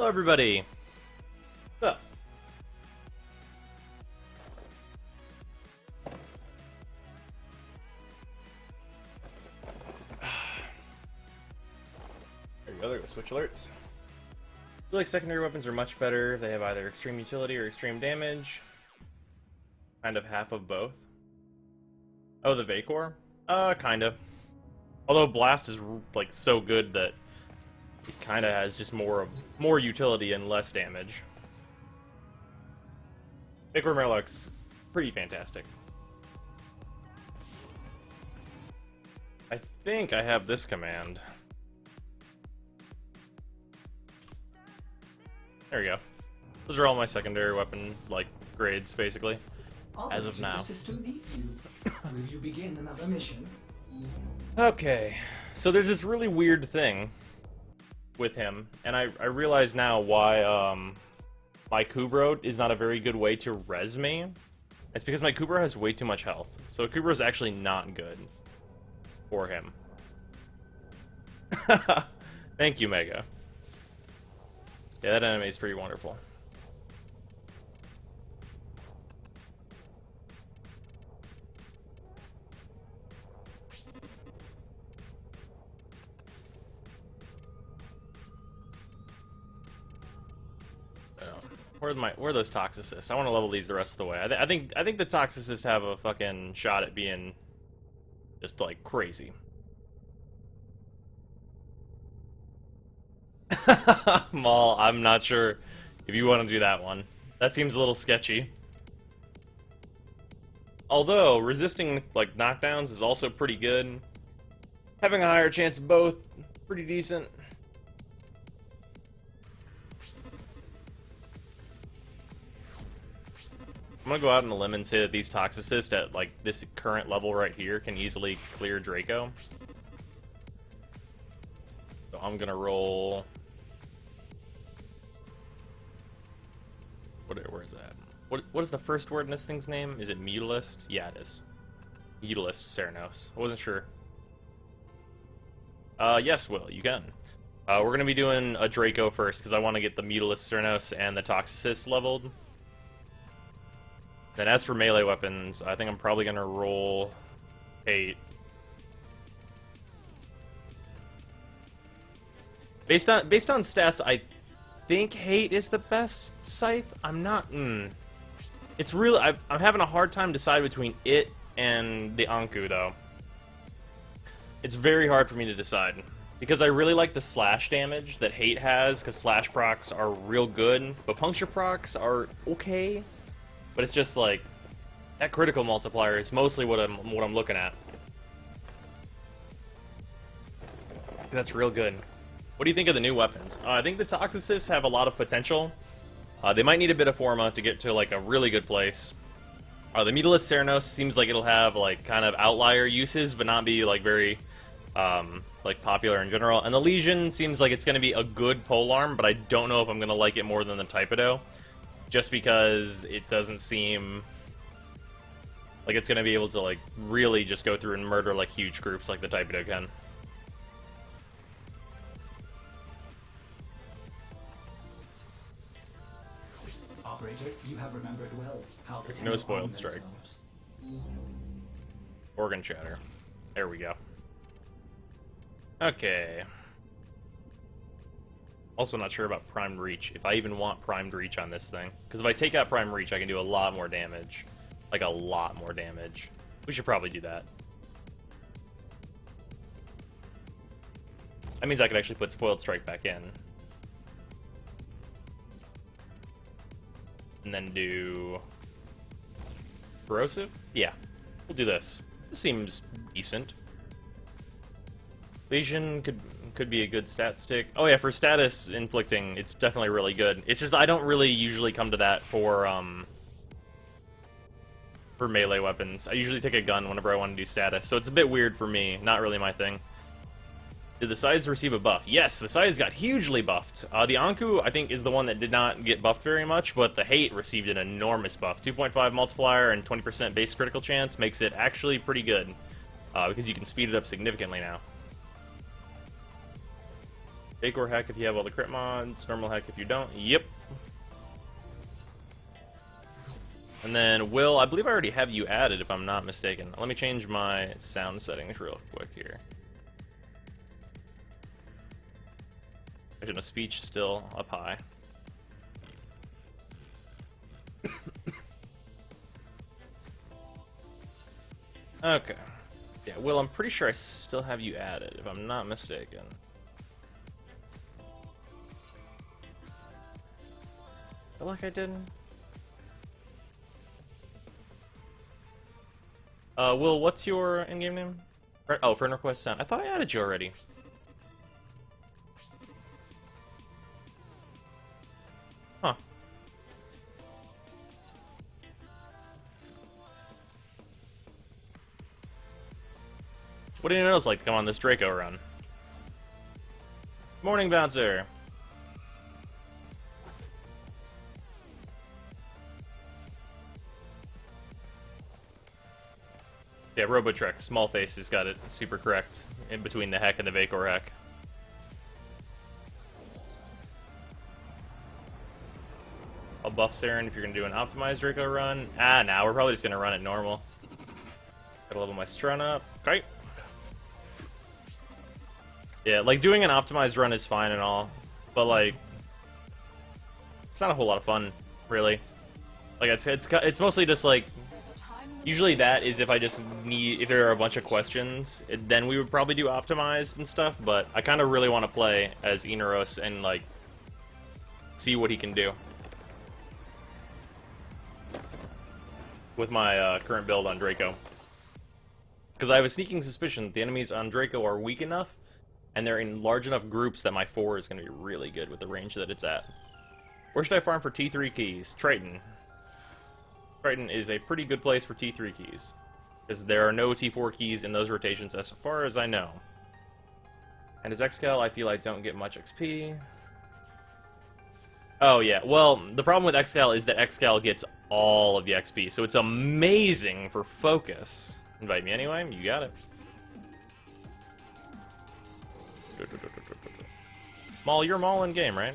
Hello, everybody. What's up? There you go. There go. Switch alerts. I feel like secondary weapons are much better. They have either extreme utility or extreme damage. Kind of half of both. Oh, the Vacor? Kind of. Although Blast is like so good that it kind of has just more utility and less damage. Vacor Merloc's pretty fantastic. I think I have this command. There we go. Those are all my secondary weapon like grades, basically, as of now. The system needs you. Will you begin another mission? Okay, so there's this really weird thing with him, and I realize now why my Kubro is not a very good way to res me. It's because my Kubro has way too much health, so Kubro is actually not good for him. Thank you, Mega. Yeah, that anime is pretty wonderful. Where are those Toxicists? I want to level these the rest of the way. I think the Toxicists have a fucking shot at being just like crazy. Maul, I'm not sure if you want to do that one. That seems a little sketchy. Although resisting like knockdowns is also pretty good. Having a higher chance of both, pretty decent. I'm gonna go out on a limb and say that these Toxicists at like this current level right here can easily clear Draco. So I'm gonna roll. Where is that? What is the first word in this thing's name? Is it Mutalist? Yeah, it is. Mutalist Ceranos. I wasn't sure. Yes, Will, you can. We're gonna be doing a Draco first because I want to get the Mutalist Ceranos and the Toxicist leveled. Then as for melee weapons, I think I'm probably gonna roll 8. Based on stats, I think Hate is the best scythe. I'm not. It's really. I'm having a hard time deciding between it and the Anku though. It's very hard for me to decide because I really like the slash damage that Hate has because slash procs are real good, but puncture procs are okay. But it's just like that critical multiplier is mostly what I'm looking at. That's real good. What do you think of the new weapons? I think the Toxicists have a lot of potential. They might need a bit of Forma to get to like a really good place. The Mutalist Ceranos seems like it'll have like kind of outlier uses, but not be like very like popular in general. And the Legion seems like it's going to be a good polearm, but I don't know if I'm going to like it more than the Typedo, just because it doesn't seem like it's going to be able to like really just go through and murder like huge groups like the Typedo can. Operator, you have remembered well how the No spoiled strike. Organ chatter. There we go. Okay. Also not sure about primed reach, if I even want primed reach on this thing. Because if I take out primed reach, I can do a lot more damage. Like a lot more damage. We should probably do that. That means I could actually put spoiled strike back in. And then do corrosive? Yeah, we'll do this. This seems decent. Legion could be a good stat stick. Oh yeah, for status inflicting, it's definitely really good. It's just I don't really usually come to that for melee weapons. I usually take a gun whenever I want to do status, so it's a bit weird for me. Not really my thing. Did the sides receive a buff? Yes, the sides got hugely buffed. The Anku, I think, is the one that did not get buffed very much, but the Hate received an enormous buff. 2.5 multiplier and 20% base critical chance makes it actually pretty good, because you can speed it up significantly now. Vapor Heck if you have all the crit mods. Normal Heck if you don't. Yep. And then, Will, I believe I already have you added, if I'm not mistaken. Let me change my sound settings real quick here. Version of speech still up high. Okay. Yeah, Will, I'm pretty sure I still have you added, if I'm not mistaken. I feel like I didn't. Will, what's your in-game name? Oh, friend request sound. I thought I added you already. Huh. What do you know it's like to come on this Draco run? Morning, Bouncer. Yeah, Robotrek, small face has got it super correct in between the Heck and the Vapor Heck. I'll buff Saren if you're gonna do an optimized Draco run. Nah, we're probably just gonna run it normal. Gotta level my Strun up. Okay. Yeah, like doing an optimized run is fine and all, but like, it's not a whole lot of fun, really. Like it's mostly just like. Usually that is if I just need, if there are a bunch of questions, then we would probably do optimized and stuff, but I kind of really want to play as Inaros and, like, see what he can do. With my current build on Draco. Because I have a sneaking suspicion that the enemies on Draco are weak enough, and they're in large enough groups that my 4 is going to be really good with the range that it's at. Where should I farm for T3 keys? Triton. Triton is a pretty good place for T3 keys, because there are no T4 keys in those rotations as far as I know. And as Excal, I feel I don't get much XP. Oh yeah, well, the problem with Excal is that Excal gets all of the XP, so it's amazing for focus. Invite me anyway, you got it. Maul, you're Maul in game, right?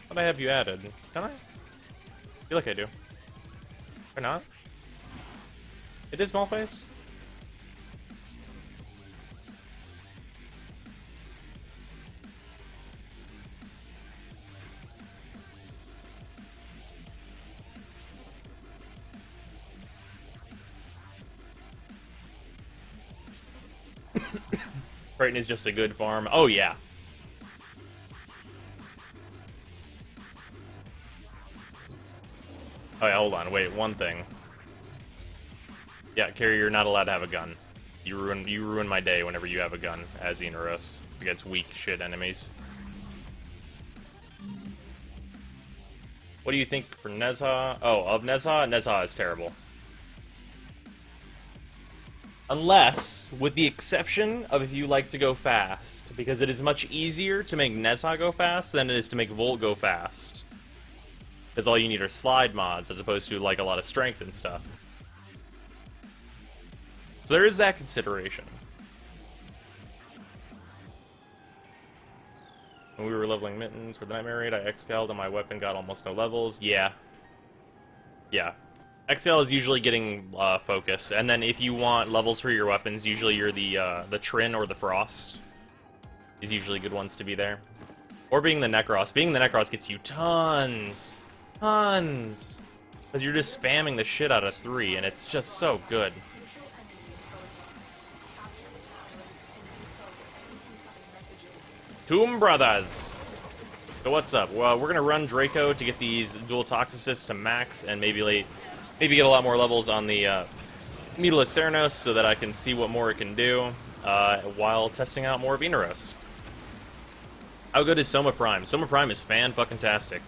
What I have you added? Can I? Feel like I do. Or not? It is small face? Triton is just a good farm. Oh yeah. Oh yeah, hold on, wait, one thing. Yeah, Carrie, you're not allowed to have a gun. You ruin my day whenever you have a gun as Inaros against weak shit enemies. What do you think for Nezha? Oh, of Nezha? Nezha is terrible. Unless, with the exception of if you like to go fast, because it is much easier to make Nezha go fast than it is to make Volt go fast. Because all you need are slide mods, as opposed to, like, a lot of strength and stuff. So there is that consideration. When we were leveling Mittens for the Nightmare Raid, I Excal'd and my weapon got almost no levels. Yeah. Yeah. Excel is usually getting focus, and then if you want levels for your weapons, usually you're the Trin or the Frost. Is usually good ones to be there. Or being the Necros. Being the Necros gets you tons. Tons! Because you're just spamming the shit out of 3, and it's just so good. Tomb Brothers! So what's up? Well, we're gonna run Draco to get these dual Toxicists to max, and maybe get a lot more levels on the Mutilus Ceranos, so that I can see what more it can do, while testing out more of Inaros. How good is Soma Prime? Soma Prime is fan-fucking-tastic.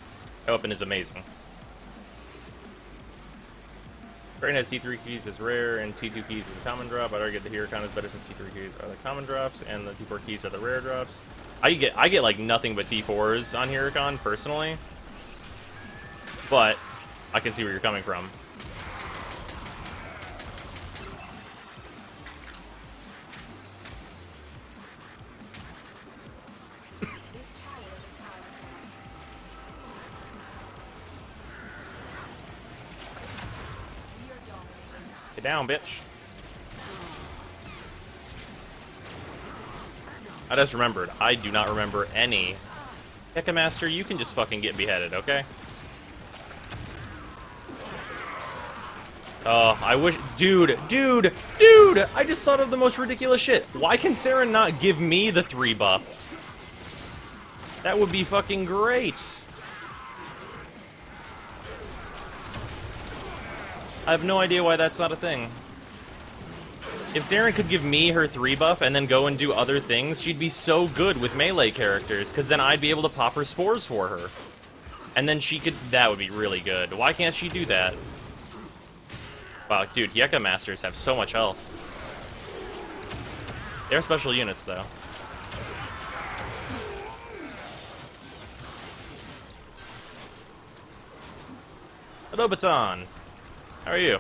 That weapon is amazing. Brain has T3 keys is rare, and T2 keys is a common drop. I'd argue the Hero count is better since T3 keys are the common drops, and the T4 keys are the rare drops. I get like nothing but T4s on Hurricane personally, but I can see where you're coming from. Get down, bitch. I just remembered. I do not remember any. Heka Master, you can just fucking get beheaded, okay? Oh, I wish... Dude! I just thought of the most ridiculous shit. Why can Sarah not give me the 3 buff? That would be fucking great. I have no idea why that's not a thing. If Saren could give me her 3 buff and then go and do other things, she'd be so good with melee characters, because then I'd be able to pop her spores for her. And then she could... That would be really good. Why can't she do that? Wow, dude, Heka Masters have so much health. They're special units, though. Hello, Baton. How are you?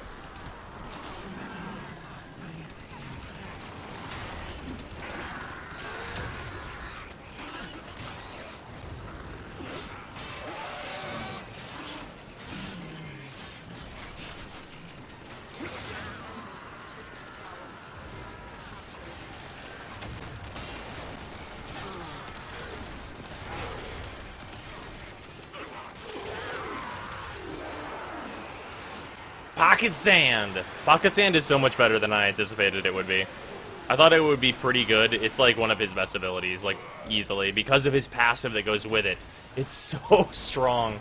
Pocket Sand! Pocket Sand is so much better than I anticipated it would be. I thought it would be pretty good. It's like one of his best abilities, like, easily, because of his passive that goes with it. It's so strong.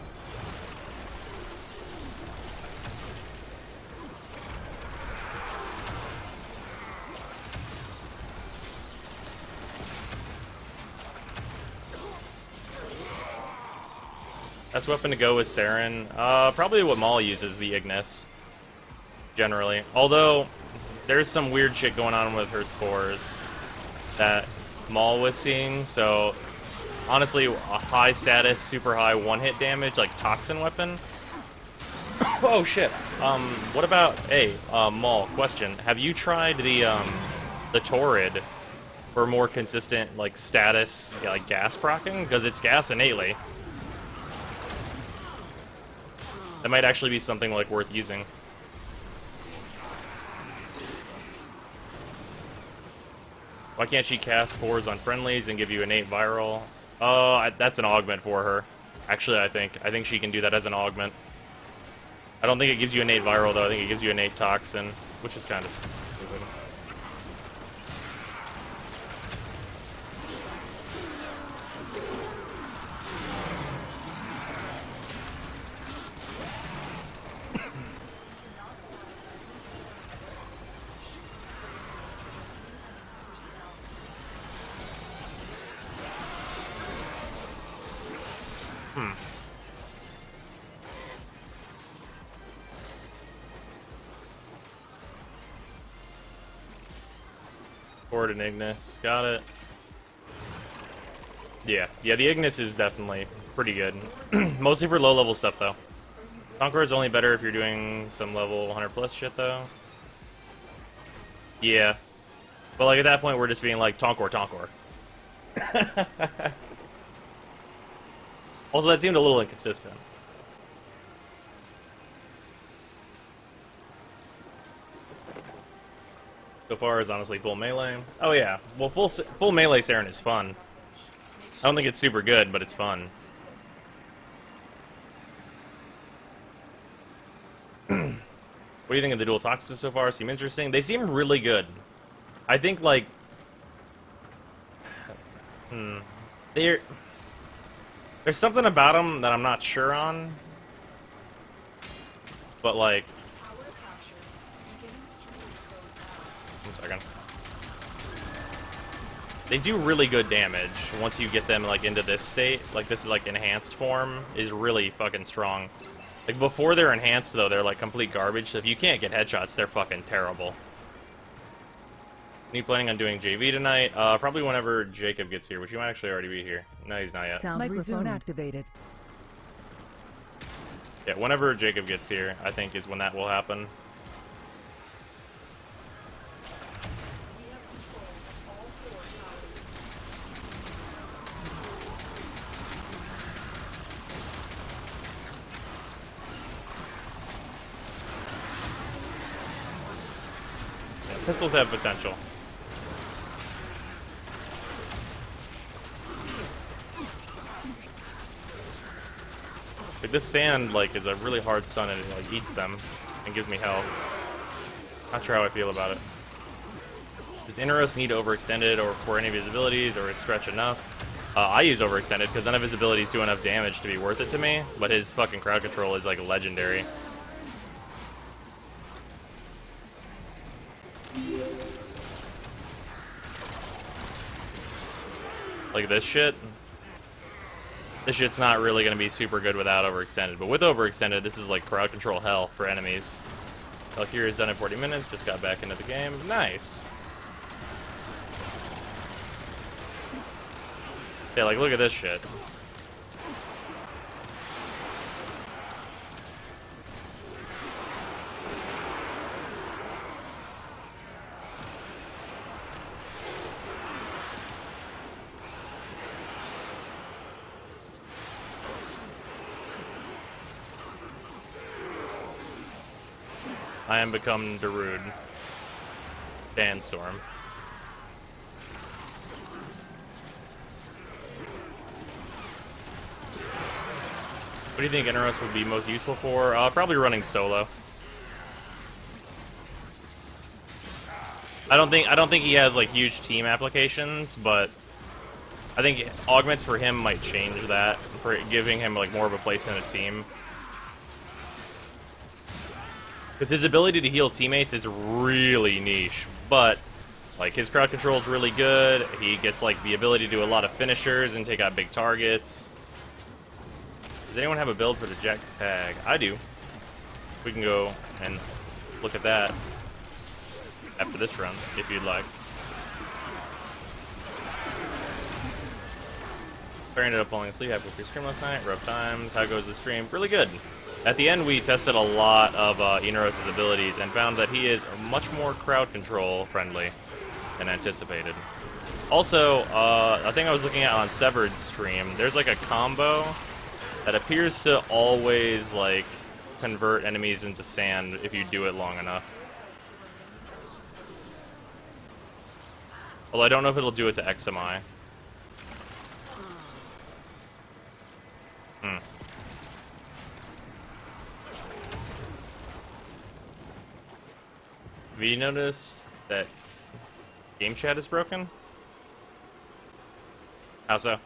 Best weapon to go with Saren? Probably what Maul uses, the Ignis. Generally. Although, there's some weird shit going on with her spores that Maul was seeing, so honestly, a high status, super high one-hit damage, like Toxin weapon. Oh shit. What about, hey, Maul, question. Have you tried the Torrid for more consistent, like, status, like, gas proccing? Because it's gas innately. That might actually be something, like, worth using. Why can't she cast spores on friendlies and give you innate viral? That's an augment for her. Actually, I think she can do that as an augment. I don't think it gives you innate viral, though. I think it gives you innate toxin, which is kind of stupid. Forward and Ignis. Got it. Yeah, the Ignis is definitely pretty good. Mostly for low-level stuff, though. Conqueror is only better if you're doing some level 100+ shit, though. Yeah. But, like, at that point, we're just being like, Tonkor. Also, that seemed a little inconsistent. So far as honestly full melee. Oh yeah, well full melee Saren is fun. I don't think it's super good, but it's fun. What do you think of the dual toxins so far? Seem interesting? They seem really good. I think like there's something about them that I'm not sure on. But like, one second. They do really good damage once you get them like into this state. Like this is like enhanced form is really fucking strong. Like before they're enhanced though, they're like complete garbage. So if you can't get headshots, they're fucking terrible. Are you planning on doing JV tonight? Probably whenever Jacob gets here, which he might actually already be here. No, he's not yet. Sound microphone activated. Yeah, whenever Jacob gets here, I think is when that will happen. pistols have potential. Like, this sand, like, is a really hard stun, and it, like, eats them and gives me health. Not sure how I feel about it. Does Inaros need overextended or for any of his abilities, or is stretch enough? I use overextended because none of his abilities do enough damage to be worth it to me, but his fucking crowd control is, like, legendary. Like this shit. This shit's not really going to be super good without overextended, but with overextended, this is like crowd control hell for enemies. Valkyrie's done in 40 minutes, just got back into the game. Nice. Yeah, like, look at this shit. I am become Darude. Sandstorm. What do you think Inaros would be most useful for? Probably running solo. I don't think he has like huge team applications, but I think augments for him might change that, for giving him like more of a place in a team. Because his ability to heal teammates is really niche, but like his crowd control is really good. He gets like the ability to do a lot of finishers and take out big targets. Does anyone have a build for the Jack tag? I do. We can go and look at that after this run, if you'd like. I ended up falling asleep after the stream last night. Rough times. How goes the stream? Really good. At the end, we tested a lot of Inaros' abilities and found that he is much more crowd control friendly than anticipated. Also, I think I was looking at on Severed's stream, there's like a combo that appears to always like convert enemies into sand if you do it long enough. Although I don't know if it'll do it to XMI. Have you noticed that game chat is broken? How so?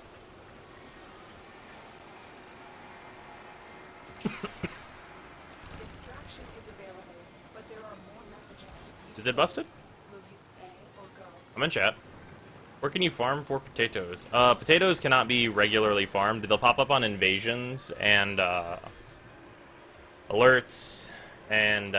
Extraction is available, but there are more messages. Is it busted? Will you stay or go? I'm in chat. Where can you farm for potatoes? Potatoes cannot be regularly farmed. They'll pop up on invasions and alerts and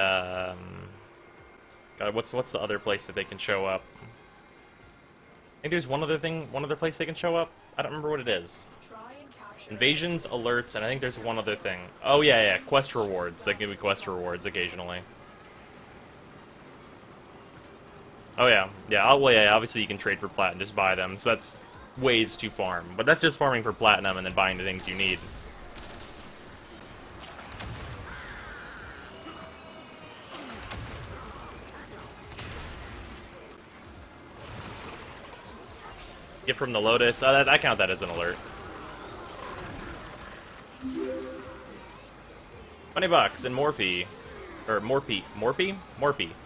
God, what's the other place that they can show up? I think there's one other place they can show up. I don't remember what it is. Try and capture Invasions, alerts, and I think there's one other thing. Oh yeah, quest rewards. They give me quest rewards occasionally. Oh yeah, well, yeah. Obviously, you can trade for plat and just buy them, so that's ways to farm. But that's just farming for platinum and then buying the things you need. Get from the Lotus. I count that as an alert. $20 and Morphe. Or Morphe.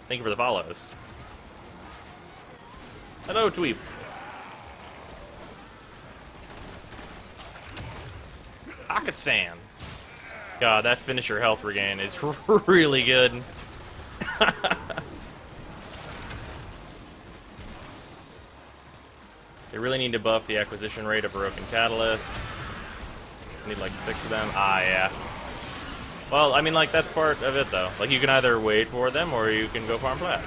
Thank you for the follows. Hello, Tweep. Pocket Sand. God, that finisher health regain is really good. They really need to buff the acquisition rate of broken catalysts. Need like 6 of them. Ah, yeah. Well, I mean, like, that's part of it, though. Like, you can either wait for them, or you can go farm plat.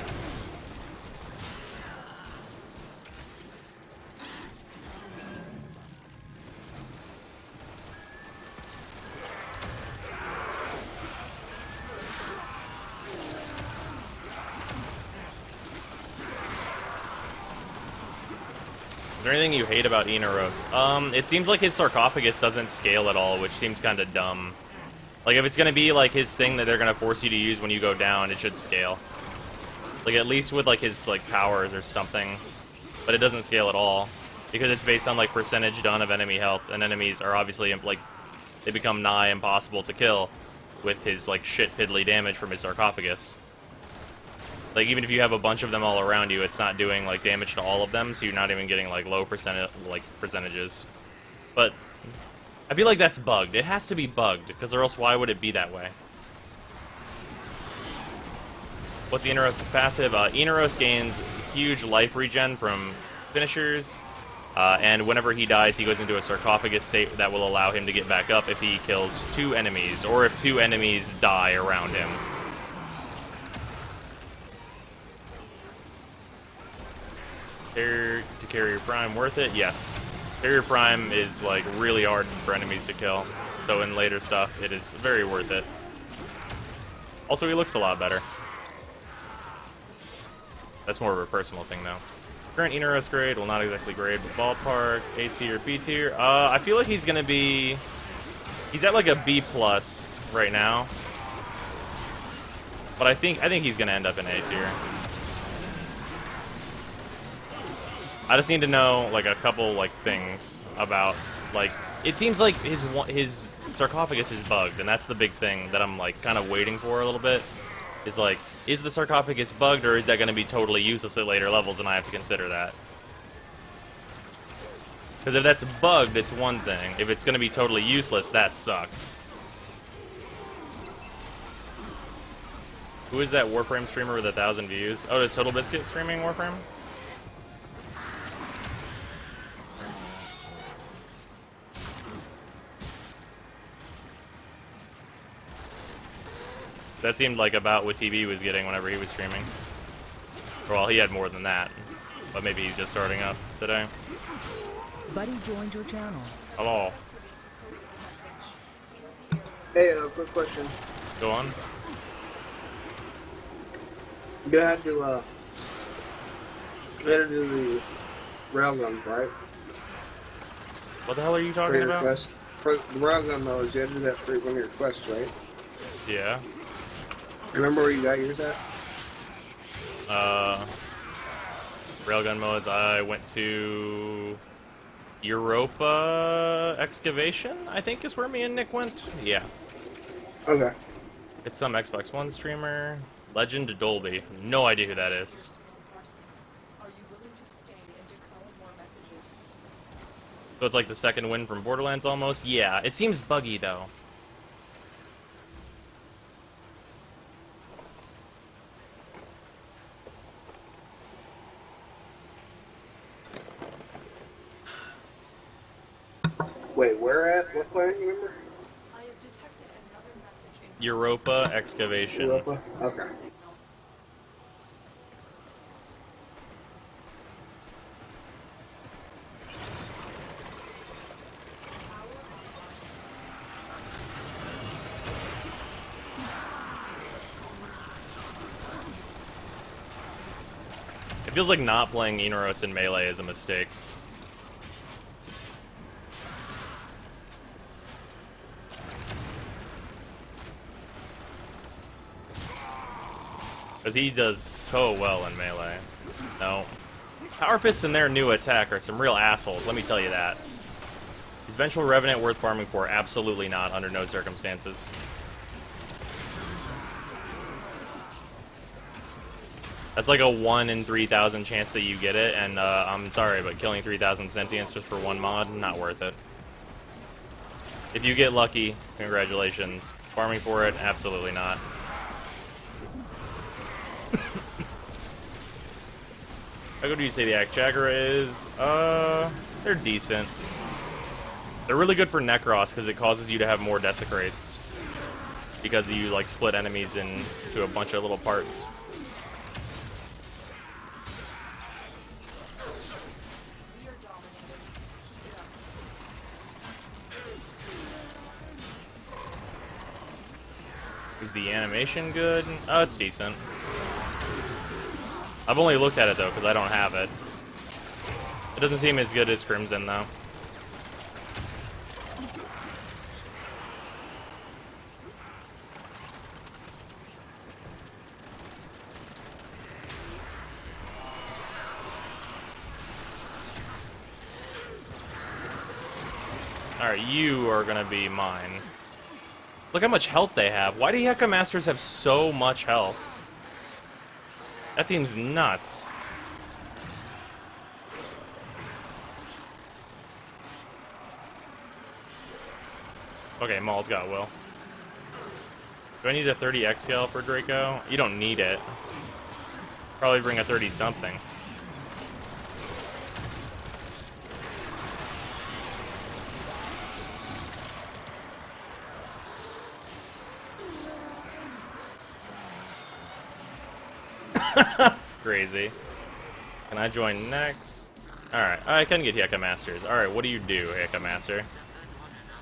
Is there anything you hate about Inaros? It seems like his sarcophagus doesn't scale at all, which seems kind of dumb. Like, if it's going to be, like, his thing that they're going to force you to use when you go down, it should scale. Like at least with like his like powers or something, but it doesn't scale at all because it's based on like percentage done of enemy health, and enemies are obviously like they become nigh impossible to kill with his like shit piddly damage from his sarcophagus. Like even if you have a bunch of them all around you, it's not doing like damage to all of them, so you're not even getting like low percentages. But I feel like that's bugged. It has to be bugged, because or else why would it be that way? What's Inaros' passive? Inaros gains huge life regen from finishers, and whenever he dies, he goes into a sarcophagus state that will allow him to get back up if he kills 2 enemies, or if 2 enemies die around him. To carrier prime worth it? Yes. Carrier prime is like really hard for enemies to kill, so in later stuff it is very worth it. Also, he looks a lot better. That's more of a personal thing though. Current Inaros grade, well not exactly grade, but ballpark, A tier, B tier. I feel like he's gonna be, he's at like a B plus right now, but I think he's gonna end up in A tier. I just need to know like a couple like things about like it seems like his sarcophagus is bugged, and that's the big thing that I'm like kind of waiting for a little bit. Is like, is the sarcophagus bugged, or is that going to be totally useless at later levels, and I have to consider that? Because if that's bugged, it's one thing. If it's going to be totally useless, that sucks. Who is that Warframe streamer with 1,000 views? Oh, is Total Biscuit streaming Warframe? That seemed like about what TV was getting whenever he was streaming. Well, he had more than that, but maybe he's just starting up today. Buddy joined your channel. Hello. Hey, quick question. Go on. You had to, you had to do the railguns, right? What the hell are you For talking your about? quest. For the railgun those, you had to do that for one of your quests, right? Yeah. Remember where you got yours at? Railgun modes, I went to Europa Excavation, I think is where me and Nick went. Yeah. Okay. It's some Xbox One streamer. Legend Dolby. No idea who that is. Reinforcements. Are you willing to stay and decode more messages? So it's like the second win from Borderlands almost? Yeah. It seems buggy though. Wait, where at? What planet, you remember? I have detected another message in Europa Excavation. Europa? Okay. signal. It feels like not playing Inaros in Melee is a mistake. Because he does so well in Melee. No. Power Fists and their new attack are some real assholes, let me tell you that. Is Vengeful Revenant worth farming for? Absolutely not, under no circumstances. That's like a 1 in 3,000 chance that you get it, and I'm sorry, but killing 3,000 sentients just for one mod, not worth it. If you get lucky, congratulations. Farming for it, absolutely not. How good do you say the Akchagara is? They're decent. They're really good for Necros because it causes you to have more desecrates. Because you, like, split enemies into a bunch of little parts. We are dominated. Keep it up. Is the animation good? Oh, it's decent. I've only looked at it, though, because I don't have it. It doesn't seem as good as Crimson, though. Alright, you are gonna be mine. Look how much health they have. Why do Heka Masters have so much health? That seems nuts. Okay, Maul's got Will. Do I need a 30x scale for Draco? You don't need it. Probably bring a 30-something. Crazy. Can I join next? Alright, I can get Heka Masters. Alright, what do you do, Heka Master?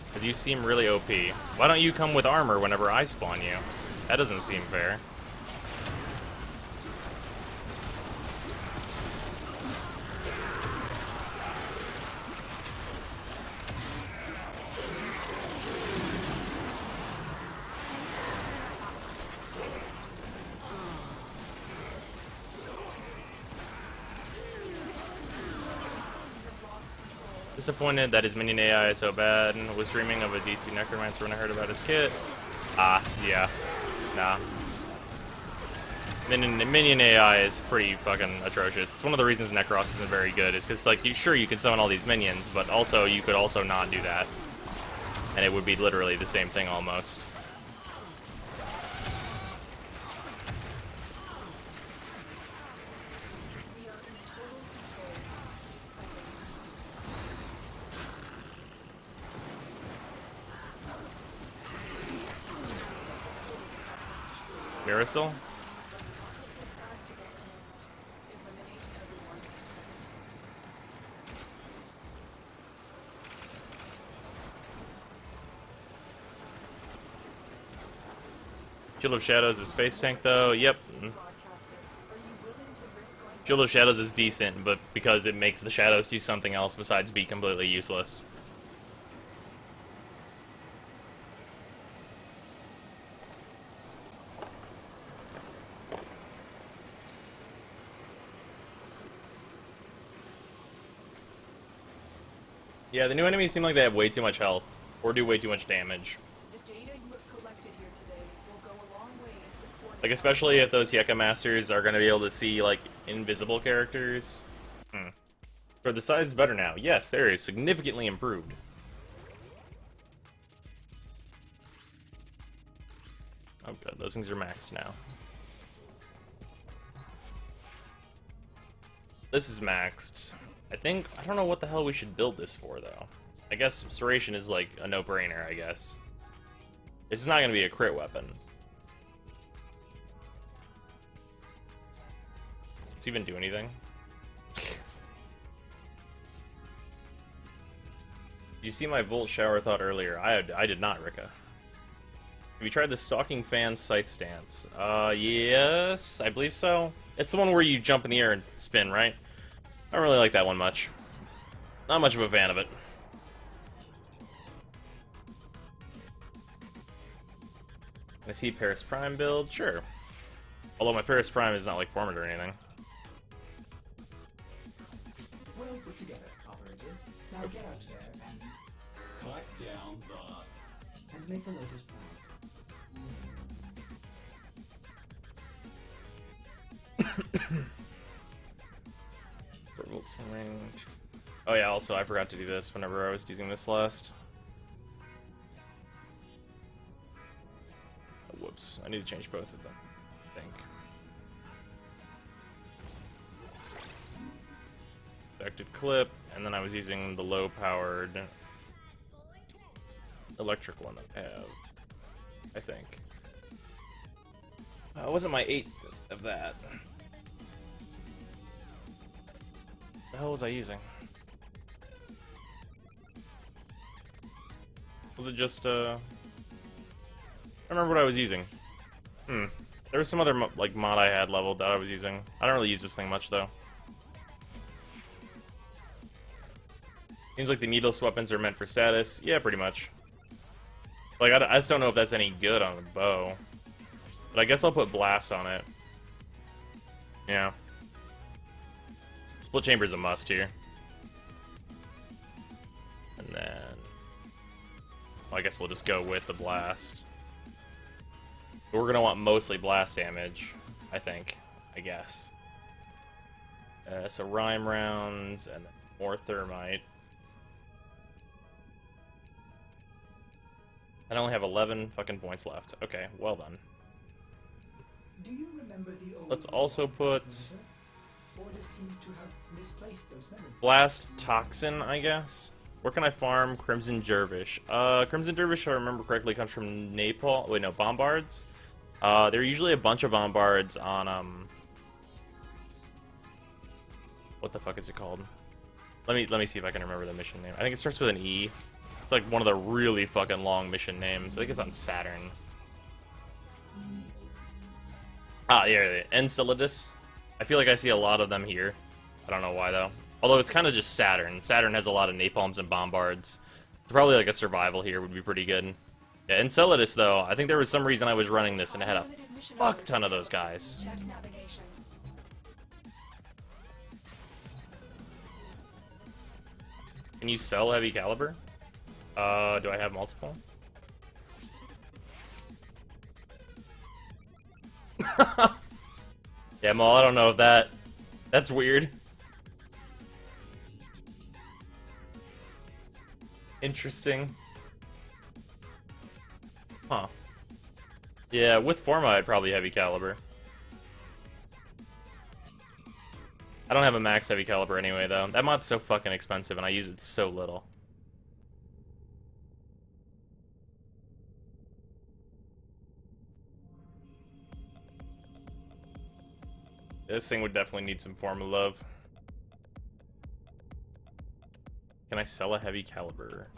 Because you seem really OP. Why don't you come with armor whenever I spawn you? That doesn't seem fair. Disappointed that his minion AI is so bad. Was dreaming of a D2 Necromancer when I heard about his kit. Ah, yeah. Nah. Minion AI is pretty fucking atrocious. It's one of the reasons Necros isn't very good, is because, like, sure, you can summon all these minions, but also, you could also not do that. And it would be literally the same thing, almost. Marisol? Shield of Shadows is face tank though. Yep. Shield of Shadows is decent, but because it makes the shadows do something else besides be completely useless. Yeah, the new enemies seem like they have way too much health, or do way too much damage. The data you have collected here today will go a long way in supporting. Like, especially if those Heka Masters are going to be able to see, like, invisible characters. Are the sides better now? Yes, they're significantly improved. Oh good, those things are maxed now. This is maxed. I don't know what the hell we should build this for, though. I guess Serration is, like, a no-brainer, I guess. It's not going to be a crit weapon. Does it even do anything? Did you see my Volt Shower thought earlier? I did not, Rika. Have you tried the Stalking Fan Sight Stance? Yes, I believe so. It's the one where you jump in the air and spin, right? I don't really like that one much. Not much of a fan of it. I see Paris Prime build? Sure. Although my Paris Prime is not like formed or anything. Well put together, operator. Now get out there and cut down the... and make the Lotus proud. Oh yeah, also I forgot to do this whenever I was using this last. Oh, whoops, I need to change both of them, I think. Affected clip, and then I was using the low-powered electric one that I have, I think. It wasn't my 8th of that. What the hell was I using? Was it just, I remember what I was using. There was some other, like, mod I had leveled that I was using. I don't really use this thing much, though. Seems like the needless weapons are meant for status. Yeah, pretty much. Like, I just don't know if that's any good on the bow. But I guess I'll put blast on it. Yeah. Split chamber's a must here. And then I guess we'll just go with the blast. But we're gonna want mostly blast damage, I think. I guess. So rhyme rounds and then more thermite. I only have 11 fucking points left. Okay, well done. Do you remember the old Let's also put Order seems to have misplaced those memories. Blast Toxin, I guess. Where can I farm Crimson Dervish? Crimson Dervish, if I remember correctly, comes from Napalm. Wait, no, Bombards. There are usually a bunch of Bombards on what the fuck is it called? Let me see if I can remember the mission name. I think it starts with an E. It's like one of the really fucking long mission names. I think it's on Saturn. Ah, yeah, Enceladus. I feel like I see a lot of them here. I don't know why, though. Although it's kind of just Saturn. Saturn has a lot of Napalms and Bombards. So probably like a survival here would be pretty good. Yeah, Enceladus, though, I think there was some reason I was running this and it had a fuck ton of those guys. Check navigation. Can you sell heavy caliber? Do I have multiple? Yeah, Maul, I don't know if that's weird. Interesting. Huh. Yeah, with Forma, I'd probably heavy caliber. I don't have a max heavy caliber anyway, though. That mod's so fucking expensive, and I use it so little. This thing would definitely need some Forma love. Can I sell a heavy caliber?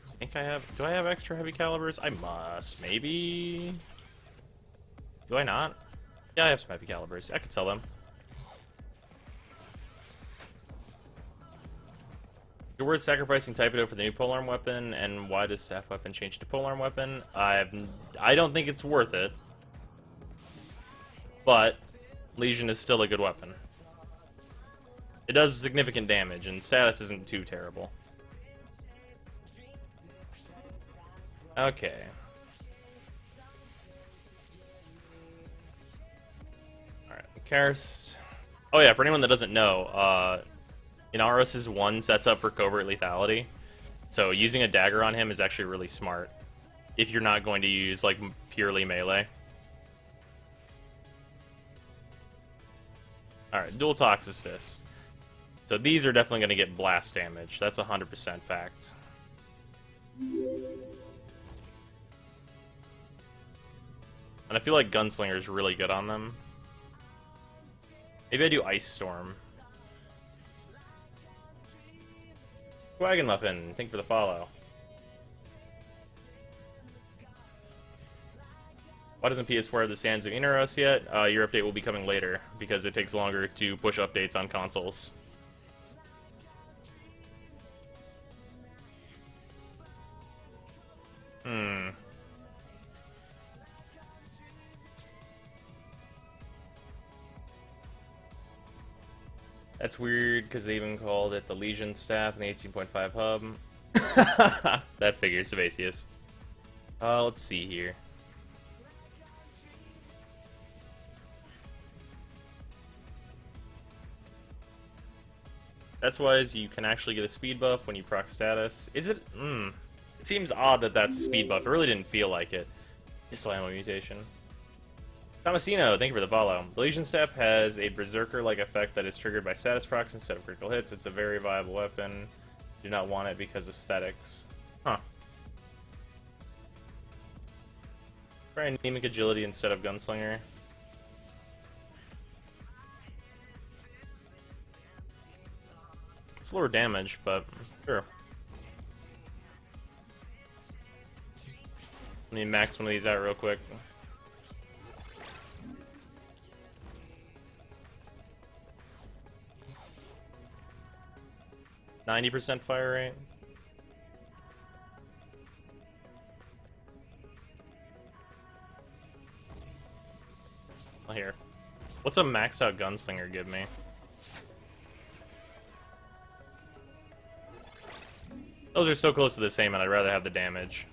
I think I have... Do I have extra heavy calibers? I must. Maybe... Do I not? Yeah, I have some heavy calibers. I could sell them. Is it worth sacrificing Typedo for the new polearm weapon? And why does staff weapon change to polearm weapon? I don't think it's worth it. But Legion is still a good weapon. It does significant damage, and status isn't too terrible. Okay. Alright, Karst. Oh yeah, for anyone that doesn't know, Inaros' 1 sets up for covert lethality. So using a dagger on him is actually really smart. If you're not going to use, like, purely melee. Alright, dual Toxicus. So these are definitely going to get blast damage. That's 100% fact. And I feel like Gunslinger is really good on them. Maybe I do Ice Storm. Wagon Muffin, thank you for the follow. Why doesn't PS4 have the Sands of Inaros yet? Your update will be coming later, because it takes longer to push updates on consoles. That's weird, because they even called it the Legion staff in the 18.5 hub. That figures, Devasius. Let's see here. That's why you can actually get a speed buff when you proc status. Is it? It seems odd that that's a speed buff. It really didn't feel like it. Missile ammo mutation. Tomasino, thank you for the follow. The Legion Staff has a Berserker-like effect that is triggered by status procs instead of critical hits. It's a very viable weapon. Do not want it because aesthetics. Huh. Try Anemic Agility instead of Gunslinger. It's lower damage, but sure. Let me max one of these out real quick. %90 fire rate. Oh, here. What's a maxed out Gunslinger give me? Those are so close to the same, and I'd rather have the damage.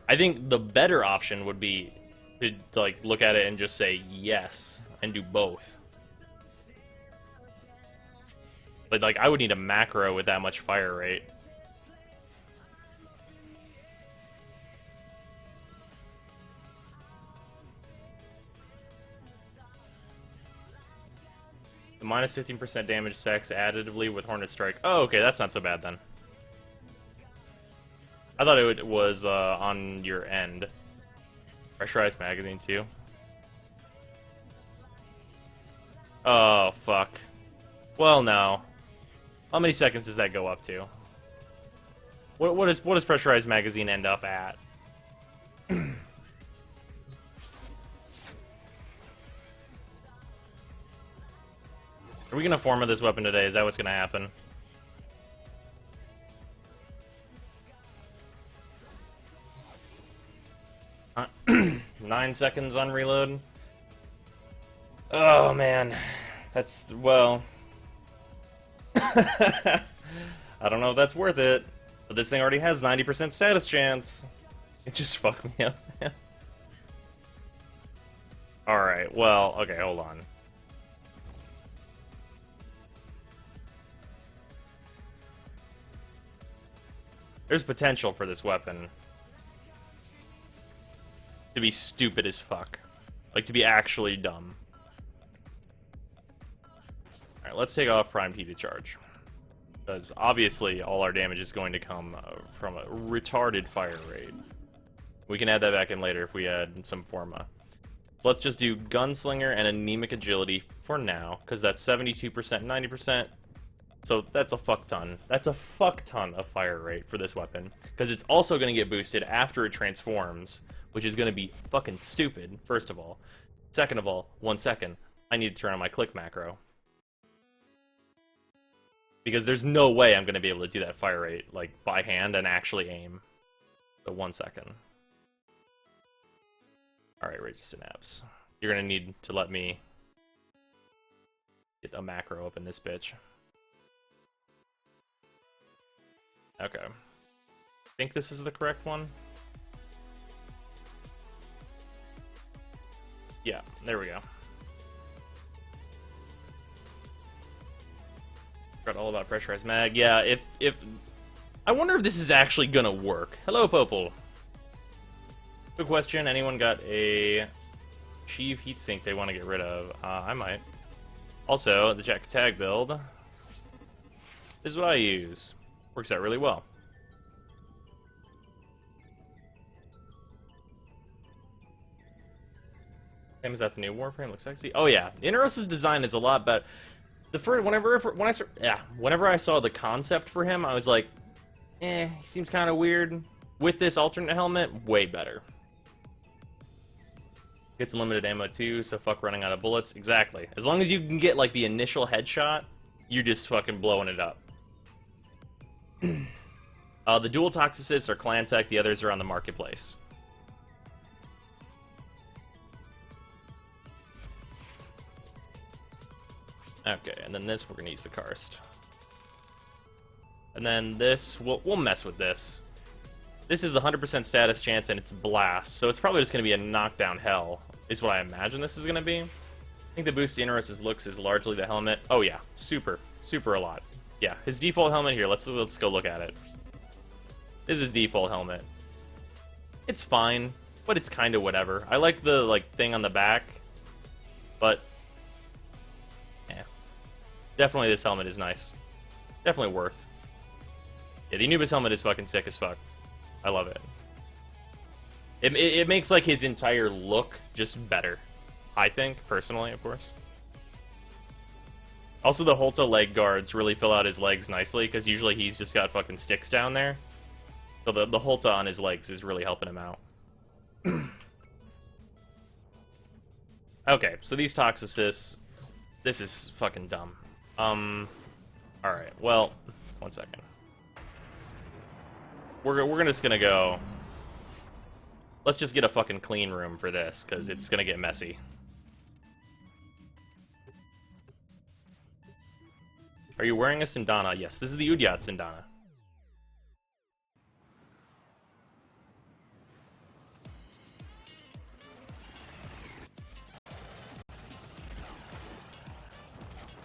I think the better option would be to like look at it and just say yes and do both. But like I would need a macro with that much fire rate. The minus 15% damage stacks additively with Hornet Strike. Oh, okay, that's not so bad then. I thought it was on your end. Pressurized magazine too. Oh fuck. Well, no. How many seconds does that go up to? What does pressurized magazine end up at? Are we gonna form this weapon today? Is that what's gonna happen? Uh, 9 seconds on reload. Oh man, that's well. I don't know if that's worth it, but this thing already has 90% status chance. It just fucked me up. All right. Well, okay. Hold on. There's potential for this weapon to be stupid as fuck. Like, to be actually dumb. Alright, let's take off Primed Heated Charge. Because, obviously, all our damage is going to come from a retarded fire rate. We can add that back in later if we add some Forma. So let's just do Gunslinger and Anemic Agility for now. Because that's 72%, 90%. So that's a fuck ton. That's a fuck ton of fire rate for this weapon. Because it's also going to get boosted after it transforms, which is going to be fucking stupid, first of all. Second of all, 1 second, I need to turn on my click macro. Because there's no way I'm going to be able to do that fire rate, like, by hand and actually aim. So 1 second. Alright, Razor Synapse. You're going to need to let me get a macro up in this bitch. Okay. I think this is the correct one. Yeah, there we go. Forgot all about pressurized mag. Yeah, if I wonder if this is actually gonna work. Hello, Popel. Good question. Anyone got a Chief heatsink they want to get rid of? I might. Also, the Jack Tag build. This is what I use. Works out really well. Same as that the new Warframe looks sexy. Oh yeah, Inaros' design is a lot better. The first whenever I saw the concept for him, I was like, he seems kind of weird. With this alternate helmet, way better. Gets limited ammo too, so fuck running out of bullets. Exactly. As long as you can get like the initial headshot, you're just fucking blowing it up. The dual Toxicists are Clan Tech, the others are on the marketplace. Okay, and then this, we're gonna use the Karst. And then this, we'll mess with this. This is 100% status chance, and it's Blast, so it's probably just gonna be a knockdown hell, is what I imagine this is gonna be. I think the boost to Inaros' looks is largely the helmet. Oh yeah, super a lot. Yeah, his default helmet here, let's go look at it. This is his default helmet. It's fine, but it's kind of whatever. I like the thing on the back, but yeah. Definitely this helmet is nice. Definitely worth. Yeah, the Anubis helmet is fucking sick as fuck. I love it. It makes like his entire look just better. I think, personally, of course. Also, the Holta leg guards really fill out his legs nicely, because usually he's just got fucking sticks down there. So the Holta on his legs is really helping him out. Okay, so these Toxicists, this is fucking dumb. Alright, well, 1 second. We're just gonna go... Let's just get a fucking clean room for this, because it's gonna get messy. Are you wearing a Sindana? Yes, this is the Udyat Sindana.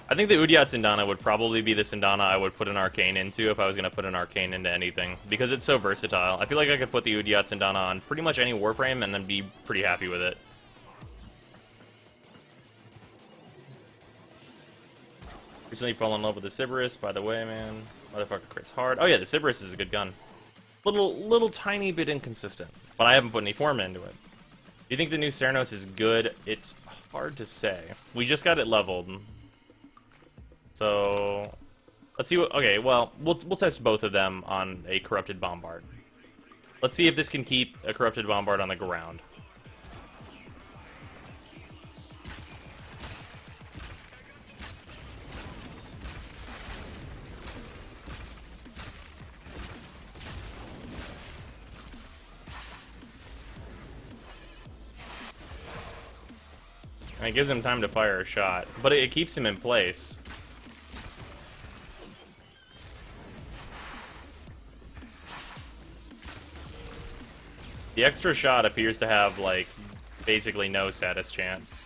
I think the Udyat Sindana would probably be the Sindana I would put an Arcane into if I was going to put an Arcane into anything, because it's so versatile. I feel like I could put the Udyat Sindana on pretty much any Warframe and then be pretty happy with it. Recently fell in love with the Sybaris, by the way, man. Motherfucker crits hard. Oh yeah, the Sybaris is a good gun. Little tiny bit inconsistent, but I haven't put any form into it. Do you think the new Ceranos is good? It's hard to say. We just got it leveled. So, let's see what... Okay, well, we'll test both of them on a Corrupted Bombard. Let's see if this can keep a Corrupted Bombard on the ground. And it gives him time to fire a shot, but it keeps him in place. The extra shot appears to have, like, basically no status chance.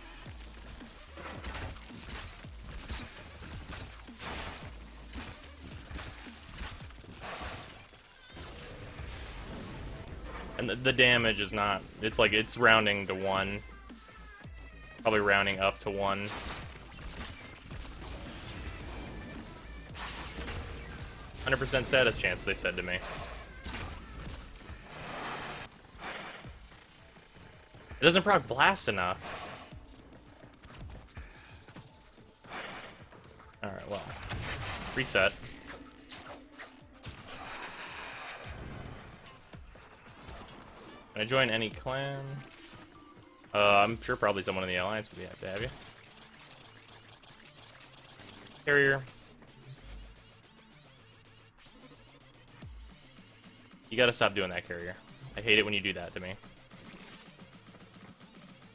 And the damage is not... It's like, it's rounding to 1. Probably rounding up to 1. "100% status chance," they said to me. It doesn't proc blast enough. Alright, well. Reset. Can I join any clan? I'm sure probably someone in the Alliance would be happy to have you. Carrier. You gotta stop doing that, Carrier. I hate it when you do that to me.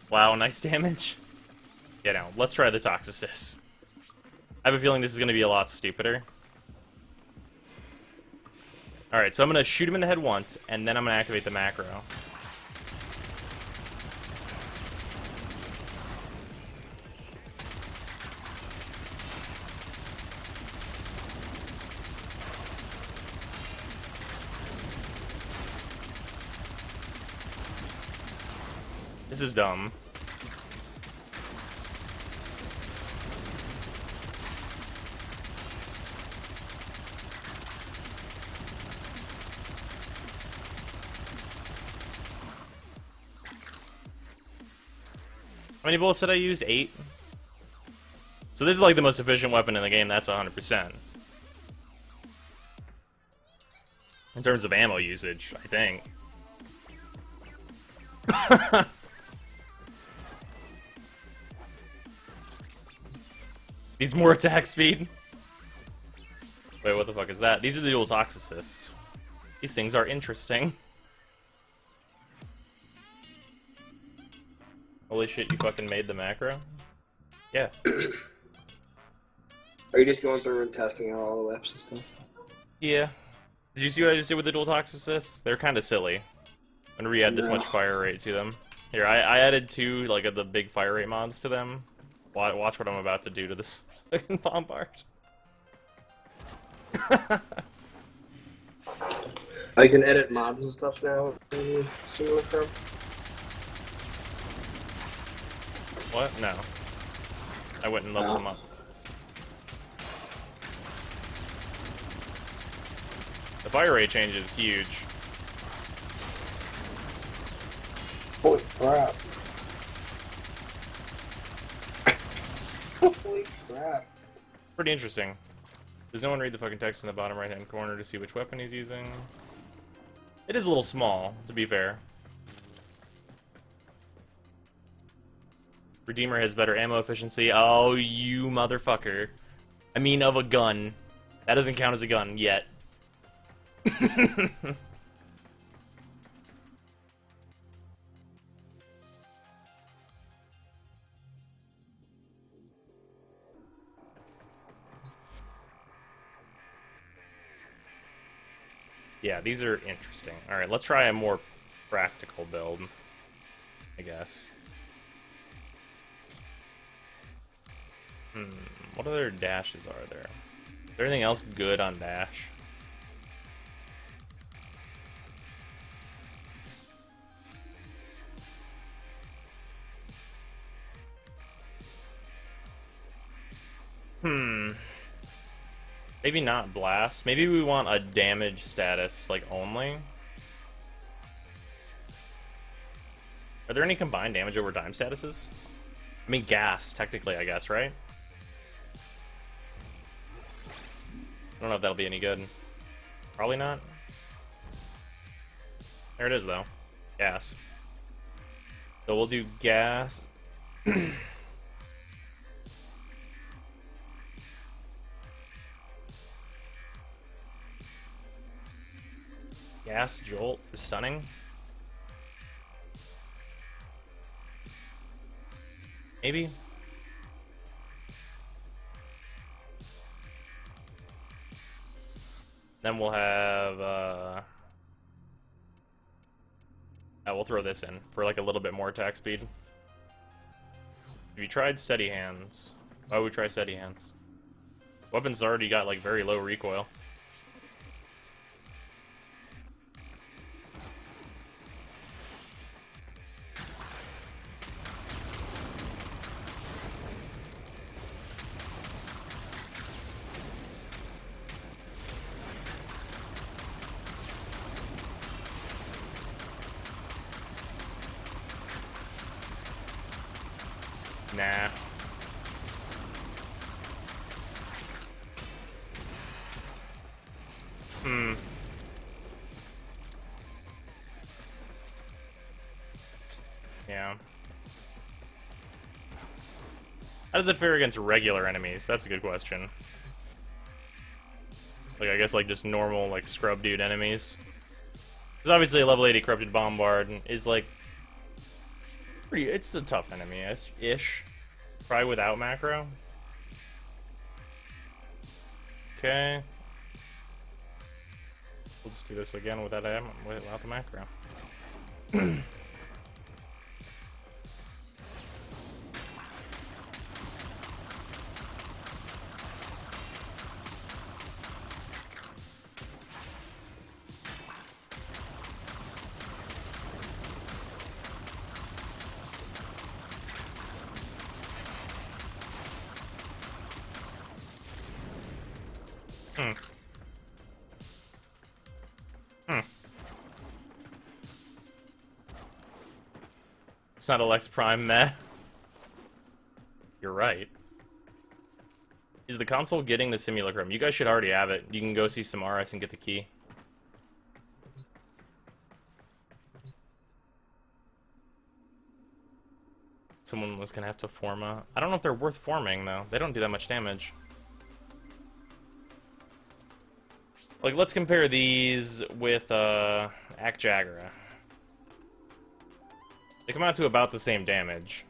Wow, nice damage. Yeah, no, let's try the Toxicus. I have a feeling this is gonna be a lot stupider. Alright, so I'm gonna shoot him in the head once, and then I'm gonna activate the macro. This is dumb. How many bullets did I use? 8? So this is like the most efficient weapon in the game, that's 100%. In terms of ammo usage, I think. Needs more attack speed. Wait, what the fuck is that? These are the dual Toxicus. These things are interesting. Holy shit, you fucking made the macro? Yeah. Are you just going through and testing out all the weapons and stuff? Yeah. Did you see what I just did with the dual Toxicus? They're kind of silly. Whenever you add this much fire rate to them. Here, I added 2, like, of the big fire rate mods to them. Watch what I'm about to do to this fucking bombard. I can edit mods and stuff now in single Chrome. What? No. I went and leveled them up. The fire rate change is huge. Holy crap. Holy crap. Pretty interesting. Does no one read the fucking text in the bottom right-hand corner to see which weapon he's using? It is a little small, to be fair. Redeemer has better ammo efficiency. Oh, you motherfucker. I mean, of a gun. That doesn't count as a gun yet. Yeah, these are interesting. Alright, let's try a more practical build, I guess. What other dashes are there? Is there anything else good on dash? Maybe not blast. Maybe we want a damage status, like, only. Are there any combined damage over time statuses? I mean, gas, technically, I guess, right? I don't know if that'll be any good. Probably not. There it is, though. Gas. So we'll do gas. Gas Jolt for stunning. Maybe. Then we'll have we'll throw this in for like a little bit more attack speed. Have you tried steady hands? Why would we try steady hands? Weapons already got like very low recoil. Nah. Yeah. How does it fare against regular enemies? That's a good question. Like, I guess, like, just normal, like, scrub dude enemies. Because obviously a level 80 Corrupted Bombard is, like, pretty... It's a tough enemy-ish. Probably without macro. Okay. We'll just do this again without the macro. It's not a Lex Prime, meh. You're right. Is the console getting the Simulacrum? You guys should already have it. You can go see Samaras and get the key. Someone was gonna have to form a... I don't know if they're worth forming, though. They don't do that much damage. Like, let's compare these with, Act Jagera. They come out to about the same damage.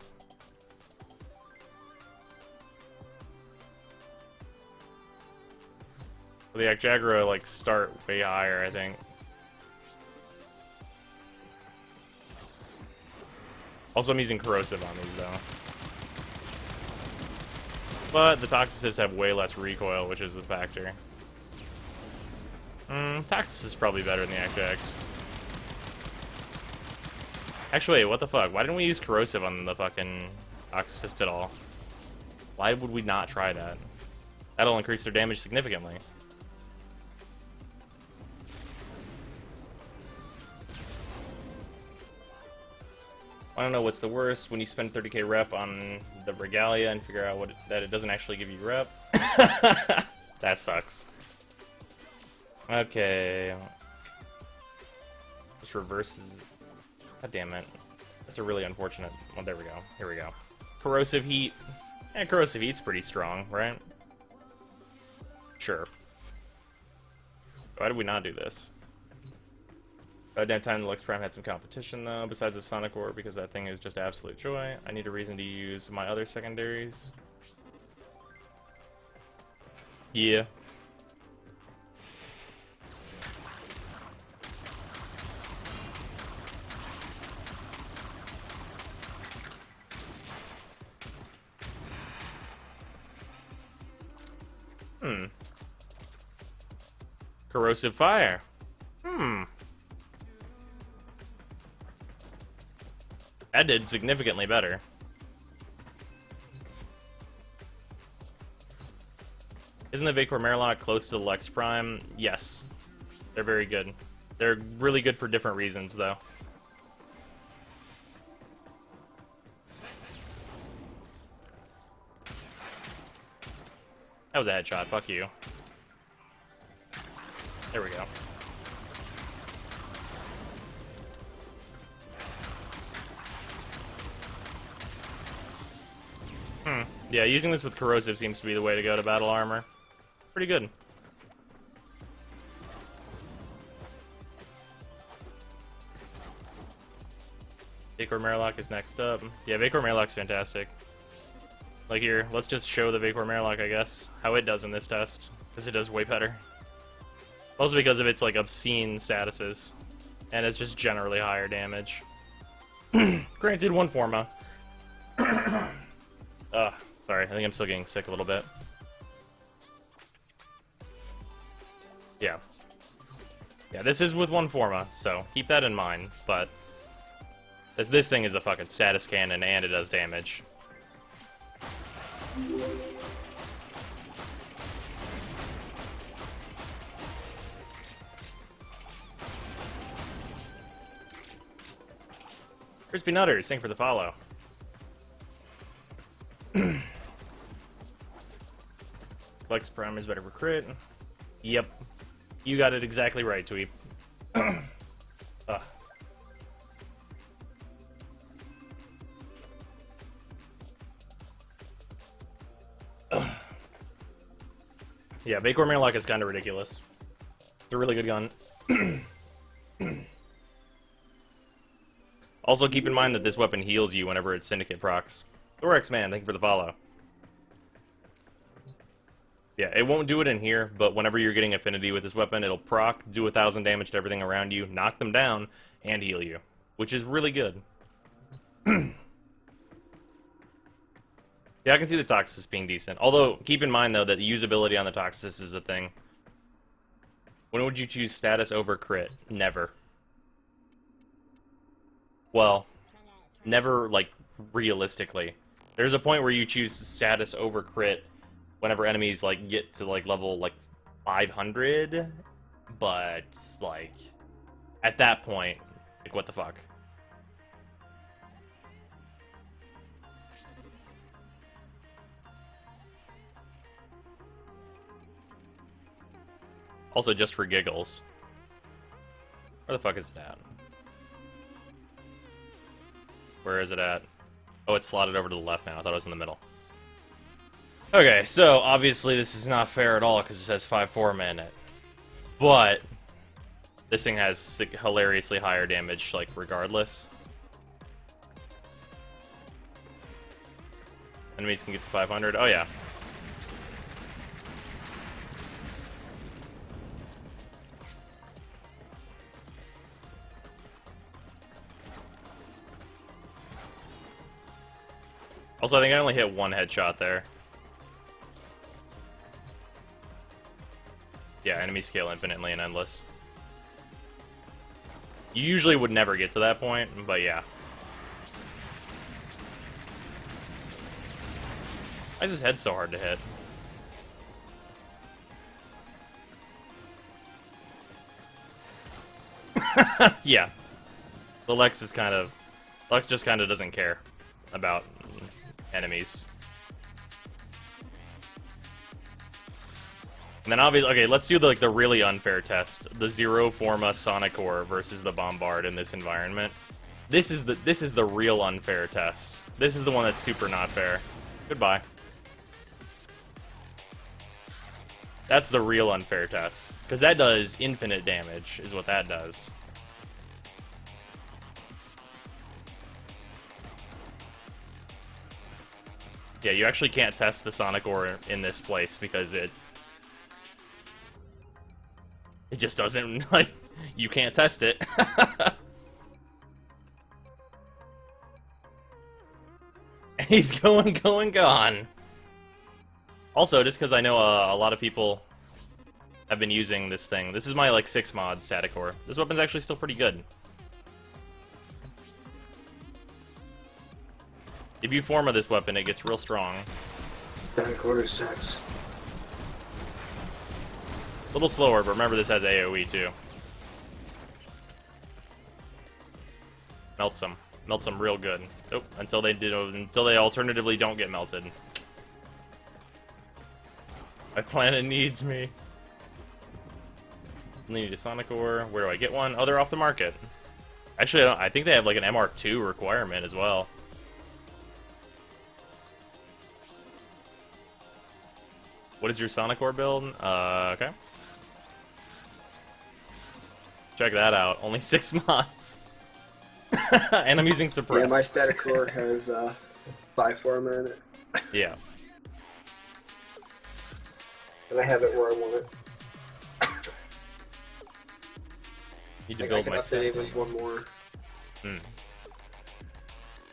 The Act Jagera, like, start way higher, I think. Also, I'm using Corrosive on these, though. But the Toxicists have way less recoil, which is a factor. Toxicist is probably better than the Act Jags. Actually, wait, what the fuck? Why didn't we use Corrosive on the fucking Toxicist at all? Why would we not try that? That'll increase their damage significantly. I don't know what's the worst when you spend 30k rep on the Regalia and figure out that it doesn't actually give you rep. That sucks. Okay. This reverses... God damn it. That's a really unfortunate... Oh, there we go. Here we go. Corrosive Heat. Yeah, Corrosive Heat's pretty strong, right? Sure. Why did we not do this? Damn time the Lex Prime had some competition, though, besides the Sonic Orb, because that thing is just absolute joy. I need a reason to use my other secondaries. Yeah. Corrosive fire. That did significantly better. Isn't the Vapor Merlock close to the Lex Prime? Yes. They're very good. They're really good for different reasons, though. That was a headshot. Fuck you. There we go. Yeah, using this with corrosive seems to be the way to go to battle armor. Pretty good. Vapor Merlock is next up. Yeah, Vapor Merlock's fantastic. Like here, let's just show the Vapor Merlock, I guess, how it does in this test. Because it does way better. Also because of its, like, obscene statuses. And it's just generally higher damage. Granted, one Forma. Sorry, I think I'm still getting sick a little bit. Yeah. Yeah, this is with one Forma, so keep that in mind, but... This thing is a fucking status cannon, and it does damage. Crispy Nutters, thank you for the follow. Lex Prime is better for crit. Yep. You got it exactly right, Tweep. Yeah, Vapor Merlock is kind of ridiculous. It's a really good gun. Also, keep in mind that this weapon heals you whenever it's Syndicate procs. Thorax Man, thank you for the follow. Yeah, it won't do it in here, but whenever you're getting affinity with this weapon, it'll proc, do 1,000 damage to everything around you, knock them down, and heal you. Which is really good. Yeah, I can see the Toxis being decent. Although, keep in mind, though, that the usability on the Toxis is a thing. When would you choose status over crit? Never. Well, never, like, realistically. There's a point where you choose status over crit whenever enemies, like, get to, like, level, like, 500. But, like, at that point, like, what the fuck? Also, just for giggles. Where the fuck is it at? Where is it at? Oh, it's slotted over to the left now. I thought it was in the middle. Okay, so obviously this is not fair at all because it says 5-4 in it. But this thing has hilariously higher damage, like, regardless. Enemies can get to 500. Oh, yeah. Also, I think I only hit one headshot there. Yeah, enemies scale infinitely and endless. You usually would never get to that point, but yeah. Why is his head so hard to hit? Yeah. The Lex is kind of... Lex just kind of doesn't care about enemies. And then obviously, okay, let's do the really unfair test. The Zero Forma Sonicore versus the Bombard in this environment. This is the real unfair test. This is the one that's super not fair. Goodbye. That's the real unfair test. Because that does infinite damage, is what that does. Yeah, you actually can't test the Sonic Ore in this place because it just doesn't, like, you can't test it. And he's gone. Also, just because I know a lot of people have been using this thing. This is my, like, 6 mod Staticore. This weapon's actually still pretty good. If you forma this weapon, it gets real strong. That quarter 6. A little slower, but remember this has AoE too. Melts them. Melts them real good. Oh, until they alternatively don't get melted. My planet needs me. Need a Sonic Ore. Where do I get one? Oh, they're off the market. Actually, I think they have like an MR2 requirement as well. What is your Sonic Ore build? Okay. Check that out. Only 6 mods. And I'm using Suppress. Yeah, my static core has 5 forma in it. Yeah. And I have it where I want it. Need to I build can my update it stuff. with one more. Hmm.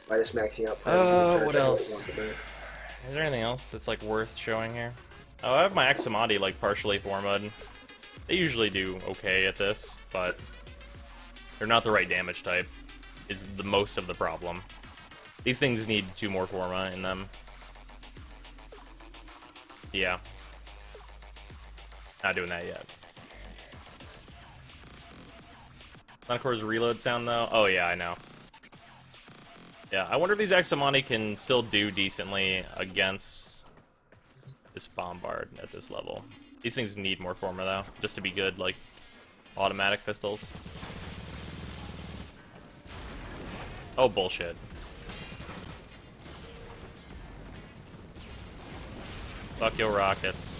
By just maxing out. What else? Is there anything else that's like worth showing here? Oh, I have my Axamati like partially formed. They usually do okay at this, but they're not the right damage type. Is the most of the problem. These things need 2 more forma in them. Yeah. Not doing that yet. Sonocore's reload sound though? Oh yeah, I know. Yeah, I wonder if these Axamati can still do decently against this Bombard at this level. These things need more forma though, just to be good, like automatic pistols. Oh, bullshit. Fuck your rockets.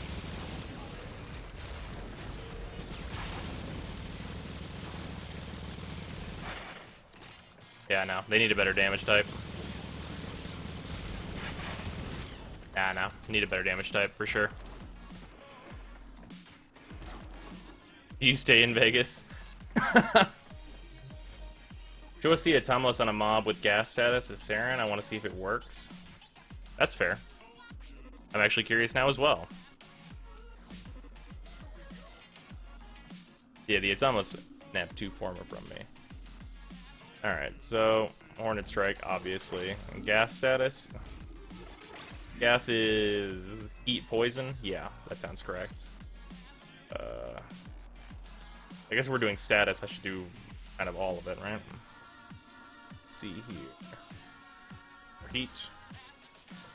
Yeah, no. They need a better damage type. Yeah, no. Need a better damage type, for sure. You stay in Vegas. Show us the Atomos on a mob with gas status as Saren. I want to see if it works. That's fair. I'm actually curious now as well. Yeah, the Atomos nabbed 2 forma from me. Alright, so Hornet Strike, obviously. And gas status. Gas is heat poison? Yeah, that sounds correct. I guess we're doing status. I should do kind of all of it, right? Let's see here. Heat.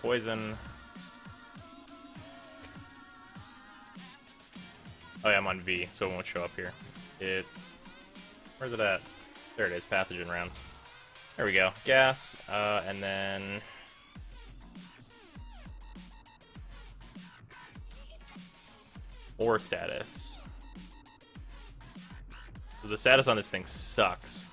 Poison. Oh yeah, I'm on V, so it won't show up here. It's... Where's it at? There it is, pathogen rounds. There we go. Gas, and then... Ore status. So the status on this thing sucks.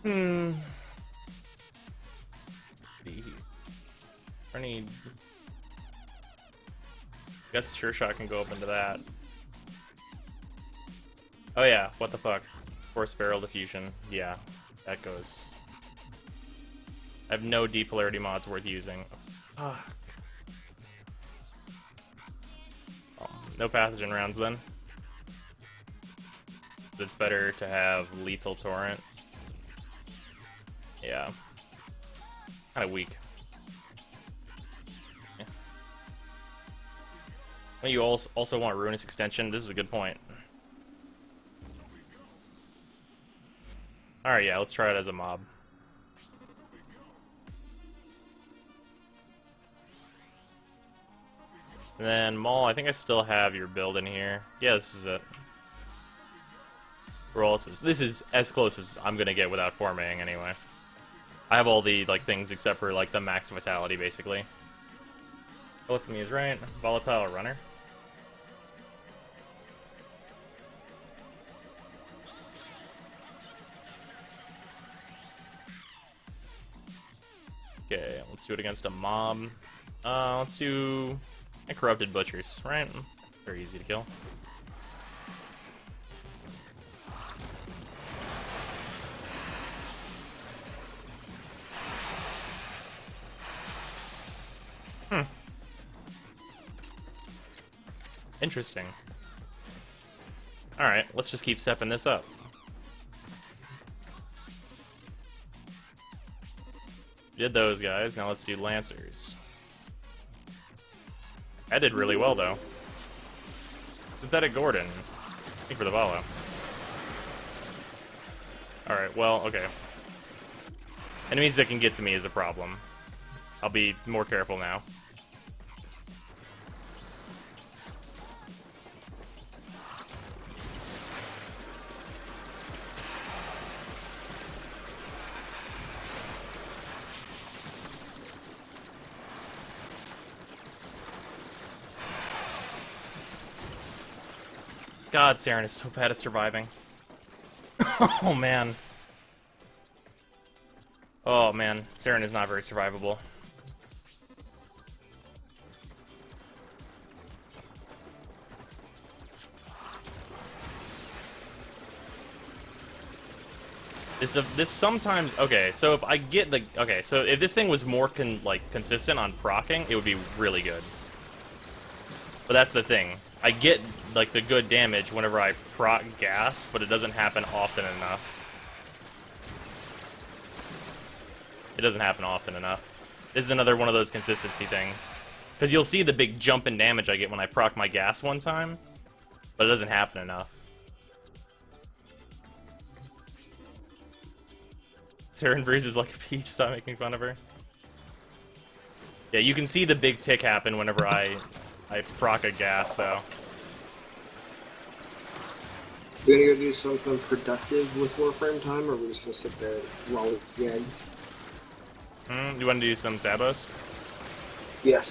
I need... Guess Sure Shot can go up into that. Oh yeah, what the fuck? Force Barrel Diffusion. Yeah, that goes... I have no deep polarity mods worth using. Fuck. Oh, no pathogen rounds then. It's better to have Lethal Torrent. Yeah. Kind of weak. Yeah. Well, you also want Ruinous Extension. This is a good point. Alright, yeah, let's try it as a mob. And then Maul, I think I still have your build in here. Yeah, this is it. This is as close as I'm gonna get without formatting anyway. I have all the like things except for like the max vitality basically. Both of me is right. Volatile runner. Okay, let's do it against a mob. Let's do Corrupted Butchers, right? Very easy to kill. Interesting. Alright, let's just keep stepping this up. Did those guys, now let's do Lancers. That did really well, though. Synthetic Gordon. Thank you for the follow. Alright, well, okay. Enemies that can get to me is a problem. I'll be more careful now. God, Saren is so bad at surviving. Oh, man. Oh, man. Saren is not very survivable. This sometimes... Okay, so if I get the... Okay, so if this thing was more consistent on proccing, it would be really good. But that's the thing. I get, like, the good damage whenever I proc gas, but it doesn't happen often enough. It doesn't happen often enough. This is another one of those consistency things. Because you'll see the big jump in damage I get when I proc my gas one time, but it doesn't happen enough. Saren freezes like a peach, stop making fun of her. Yeah, you can see the big tick happen whenever I proc a gas, though. We gonna go do something productive with Warframe time, or are we just gonna sit there and roll again? You want to do some Sabos? Yeah.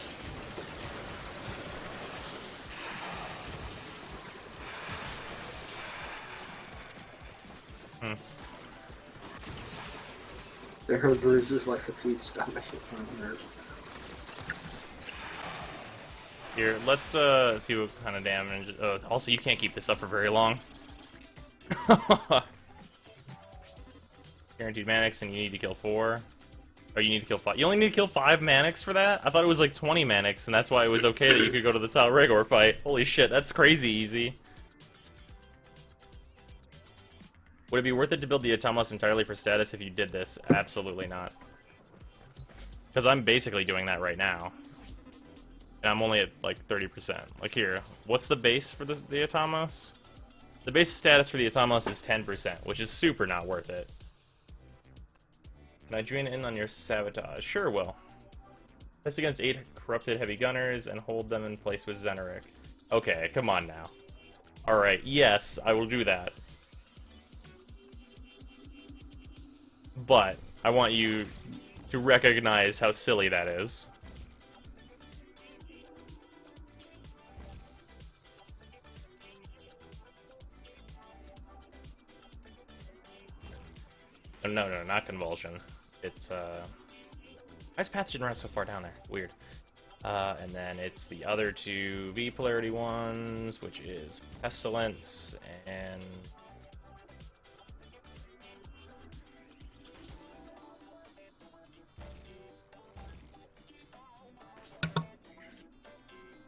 The herd bruises like a peach, stop making fun of her. Here, let's see what kind of damage. Also, you can't keep this up for very long. Guaranteed Manix, and you need to kill 4. Or you need to kill 5. You only need to kill 5 Manix for that? I thought it was like 20 Manix, and that's why it was okay that you could go to the Tal Rigor fight. Holy shit, that's crazy easy. Would it be worth it to build the Atomos entirely for status if you did this? Absolutely not. Because I'm basically doing that right now. And I'm only at, like, 30%. Like, here, what's the base for the Atomos? The base status for the Atomos is 10%, which is super not worth it. Can I join in on your sabotage? Sure will. Test against 8 corrupted heavy gunners and hold them in place with Zeneric. Okay, come on now. Alright, yes, I will do that. But I want you to recognize how silly that is. Oh, no, not convulsion. It's why is pathogen run so far down there? Weird. And then it's the other 2 V polarity ones, which is pestilence and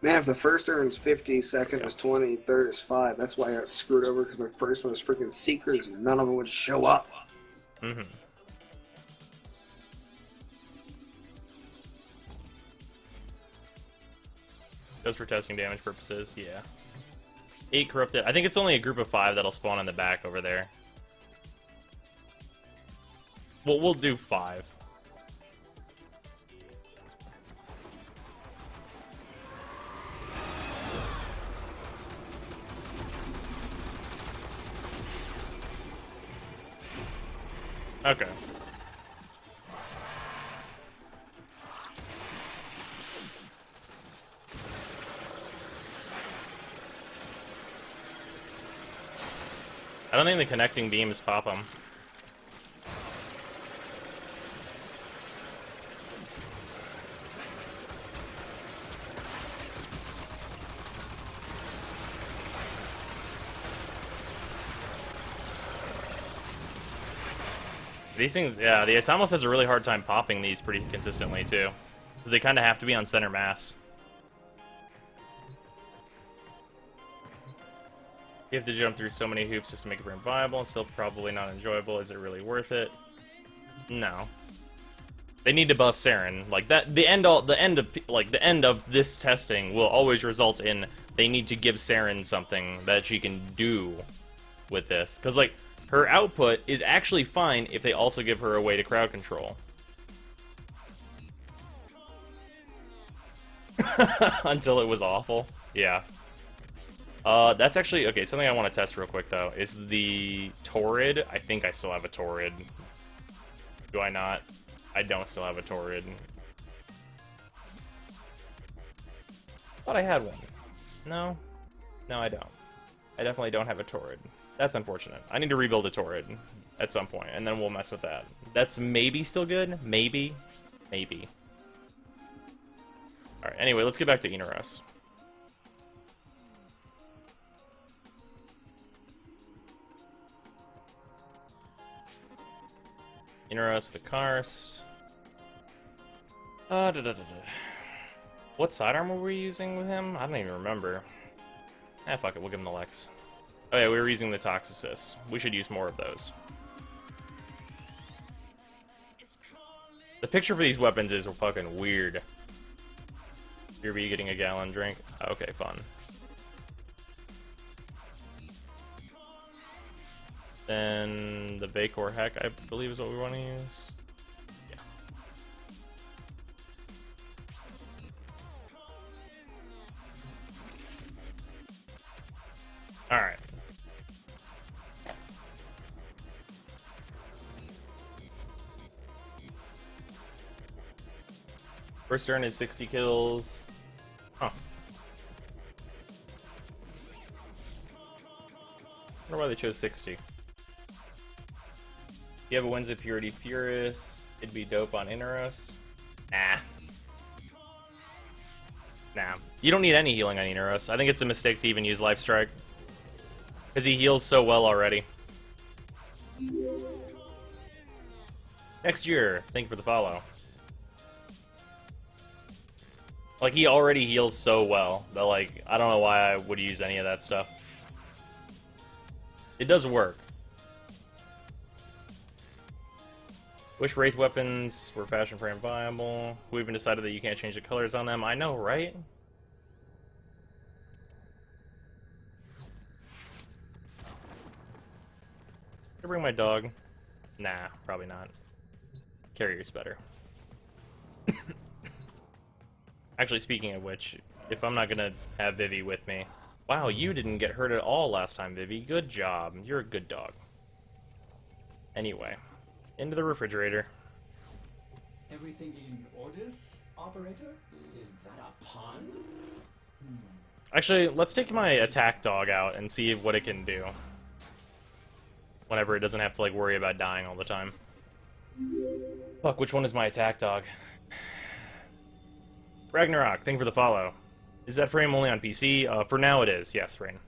Man, if the first earns 50, second is 20, third is 5. That's why I got screwed over, because my first one was freaking Seekers, and none of them would show up. mm-hmm. Just for testing damage purposes, yeah. 8 corrupted. I think it's only a group of 5 that'll spawn in the back over there. Well, we'll do 5. Okay. I don't think the connecting beams pop them. These things, yeah, the Atomos has a really hard time popping these pretty consistently, too. Because they kind of have to be on center mass. You have to jump through so many hoops just to make a frame viable, and still probably not enjoyable. Is it really worth it? No. They need to buff Saren. Like that, the end of this testing will always result in they need to give Saren something that she can do with this, because like her output is actually fine if they also give her a way to crowd control. Until it was awful. Yeah. That's actually okay. Something I want to test real quick though is the Torrid. I think I still have a Torrid. Do I not? I don't still have a Torrid. Thought I had one. No, no, I don't. I definitely don't have a Torrid. That's unfortunate. I need to rebuild a Torrid at some point, and then we'll mess with that. That's maybe still good. Maybe, maybe. All right. Anyway, let's get back to Inaros. Inaros with the Karst. What sidearm were we using with him? I don't even remember. Fuck it, we'll give him the Lex. Oh yeah, we were using the Toxicus. We should use more of those. The picture for these weapons is fucking weird. You're getting a gallon drink? Okay, fun. Then the Bakor Heck, I believe, is what we want to use. Yeah. Alright. First turn is 60 kills. Huh. I wonder why they chose 60. You have a Winds of Purity Furious. It'd be dope on Inaros. Nah. Nah. You don't need any healing on Inaros. I think it's a mistake to even use Life Strike. Because he heals so well already. Next year. Thank you for the follow. Like, he already heals so well that, like, I don't know why I would use any of that stuff. It does work. Wish Wraith weapons were fashion frame viable. We even decided that you can't change the colors on them. I know, right? Can I bring my dog? Nah, probably not. Carrier's better. Actually, speaking of which, if I'm not gonna have Vivi with me... Wow, you didn't get hurt at all last time, Vivi. Good job. You're a good dog. Anyway, into the refrigerator. Everything in orders, operator? Is that a pun? Actually, let's take my attack dog out and see what it can do. Whenever it doesn't have to, like, worry about dying all the time. Fuck, which one is my attack dog? Ragnarok, thank you for the follow. Is that frame only on PC? For now it is, yes, Rain.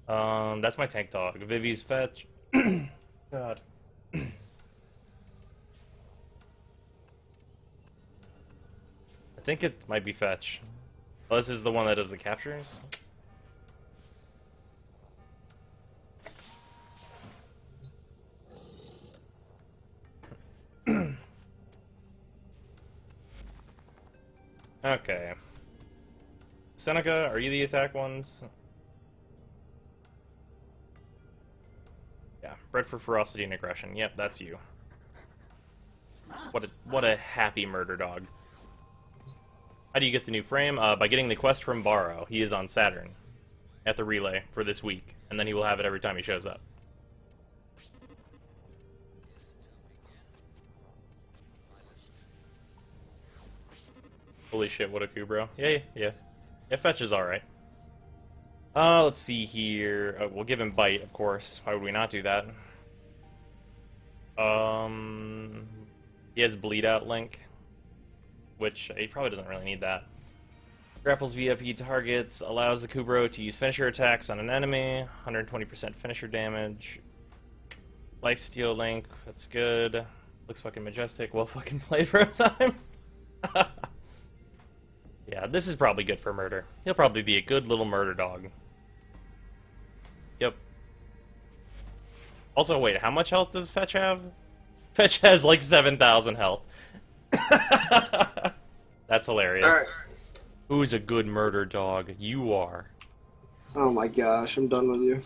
That's my tank dog. Vivi's fetch. God. I think it might be fetch. Oh, this is the one that does the captures? Okay. Seneca, are you the attack ones? Yeah, bred for ferocity and aggression. Yep, that's you. What a happy murder dog. How do you get the new frame? By getting the quest from Barrow. He is on Saturn at the relay for this week, and then he will have it every time he shows up. Holy shit, what a coup, bro. Yeah. Yeah, fetch is alright. Let's see here. We'll give him bite, of course. Why would we not do that? He has bleed out link, which he probably doesn't really need that. Grapples VIP targets, allows the Kubro to use finisher attacks on an enemy, 120% finisher damage. Lifesteal link, that's good. Looks fucking majestic. Well fucking played for a time. Yeah, this is probably good for murder. He'll probably be a good little murder dog. Yep. Also, wait, how much health does Fetch have? Fetch has like 7,000 health. That's hilarious. Alright. Who's a good murder dog? You are. Oh my gosh, I'm done with you.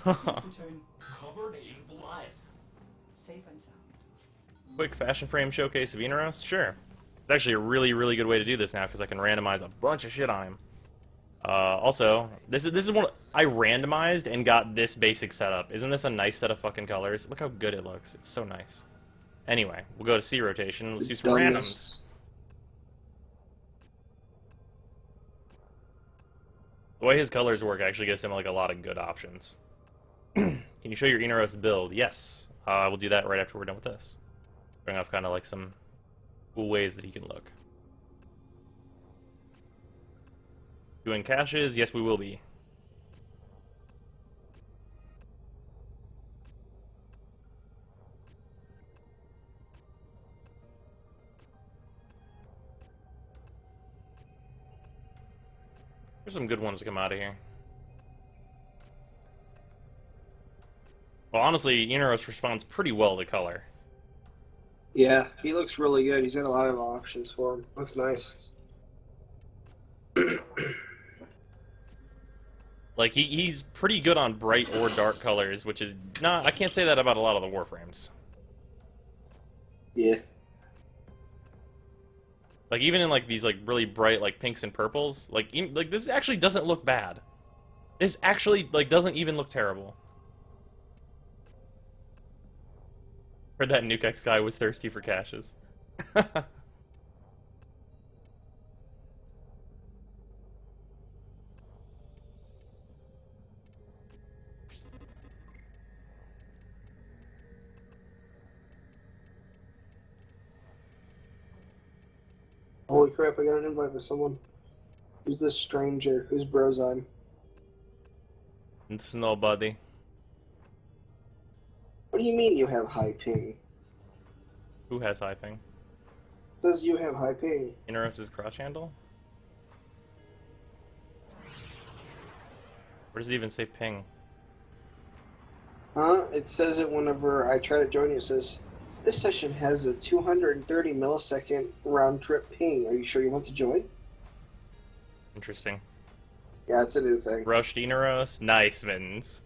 Return covered in blood. Safe and sound. Quick fashion frame showcase of Inaros? Sure. It's actually a really, really good way to do this now because I can randomize a bunch of shit on him. Also, this is one I randomized and got this basic setup. Isn't this a nice set of fucking colors? Look how good it looks. It's so nice. Anyway, we'll go to C rotation. Let's do some randoms. The way his colors work actually gives him like a lot of good options. Can you show your Inaros build? Yes. We'll do that right after we're done with this. Bring off kind of like some cool ways that he can look. Doing caches? Yes, we will be. There's some good ones to come out of here. Well, honestly, Inaros responds pretty well to color. Yeah, he looks really good. He's got a lot of options for him. Looks nice. Like, he's pretty good on bright or dark colors, which is not... I can't say that about a lot of the Warframes. Yeah. Like, even in, like, these, like, really bright, like, pinks and purples, like, this actually doesn't look bad. This actually, like, doesn't even look terrible. Heard that Nukex guy was thirsty for caches. Holy crap, I got an invite for someone. Who's this stranger? Who's Brozime? It's nobody. What do you mean you have high ping? Who has high ping? Says you have high ping. Inaros' crotch handle? Where does it even say ping? Huh? It says it whenever I try to join you. It says, this session has a 230 millisecond round trip ping. Are you sure you want to join? Interesting. Yeah, it's a new thing. Rushed Inaros? Nice, Mittens.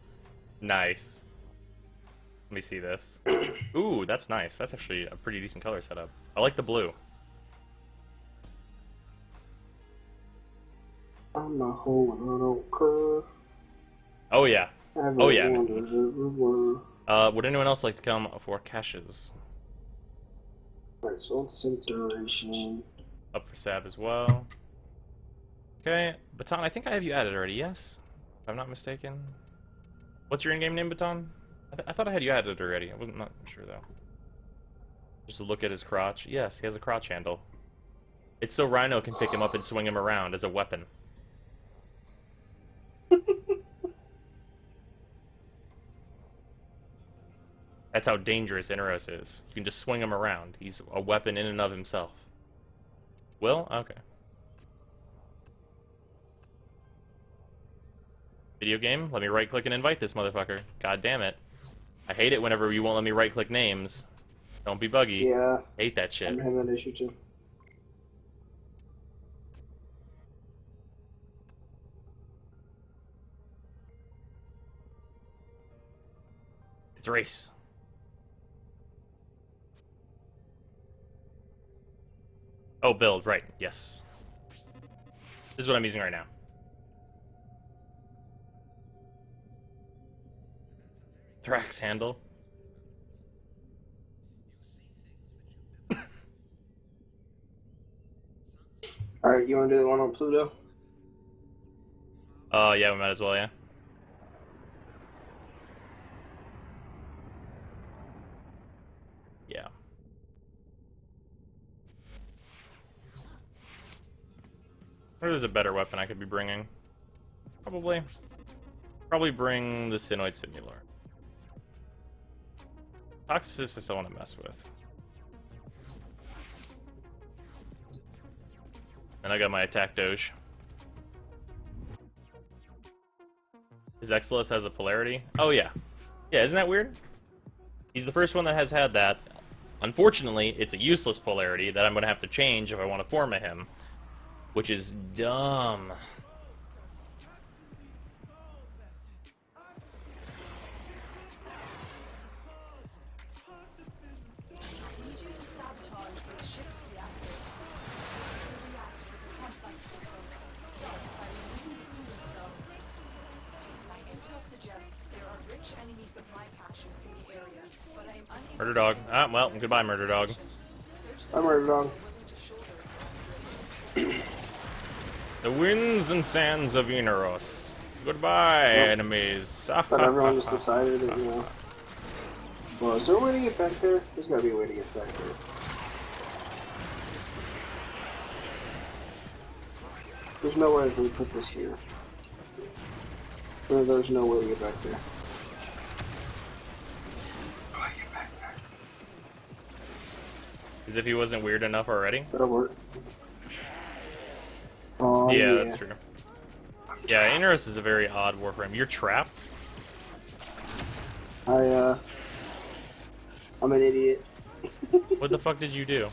Nice. Let me see this. Ooh, that's nice. That's actually a pretty decent color setup. I like the blue. I'm a hole and I don't care. Oh, yeah. Oh, yeah. Mittens. Would anyone else like to come for caches? Alright, so Centration. Up for Sab as well. Okay, Baton, I think I have you added already, yes? If I'm not mistaken. What's your in-game name, Baton? I thought I had you added already. I wasn't not sure, though. Just to look at his crotch. Yes, he has a crotch handle. It's so Rhino can pick him up and swing him around as a weapon. That's how dangerous Inaros is. You can just swing him around. He's a weapon in and of himself. Will? Okay. Video game? Let me right-click and invite this motherfucker. God damn it. I hate it whenever you won't let me right-click names. Don't be buggy. Yeah. Hate that shit. I'm having that issue too. It's a race. Oh, build, right, yes. This is what I'm using right now. Thrax handle. Alright, you want to do the one on Pluto? Yeah, we might as well, yeah. Yeah. Or there's a better weapon I could be bringing. Probably. Probably bring the Sinoid Simular. Toxicist I still want to mess with. And I got my attack doge. His Exilus has a polarity? Oh, yeah. Yeah, isn't that weird? He's the first one that has had that. Unfortunately, it's a useless polarity that I'm going to have to change if I want to form a him. Which is dumb. I need you to sabotage this ship's reactor. The reactor is a complex system, stopped by living cooling cells. My intel suggests there are rich enemy supply caches in the area, but I am unable Murder dog. Ah, well, goodbye, murder dog. search I'm Murder Dog. willing to shoulder. The winds and sands of Inaros. Goodbye, Yep. enemies. But everyone just decided that, you know. Well, is there a way to get back there? There's gotta be a way to get back there. There's no way I can put this here. There's no way to get back there. As if he wasn't weird enough already. That'll work. Oh, Yeah, that's true. Yeah, Inaros is a very odd warframe. You're trapped? I'm an idiot. What the fuck did you do?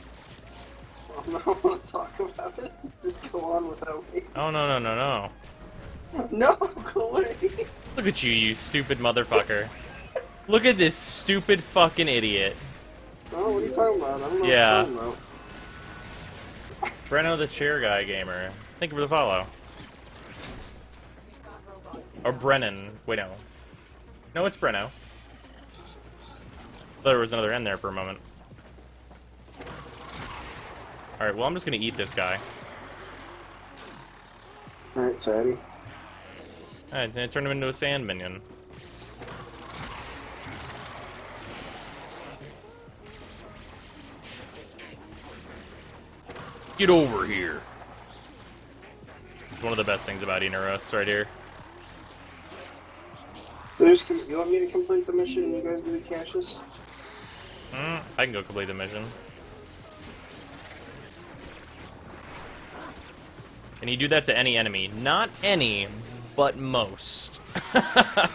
I don't want to talk about it. Just go on without me. Oh, no, no, no, no. No, go away. Look at you, you stupid motherfucker. Look at this stupid fucking idiot. Oh, what are you talking about? I don't know Yeah. what you're talking about. Breno the chair guy gamer. Thank you for the follow. We've got robots in Or Brennan. Wait, no. No, it's Breno. Thought there was another N there for a moment. Alright, well, I'm just gonna eat this guy. Alright, fatty. Alright, then I turned him into a sand minion. Get over here. It's one of the best things about Inaros right here. You want me to complete the mission and you guys do the caches? I can go complete the mission. Can you do that to any enemy? Not any, but most. I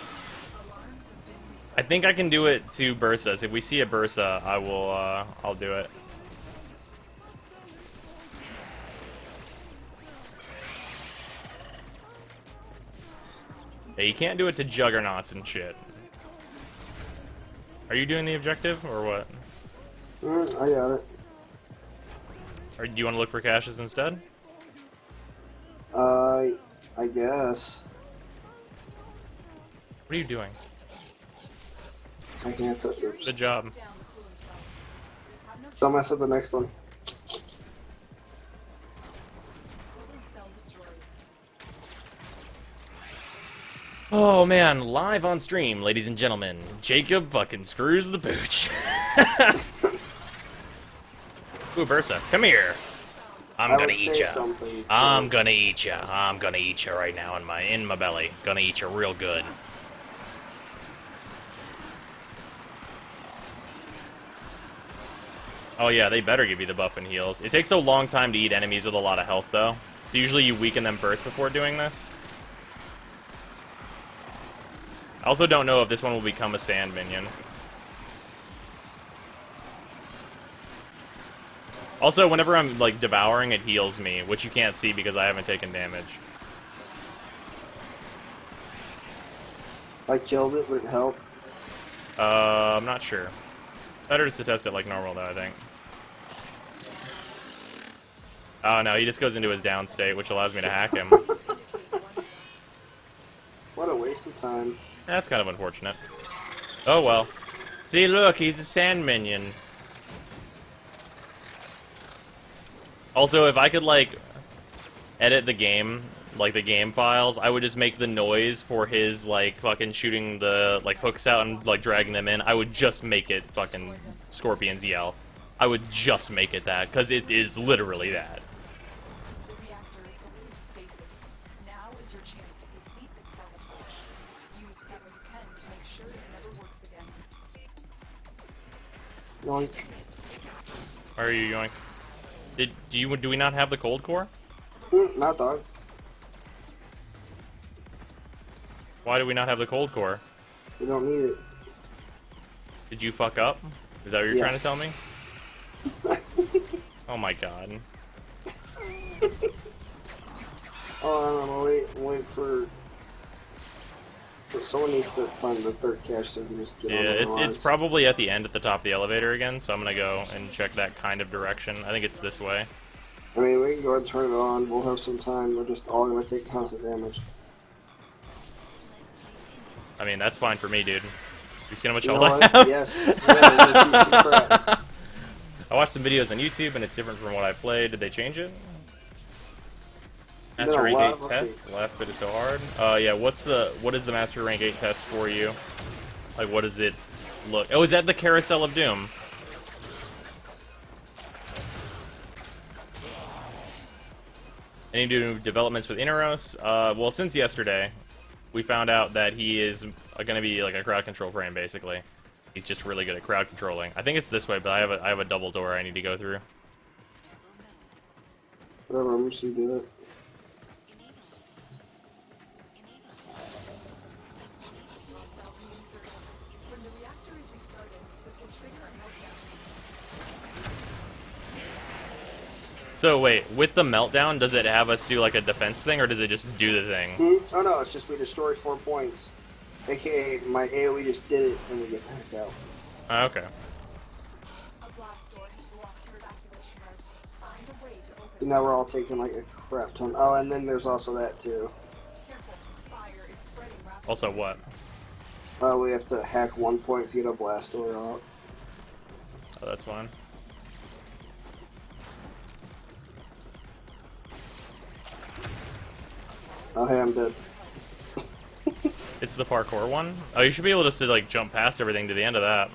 think I can do it to Bursas. If we see a Bursa, I will, I'll do it. Yeah, you can't do it to Juggernauts and shit. Are you doing the objective, or what? I got it. Or do you want to look for caches instead? I guess. What are you doing? I can't set yours. Good job. down the cooling cells. We have no choice. Don't mess up the next one. Cooling cell destroyed. Oh man, live on stream, ladies and gentlemen. Jacob fucking screws the pooch. Ooh, Bursa, come here. I'm I gonna would eat say ya. something. I'm gonna eat ya. I'm gonna eat ya right now in my belly. Gonna eat ya real good. Oh yeah, they better give you the buff and heals. It takes a long time to eat enemies with a lot of health though. So usually you weaken them first before doing this. I also don't know if this one will become a sand minion. Also, whenever I'm, like, devouring, it heals me, which you can't see because I haven't taken damage. I killed it, would it help? I'm not sure. Better just to test it like normal, though, I think. Oh, no, he just goes into his down state, which allows me to hack him. What a waste of time. That's kind of unfortunate. Oh, well. See, look, he's a sand minion. Also, if I could, like, edit the game, like the game files, I would just make the noise for his, like, fucking shooting the, like, hooks out and, like, dragging them in. I would just make it fucking Scorpions yell. I would just make it that, because it is literally that. The reactor is going into stasis. Now is your chance to complete this sabotage. Use whatever you can to make sure it never works again. Yoink. Where are you going? Do we not have the cold core? Not dog. Why do we not have the cold core? We don't need it. Did you fuck up? Is that what you're trying to Yes. tell me? Oh my god. Oh, no, wait for someone needs to find the third cache so we can just get Yeah, on the it's lines. probably at the end at the top of the elevator again, so I'm gonna go and check that kind of direction. I think it's this way. I mean, we can go ahead and turn it on. We'll have some time. We're just all gonna take constant damage. I mean, that's fine for me, dude. You see how much You know health I what? have? Yes. Yeah, you're a piece of crap. I watched some videos on YouTube, and it's different from what I played. Did they change it? Been Master a Rank lot 8 of test? updates. The last bit is so hard. Yeah, what is the Master Rank 8 test for you? Like, what does it look... Oh, is that the Carousel of Doom? Any new developments with Inaros? Well, since yesterday, we found out that he is going to be like a crowd control frame, basically. He's just really good at crowd controlling. I think it's this way, but I have a double door I need to go through. Whatever, I'm just gonna do it. When the reactor is restarted, this will trigger a meltdown. So wait, with the meltdown, does it have us do like a defense thing, or does it just do the thing? Oh no, it's just we destroy 4 points. AKA, my AoE just did it and we get the heck out. Okay. A blast door has blocked your evacuation route. Find a way to open And now we're all taking like a crap ton. Oh, and then there's also that too. Careful, fire is spreading rapidly. Also, what? We have to hack 1 point to get a blast door out. Oh, that's fine. Oh, hey, I'm dead. It's the parkour one? Oh, you should be able just to like jump past everything to the end of that.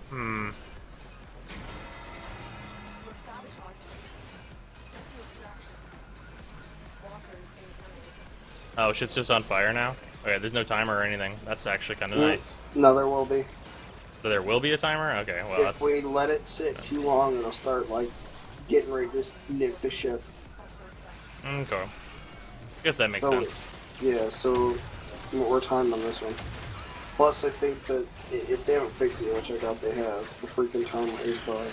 Hmm. We're sabotaged. Get to extraction. Walkers incoming. Oh, shit's just on fire now? Okay, there's no timer or anything. That's actually kind of nice. No, there will be. So there will be a timer? Okay, well, If that's... we let it sit too long, it'll start like getting ready to just nick the ship. Okay. I guess that makes So, sense. yeah, so we're timed on this one. Plus, I think that if they haven't fixed it yet, which I doubt they have, the freaking timer is bugged.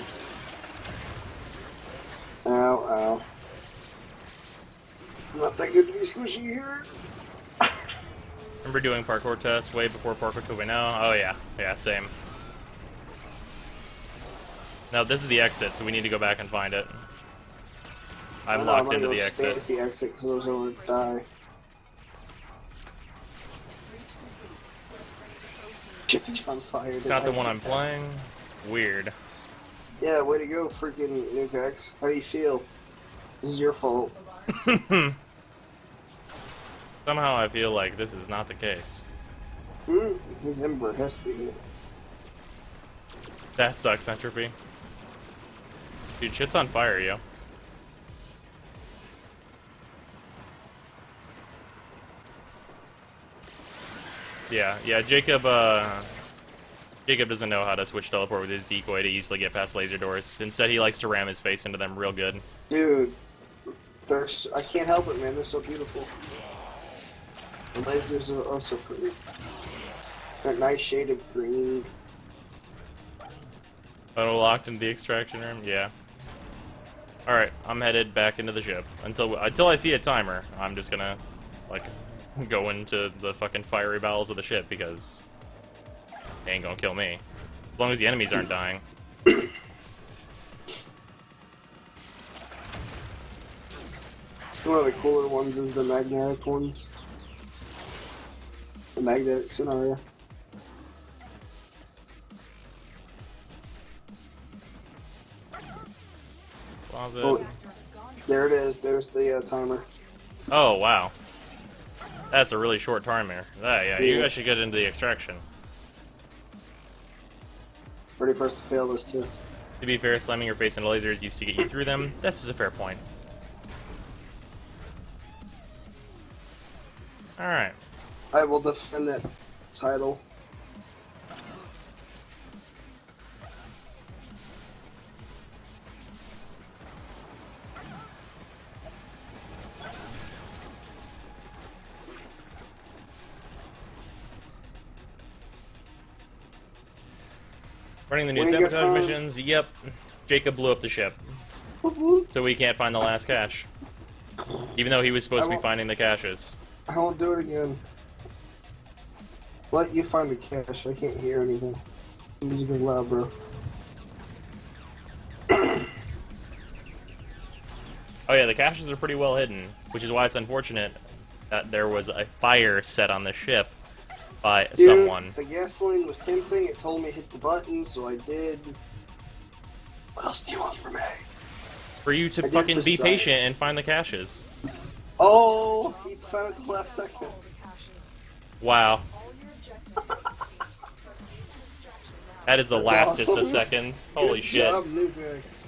Ow, ow. Not that good to be squishy here. Remember doing parkour tests way before Parkour 2.0? Oh, yeah. Yeah, same. Now, this is the exit, so we need to go back and find it. I'm I'm locked gonna into go the stay exit. at the exit because I was going to die. Breach complete. We're afraid to proceed. Chippy's on fire. It's not the one I'm playing. Weird. Yeah, way to go, freaking Nuke X. How do you feel? This is your fault. Somehow I feel like this is not the case. His Ember has to be hit. That sucks, Entropy. Dude, shit's on fire, yo. Yeah, Jacob doesn't know how to switch teleport with his decoy to easily get past laser doors. Instead, he likes to ram his face into them real good. Dude, I can't help it, man. They're so beautiful. The lasers are also pretty. That nice shade of green. Oh, locked into the extraction room? Yeah. Alright, I'm headed back into the ship. Until I see a timer, I'm just gonna, like, go into the fucking fiery bowels of the ship, because they ain't gonna kill me. As long as the enemies aren't dying. One of the cooler ones is the magnetic ones. The magnetic scenario. Closet. Oh, there it is. There's the timer. Oh, wow. That's a really short timer. Yeah, you Yeah. guys should get into the extraction. Ready for us to fail this too. To be fair, slamming your face into lasers used to get you through them. This is a fair point. Alright. I will defend that title. Running the new When you get sabotage home- missions. Yep. Jacob blew up the ship. So we can't find the last cache. Even though he was supposed to be won't- finding the caches. I won't do it again. Let you find the cache. I can't hear anything. The music is loud, bro. Oh yeah, the caches are pretty well hidden, which is why it's unfortunate that there was a fire set on the ship by Dude, someone. the gasoline was tempting. It told me to hit the button, so I did. What else do you want from me? For you to I did fucking for be patient science. and find the caches. Oh, he found it the last second. All the caches. Wow. All your objectives are complete. Proceed to extraction now. That is the That's lastest awesome. of seconds. Holy Good shit. job, New Guys.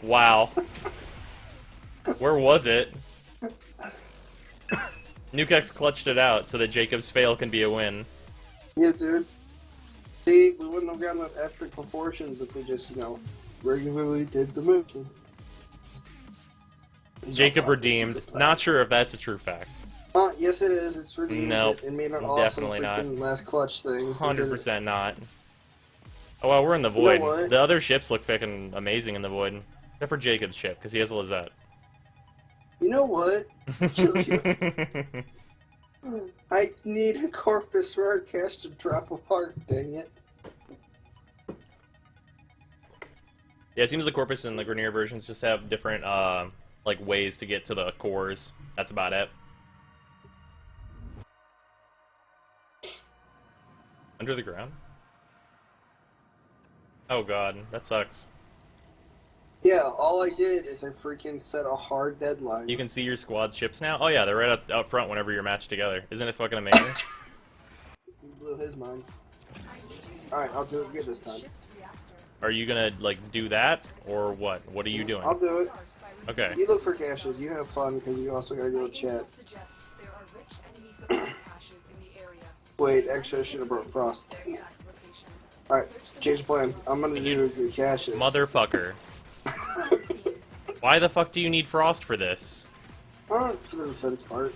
Wow. Where was it? Nukex clutched it out so that Jacob's fail can be a win. Yeah, dude. See, we wouldn't have gotten epic proportions if we just, regularly did the mission. Jacob Oh, redeemed. this is the Not sure if that's a true fact. Yes, it is. It's redeemed. Nope. It made an awesome Definitely not. freaking last clutch thing. 100% not. Oh well, we're in the You know void. what? The other ships look fucking amazing in the void. Except for Jacob's ship, because he has a Lizette. You know what? Kill you. I need a Corpus Rare cache to drop apart, dang it. Yeah, it seems the Corpus and the Grenier versions just have different, like, ways to get to the cores. That's about it. Under the ground? Oh god, that sucks. Yeah, all I did is I freaking set a hard deadline. You can see your squad's ships now? Oh yeah, they're right out front whenever you're matched together. Isn't it fucking amazing? He blew his mind. Alright, I'll do it good this time. Ship's reactor. Are you gonna, like, do that? Or what? What are you doing? I'll do it. Okay. You look for caches. You have fun because you also gotta deal with chat. Intel suggests there are rich enemy supply caches in the area. Wait, actually, I should have brought Frost. Their Dang it. exact location. Alright, change the plan. I'm gonna do the caches. Motherfucker. Why the fuck do you need Frost for this? Alright, for the defense part.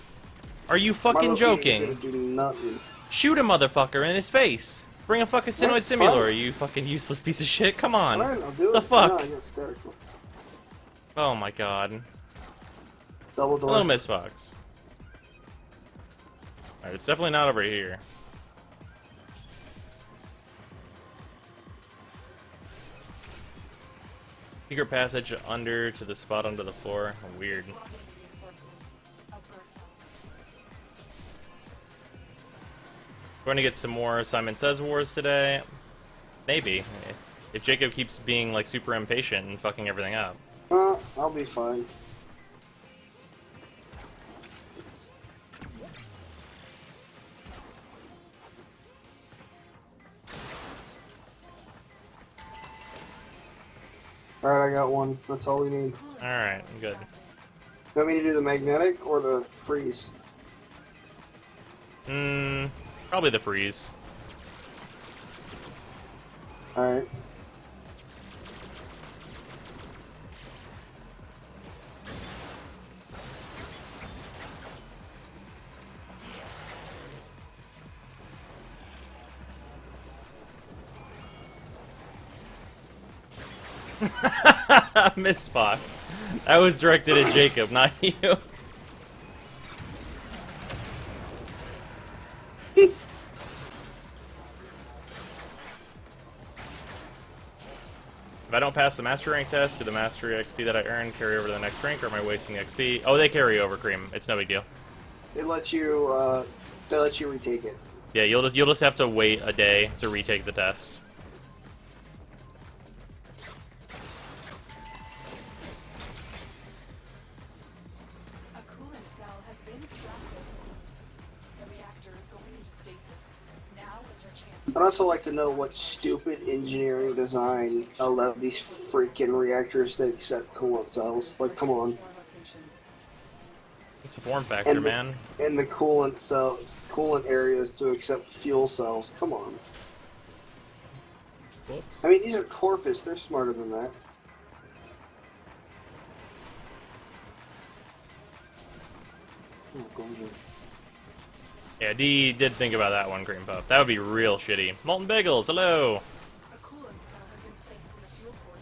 Are you My fucking location joking? is gonna do nothing. Shoot a motherfucker in his face! Bring a fucking Sinoid What? Simulator, Fine. you fucking useless piece of shit. Come on. Alright, I'll do it. The fuck? No, I got hysterical. Oh my god. Double door. Hello, Miss Fox. Alright, it's definitely not over here. Secret passage under to the spot under the floor. Weird. Reinforcements. Alberta. Going to get some more Simon Says Wars today. Maybe. If Jacob keeps being, like, super impatient and fucking everything up. I'll be fine. Alright, I got one. That's all we need. Alright, good. You want me to do the magnetic or the freeze? Probably the freeze. Alright. Miss Fox. That was directed at Jacob, not you. If I don't pass the Master Rank test, do the Mastery XP that I earn carry over to the next rank, or am I wasting XP? Oh, they carry over, Cream. It's no big deal. They let you retake it. Yeah, you'll just have to wait a day to retake the test. A coolant cell has been extracted. The reactor is going into stasis. Now is your chance. I'd also like to know what stupid engineering design allowed these freaking reactors to accept coolant cells. Like, come on. It's a form factor, And the, man. and the coolant cells, coolant areas to accept fuel cells. Come on. Whoops. I mean, these are Corpus. They're smarter than that. Oh, Golden. Yeah, D did think about that one, Cream Puff. That would be real shitty. Molten Bagels, hello! A coolant cell has been placed in the fuel port.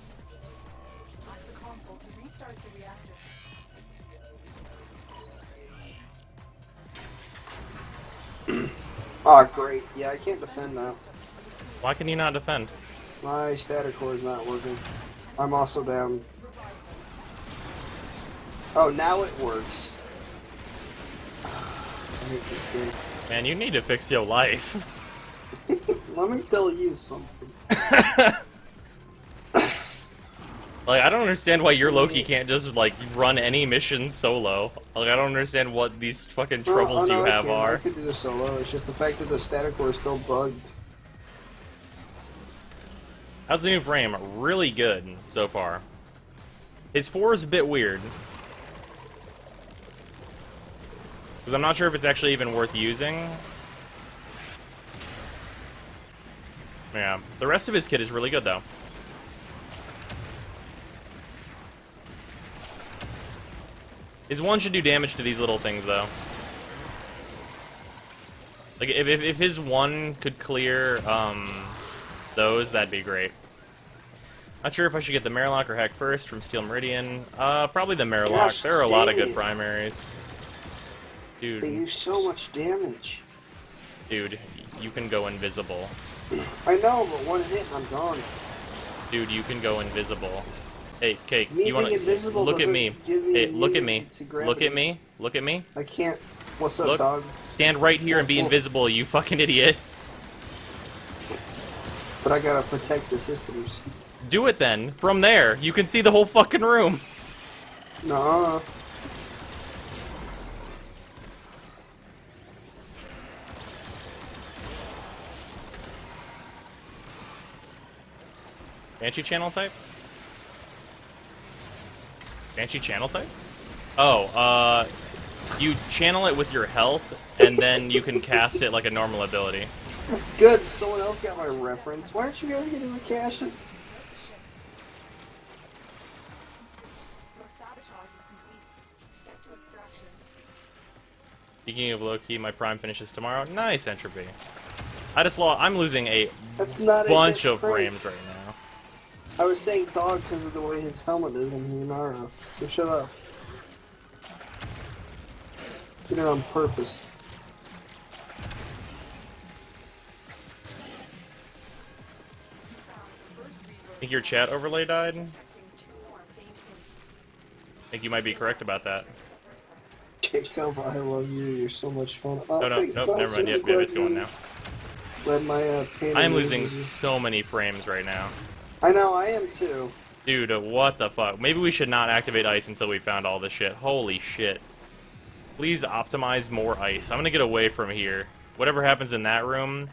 Act the console to restart the reactor. Oh, great. Yeah, I can't defend that. Why can you not defend? My static core is not working. I'm also down. Oh, now it works. I hate this game. Man, you need to fix your life. Let me tell you something. Like, I don't understand why your Loki can't just, like, run any mission solo. Like, I don't understand what these fucking troubles you have I are. could do this solo. It's just the fact that the static core is still bugged. How's the new frame? Really good so far. His 4 is a bit weird. Because I'm not sure if it's actually even worth using. Yeah. The rest of his kit is really good, though. His 1 should do damage to these little things, though. Like, if his 1 could clear, those, that'd be great. Not sure if I should get the Marlock or Heck first from Steel Meridian. Probably the Marlock. Gosh, There are a lot of dang good it. primaries. They Dude, do so much damage. dude, you can go invisible. I know, but one hit and I'm gone. Dude, you can go invisible. Hey, Cake, Me you wanna being invisible look at doesn't me? give me Hey, look at me. immunity to Look gravity. at me. Look at me. I can't. What's up, Look. dog? Stand right here and be Whoa. invisible, you fucking idiot. But I gotta protect the systems. Do it then. From there, you can see the whole fucking room. Nah. Banshee channel type? Banshee channel type? Oh, you channel it with your health, and then you can cast it like a normal ability. Good. Someone else got my reference. Why aren't you guys getting the caches? Your sabotage is complete. Get to extraction. Speaking of low-key, my prime finishes tomorrow. Nice, Entropy. I'm losing a That's not bunch a of prank. frames right now. I was saying dog because of the way his helmet is in Inaros. So shut up. Did it on purpose. Think your chat overlay died? Detecting 2 more faint hints. I think you might be correct about that. Jacob, I love you. You're so much fun. Oh, No, thanks, nope, Bouncer, never mind. Yep, quick. it's going now. Let my pain I am and losing misery. so many frames right now. I know, I am too. Dude, what the fuck? Maybe we should not activate ice until we found all this shit. Holy shit. Please optimize more ice. I'm gonna get away from here. Whatever happens in that room,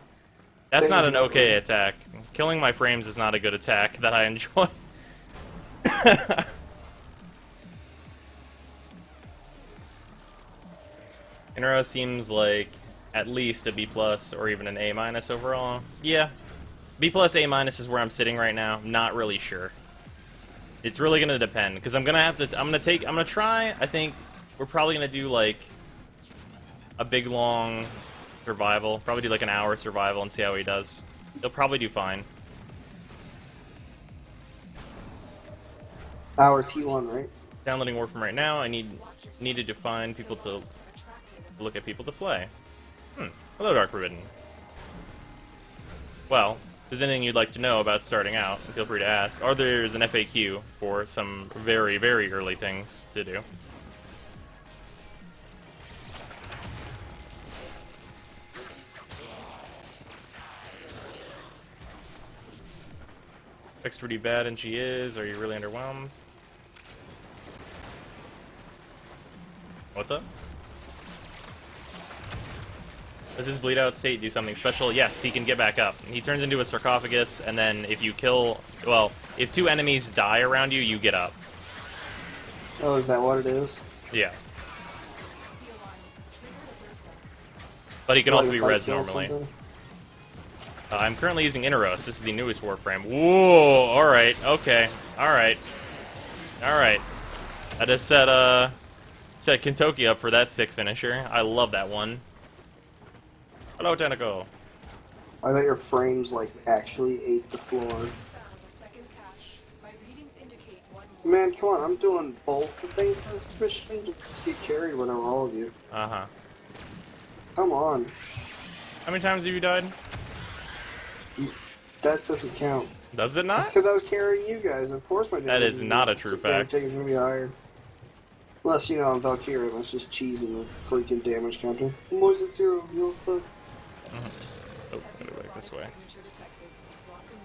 that's not an okay attack. Killing my frames is not a good attack that I enjoy. Inaros seems like at least a B plus or even an A minus overall. Yeah, B plus A minus is where I'm sitting right now. Not really sure. It's really gonna depend because I'm gonna try. I think we're probably gonna do like a big long survival. Probably do like an hour survival and see how he does. He'll probably do fine. Our T1, right? Downloading work from right now. I needed to find people to look at people to play. Hello, Dark Forbidden. Well, if there's anything you'd like to know about starting out, feel free to ask. Or there's an FAQ for some very, very early things to do. Fixed pretty bad, and she is. Are you really underwhelmed? What's up? Does his bleed out state do something special? Yes, he can get back up. He turns into a sarcophagus, and then if you kill... Well, if 2 enemies die around you, you get up. Oh, is that what it is? Yeah. But he can Like also be if I res kill normally. something? I'm currently using Inaros. This is the newest Warframe. Whoa! Alright, okay. Alright. Alright. I just set Kentucky up for that sick finisher. I love that one. Hello, Tentacle. I thought your frames like actually ate the floor. Found a second cache. My readings indicate one more. Man, come on, I'm doing both the things in this mission to get carried when I'm all of you. Uh-huh. Come on. How many times have you died? That doesn't count. Does it It's not? because I was carrying you guys. Of course my damage That is not a true fact. is gonna be higher. Unless, you know, I'm Valkyrie, let's just cheesing the freaking damage counter. Why is it 0? You fuck. Oh, gotta go back this way.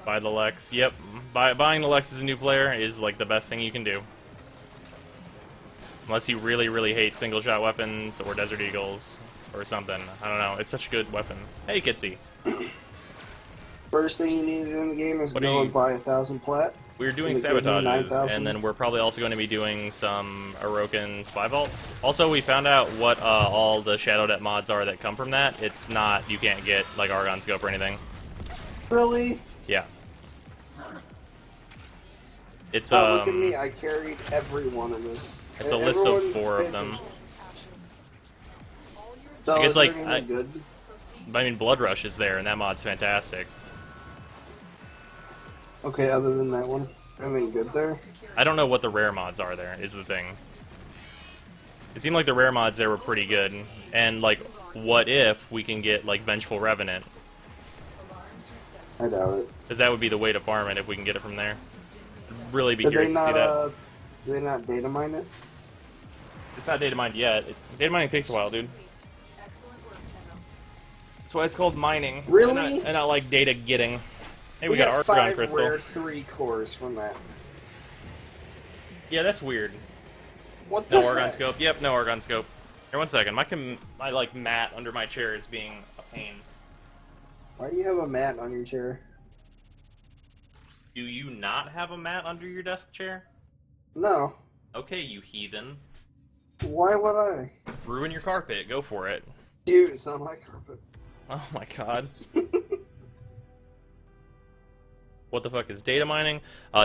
Buy the Lex. Yep. Buying the Lex as a new player is like the best thing you can do. Unless you really, really hate single-shot weapons or Desert Eagles or something. I don't know. It's such a good weapon. Hey, Kitsy. First thing you need to do in the game is What do go you- and buy 1,000 plat. We're doing And it gave me sabotages, 9,000. and then we're probably also going to be doing some Orokin spy vaults. Also, we found out what all the Shadow Debt mods are that come from that. It's not, you can't get, like, Argon Scope or anything. Really? Yeah. It's, Oh, look at me, I carried everyone in this. It's a list of Everyone 4 of paid them. attention. So It's is like, everything I- good? I mean, Blood Rush is there, and that mod's fantastic. Okay, other than that one. Anything good there? I don't know what the rare mods are there, is the thing. It seemed like the rare mods there were pretty good. And, like, what if we can get, like, Vengeful Revenant? I doubt it. Because that would be the way to farm it if we can get it from there. Really be Did curious they to see not, that. did they not data mine it? It's not data mined yet. Data mining takes a while, dude. Excellent work, Tenno. That's why it's called mining. Really? And not like data getting. Hey, we got got Argon 5 Crystal. rare 3 cores from that. Yeah, that's weird. What the No Argon heck? Scope. Yep, no Argon Scope. Here, one second. My like, mat under my chair is being a pain. Why do you have a mat on your chair? Do you not have a mat under your desk chair? No. Okay, you heathen. Why would I? Ruin your carpet. Go for it. Dude, it's not my carpet. Oh my god. What the fuck is data mining?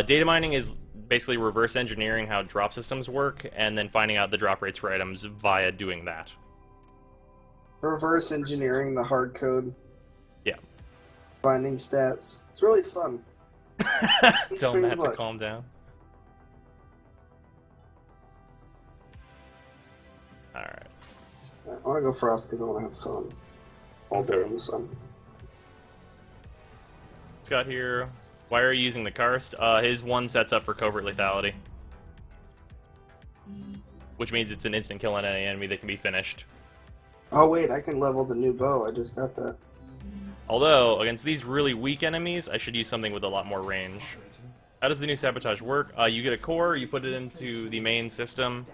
Data mining is basically reverse engineering how drop systems work, and then finding out the drop rates for items via doing that. Reverse engineering the hard code. Yeah. Finding stats. It's really fun. Tell pretty Matt to much. calm down. Alright. I want to go frost because I want to have fun. All day Okay. in the sun. Scott here. Why are you using the Karst? His one sets up for covert lethality. Which means it's an instant kill on any enemy that can be finished. Oh wait, I can level the new bow. I just got that. Although, against these really weak enemies, I should use something with a lot more range. How does the new sabotage work? You get a core, you put it into the main system,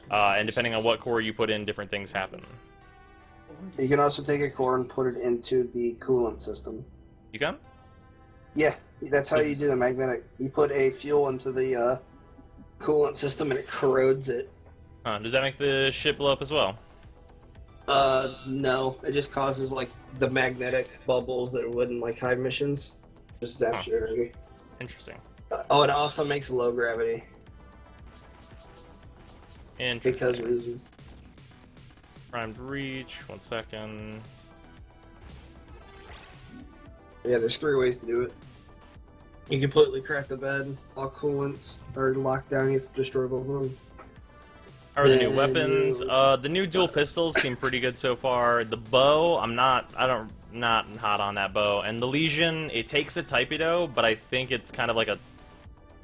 and depending on what core you put in, different things happen. You can also take a core and put it into the coolant system. You can? Yeah, that's how you do the magnetic. You put a fuel into the coolant system and it corrodes it. Does that make the ship blow up as well? No. It just causes, like, the magnetic bubbles that would in, like, hive missions. Just zaps your energy. Interesting. Oh, it also makes low gravity. Interesting. Because reasons. Primed reach, 1 second. Yeah, there's 3 ways to do it. You completely crack the bed, all coolants are locked down, you have to destroy both of them. How are the new Then weapons? you- The new dual pistols seem pretty good so far. The bow, not hot on that bow. And the Legion, it takes a Typido, but I think it's kind of like a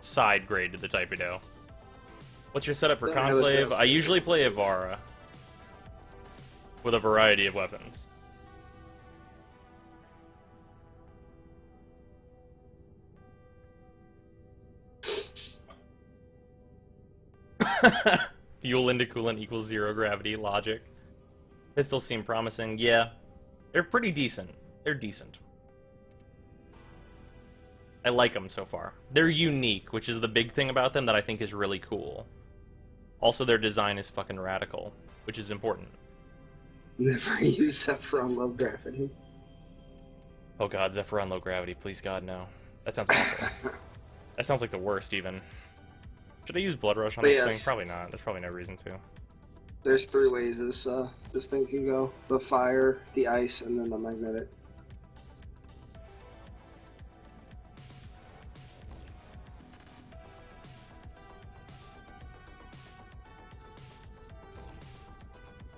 side grade to the Typido. What's your setup for Don't have a Conclave? setup. I usually play Ivara. With a variety of weapons. Fuel into coolant equals 0 gravity logic. Pistols seem promising. Yeah. They're pretty decent. They're decent. I like them so far. They're unique, which is the big thing about them that I think is really cool. Also, their design is fucking radical, which is important. Never use Zephyr on low gravity. Oh god, Zephyr on low gravity, please god, no. That sounds awful. That sounds like the worst, even. Should I use Blood Rush on But this yeah. thing? Probably not. There's probably no reason to. There's 3 ways this thing can go: the fire, the ice, and then the magnetic.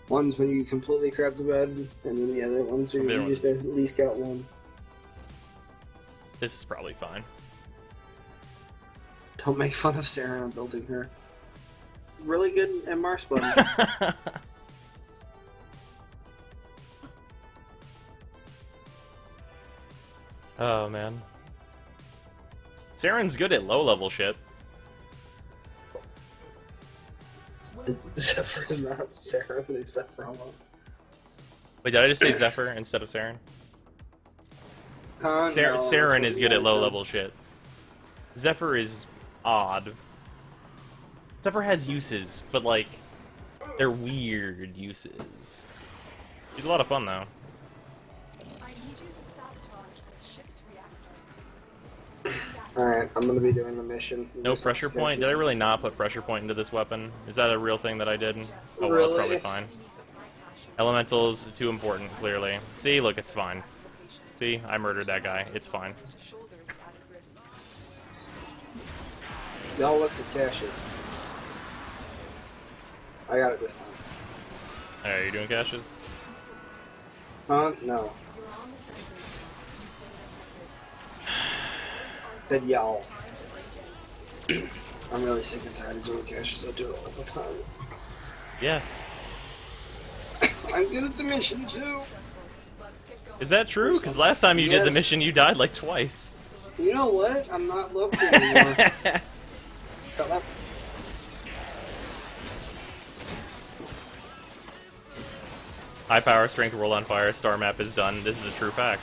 One's when you completely crap the bed, and then the other ones are you just at least got one. This is probably fine. Don't make fun of Sarah on building her. Really good MR sponge. Oh, man. Saren's good at low-level shit. Zephyr is not Sarah, but it's Zephyr. Wait, did I just say Zephyr instead of Saren? Saren is good at low-level shit. Zephyr is odd. Zephyr has uses, but, like, they're weird uses. He's a lot of fun, though. I need you to sabotage this ship's reactor. Alright, I'm gonna be doing the mission. No pressure point? Did I really not put pressure point into this weapon? Is that a real thing that I did? Oh, well, it's probably fine. Elementals, too important, clearly. See, look, it's fine. See, I murdered that guy. It's fine. Y'all look for caches. I got it this time. Alright, you doing caches? No. Said y'all. I'm really sick and tired of doing caches. I do it all the time. Yes. I'm good at the mission too. Is that true? Because last time you did the Yes. mission, you died like twice. You know what? I'm not local anymore. Shut up. High power, strength, world on fire, star map is done. This is a true fact.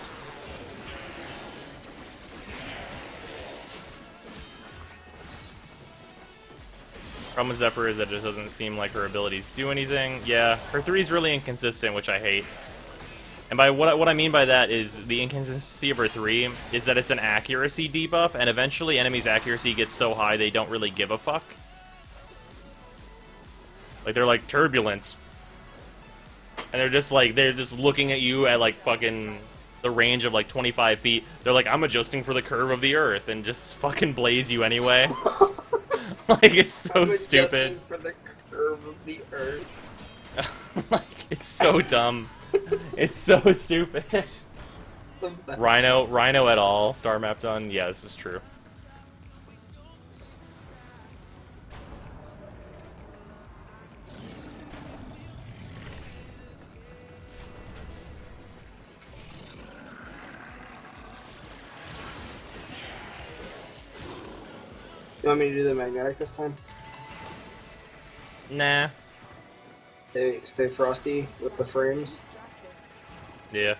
Problem with Zephyr is that it just doesn't seem like her abilities do anything. Yeah, her 3 is really inconsistent, which I hate. And by what I mean by that is the inconsistency of her 3 is that it's an accuracy debuff, and eventually enemies' accuracy gets so high they don't really give a fuck. Like, they're like, turbulence. And they're just looking at you at like fucking the range of like 25 feet. They're like, I'm adjusting for the curve of the earth, and just fucking blaze you anyway. Like, it's so stupid. For the curve of the earth. Like, it's so dumb. It's so stupid. Rhino at all. Star map done. Yeah, this is true. You want me to do the magnetic this time? Nah. Stay frosty with the frames. Yeah.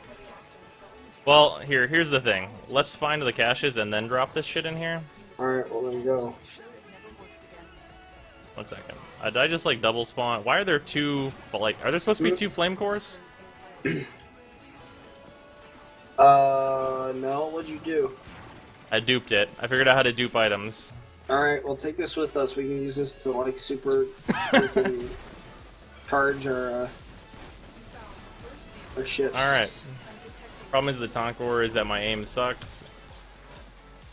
Well, here's the thing. Let's find the caches and then drop this shit in here. Alright, well then go. 1 second. Did I just like double spawn? Why are there 2? But like, are there supposed to be 2 flame cores? No, what'd you do? I duped it. I figured out how to dupe items. Alright, well take this with us. We can use this to like super freaking charge our ships. Alright. Problem is the Tonkor is that my aim sucks.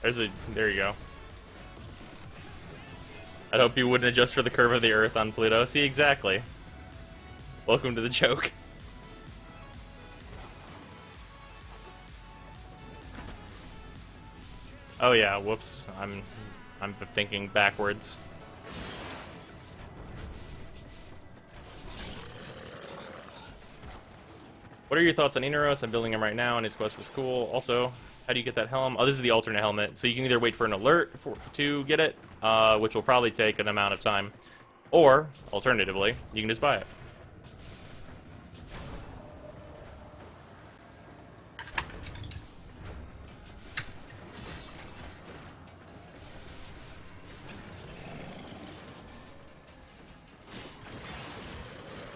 There you go. I'd hope you wouldn't adjust for the curve of the earth on Pluto. See, exactly. Welcome to the joke. Oh yeah, whoops. I'm thinking backwards. What are your thoughts on Inaros? I'm building him right now, and his quest was cool. Also, how do you get that helm? Oh, this is the alternate helmet. So you can either wait for an alert to get it, which will probably take an amount of time, or, alternatively, you can just buy it.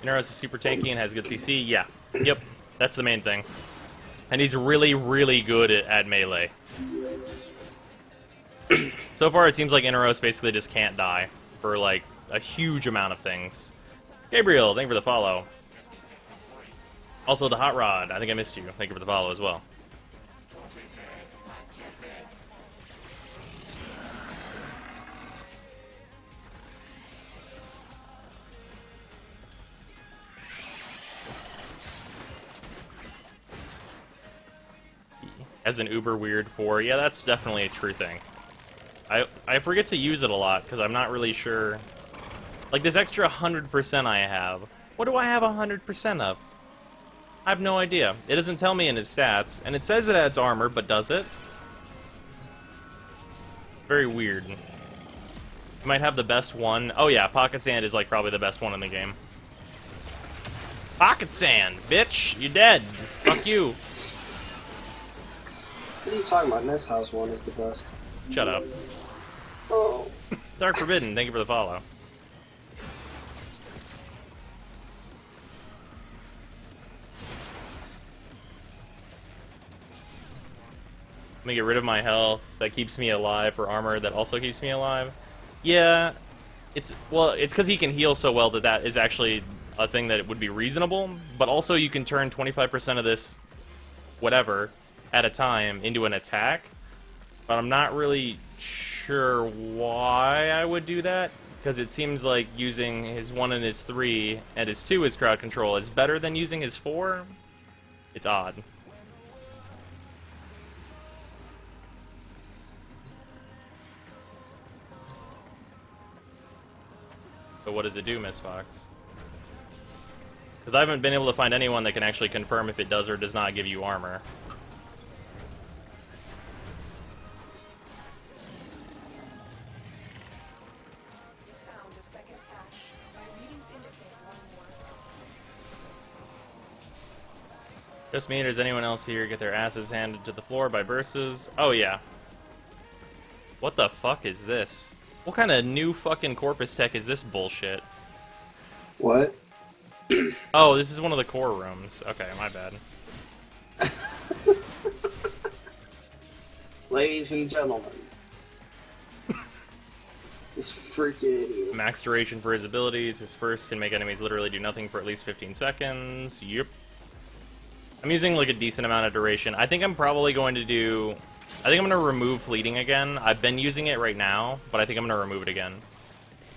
Inaros is super tanky and has good CC. Yeah. Yep. That's the main thing. And he's really, really good at melee. So far, it seems like Inaros basically just can't die for, like, a huge amount of things. Gabriel, thank you for the follow. Also, the Hot Rod, I think I missed you. Thank you for the follow as well. As an uber weird 4, yeah, that's definitely a true thing. I forget to use it a lot because I'm not really sure. Like this extra 100% I have. What do I have 100% of? I have no idea. It doesn't tell me in his stats, and it says it adds armor, but does it? Very weird. You might have the best one. Oh yeah, Pocket Sand is like probably the best one in the game. Pocket Sand, bitch! You dead. Fuck you. What are you talking about? Nest House one is the best. Shut up. Oh. Dark Forbidden, thank you for the follow. Let me get rid of my health. That keeps me alive for armor that also keeps me alive. Yeah, it's because he can heal so well that is actually a thing that would be reasonable. But also you can turn 25% of this whatever at a time into an attack. But I'm not really sure why I would do that, because it seems like using his 1 and his 3 and his 2 as crowd control is better than using his 4. It's odd. So what does it do, Miss Fox? Because I haven't been able to find anyone that can actually confirm if it does or does not give you armor. Found a second cache. My readings indicate one more. Just me, or does anyone else here get their asses handed to the floor by Burses? Oh yeah. What the fuck is this? What kind of new fucking Corpus tech is this bullshit? What? Oh, this is one of the core rooms. Okay, my bad. Ladies and gentlemen. This freaking idiot. Max duration for his abilities. His first can make enemies literally do nothing for at least 15 seconds. Yep. I'm using like a decent amount of duration. I think I'm probably going to do... I think I'm going to remove fleeting again. I've been using it right now, but I think I'm going to remove it again.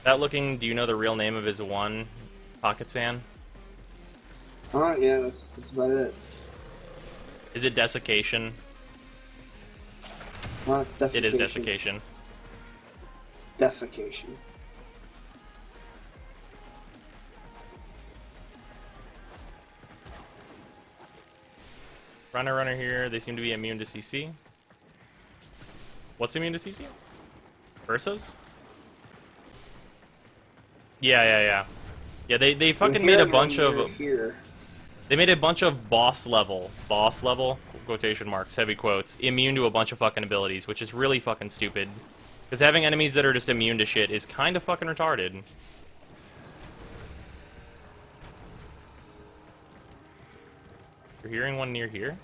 That looking, do you know the real name of his 1? Pocket Sand? Yeah, that's about it. Is it Desiccation? Defecation. It is Desiccation. Defecation. Runner here, they seem to be immune to CC. What's immune to CC? Versus? Yeah, they fucking made a bunch of... Here. They made a bunch of boss level, quotation marks, heavy quotes, immune to a bunch of fucking abilities, which is really fucking stupid. Because having enemies that are just immune to shit is kind of fucking retarded. You're hearing one near here?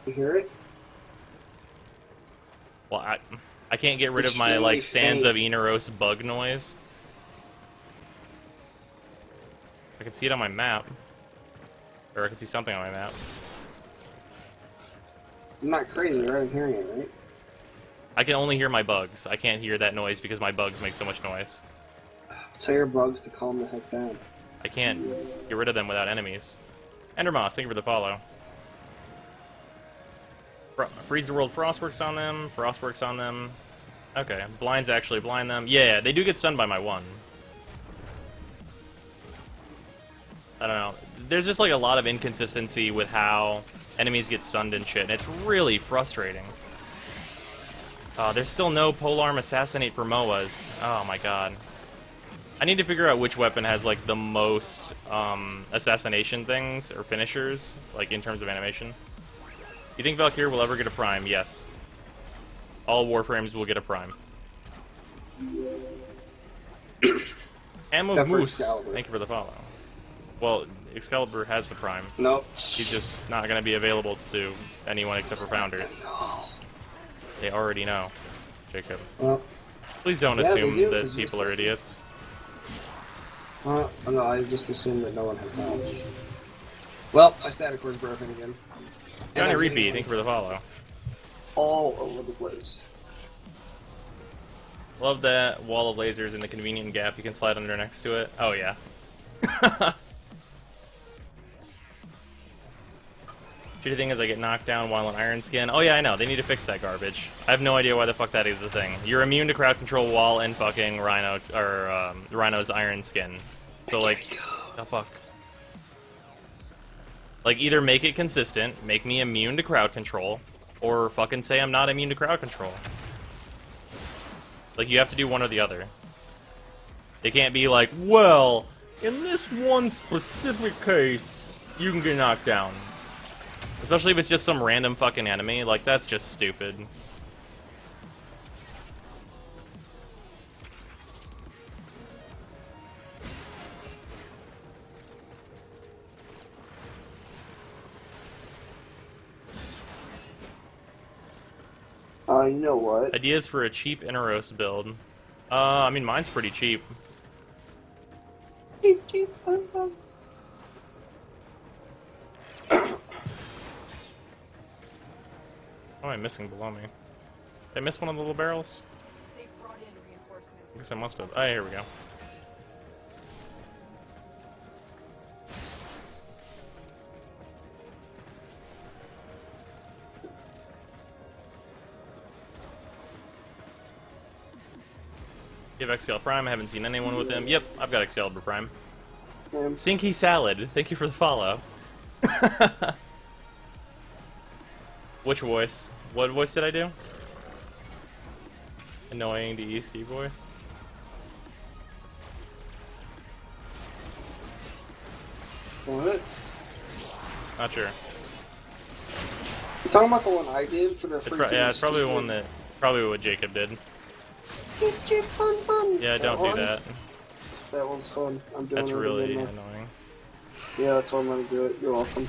You hear it? Well, I can't get rid of my, like, Sands of Inaros bug noise. I can see it on my map. Or I can see something on my map. I'm not crazy, right? I'm hearing it, right? I can only hear my bugs. I can't hear that noise because my bugs make so much noise. Tell your bugs to calm the heck down. I can't get rid of them without enemies. Endermoss, thank you for the follow. Freeze the World Frostworks on them. Frostworks on them. Okay, blinds actually blind them. Yeah, they do get stunned by my 1. I don't know. There's just like a lot of inconsistency with how enemies get stunned and shit, and it's really frustrating. There's still no Polearm Assassinate for MOAs. Oh my god. I need to figure out which weapon has like the most assassination things or finishers, like in terms of animation. You think Valkyrie will ever get a prime? Yes. All Warframes will get a prime. Ammo Moose, thank you for the follow. Well, Excalibur has the Prime. Nope. He's just not going to be available to anyone except for founders. They already know, Jacob. Well, Please don't yeah, they assume do, that 'cause people are idiots. no, I just assume that no one has knowledge. Well, my static word's broken again. Johnny I'm Repeat, getting, thank you for the follow. all over the place. Love that wall of lasers in the convenient gap you can slide under next to it. Oh, yeah. Shitty thing is I get knocked down while in Iron Skin. Oh, yeah, I know. They need to fix that garbage. I have no idea why the fuck that is a thing. You're immune to crowd control while in fucking Rhino, or, Rhino's Iron Skin. So, like, the fuck? Like, either make it consistent, make me immune to crowd control, or fucking say I'm not immune to crowd control. Like, you have to do one or the other. They can't be like, well, in this one specific case, you can get knocked down. Especially if it's just some random fucking enemy. Like, that's just stupid. You know what? Ideas for a cheap Inaros build. I mean, mine's pretty cheap. What am I missing below me? Did I miss one of the little barrels? They've brought in reinforcements. I guess I must have. Oh, here we go. You have Excalibur Prime. I haven't seen anyone with him. Yep, I've got Excalibur Prime. Stinky Salad. Thank you for the follow. Which voice? What voice did I do? Annoying DEST voice? What? Not sure. You talking about the one I did for the freaking Yeah, it's probably the stupid- one that... Probably what Jacob did. Yeah, don't do that. That one's fun. I'm doing That's it really again now. annoying. Yeah, that's why I'm gonna do it. You're welcome.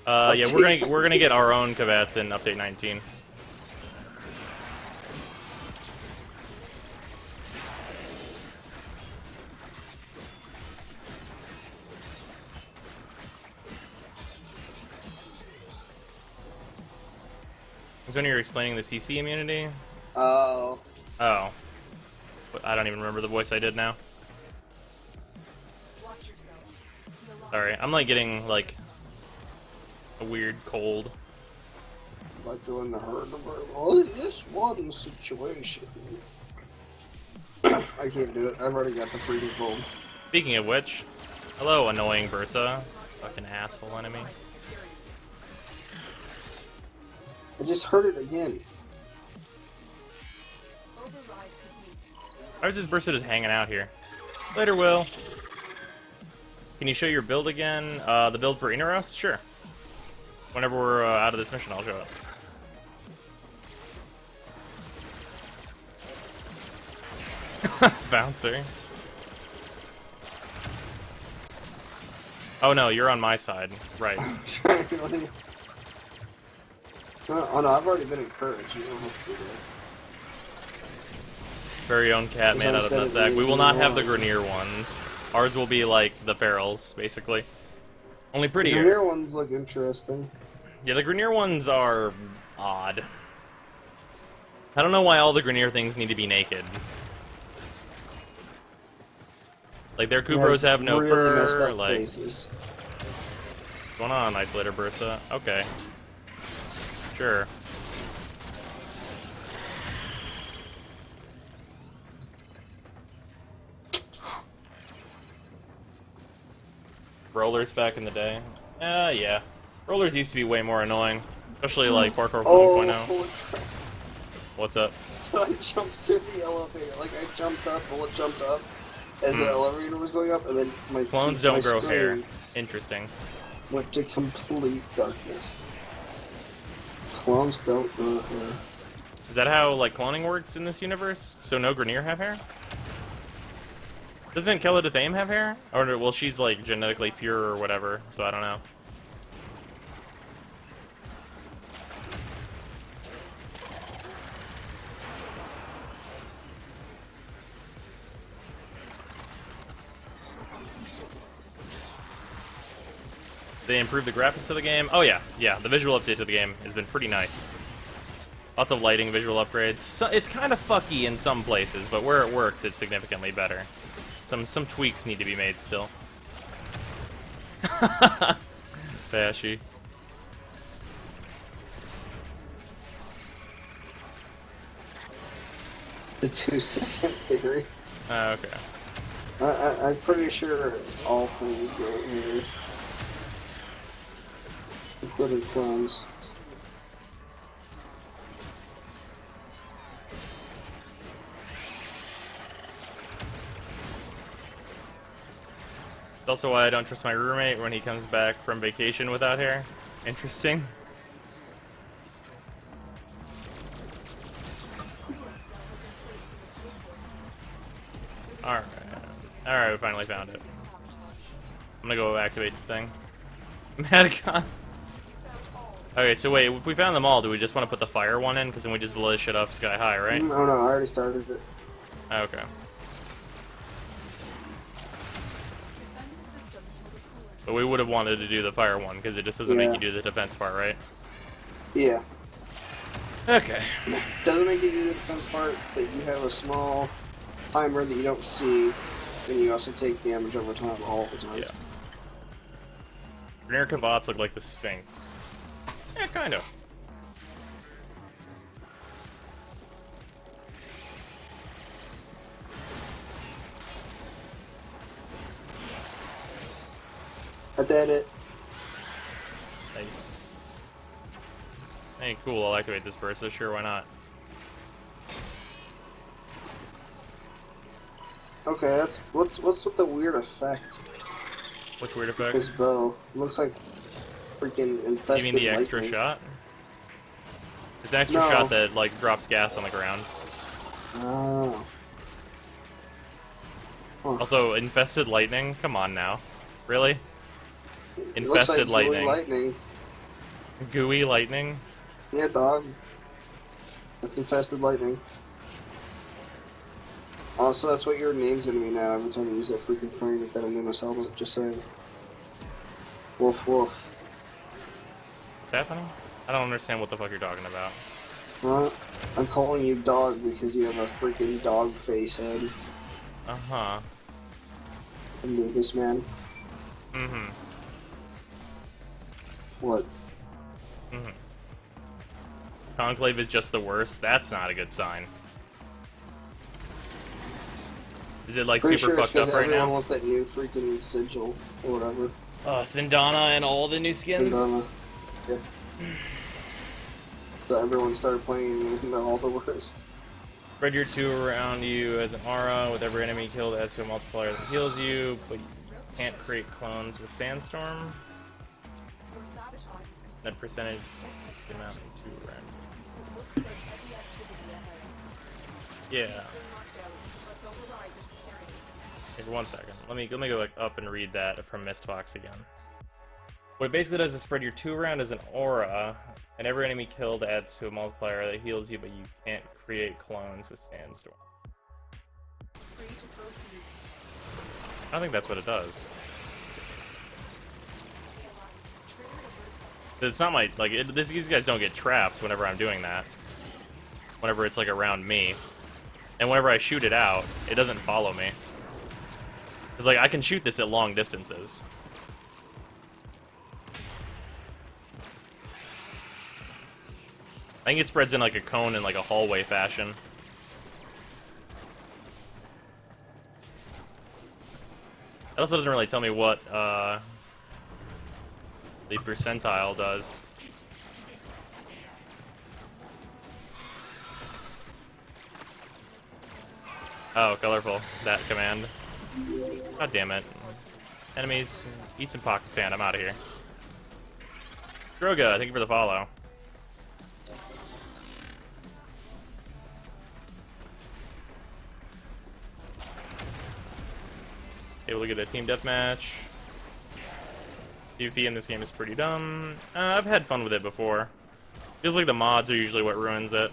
Yeah, we're gonna get our own Kavats in update 19. When you're explaining the CC immunity? Oh. Oh. But I don't even remember the voice I did now. Watch yourself. You'll Sorry, I'm like getting like a weird cold. Like doing the herd of well, in this one situation. I can't do it. I've already got the freedom bulb. Speaking of which, hello, annoying Bursa. Fucking asshole enemy. I just heard it again. override complete. Why is this Bursa just hanging out here? Later, Will. Can you show your build again? The build for Inaros? Sure. Whenever we're out of this mission, I'll show it. Bouncer. Oh no, you're on my side. Right. Oh no, I've already been encouraged. You don't have to do that. Very own cat man out of Nutsack. We will not have the Grenier ones. Ours will be like the Ferals, basically. Only The prettier. Grenier ones look interesting. Yeah, the Grenier ones are odd. I don't know why all the Grenier things need to be naked. Like, their Kubros have no really messed fur, up like... faces. What's going on, Isolator Bursa? Okay. Sure. Rollers back in the day? Yeah. Rollers used to be way more annoying. Especially, like, Parkour 1.0. Oh, holy crap. What's up? I jumped through the elevator. Like, I jumped up, bullet jumped up as the elevator was going up, and then my Clones don't my grow hair. screen Interesting. went to complete darkness. Clones don't grow hair. Is that how, like, cloning works in this universe? So no Grenier have hair? Doesn't Kella Dethame have hair? Or well, she's like genetically pure or whatever, so I don't know. They improved the graphics of the game. Oh yeah, yeah. The visual update to the game has been pretty nice. Lots of lighting, visual upgrades. So, it's kind of fucky in some places, but where it works, it's significantly better. Some tweaks need to be made still. Bashy. The 2-second theory. Okay. I'm pretty sure all things go here. Including clones. It's also why I don't trust my roommate when he comes back from vacation without hair. Interesting. Alright. Alright, we finally found it. I'm gonna go activate the thing. Madicon. Okay, so wait, if we found them all, do we just want to put the fire one in? Because then we just blow this shit up sky high, right? Oh no, I already started it. Okay. Defend the system until the coolant. But we would have wanted to do the fire one, because it just doesn't make you do the defense part, right? Yeah. Okay. Doesn't make you do the defense part, but you have a small timer that you don't see, and you also take damage over time all the time. Yeah. Rear Kavats look like the Sphinx. Yeah, kind of. I did it. Nice. Hey, cool, I'll activate this burst, so sure, why not? Okay, that's what's with the weird effect? Which weird effect? This bow looks like freaking You infested. mean the extra lightning. shot? It's an extra No. shot that, like, drops gas on the ground. Oh. Huh. Also, infested lightning? Come on now. Really? It looks Infested like lightning. lightning. Gooey lightning? Yeah, dog. That's infested lightning. Also, that's what your name's gonna be now every time you use that freaking frame with that Anonymous helmet. Just saying. Woof woof. What's happening? I don't understand what the fuck you're talking about. I'm calling you dog because you have a freaking dog face head. Uh-huh. Anubis man. Mm-hmm. What? Mm-hmm. Conclave is just the worst? That's not a good sign. Is it, like, Pretty super sure it's fucked up because right everyone now? wants that new freaking sigil or whatever. Sindana and all the new skins? Yeah. So everyone started playing all the worst. Spread your 2 around you as an aura. With every enemy killed, adds to a multiplier that heals you, but you can't create clones with Sandstorm. Your sabotage is complete. That percentage takes the amount of 2 around Looks like heavy activity ahead. you. Yeah. Being knocked out. Let's override the security. Here, 1 second. Let me go back up and read that from Mistfox again. What it basically does is spread your 2 around as an aura, and every enemy killed adds to a multiplier that heals you, but you can't create clones with Sandstorm. Free to proceed. I don't think that's what it does. Trigger reversal. It's not my, like, these guys don't get trapped whenever I'm doing that. Whenever it's, like, around me. And whenever I shoot it out, it doesn't follow me. Because, like, I can shoot this at long distances. I think it spreads in, like, a cone in, like, a hallway fashion. It also doesn't really tell me what, the percentile does. Oh, colorful. That command. God damn it. Enemies, eat some pocket sand. I'm out of here. Droga, thank you for the follow. able to get a team deathmatch. PvP in this game is pretty dumb. I've had fun with it before. Feels like the mods are usually what ruins it.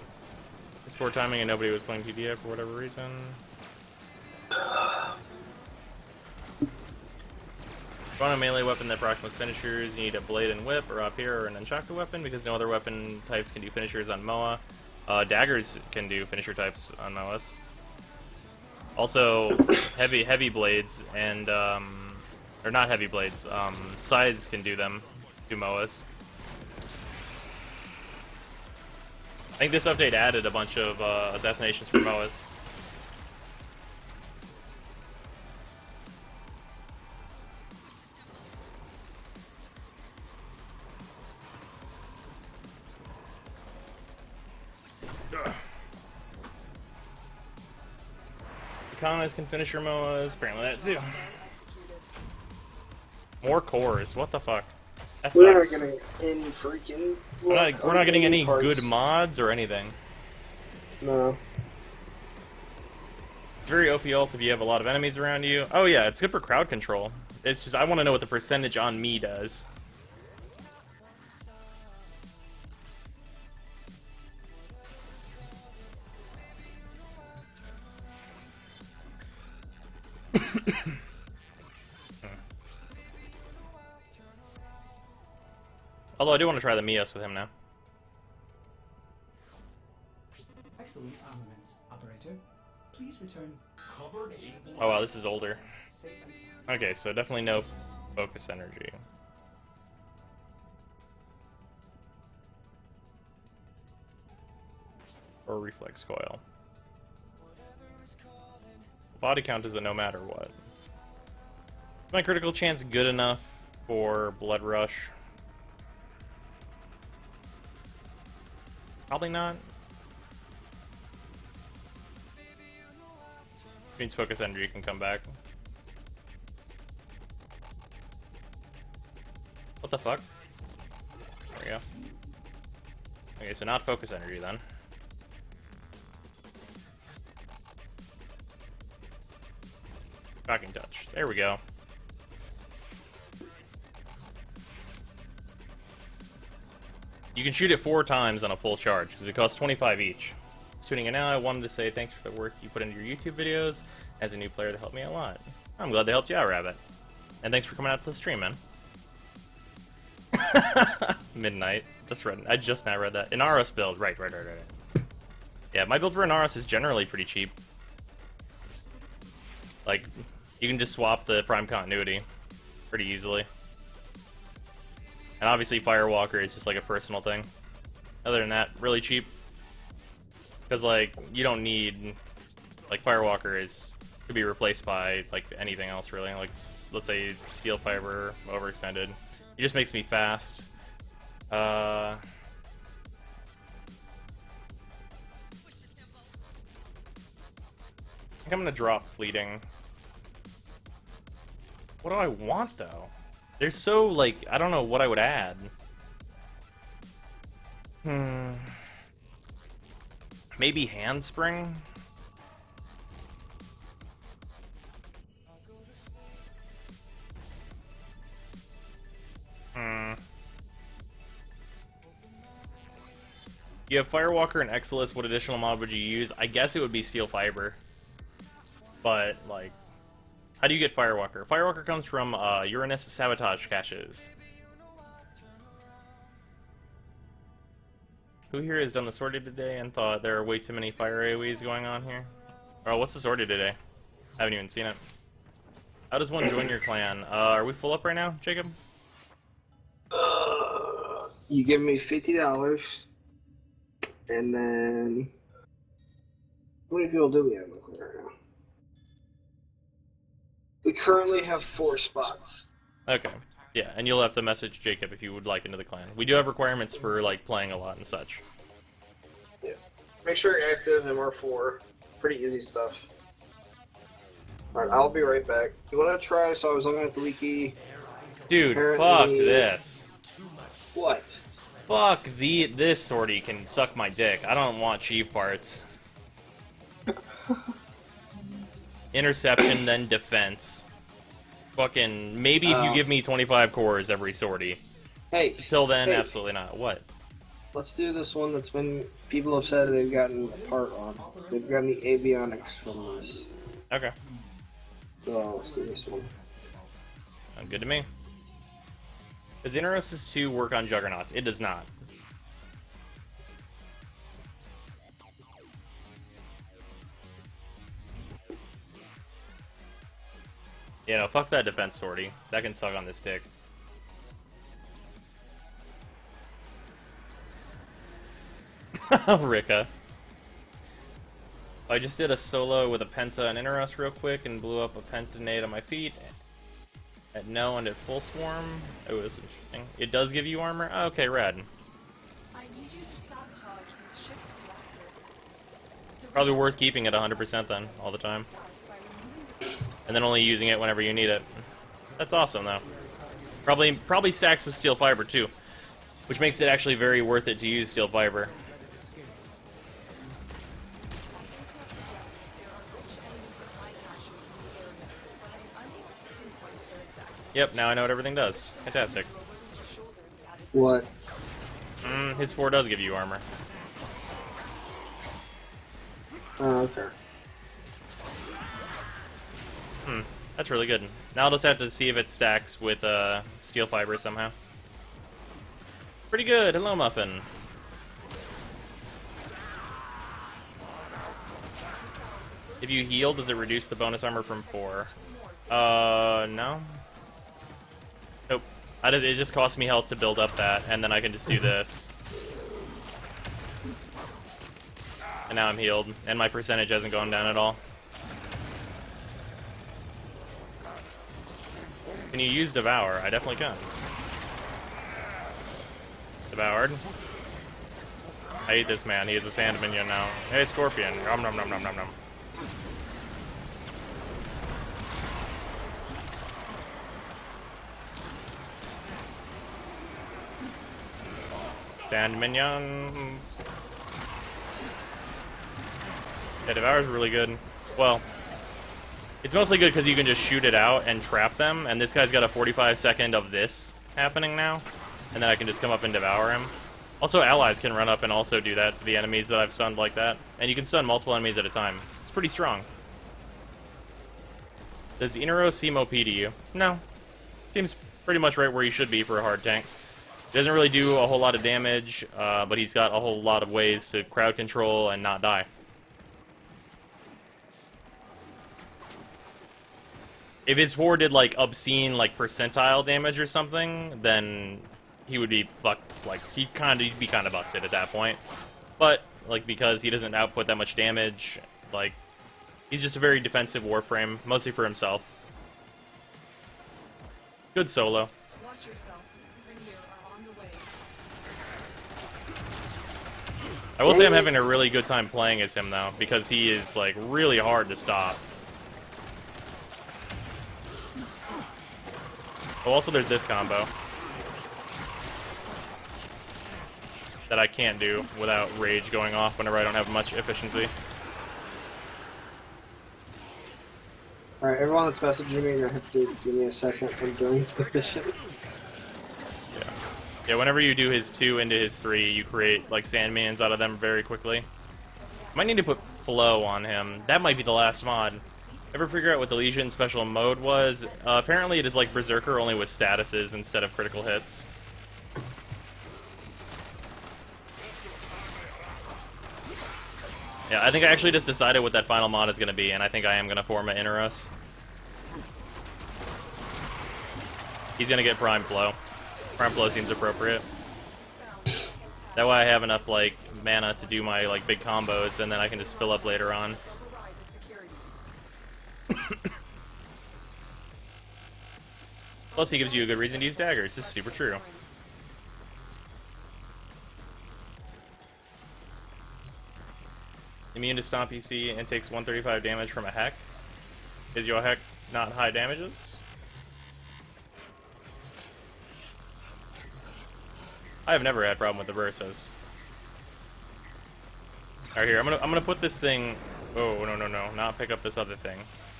It's poor timing and nobody was playing TDF for whatever reason. If you want a melee weapon that procs most finishers, you need a blade and whip, or up here, or an Unchakra weapon, because no other weapon types can do finishers on Moa. Daggers can do finisher types on Moas. Also, heavy blades and or not heavy blades. Scythes can do them. Do Moas. I think this update added a bunch of assassinations for Moas. Economists can finish your Moas. Apparently that too. More cores. What the fuck? That We're not sucks. getting any freaking. We're not getting any parts. good mods or anything. No. It's very OP ult if you have a lot of enemies around you. Oh yeah, it's good for crowd control. It's just I want to know what the percentage on me does. Although I do want to try the Mios with him now. Excellent armaments, operator. Please return covered in blood. Oh wow, this is older. Safe and sound. Okay, so definitely no focus energy. Or reflex coil. Body count is a no matter what. Is my critical chance good enough for Blood Rush? Probably not. Means focus energy can come back. What the fuck? There we go. Okay, so not focus energy then. Shocking touch. There we go. You can shoot it 4 times on a full charge, because it costs 25 each. Just tuning in now, I wanted to say thanks for the work you put into your YouTube videos. As a new player, that helped me a lot. I'm glad they helped you out, Rabbit. And thanks for coming out to the stream, man. Midnight. I just now read that. Inaros build. Right. Yeah, my build for Inaros is generally pretty cheap. Like, you can just swap the Prime Continuity pretty easily. And obviously Firewalker is just like a personal thing. Other than that, really cheap. Because, like, you don't need... Like, Firewalker could be replaced by, like, anything else, really. Like, let's say Steel Fiber, Overextended. It just makes me fast. I think I'm gonna drop Fleeting. What do I want, though? They're so, like, I don't know what I would add. Maybe Handspring? You have Firewalker and Exilus. What additional mod would you use? I guess it would be Steel Fiber. But, like... How do you get Firewalker? Firewalker comes from Uranus Sabotage caches. Who here has done the sortie today and thought there are way too many fire AoEs going on here? Oh, what's the sortie today? I haven't even seen it. How does one join your clan? Are we full up right now, Jacob? You give me $50, and then how many people do we have in the clan right now? We currently have 4 spots. Okay. Yeah, and you'll have to message Jacob if you would like into the clan. We do have requirements for, like, playing a lot and such. Yeah. Make sure you're active, MR4. Pretty easy stuff. Alright, I'll be right back. You want to try? So I was looking at the wiki. Dude, Apparently... fuck this. What? Fuck this sortie can suck my dick. I don't want chief parts. Interception, then defense. Fucking, maybe if you give me 25 cores every sortie. Hey, Until then, hey, absolutely not. What? let's do this one that's been people have said they've gotten a part on. They've gotten the avionics from this. Okay. So let's do this one. Sounds good to me. Does Inaros' 2 work on Juggernauts? It does not. Yeah, no, fuck that defense sortie. That can suck on this stick. Rika. I just did a solo with a Penta and Inaros real quick and blew up a Pentanate on my feet. At no and at full swarm. It was interesting. It does give you armor? Oh, okay, rad. I need you to sabotage this ship's reactor. Probably worth keeping it 100% then, all the time. Start by removing the And then only using it whenever you need it. That's awesome, though. Probably stacks with steel fiber, too. Which makes it actually very worth it to use steel fiber. Yep, now I know what everything does. Fantastic. What? His 4 does give you armor. Oh, okay. That's really good. Now I'll just have to see if it stacks with steel fiber somehow. Pretty good. Hello, Muffin. If you heal, does it reduce the bonus armor from 4? No. Nope. It just costs me health to build up that, and then I can just do this. And now I'm healed, and my percentage hasn't gone down at all. Can you use Devour? I definitely can. Devoured. I hate this man. He is a sand minion now. Hey, Scorpion. Nom nom nom nom nom nom. Sand minions. Yeah, Devour's really good. Well, it's mostly good because you can just shoot it out and trap them, and this guy's got a 45-second of this happening now, and then I can just come up and devour him. Also, allies can run up and also do that to the enemies that I've stunned like that, and you can stun multiple enemies at a time. It's pretty strong. Does Inaros seem OP to you? No. Seems pretty much right where he should be for a hard tank. He doesn't really do a whole lot of damage, but he's got a whole lot of ways to crowd control and not die. If his 4 did, like, obscene, like, percentile damage or something, then he would be fucked, like, he'd be kind of busted at that point. But, like, because he doesn't output that much damage, like, he's just a very defensive Warframe, mostly for himself. Good solo. Watch yourself. Premier are on the way. I will say I'm having a really good time playing as him, though, because he is, like, really hard to stop. Oh, also there's this combo that I can't do without rage going off whenever I don't have much efficiency. Alright, everyone that's messaging me, you're gonna have to give me a second. I'm doing the mission. Yeah, whenever you do his 2 into his 3, you create, like, sand minions out of them very quickly. Might need to put flow on him. That might be the last mod. Ever figure out what the Legion special mode was? Apparently it is like Berserker, only with statuses instead of critical hits. Yeah, I think I actually just decided what that final mod is going to be, and I think I am going to form an Inaros. He's going to get Prime Flow. Prime Flow seems appropriate. That way I have enough, like, mana to do my, like, big combos, and then I can just fill up later on. Override the security. Plus, he gives you a good reason to use daggers. This is super true. Immune to Stomp PC and takes 135 damage from a heck. Is your heck not high damages? I have never had a problem with the Versus. Alright, here, I'm gonna put this thing... Oh, no, not pick up this other thing.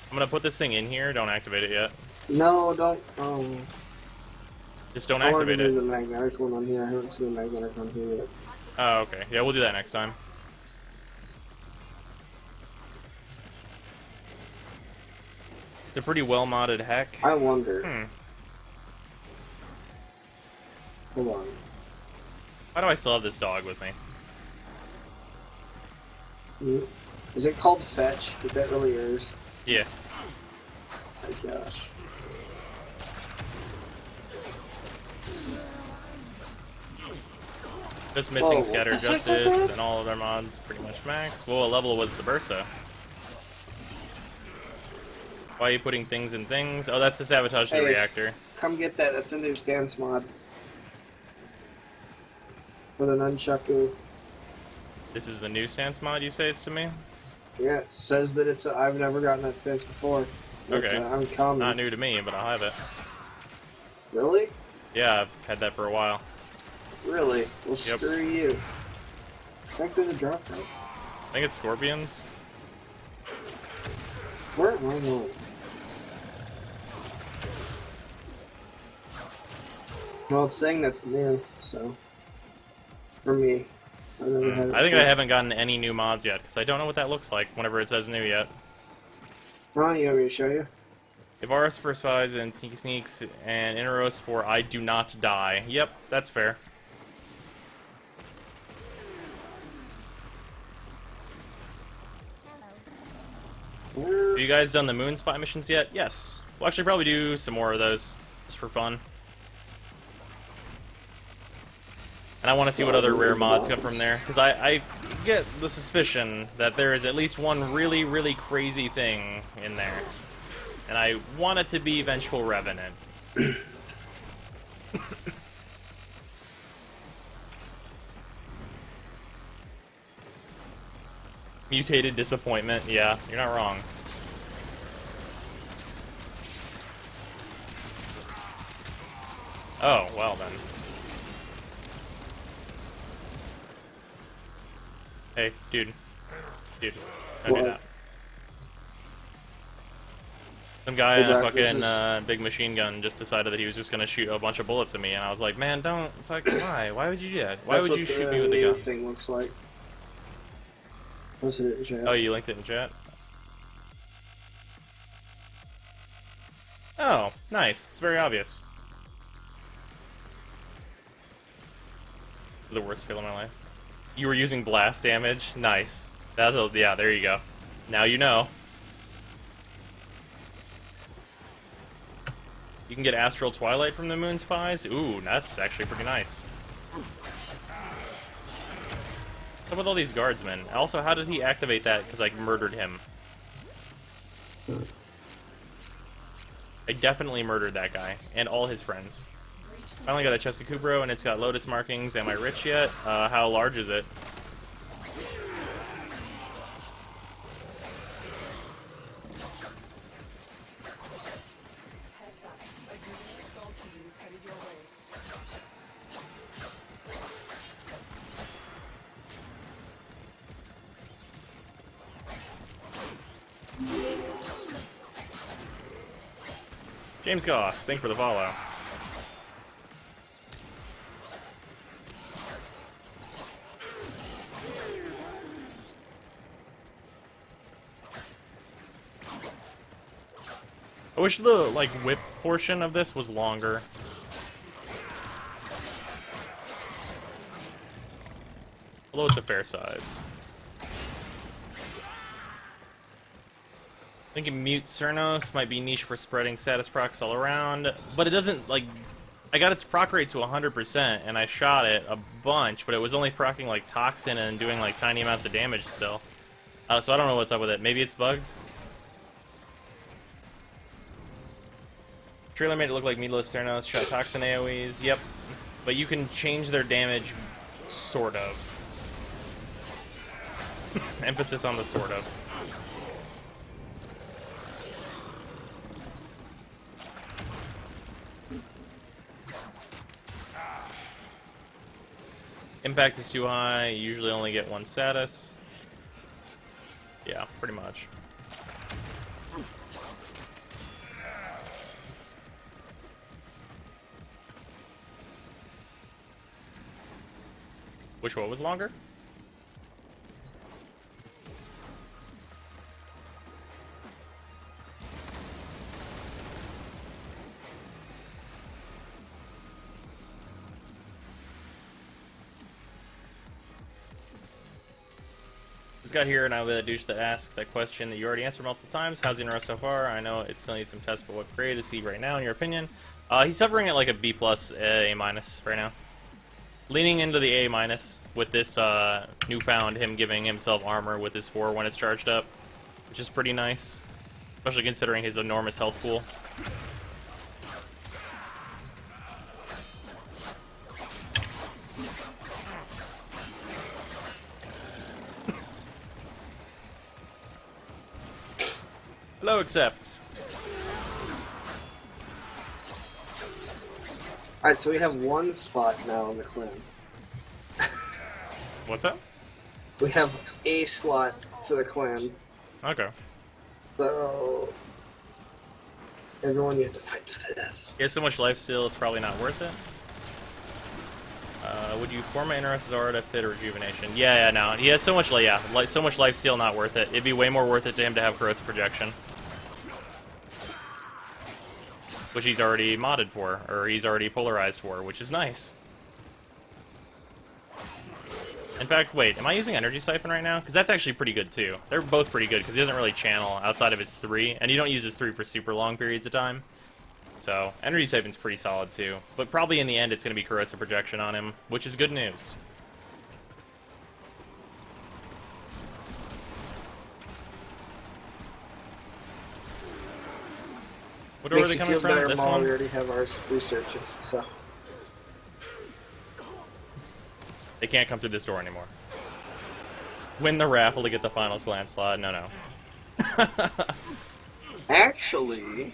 I'm gonna put this thing in here, don't activate it yet. No, don't. Just don't I wanted to activate do it. the magnetic one on here. I haven't seen the magnetic on here yet. Oh, okay. Yeah, we'll do that next time. It's a pretty well modded heck. I wonder. Hmm. Hold on. Why do I still have this dog with me? Is it called fetch? Is that really yours? Yeah. My gosh. Just missing Whoa. Scatter Justice and all of their mods pretty much max. Well, what level was the Bursa? Why are you putting things in things? Oh, that's to sabotage the Hey. reactor. Come get that. That's a new stance mod. For the nunchaku. This is the new stance mod you say it's to me? Yeah, it says that it's. I've never gotten that stance before. It's Okay. uncommon. Not new to me, but I'll have it. Really? Yeah, I've had that for a while. Really? Well, Yep. screw you. I think there's a drop right. I think it's Scorpions. Where am I going? Well, it's saying that's new, so. For me. I've never had it I think before. I haven't gotten any new mods yet, because I don't know what that looks like whenever it says new yet. Oh, you want me to show you? Ivarus for Spies and Sneaky Sneaks, and Inaros for I Do Not Die. Yep, that's fair. Where? Have you guys done the Moon Spy missions yet? Yes. We'll actually probably do some more of those, just for fun. And I want to see what other rare mods come from there, because I get the suspicion that there is at least one really, really crazy thing in there. And I want it to be Vengeful Revenant. Mutated Disappointment, yeah, you're not wrong. Oh, well then. Hey, dude. Dude, don't What? do that. Some guy in a Go back, this fucking is- big machine gun just decided that he was just gonna shoot a bunch of bullets at me, and I was like, man, don't fucking why? Why would you do that? Why That's would what you shoot the me with a new gun? thing looks like. Posted it in chat. Oh, you linked it in chat? Oh, nice. It's very obvious. The worst fail of my life. You were using blast damage? Nice. Yeah, there you go. Now you know. You can get Astral Twilight from the Moon Spies? Ooh, that's actually pretty nice. What's up with all these guardsmen? Also, how did he activate that? Because I murdered him. I definitely murdered that guy, and all his friends. Finally got a chest of Kubro, and it's got Lotus markings. Am I rich yet? How large is it? Heads up. A unit of assault team is headed your way. James Goss, thanks for the follow. I wish the, like, whip portion of this was longer. Although it's a fair size. Thinking Mute Cernos might be niche for spreading status procs all around, but it doesn't, like... I got its proc rate to 100%, and I shot it a bunch, but it was only procking, like, Toxin and doing, like, tiny amounts of damage still. So I don't know what's up with it. Maybe it's bugged? Trailer made it look like Meatless Cernos shot Toxin AoEs. Yep. But you can change their damage, sort of. Emphasis on the sort of. Impact is too high, you usually only get one status. Yeah, pretty much. Which one was longer? Just got here and I was a douche that asks that question that you already answered multiple times. How's Inaros so far? I know it still needs some tests, but what grade is he right now in your opinion? He's hovering at like a B+, A- right now. Leaning into the A- with this newfound him giving himself armor with his 4 when it's charged up, which is pretty nice, especially considering his enormous health pool. Hello, accept. Alright, so we have one spot now in the clan. What's up? We have a slot for the clan. Okay. So everyone, you have to fight to the death. He has so much lifesteal, it's probably not worth it. Would you form an Inaros Zora to fit a rejuvenation? Yeah, no. He has so much, so much lifesteal, not worth it. It'd be way more worth it to him to have corrosive projection, which he's already modded for, or he's already polarized for, which is nice. In fact, wait, am I using Energy Siphon right now? Because that's actually pretty good too. They're both pretty good because he doesn't really channel outside of his 3, and you don't use his 3 for super long periods of time. So, Energy Siphon's pretty solid too. But probably in the end it's going to be corrosive projection on him, which is good news. What door are Makes they you coming feel from? better, This Maul. one? We already have ours researching, so. They can't come through this door anymore. Win the raffle to get the final clan slot. No, no. Actually,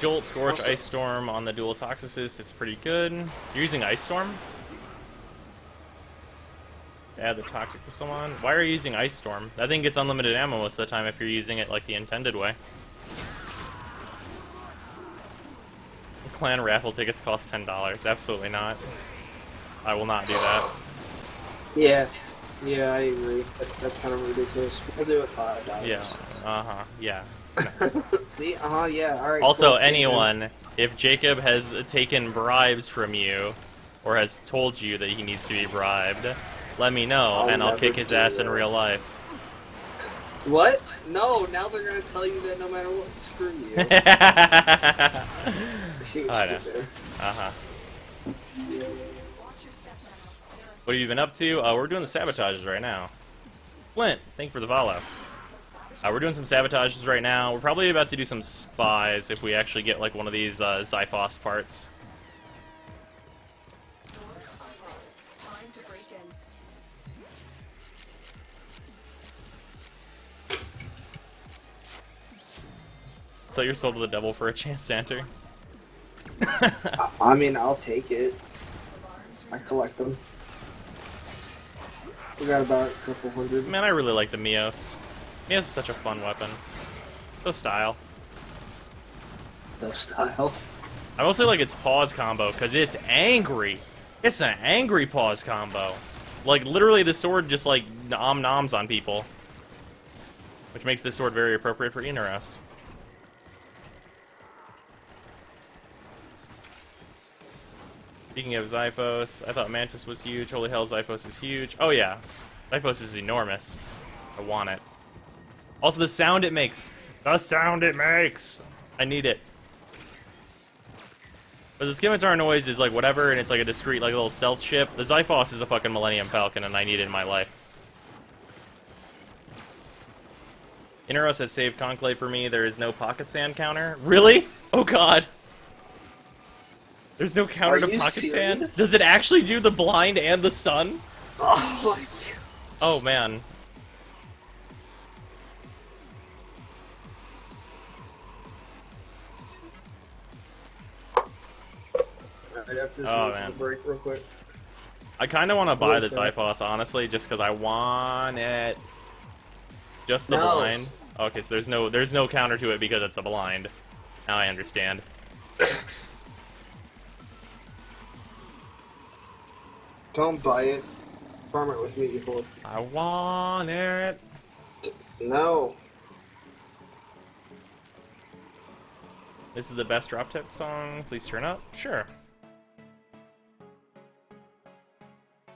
Jolt, Scorch, Also- Ice Storm on the dual Toxicist, it's pretty good. You're using Ice Storm? Add the Toxic Crystal on. Why are you using Ice Storm? That thing gets unlimited ammo most of the time if you're using it like the intended way. Clan raffle tickets cost $10. Absolutely not. I will not do that. yeah, I agree. That's kind of ridiculous. We'll do it $5. Yeah. Uh-huh. Yeah. See? Yeah. All right. Also, cool. anyone, if Jacob has taken bribes from you, or has told you that he needs to be bribed, let me know, and I'll never kick his do ass in that. real life. What? No. Now they're gonna tell you that no matter what. Screw you. Uh-huh. I see what I you know. did there. What have you been up to? We're doing the sabotages right now. Flint, thank you for the follow. We're doing some sabotages right now. We're probably about to do some spies if we actually get like one of these Xiphos parts. Doors unlocked. Time to break in. Sell your soul to the devil for a chance to enter. I mean, I'll take it. I collect them. We got about a couple hundred. Man, I really like the Mios. Mios is such a fun weapon. So style. No style. I mostly like its pause combo, because it's angry. It's an angry pause combo. Like, literally the sword just, like, noms on people. Which makes this sword very appropriate for Inaros. Speaking of Xiphos, I thought Mantis was huge. Holy hell, Xiphos is huge. Oh yeah, Xiphos is enormous. I want it. Also, the sound it makes. The sound it makes! I need it. But the Scimitar noise is like whatever, and it's like a discreet, like little stealth ship. The Xiphos is a fucking Millennium Falcon, and I need it in my life. Inaros has saved Conclave for me. There is no pocket sand counter. Really? Oh god. There's no counter Are to you pocket sand? serious? Does it actually do the blind and the stun? Oh my god. Oh man. right after this Oh, to man. the break real quick. I kind of want to buy the Okay. Zyphos, honestly, just because I want it. Just the No. blind. Okay, so there's no counter to it because it's a blind. Now I understand. Don't buy it. Farm it with me, you fool. I want it. No. This is the best drop tip song. Please turn up. Sure.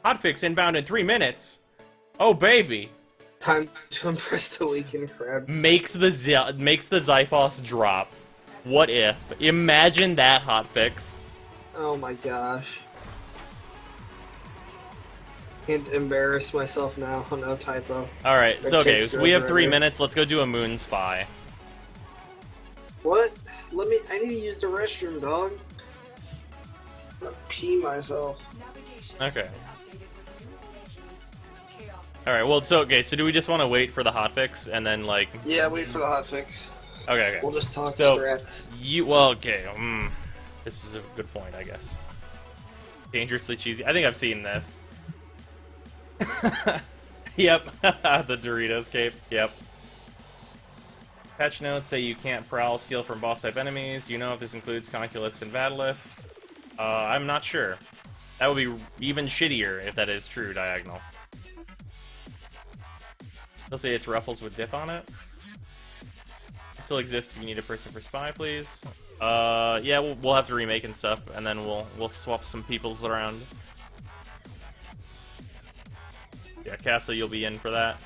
Hotfix inbound in 3 minutes. Oh baby. Time to impress the weekend crowd. Makes the Zyphos drop. What if? Imagine that hotfix. Oh my gosh. Can't embarrass myself now. Oh, no typo. All right. So okay, Text so we have right 3 here. minutes. Let's go do a moon spy. What? I need to use the restroom, dog. I'm gonna pee myself. Navigation Okay. has been updated with new arrangements. Chaos. All right. Well, so okay. So do we just want to wait for the hotfix and then like? Yeah, wait for the hotfix. Okay. We'll just talk So- strats. Okay. This is a good point, I guess. Dangerously cheesy. I think I've seen this. Yep. The Doritos cape. Yep. Patch notes say you can't prowl, steal from boss-type enemies. You know if this includes Conculist and Battleist? I'm not sure. That would be even shittier if that is true, Diagonal. They'll say it's Ruffles with dip on it. It still exists if you need a person for spy, please. Yeah, we'll have to remake and stuff, and then we'll swap some peoples around. Yeah, Castle, you'll be in for that.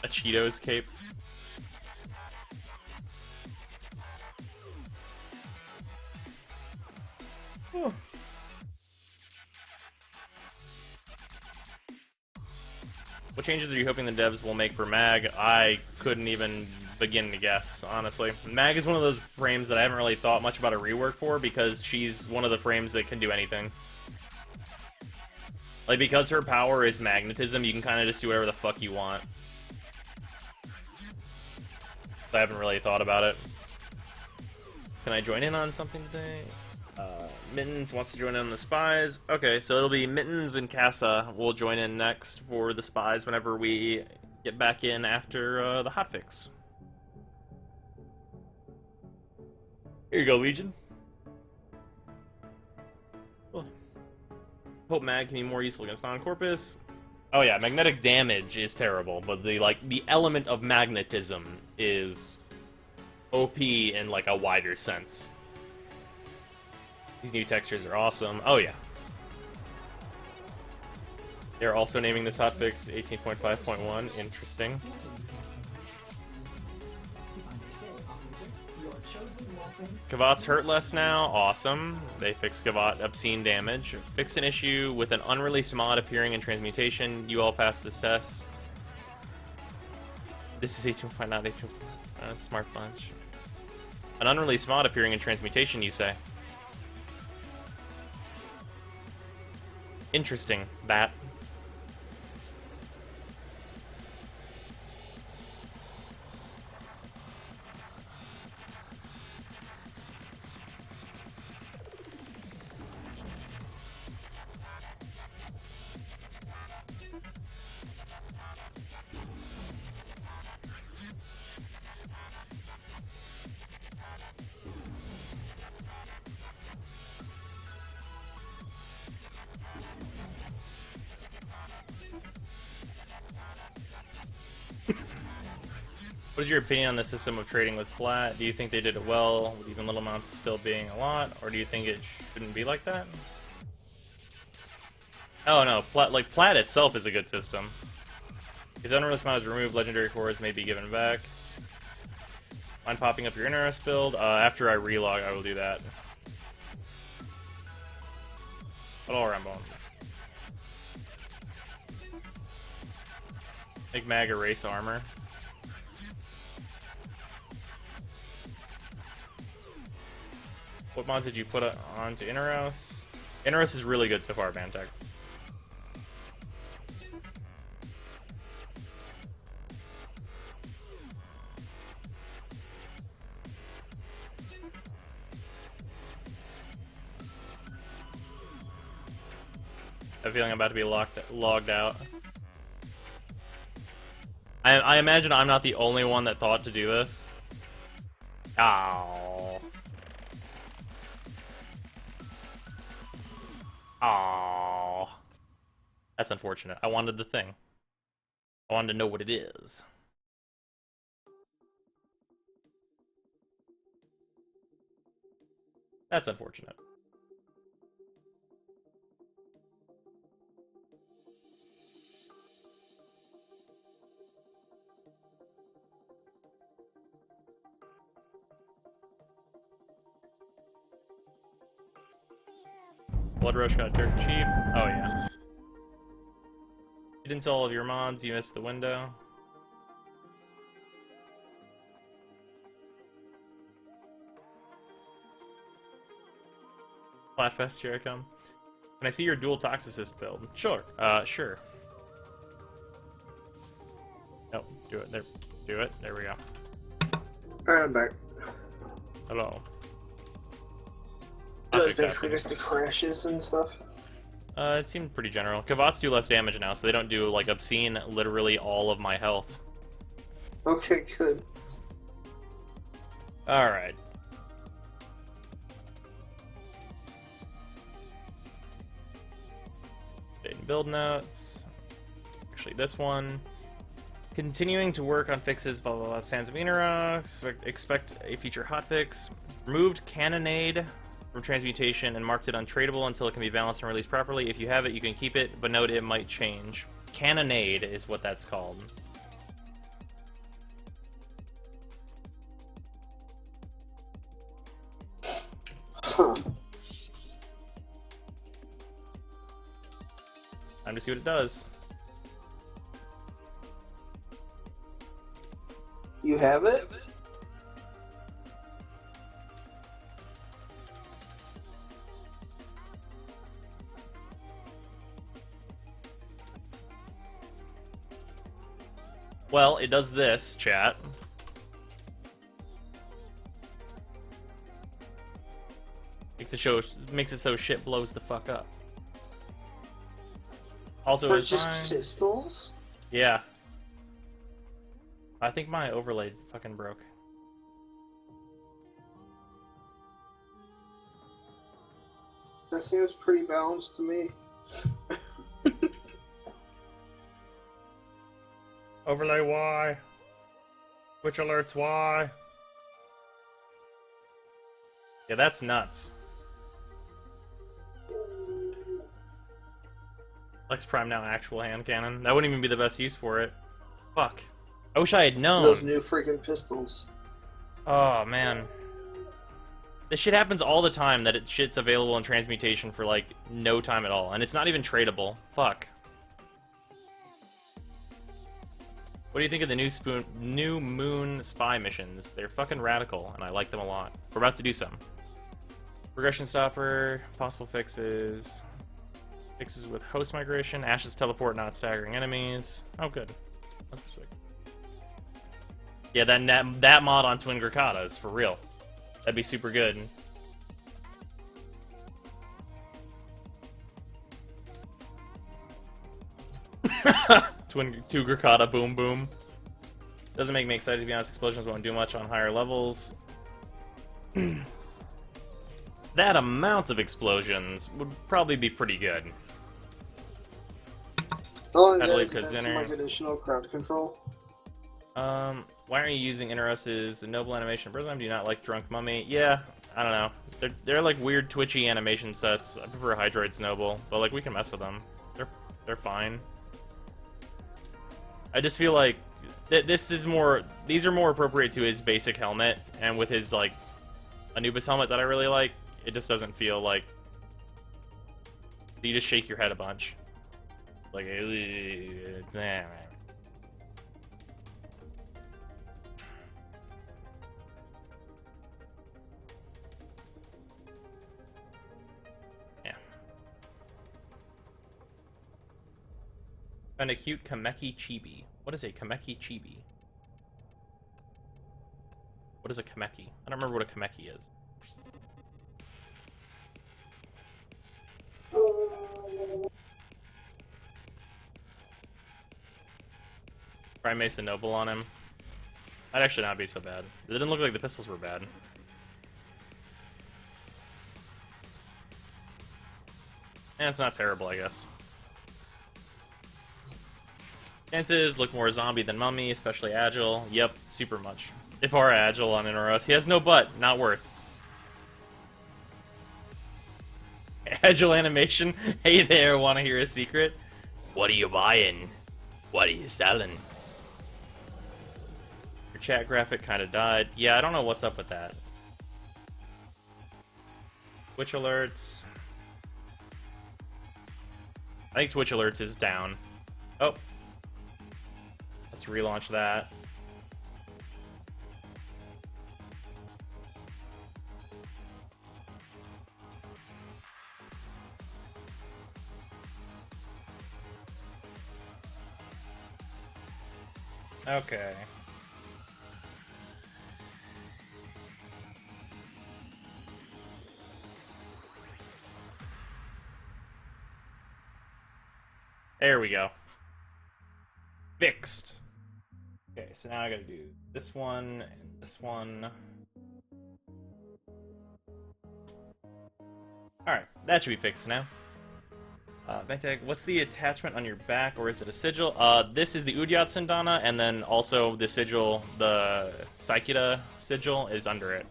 A Cheetos cape. Whew. What changes are you hoping the devs will make for Mag? I couldn't even begin to guess, honestly. Mag is one of those frames that I haven't really thought much about a rework for because she's one of the frames that can do anything. Like, because her power is magnetism, you can kind of just do whatever the fuck you want. So I haven't really thought about it. Can I join in on something today? Mittens wants to join in on the spies. Okay, so it'll be Mittens and Casa will join in next for the spies whenever we get back in after the hotfix. Here you go, Legion. Oh. Hope Mag can be more useful against non-corpus. Oh yeah, magnetic damage is terrible, but the element of magnetism is OP in like a wider sense. These new textures are awesome. Oh yeah. They're also naming this hotfix 18.5.1. Interesting. Kavat's hurt less now. Awesome. They fixed Kavat obscene damage. Fixed an issue with an unreleased mod appearing in transmutation. You all passed this test. This is 18.5, not 18.5. Smart bunch. An unreleased mod appearing in transmutation, you say? Interesting, that. What is your opinion on the system of trading with Flat? Do you think they did it well, with even little amounts still being a lot, or do you think it shouldn't be like that? Oh no, Plat itself is a good system. If the unreleased mod is removed, legendary cores may be given back. Mind popping up your Inaros build? After I relog, I will do that. But all around bone. Make Mag erase armor. What mods did you put onto Inaros? Inaros is really good so far, Bantek. I have a feeling I'm about to be logged out. I imagine I'm not the only one that thought to do this. Ow. Ow. That's unfortunate. I wanted the thing. I wanted to know what it is. That's unfortunate. Blood Rush got dirt cheap. Oh yeah. You didn't sell all of your mods, you missed the window. Flatfest, here I come. Can I see your dual Toxicist build? Sure. Sure. Oh, do it. There. Do it. There we go. Alright, I'm back. Hello. So it's basically just the crashes and stuff. It seemed pretty general. Kavats do less damage now, so they don't do, like, obscene, literally all of my health. Okay, good. Alright. Build notes. Actually, this one. Continuing to work on fixes, blah blah blah. Sands of Inaros. Expect a future hotfix. Removed Cannonade from transmutation and marked it untradeable until it can be balanced and released properly. If you have it, you can keep it, but note it might change. Cannonade is what that's called. Huh. Time to see what it does. You have it? Well, it does this, chat. Makes it so shit blows the fuck up. Also, But it's just fine. pistols? Yeah. I think my overlay fucking broke. That seems pretty balanced to me. Overlay Y. Twitch alerts Y. Yeah, that's nuts. Lex Prime now actual hand cannon. That wouldn't even be the best use for it. Fuck. I wish I had known. Those new freaking pistols. Oh, man. This shit happens all the time, that shit's available in transmutation for, like, no time at all. And it's not even tradable. Fuck. What do you think of the new Moon spy missions? They're fucking radical, and I like them a lot. We're about to do some. Regression stopper, possible fixes. Fixes with host migration, Ashes teleport not staggering enemies. Oh, good. That's sweet. Yeah, that mod on Twin Grakatas, for real. That'd be super good. Two Grakata boom boom. Doesn't make me excited, to be honest. Explosions won't do much on higher levels. That amount of explosions would probably be pretty good. Oh, and Adelaide that's Kaziner. like additional crowd control. Why are you using Inaros' noble animation? Brozime, do you not like Drunk Mummy? Yeah, I don't know. They're like weird twitchy animation sets. I prefer Hydroid's noble, but like we can mess with them. They're fine. I just feel like these are more appropriate to his basic helmet, and with his like Anubis helmet that I really like, it just doesn't feel like you just shake your head a bunch. Like, damn it. Yeah. Found a cute Kameki Chibi. What is a Kameki Chibi? What is a Kameki? I don't remember what a Kameki is. Try Mason Noble on him. That'd actually not be so bad. It didn't look like the pistols were bad. And it's not terrible, I guess. Chances look more zombie than mummy, especially agile. Yep, super much. If are agile on Inaros. He has no butt, not worth. Agile animation. Hey there, wanna hear a secret? What are you buying? What are you selling? Your chat graphic kinda died. Yeah, I don't know what's up with that. Twitch alerts. I think Twitch alerts is down. Oh. Let's relaunch that. Okay. There we go. Fixed. Okay, so now I gotta do this one and this one. Alright, that should be fixed now. Ventec, what's the attachment on your back, or is it a sigil? This is the Udyat Sindana, and then also the sigil, the Psychida sigil, is under it.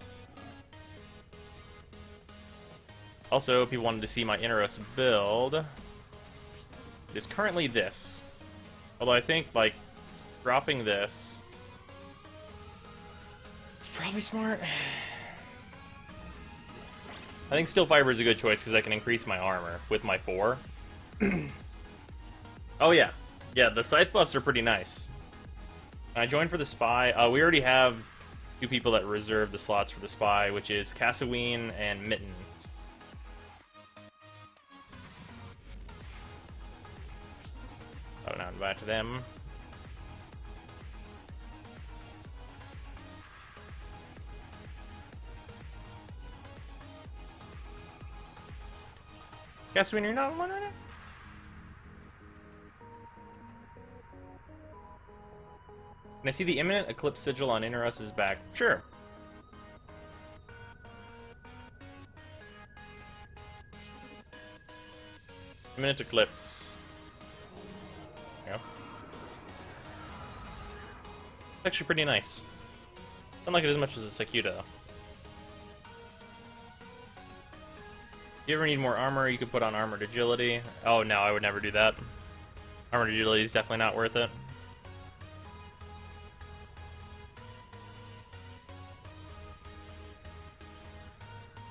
Also, if you wanted to see my Inaros build, it is currently this. Although I think, like, dropping this, it's probably smart. I think Steel Fiber is a good choice because I can increase my armor with my 4. Oh yeah. Yeah, the scythe buffs are pretty nice. I joined for the spy. We already have 2 people that reserve the slots for the spy, which is Cassoween and Mittens. Oh, now invite them. Cassoween, you're not on one right now? Can I see the imminent eclipse sigil on Inaros' back? Sure. Imminent eclipse. There you go. It's actually pretty nice. Don't like it as much as a Secuda. If you ever need more armor, you could put on Armored Agility. Oh no, I would never do that. Armored Agility is definitely not worth it.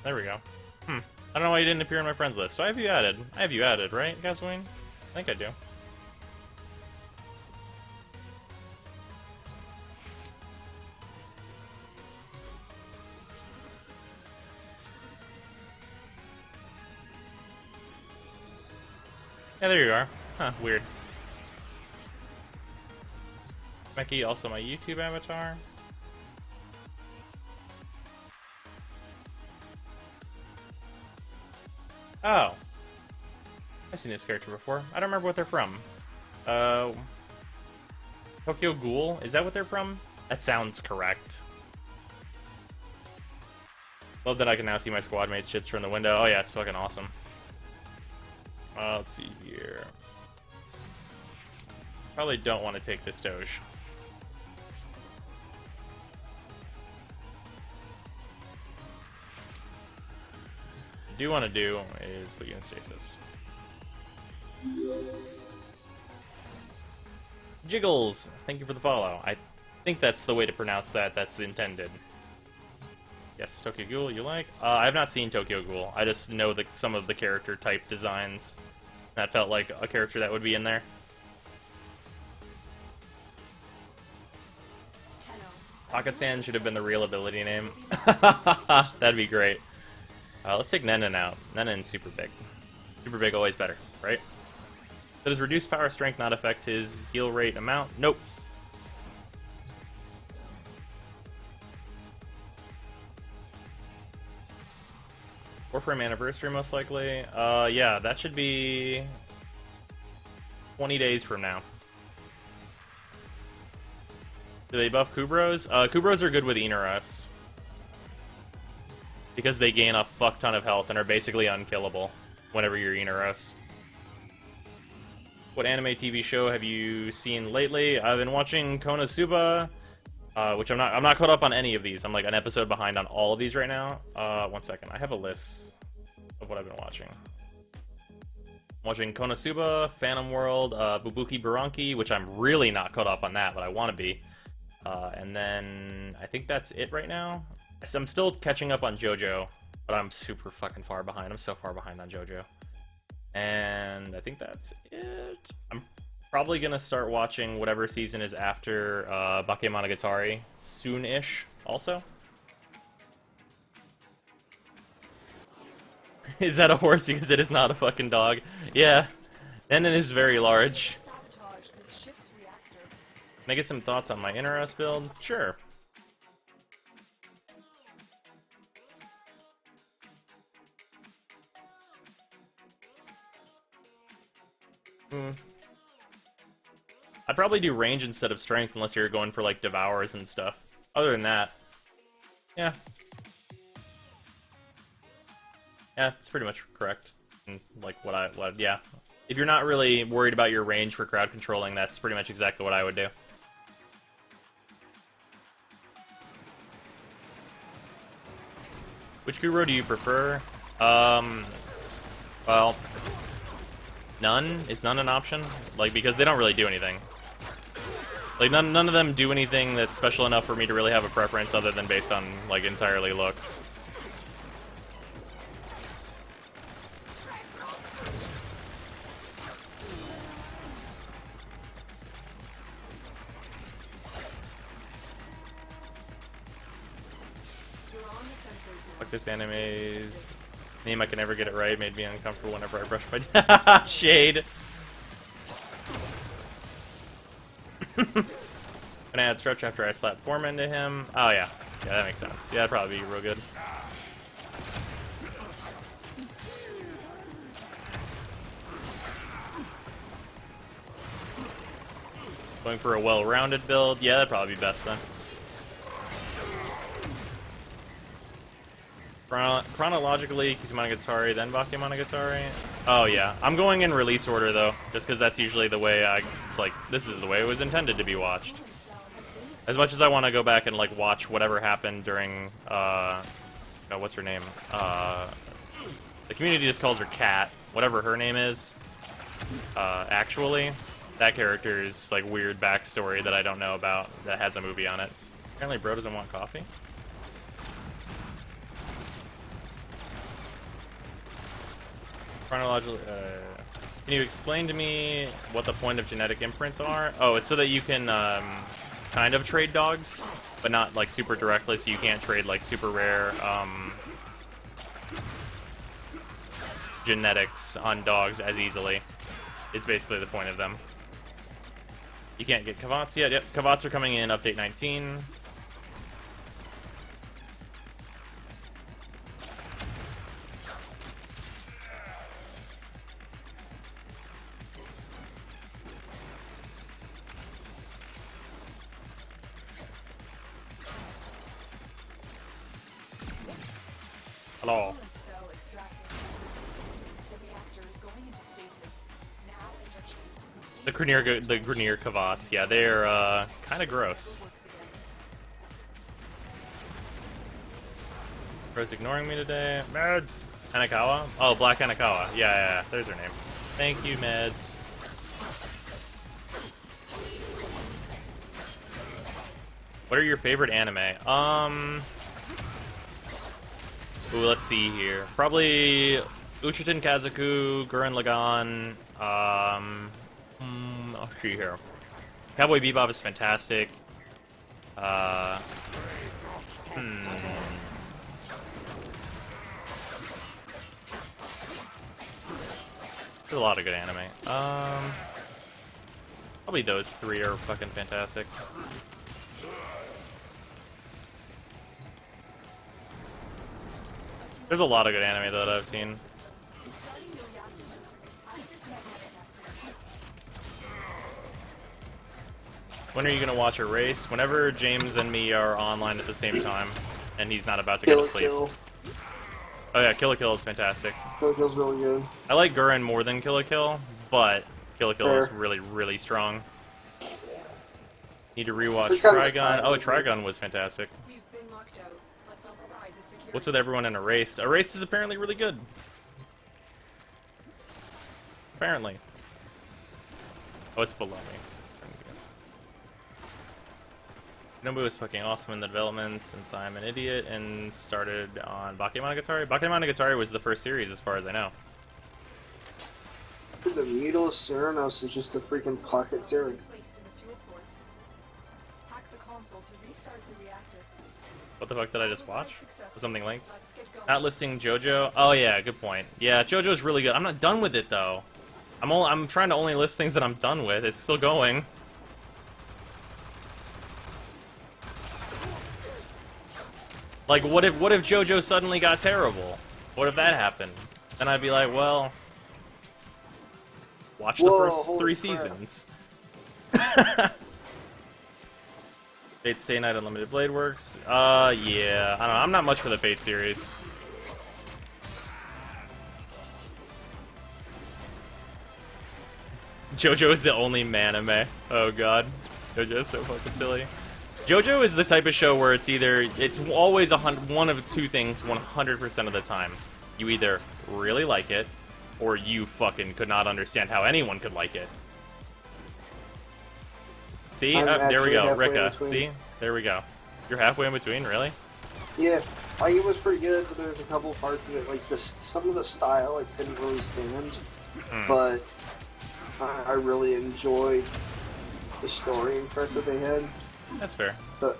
There we go. I don't know why you didn't appear on my friends list. Do I have you added? I have you added, right, Gaswing? I think I do. Yeah, there you are. Huh, weird. Becky, also my YouTube avatar. Oh. I've seen this character before. I don't remember what they're from. Tokyo Ghoul? Is that what they're from? That sounds correct. Love that I can now see my squad mates' shits from the window. Oh yeah, it's fucking awesome. Let's see here. Probably don't want to take this Doge. What I do want to do is put you in stasis. Jiggles, thank you for the follow. I think that's the way to pronounce that. That's intended. Yes, Tokyo Ghoul, you like? I have not seen Tokyo Ghoul. I just know some of the character type designs. That felt like a character that would be in there. Pocket Sand should have been the real ability name. That'd be great. Let's take Nenin out. Nenin's super big. Super big, always better, right? So does reduced power strength not affect his heal rate amount? Nope. Warframe anniversary, most likely. Yeah, that should be 20 days from now. Do they buff Kubros? Kubros are good with Inaros. Because they gain a fuck ton of health and are basically unkillable whenever you're Inaros. What anime TV show have you seen lately? I've been watching Konosuba, which I'm not caught up on any of these. I'm like an episode behind on all of these right now. 1 second. I have a list of what I've been watching. Watching Konosuba, Phantom World, Bubuki Baranki, which I'm really not caught up on that, but I want to be. And then I think that's it right now. So I'm still catching up on JoJo, but I'm super fucking far behind. I'm so far behind on JoJo. And I think that's it. I'm probably gonna start watching whatever season is after Bakemonogatari soon-ish also. Is that a horse? Because it is not a fucking dog. Yeah. And it is very large. Sabotage this ship's reactor. Can I get some thoughts on my Inaros build? Sure. I'd probably do range instead of strength unless you're going for like devours and stuff. Other than that, yeah. Yeah, it's pretty much correct. And like yeah. If you're not really worried about your range for crowd controlling, that's pretty much exactly what I would do. Which Kuro do you prefer? Well, none? Is none an option? Like, because they don't really do anything. Like, none of them do anything that's special enough for me to really have a preference other than based on, like, entirely looks. Fuck this anime's name, I can never get it right, made me uncomfortable whenever I brush my shade. Gonna add stretch after I slap form into him. Oh yeah. Yeah, that makes sense. Yeah, that'd probably be real good. Going for a well-rounded build. Yeah, that'd probably be best then. Chronologically, Kizumonogatari, then Bakemonogatari. Oh yeah, I'm going in release order though, just because that's usually the way it's like, this is the way it was intended to be watched. As much as I want to go back and like watch whatever happened during, what's her name? The community just calls her Cat, whatever her name is. Actually, that character's like weird backstory that I don't know about that has a movie on it. Apparently, bro doesn't want coffee. Chronologically, can you explain to me what the point of genetic imprints are? Oh, it's so that you can kind of trade dogs, but not like super directly, so you can't trade like super rare genetics on dogs as easily. Is basically the point of them. You can't get Kavats yet. Yep, Kavats are coming in update 19. Hello. Cell extracted. The reactor is going into stasis. Now is our chance to complete The Grenier Kavats, yeah, they're kind of gross. works again. Bro's ignoring me today. Meds! Hanakawa? Oh, Black Hanakawa. Yeah, there's her name. Thank you, Meds. What are your favorite anime? Ooh, let's see here. Probably Uchiten Kazoku, Gurren Lagann, I'll see here. Cowboy Bebop is fantastic. There's a lot of good anime. Probably those three are fucking fantastic. There's a lot of good anime that I've seen. Starting the reactor circuits out of this magnetic activity. When are you gonna watch a race? Whenever James and me are online at the same time, and he's not about to Kill go a to sleep. Kill. Oh yeah, Kill la Kill is fantastic. Kill a Kill's really good. I like Gurren more than Kill la Kill, but Kill la Kill is Fair. really, really strong. Need to rewatch They're kind of Trigun. Oh, tired, Trigun was fantastic. We've been locked out. Let's override the security. What's with everyone in Erased? Erased is apparently really good. Apparently. Oh, it's below me. Nobu was fucking awesome in the development since I'm an idiot and started on Bakemonogatari. Bakemonogatari was the first series as far as I know. The Mutilus Ceranos is just a freaking pocket serum. Placed in the fuel port. Hack the console to restart the reactor. What the fuck did I just watch? Was something linked? Let's get going. Not listing JoJo. Oh yeah, good point. Yeah, JoJo's really good. I'm not done with it though. I'm trying to only list things that I'm done with. It's still going. Like, what if JoJo suddenly got terrible? What if that happened? Then I'd be like, well, watch the Whoa, first holy 3 crap. seasons. Fate Stay Night Unlimited Blade Works. Yeah. I don't know. I'm not much for the Fate series. JoJo is the only manime. Oh god. JoJo is so fucking silly. JoJo is the type of show where it's always one of two things 100% of the time. You either really like it, or you fucking could not understand how anyone could like it. See? I'm There we actually go, halfway in Rika. between. See? There we go. You're halfway in between, really? Yeah, it was pretty good, but there's a couple parts of it, like some of the style I couldn't really stand, but I really enjoyed the story and part that they had. That's fair. But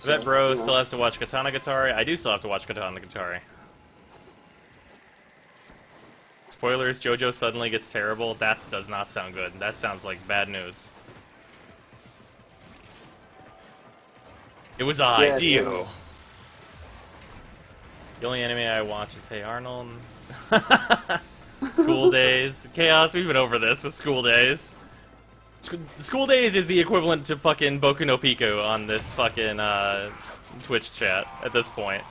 Vet Bro you know. still has to watch Katana Gatari. I do still have to watch Katana Gatari. Spoilers, JoJo suddenly gets terrible. That does not sound good. That sounds like bad news. It was I, Yeah, it Dio. was. The only anime I watch is Hey Arnold. School Days. Chaos, we've been over this with School Days. School Days is the equivalent to fucking Boku no Pico on this fucking Twitch chat at this point.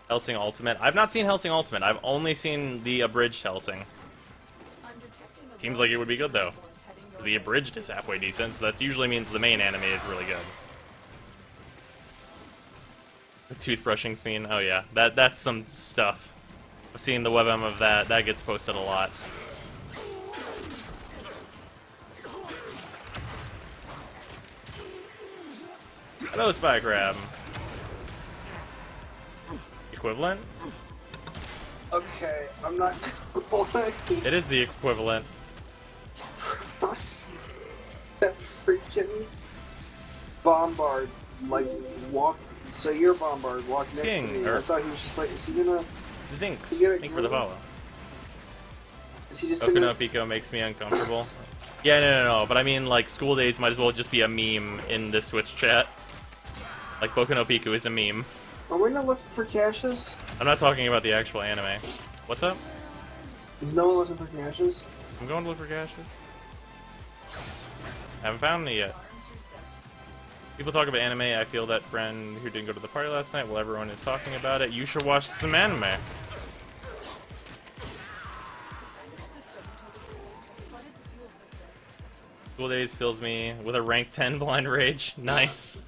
Hellsing Ultimate. I've not seen Hellsing Ultimate. I've only seen the abridged Hellsing. I'm detecting a Seems like it would be good though. voice heading your 'Cause the way. abridged is halfway decent, so that usually means the main anime is really good. The toothbrushing scene. Oh yeah, that's some stuff. I've seen the webm of that. That gets posted a lot. Hello, Spy Crab. Equivalent? Okay, I'm not gonna It is the equivalent. that freaking Bombard, like, walk. So you're Bombard, walk next King, to me. or- I thought he was just like, is he gonna? Zinx. You get it, Thank you for the follow. Is he just Boku gonna? no Pico makes me uncomfortable. Yeah, no. But I mean, like, School Days might as well just be a meme in this Twitch chat. Like, Boku no Pico is a meme. Are we not looking for caches? I'm not talking about the actual anime. What's up? Is no one looking for caches? I'm going to look for caches. Haven't found any yet. Alarms reset. People talk about anime. I feel that friend who didn't go to the party last night. Well, everyone is talking about it. You should watch some anime. The system until the fuel has flooded the fuel system. School Days fills me with a rank 10 blind rage. Nice.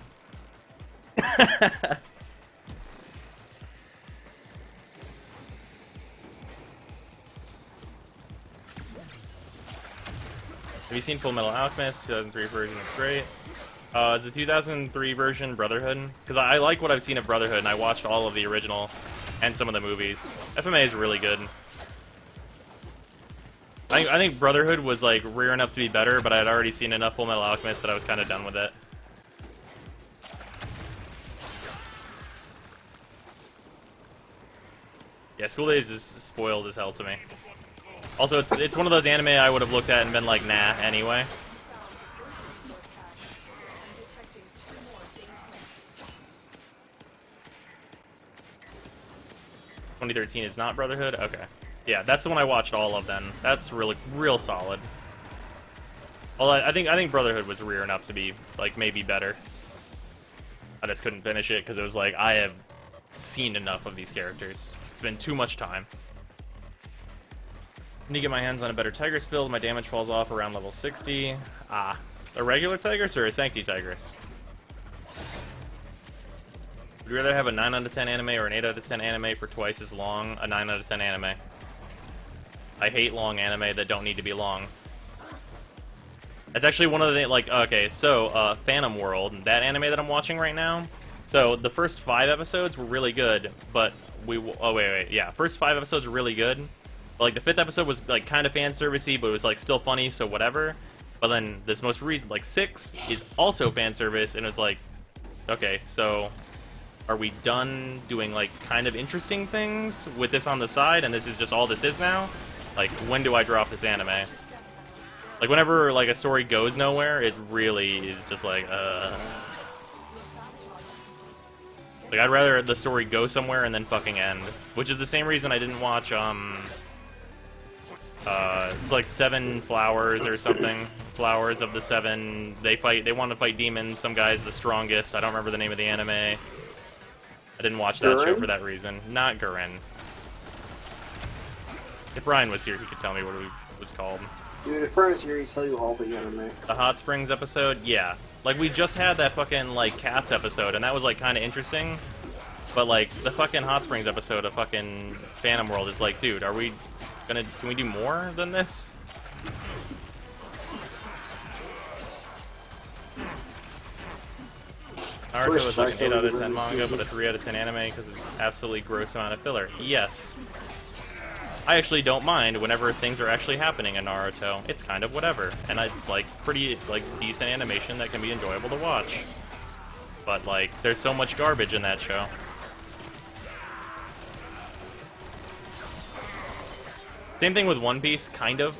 Have you seen Full Metal Alchemist? 2003 version is great. Is the 2003 version Brotherhood? Because I like what I've seen of Brotherhood, and I watched all of the original and some of the movies. FMA is really good. I think Brotherhood was like rearing up to be better, but I had already seen enough Full Metal Alchemist that I was kind of done with it. Yeah, School Days is spoiled as hell to me. Also, it's one of those anime I would have looked at and been like, nah, anyway. Resource cache. I'm detecting 2 more faint hits. 2013 is not Brotherhood? Okay. Yeah, that's the one I watched all of then. That's really, real solid. Well, I think Brotherhood was rearing up to be like maybe better. I just couldn't finish it because it was like I have seen enough of these characters. It's been too much time. Need to get my hands on a better Tigress build. My damage falls off around level 60. Ah, a regular Tigress or a Sancti Tigress? Would you rather have a 9 out of 10 anime or an 8 out of 10 anime for twice as long? A 9 out of 10 anime. I hate long anime that don't need to be long. That's actually one of the, like, okay, so, Phantom World, that anime that I'm watching right now, so the first 5 episodes were really good, but yeah, first 5 episodes were really good, but, like, the 5th episode was, like, kind of fan-servicey, but it was, like, still funny, so whatever, but then this most recent, like, 6 is also fan-service, and it was like, okay, so are we done doing, like, kind of interesting things with this on the side, and this is just all this is now? Like, when do I drop this anime? Like, whenever, like, a story goes nowhere, it really is just like, Like, I'd rather the story go somewhere and then fucking end. Which is the same reason I didn't watch, it's like 7 Flowers or something. Flowers of the 7. They want to fight demons. Some guy's the strongest. I don't remember the name of the anime. I didn't watch that show for that reason. Not Gurren. If Ryan was here, he could tell me what it was called. Dude, if Brian is here, he'd tell you all the anime. The Hot Springs episode? Yeah. Like, we just had that fucking, like, Cats episode, and that was, like, kind of interesting. But, like, the fucking Hot Springs episode of fucking Phantom World is like, dude, can we do more than this? Naruto is like an 8 out of 10 manga, but a 3 out of 10 anime because it's absolutely gross amount of filler. Yes. I actually don't mind whenever things are actually happening in Naruto. It's kind of whatever, and it's like pretty like decent animation that can be enjoyable to watch. But like, there's so much garbage in that show. Same thing with One Piece, kind of.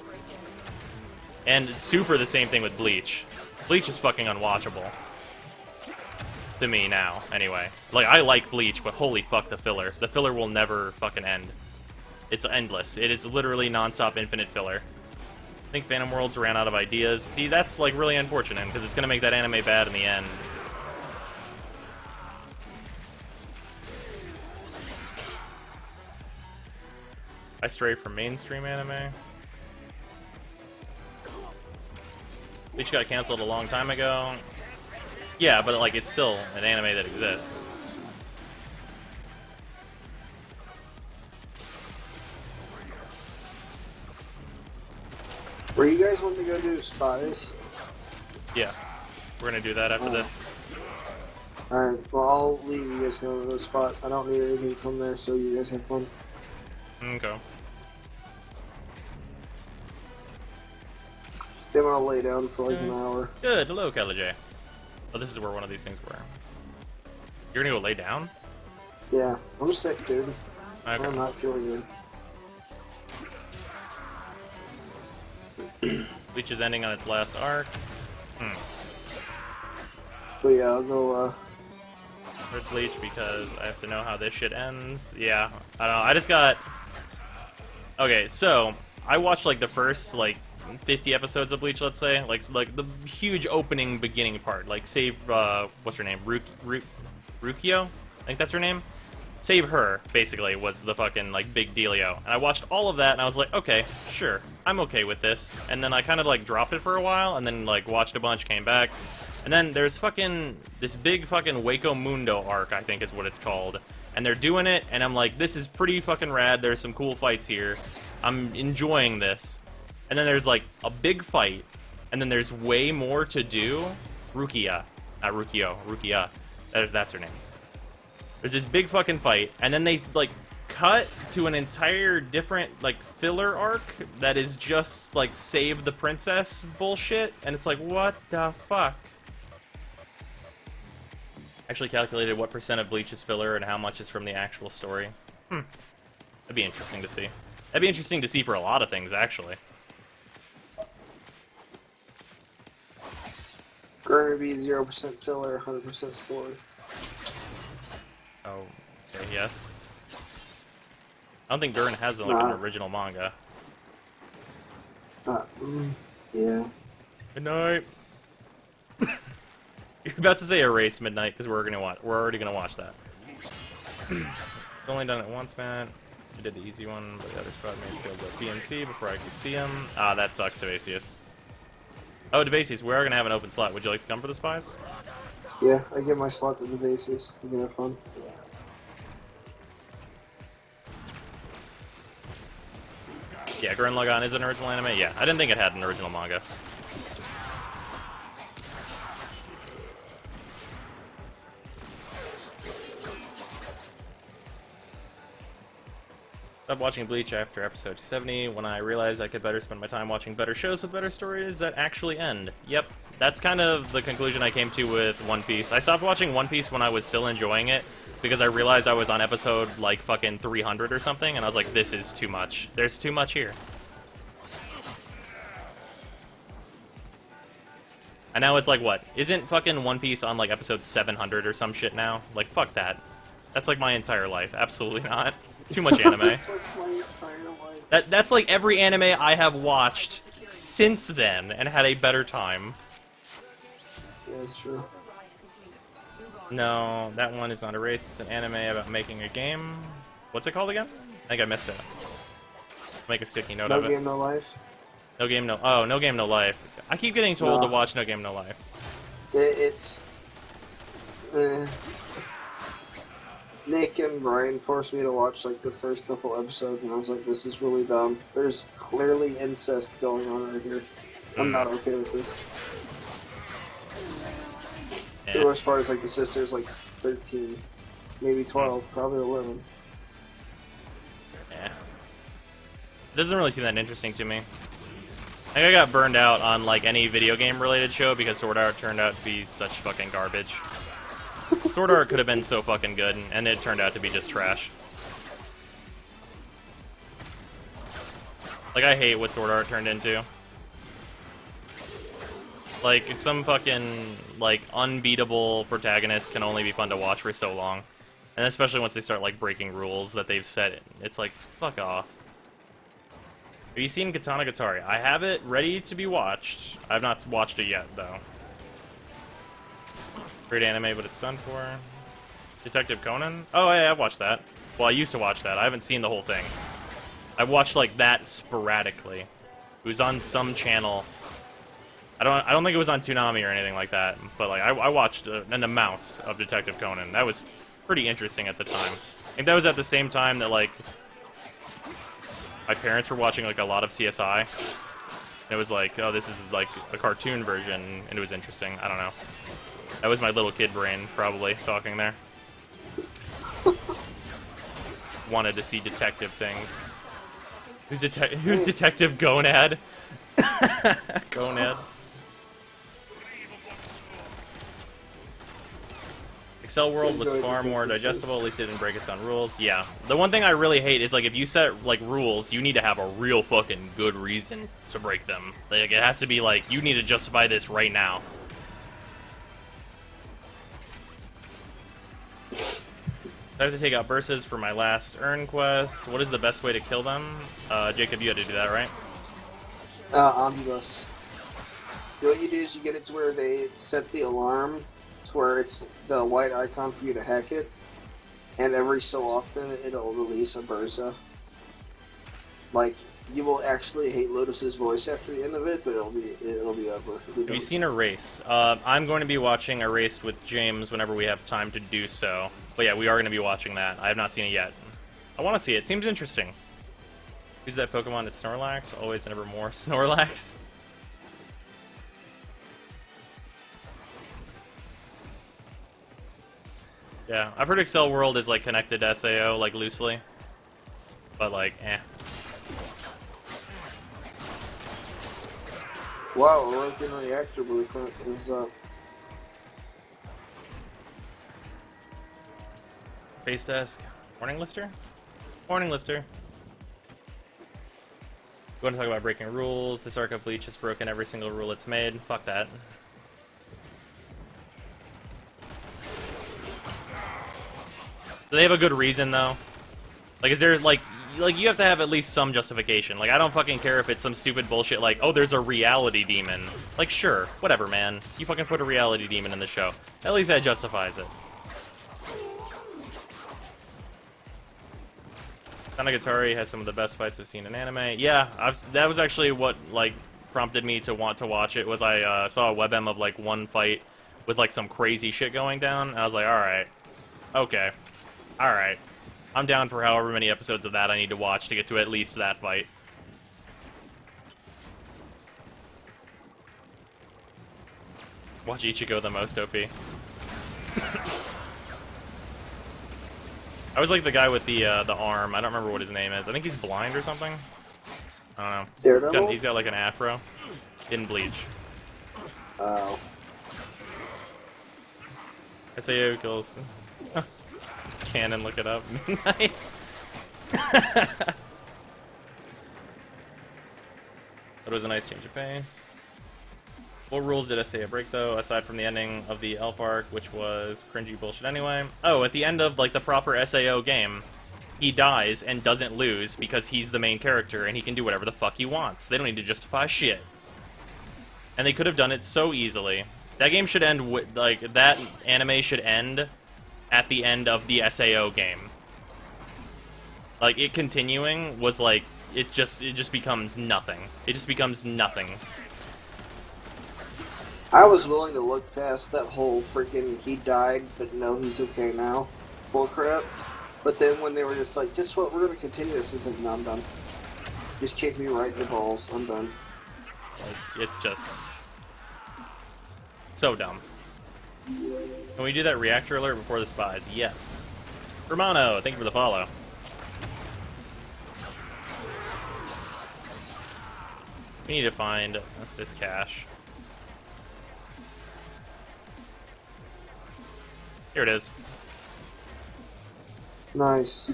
And super the same thing with Bleach. Bleach is fucking unwatchable. To me now, anyway. Like, I like Bleach, but holy fuck the filler. The filler will never fucking end. It's endless. It is literally non-stop infinite filler. I think Phantom Worlds ran out of ideas. See, that's like really unfortunate, because it's going to make that anime bad in the end. I stray from mainstream anime. Bleach got canceled a long time ago. Yeah, but like it's still an anime that exists. Where you guys want to go do Spies? Yeah, we're gonna do that after this. Alright, well I'll leave you guys go to the spot. I don't need anything from there, so you guys have fun. Okay. They want to lay down for like an hour. Good. Hello, Kelly J. Oh, this is where one of these things were. You're gonna go lay down? Yeah, I'm sick, dude. Okay. I'm not feeling good. Bleach is ending on its last arc. But yeah, I'll go, Red Bleach because I have to know how this shit ends. Yeah, I don't know. I just got... Okay, so, I watched, like, the first, like, 50 episodes of Bleach, let's say. Like the huge opening, beginning part. Like, save, what's her name? Rukio? I think that's her name? Save her, basically, was the fucking, like, big dealio. And I watched all of that, and I was like, okay, sure, I'm okay with this. And then I kind of, like, dropped it for a while, and then, like, watched a bunch, came back. And then there's fucking, this big fucking Waco Mundo arc, I think is what it's called. And they're doing it, and I'm like, this is pretty fucking rad, there's some cool fights here. I'm enjoying this. And then there's, like, a big fight, and then there's way more to do. Rukia. Not Rukio, Rukia. That's her name. There's this big fucking fight, and then they, like, cut to an entire different, like, filler arc that is just, like, save the princess bullshit, and it's like, what the fuck? Actually calculated what % of Bleach is filler and how much is from the actual story. That'd be interesting to see. That'd be interesting to see for a lot of things, actually. going to be 0% filler, 100% story. Oh, okay, yes. I don't think Gurren has like an original manga. Yeah. Midnight. You're about to say erased midnight because we're already gonna watch that. I've only done it once, man. I did the easy one, but the other spot made me feel the PNC before I could see him. Ah, that sucks, Devasius. Oh, Devasius, we are gonna have an open slot. Would you like to come for the spies? Yeah, I give my slot to the bases. You can have fun. Yeah, Gurren Lagann is an original anime. Yeah, I didn't think it had an original manga. Stopped watching Bleach after episode 270 when I realized I could better spend my time watching better shows with better stories that actually end. Yep, that's kind of the conclusion I came to with One Piece. I stopped watching One Piece when I was still enjoying it because I realized I was on episode like fucking 300 or something, and I was like, this is too much. There's too much here. And now it's like, what? Isn't fucking One Piece on like episode 700 or some shit now? Like, fuck that. That's like my entire life. Absolutely not. Too much anime. It's like my entire life. That's like every anime I have watched since then and had a better time. Yeah, it's true. No, that one is not erased. It's an anime about making a game. What's it called again? I think I missed it. Make a sticky note No of it. Game, No Life. No Game, No... Oh, No Game, No Life. I keep getting told to watch No Game, No Life. It's... Nick and Brian forced me to watch like the first couple episodes, and I was like, "This is really dumb. There's clearly incest going on right here. I'm not okay with this." Yeah. The worst part is like the sister's like 13, maybe 12, probably 11. Yeah. It doesn't really seem that interesting to me. I think I got burned out on like any video game related show because Sword Art turned out to be such fucking garbage. Sword Art could have been so fucking good, and it turned out to be just trash. Like, I hate what Sword Art turned into. Like, some fucking, like, unbeatable protagonist can only be fun to watch for so long. And especially once they start, like, breaking rules that they've set. It's like, fuck off. Have you seen Katana Gatari? I have it ready to be watched. I've not watched it yet, though. Great anime, but it's done for. Detective Conan? Oh, yeah, I've watched that. Well, I used to watch that. I haven't seen the whole thing. I watched, like, that sporadically. It was on some channel. I don't think it was on Toonami or anything like that, but, like, I watched an amount of Detective Conan. That was pretty interesting at the time. I think that was at the same time that, like, my parents were watching, like, a lot of CSI. It was like, oh, this is, like, a cartoon version, and it was interesting. I don't know. That was my little kid brain, probably, talking there. Wanted to see detective things. Who's Detective Gonad? Gonad. Excel World was far more digestible, at least it didn't break its own rules. Yeah. The one thing I really hate is, like, if you set, like, rules, you need to have a real fucking good reason to break them. Like, it has to be, like, you need to justify this right now. I have to take out Bursas for my last Earn quest. What is the best way to kill them? Jacob, you had to do that, right? Omnibus. What you do is you get it to where they set the alarm to where it's the white icon for you to hack it, and every so often it'll release a Bursa. Like, you will actually hate Lotus's voice after the end of it, but it'll be over. Have you seen Erase? I'm going to be watching Erased with James whenever we have time to do so. But yeah, we are going to be watching that. I have not seen it yet. I want to see it. It seems interesting. Who's that Pokemon? It's Snorlax. Always and ever more Snorlax. Yeah, I've heard Excel World is like connected to SAO, like loosely. But like, eh. Wow, a broken reactor blueprint is up. Face desk. Morning Lister? Morning Lister. We want to talk about breaking rules. This arc of Bleach has broken every single rule it's made. Fuck that. Do they have a good reason, though? Like, is there, like, like, you have to have at least some justification. Like, I don't fucking care if it's some stupid bullshit like, oh, there's a reality demon. Like, sure, whatever, man. You fucking put a reality demon in the show. At least that justifies it. Tanagatari has some of the best fights I've seen in anime. Yeah, that was actually what, like, prompted me to want to watch it, was I saw a webm of, like, one fight with, like, some crazy shit going down, and I was like, alright. Okay. Alright. I'm down for however many episodes of that I need to watch to get to at least that fight. Watch Ichigo the most OP. I was like the guy with the arm. I don't remember what his name is. I think he's blind or something. I don't know. Daredevil? He's got like an afro. In Bleach. Oh. SAO kills. It's canon, look it up. Nice. That was a nice change of pace. What rules did SAO break, though, aside from the ending of the Elf arc, which was cringy bullshit anyway? Oh, at the end of, like, the proper SAO game, he dies and doesn't lose because he's the main character and he can do whatever the fuck he wants. They don't need to justify shit. And they could have done it so easily. That game should end with, like, that anime should end at the end of the SAO game. Like, it continuing was like, it just becomes nothing. It just becomes nothing. I was willing to look past that whole freaking he died, but no, he's okay now bullcrap. But then when they were just like, guess what, we're going to continue this, isn't, no, I'm done. Just kick me right in the balls, I'm done. Like, it's just so dumb. Can we do that reactor alert before the spies? Yes. Romano, thank you for the follow. We need to find this cache. Here it is. Nice.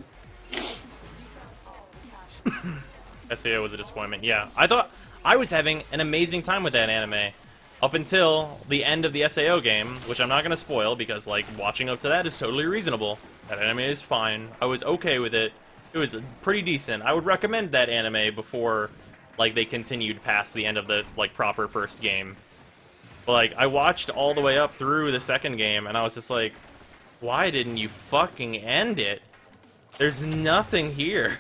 SAO was a disappointment. Yeah, I thought I was having an amazing time with that anime up until the end of the SAO game, which I'm not going to spoil because, like, watching up to that is totally reasonable. That anime is fine. I was okay with it. It was pretty decent. I would recommend that anime before, like, they continued past the end of the, like, proper first game. But, like, I watched all the way up through the second game, and I was just like, why didn't you fucking end it? There's nothing here.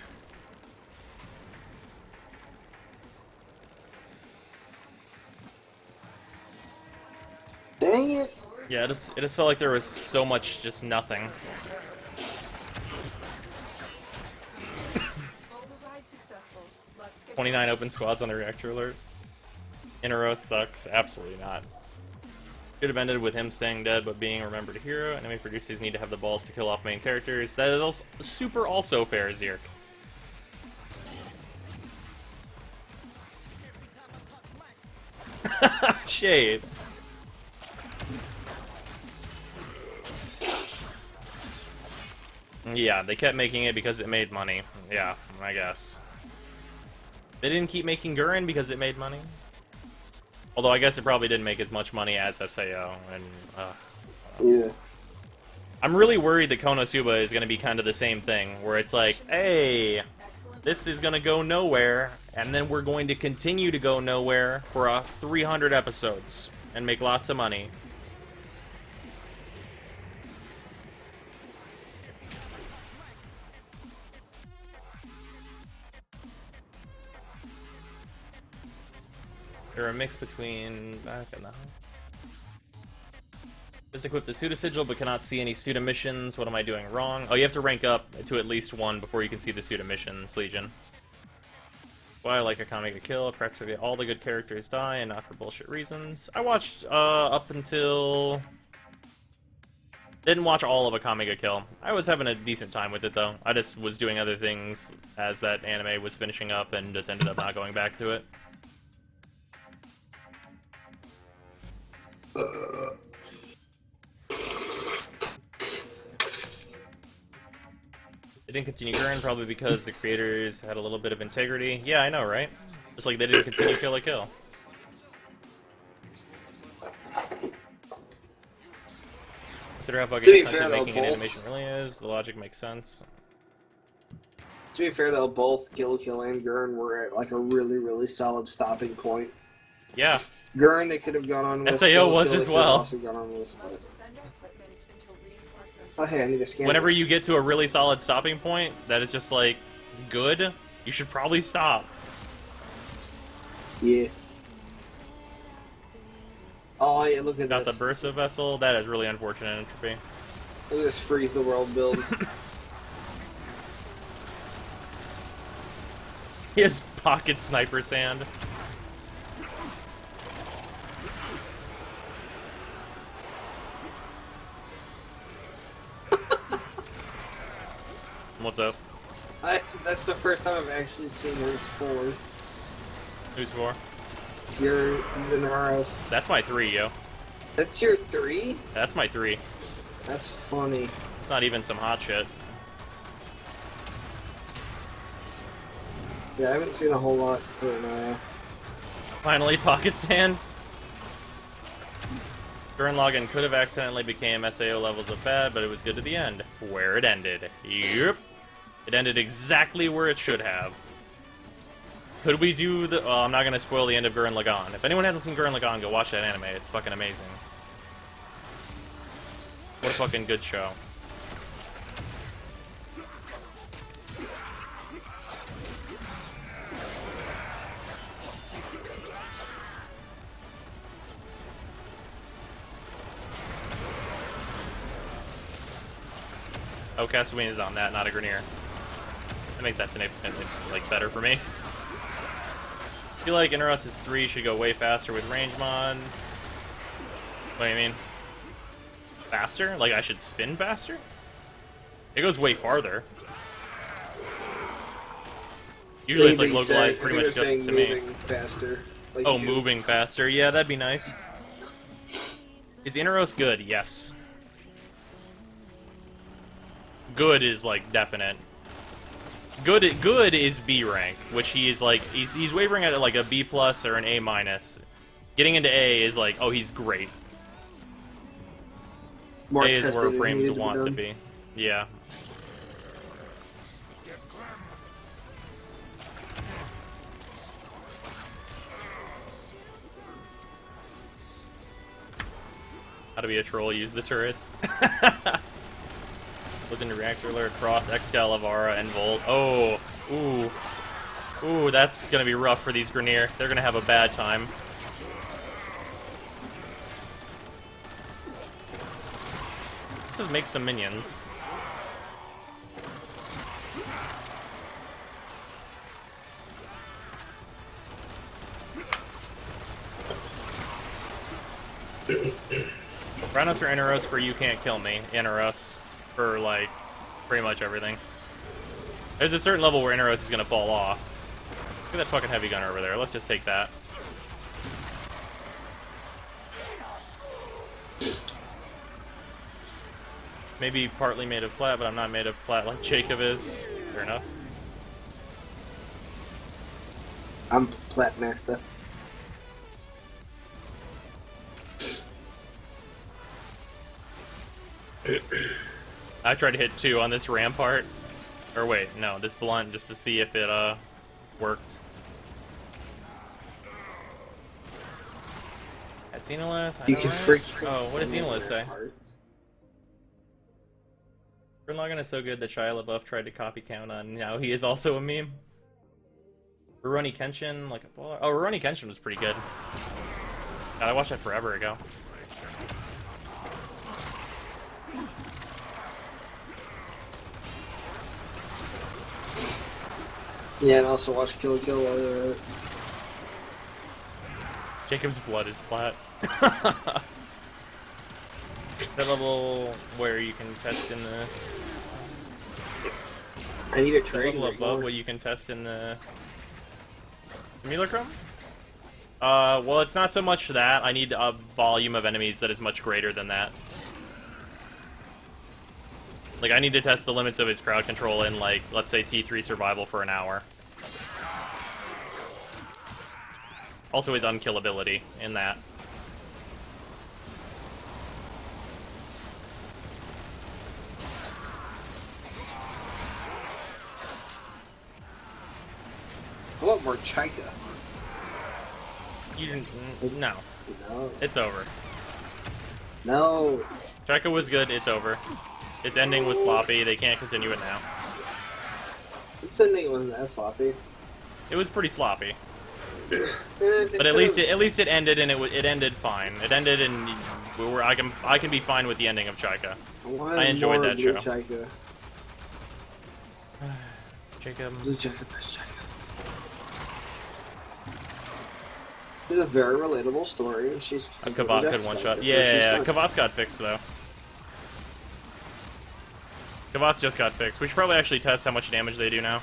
Dang it! Yeah, it just felt like there was so much just nothing. Override successful. Let's get 29 open squads on the reactor alert. Inaros sucks. Absolutely not. Should have ended with him staying dead but being a remembered hero. Anime producers need to have the balls to kill off main characters. That is also super also fair, Zirk. Shade. Yeah, they kept making it because it made money. Yeah, I guess. They didn't keep making Gurren because it made money. Although I guess it probably didn't make as much money as SAO. And Yeah. I'm really worried that Konosuba is going to be kind of the same thing, where it's like, hey, this is going to go nowhere, and then we're going to continue to go nowhere for 300 episodes and make lots of money. They're a mix between back and the house. Just equip the pseudo sigil, but cannot see any pseudo missions. What am I doing wrong? Oh, you have to rank up to at least 1 before you can see the pseudo missions, Legion. Why I like Akame ga Kill. Practically all the good characters die, and not for bullshit reasons. I watched up until. Didn't watch all of Akame ga Kill. I was having a decent time with it though. I just was doing other things as that anime was finishing up, and just ended up not going back to it. They didn't continue Gurren probably because the creators had a little bit of integrity. Yeah, I know, right? Just like they didn't continue Kill la Kill. Consider how fucking To be expensive fair, though, making an both- animation really is. The logic makes sense. To be fair though, both Kill and Gurren were at like a really, really solid stopping point. Yeah. Gurren they could have gone on with. SAO was They as could have well. also gone on with, but... Must defend our equipment until reinforcements. Oh hey, I need a scan. Whenever you get to a really solid stopping point, that is just like good. You should probably stop. Yeah. Oh yeah, look at Got the this. Bursa vessel. That is really unfortunate entropy. Look at this freeze the world build. He has pocket sniper sand. What's up? That's the first time I've actually seen his 4. Who's for? You're the Inaros. That's my 3, yo. That's your 3? That's my 3. That's funny. It's not even some hot shit. Yeah, I haven't seen a whole lot for Inara. Finally, pocket sand. Gurren Lagann could have accidentally became SAO levels of bad, but it was good to the end. Where it ended. Yep. It ended exactly where it should have. Could we do the... Well, I'm not going to spoil the end of Gurren Lagann. If anyone hasn't seen Gurren Lagann, go watch that anime. It's fucking amazing. What a fucking good show. Oh, Castlevania is on that, not a Grenier. I think that's like better for me. I feel like Inaros' 3 should go way faster with range mods. What do you mean? Faster? Like I should spin faster? It goes way farther. Usually it's like localized pretty much just to me. Faster. Like Oh, moving faster. Yeah, that'd be nice. Is Inaros good? Yes. Good is like definite. Good is B rank, which he is like he's wavering at like a B plus or an A minus. Getting into A is like, oh, he's great. More A is where testing frames needs to be want to done. be. Yeah. How to be a troll, use the turrets. Within the reactor alert, cross, Excalibara, and Volt. Oh, ooh. Ooh, that's gonna be rough for these Grenier. They're gonna have a bad time. Just make some minions. Rhinos for Inaros for You Can't Kill Me. Inaros for, like, pretty much everything. There's a certain level where Inaros is gonna fall off. Look at that fucking heavy gunner over there. Let's just take that. Maybe partly made of flat, but I'm not made of flat like Jacob is. Fair enough. I'm Plat Master. I tried to hit 2 on this rampart. Or wait, no, this blunt, just to see if it, worked. At Xenolith? You can freak. Oh, what did Xenolith say? Gurren Lagann is so good that Shia LaBeouf tried to copy count on. Now he is also a meme. Rurouni Kenshin, like a baller. Oh, Rurouni Kenshin was pretty good. God, I watched that forever ago. Yeah, and also watch Kill while they're at it. Jacob's blood is flat. That level where you can test in the... I need a The trade. level above what you can test in the... Simulacrum? Well, it's not so much that. I need a volume of enemies that is much greater than that. Like, I need to test the limits of his crowd control in, like, let's say T3 survival for an hour. Also his unkillability in that. I want more Chika. You didn't. No, No. it's over. No. Cheka was good. It's over. Its ending was sloppy. They can't continue it now. Its ending wasn't that sloppy. It was pretty sloppy. But But at least it ended, and it ended fine. It ended, and I can be fine with the ending of Chika. I enjoyed that show. Chika. Jacob. Blue Chika, best Chika. It's a very relatable story. She's Kavat could one shot. Yeah, Kavat's got fixed though. Kavat's just got fixed. We should probably actually test how much damage they do now.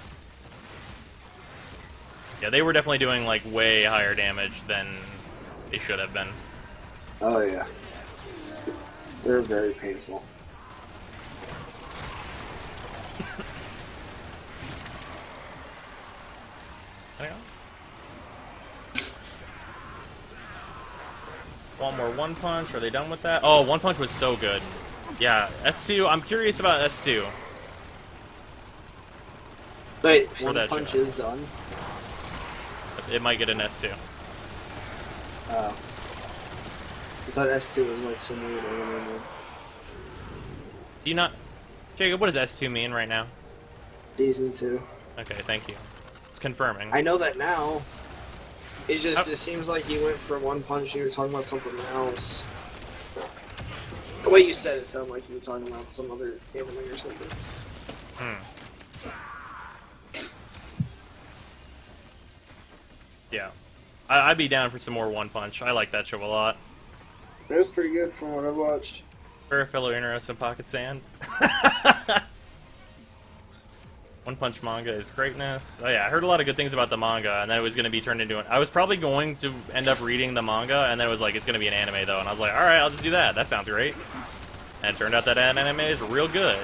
Yeah, they were definitely doing like way higher damage than they should have been. Oh yeah. They're very painful. Hang on. One more one punch. Are they done with that? Oh, one punch was so good. Yeah, S2. I'm curious about S2. Wait, For one that punch show. is done. It might get an S2. Oh. I thought S2 was like similar to anime. Do you not, Jacob? What does S2 mean right now? Season 2. Okay, thank you. It's confirming. I know that now. It's just, Oh. it seems like you went from one punch and you were talking about something else. The way you said it sounded like you were talking about some other anime or something. Yeah, I'd be down for some more One Punch. I like that show a lot. It was pretty good from what I watched. For a fellow Inaros and Pocket Sand. One Punch manga is greatness. Oh yeah, I heard a lot of good things about the manga, and then it was going to be turned into an... I was probably going to end up reading the manga, and then it was like, it's going to be an anime, though. And I was like, alright, I'll just do that. That sounds great. And it turned out that anime is real good.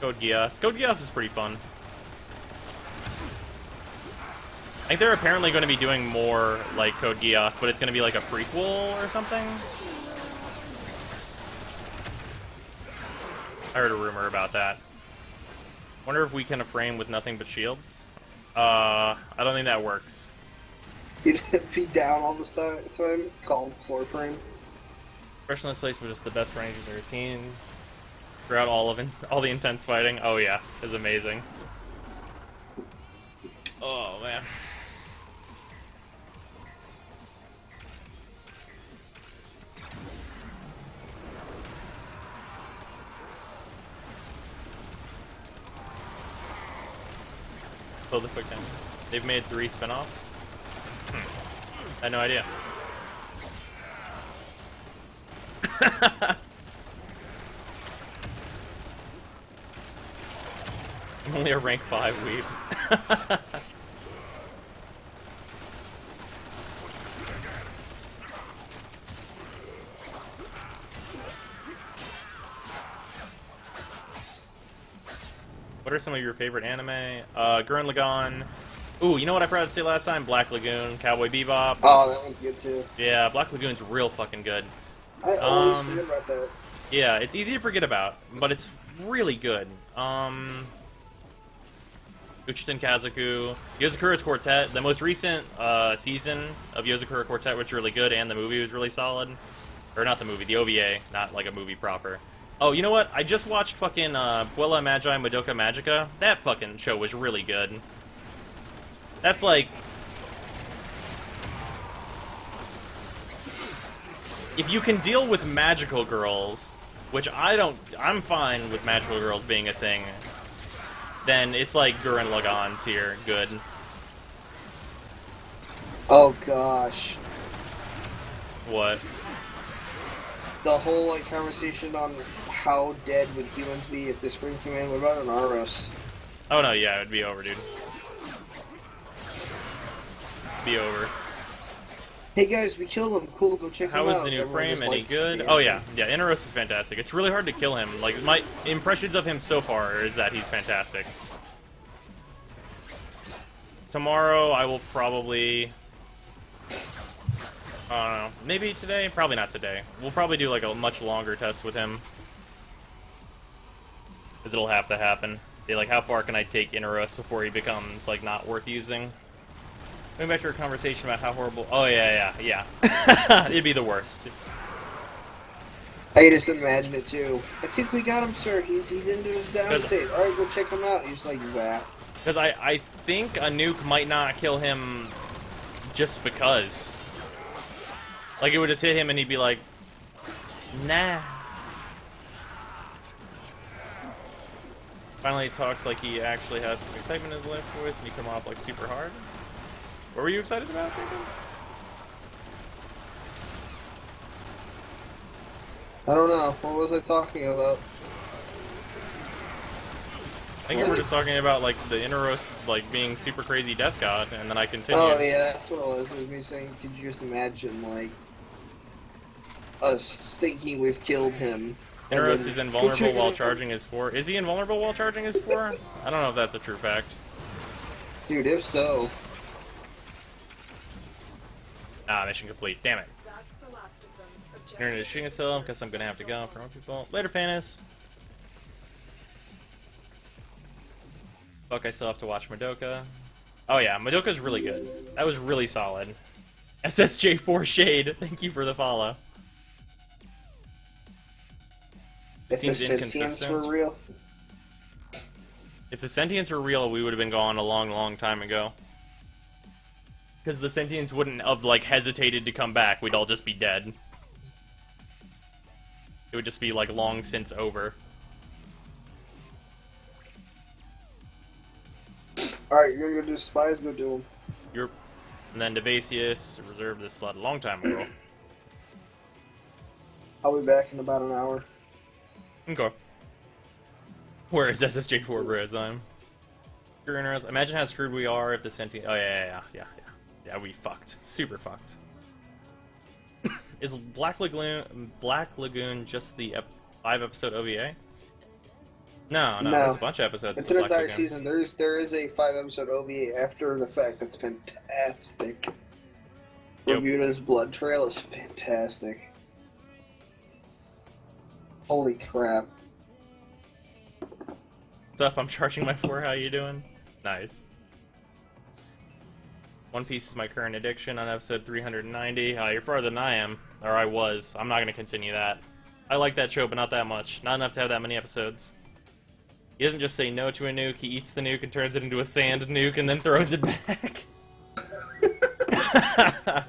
Code Geass. Code Geass is pretty fun. I think they're apparently going to be doing more like Code Geass, but it's going to be like a prequel or something. I heard a rumor about that. Wonder if we can frame with nothing but shields. I don't think that works. You'd be down all the time, called floor frame. Expressionless Face was just the best range I've ever seen. Throughout all the intense fighting. Oh yeah, it was amazing. Oh man. Slow the quick down. They've made 3 spin-offs? I had no idea. I'm only a rank 5 weeb. What are some of your favorite anime? Gurren Lagann. Ooh, you know what I forgot to say last time? Black Lagoon, Cowboy Bebop. Oh, that one's good too. Yeah, Black Lagoon's real fucking good. I always forget about that. Yeah, it's easy to forget about, but it's really good. Uchiten Kazoku, Yozakura's Quartet. The most recent season of Yozakura Quartet was really good, and the movie was really solid. Or not the movie, the OVA, not like a movie proper. Oh, you know what? I just watched fucking Puella Magi Madoka Magica. That fucking show was really good. That's like... If you can deal with magical girls, which I'm fine with magical girls being a thing, then it's like Gurren Lagann tier good. Oh gosh. What? The whole like conversation on how dead would humans be if this spring came in. What about Inaros? Oh no, yeah, it'd be over, dude. Be over. Hey guys, we killed him. Cool, go check him out. How is the new Everyone frame? just, Any like, good? scanned Oh him. yeah, yeah. Inaros is fantastic. It's really hard to kill him. Like my impressions of him so far is that he's fantastic. Tomorrow I will probably, I don't know, maybe today. Probably not today. We'll probably do like a much longer test with him. Because it'll have to happen. Be like, how far can I take Inaros before he becomes, like, not worth using? Going back to our conversation about how horrible... Oh, yeah. It'd be the worst. I just imagine it too. I think we got him, sir. He's into his down state. Alright, go check him out. He's like that. Because I think a nuke might not kill him just because. Like, it would just hit him and he'd be like, nah. Finally, he talks like he actually has some excitement in his life voice, and you come off like super hard. What were you excited about, Jacob? I don't know. What was I talking about? I think you were just talking about like the Inaros like being super crazy death god, and then I continued. Oh yeah, that's what it was. It was me saying, could you just imagine like us thinking we've killed him? Inaros is invulnerable while charging his 4. Is he invulnerable while charging his 4? I don't know if that's a true fact. Dude, if so. Ah, mission complete. Damn it. That's the last of them. Internet is shooting itself because I'm gonna have to go for people. Later, Panis. Fuck, I still have to watch Madoka. Oh yeah, Madoka's really good. That was really solid. SSJ4 Shade, thank you for the follow. If the Seems sentience inconsistent. were real. If the sentients were real, we would have been gone a long, long time ago. Because the sentients wouldn't have, like, hesitated to come back. We'd all just be dead. It would just be, like, long since over. Alright, you're gonna go do spies, go do them. You're... And then Devasius reserved this slot a long time ago. I'll be back in about an hour. Okay. Where is SSJ4 Brozime? Screwers. Imagine how screwed we are if the sentient... Oh, yeah, we fucked. Super fucked. Is Black Lagoon just the 5-episode OVA? No, there's a bunch of episodes. It's of an Black entire Lagoon. season. There is a 5-episode OVA after the fact that's fantastic. Yep. Bermuda's Blood Trail is fantastic. Holy crap. What's up? I'm charging my 4. How you doing? Nice. One Piece is my current addiction on episode 390. You're farther than I am. Or I was. I'm not going to continue that. I like that show, but not that much. Not enough to have that many episodes. He doesn't just say no to a nuke, he eats the nuke and turns it into a sand nuke and then throws it back. I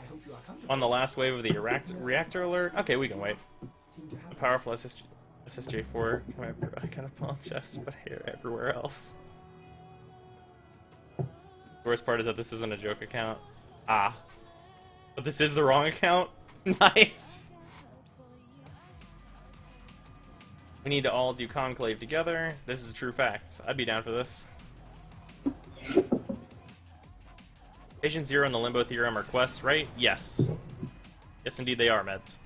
hope you are comfortable. On the last wave of the reactor alert? Okay, we can wait. Seem to have A powerful SSJ4. I kind of ball chest, but I hear it everywhere else. The worst part is that this isn't a joke account. Ah. But this is the wrong account? Nice! We need to all do Conclave together. This is a true fact. I'd be down for this. Patient Zero and the Limbo Theorem are quests, right? Yes. Yes, indeed they are, meds.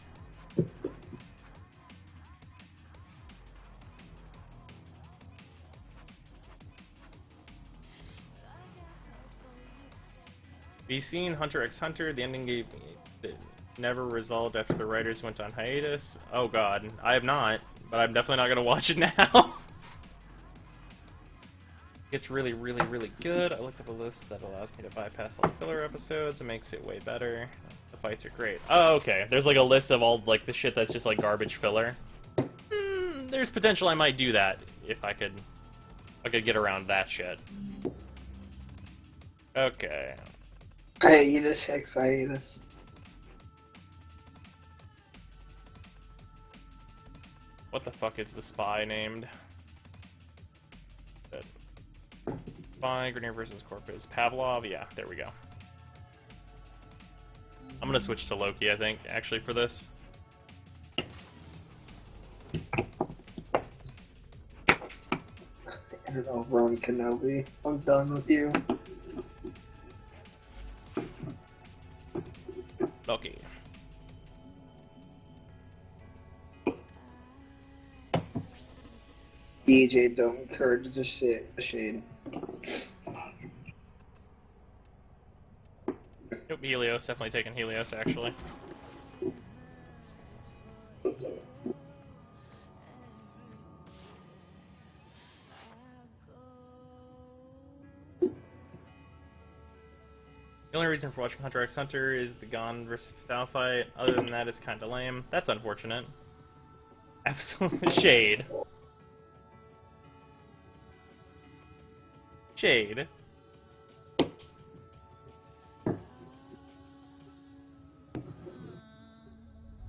Have you seen Hunter x Hunter? The ending game never resolved after the writers went on hiatus. Oh god, I have not, but I'm definitely not gonna watch it now. It's really, really, really good. I looked up a list that allows me to bypass all the filler episodes and makes it way better. The fights are great. Oh, okay. There's like a list of all like the shit that's just like garbage filler. There's potential I might do that if I could get around that shit. Okay. Hiatus, hiatus. What the fuck is the spy named? Spy, Grenier versus Corpus. Pavlov? Yeah, there we go. I'm gonna switch to Loki, I think, actually, for this. I don't know, Ron Kenobi. I'm done with you. Loki. DJ, don't encourage the shade. Nope, Helios. Definitely taking Helios, actually. The only reason for watching Hunter x Hunter is the Gon versus Sal fight. Other than that, it's kind of lame. That's unfortunate. Absolute shade. Shade.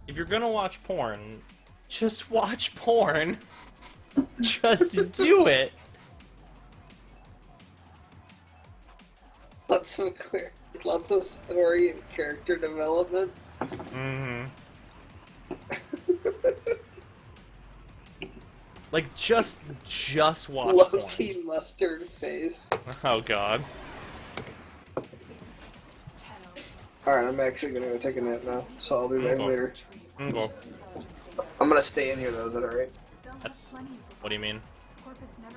If you're gonna watch porn, just watch porn. Just do it. Lots of story and character development. Mm-hmm. Like, just watch Low-key porn. mustard face. Oh, God. Alright, I'm actually gonna go take a nap now, so I'll be back Okay. later. Okay. I'm gonna stay in here though, is that alright? That's... What do you mean?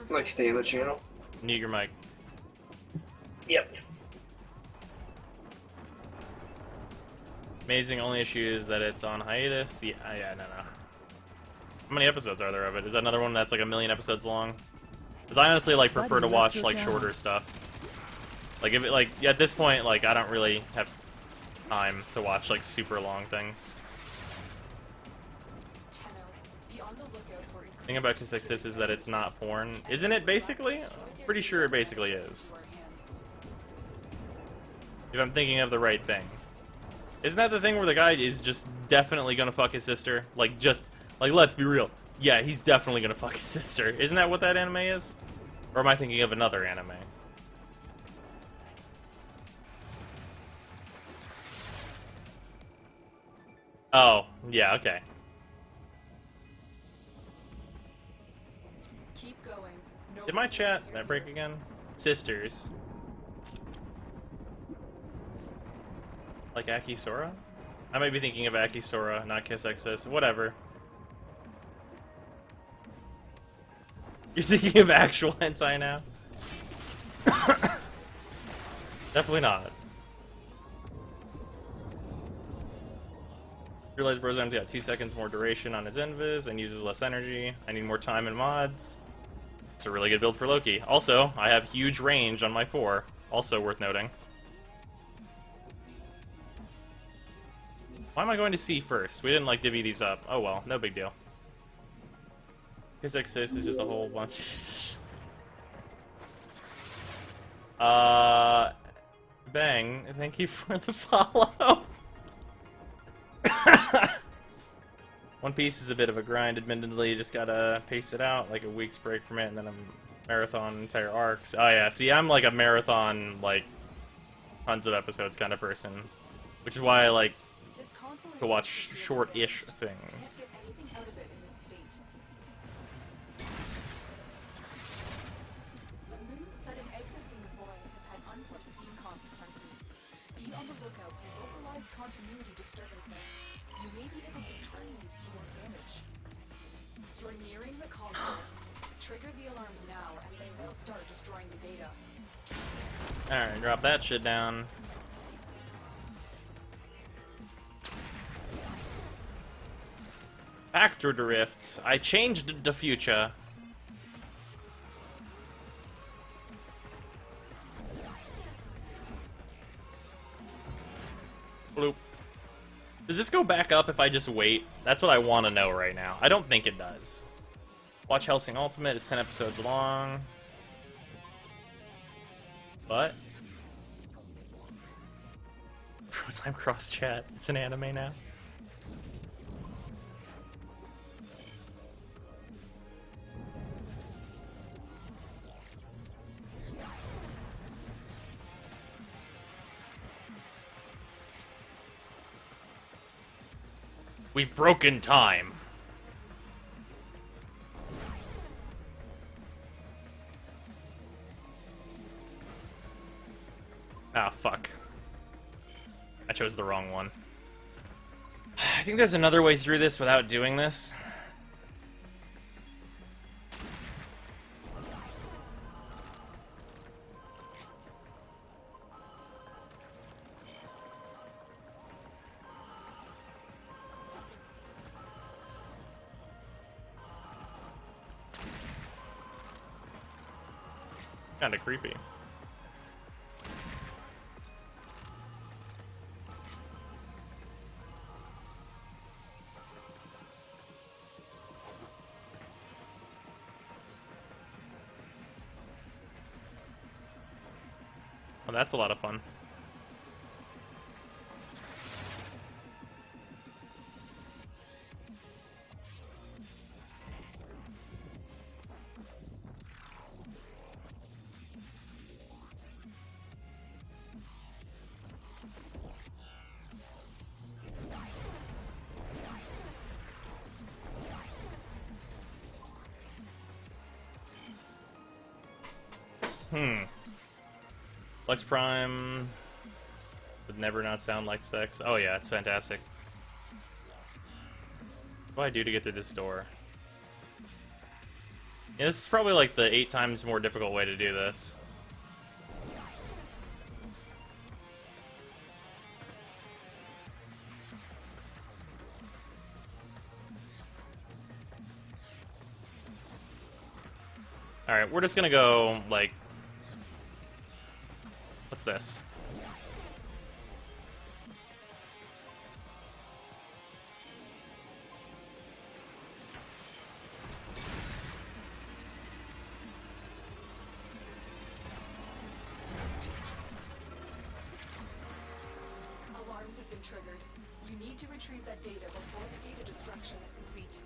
Like, stay in the channel? Mute your mic. Yep. Amazing only issue is that it's on hiatus. Yeah, no. How many episodes are there of it? Is that another one that's like a million episodes long? Because I honestly like prefer to watch like shorter stuff. Like if it like at this point like I don't really have time to watch like super long things. The thing about Kiss Exist is that it's not porn, isn't it? Basically, pretty sure it basically is. If I'm thinking of the right thing. Isn't that the thing where the guy is just definitely gonna fuck his sister? Like, let's be real. Yeah, he's definitely gonna fuck his sister. Isn't that what that anime is? Or am I thinking of another anime? Oh, yeah, okay. Keep going. Did my chat that break again? Sisters. Like Aki Sora? I might be thinking of Aki Sora, not Kiss Exist. Whatever. You're thinking of actual hentai now? Definitely not. Realize Brozime's got 2 seconds more duration on his invis and uses less energy. I need more time in mods. It's a really good build for Loki. Also, I have huge range on my 4. Also worth noting. Why am I going to C first? We didn't like divvy these up. Oh well, no big deal. Kiss Exist is just a whole bunch. Bang, thank you for the follow. One Piece is a bit of a grind, admittedly. Just gotta pace it out, like a week's break from it, and then a marathon entire arcs. Oh yeah, see, I'm like a marathon, like, tons of episodes kind of person. Which is why I like to watch short-ish things. Sudden exit from the void has had unforeseen consequences. Be on the lookout for localized continuity disturbances. You may be able to turn these to your advantage. You're nearing the console. Trigger the alarms now, and they will start destroying the data. Alright, drop that shit down. Factor drift. I changed the future. Bloop. Does this go back up if I just wait? That's what I want to know right now. I don't think it does. Watch Hellsing Ultimate. It's 10 episodes long. But Brozime cross chat. It's an anime now. We've broken time. Ah, fuck. I chose the wrong one. I think there's another way through this without doing this. Kinda creepy. Well, that's a lot of fun. Flex Prime would never not sound like sex. Oh yeah, it's fantastic. What do I do to get through this door? Yeah, this is probably like the 8 times more difficult way to do this. Alright, we're just gonna go, like... What's this? Alarms have been triggered. You need to retrieve that data before the data destruction is complete.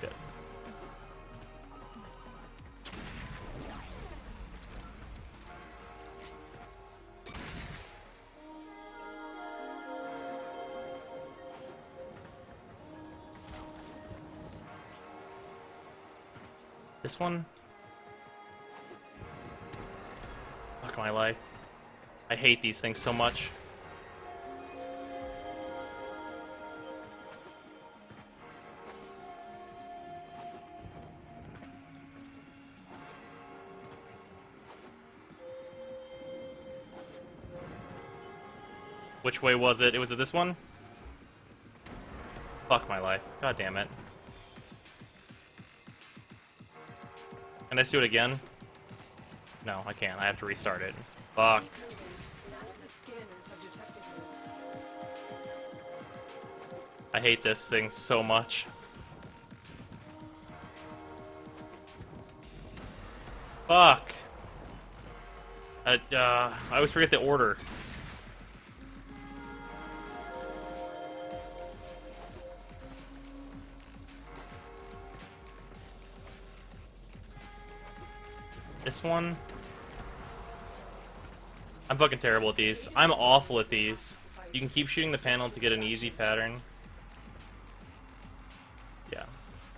Good. This one? Fuck my life. I hate these things so much. Which way was it? Was it this one? Fuck my life. God damn it. Can I just do it again? No, I can't. I have to restart it. Fuck. None of the scanners have detected you. I hate this thing so much. Fuck. I always forget the order. This one? I'm fucking terrible at these. I'm awful at these. You can keep shooting the panel to get an easy pattern. Yeah.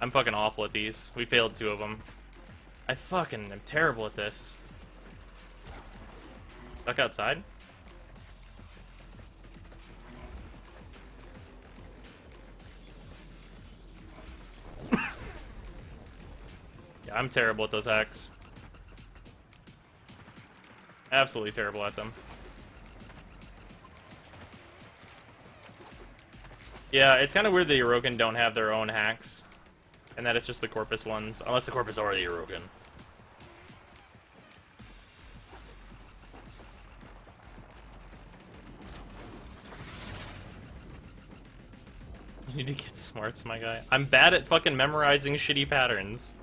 I'm fucking awful at these. We failed 2 of them. I fucking am terrible at this. Stuck outside? Yeah, I'm terrible at those hacks. Absolutely terrible at them. Yeah, it's kind of weird the Orokin don't have their own hacks. And that it's just the Corpus ones. Unless the Corpus are the Orokin. You need to get smarts, my guy. I'm bad at fucking memorizing shitty patterns.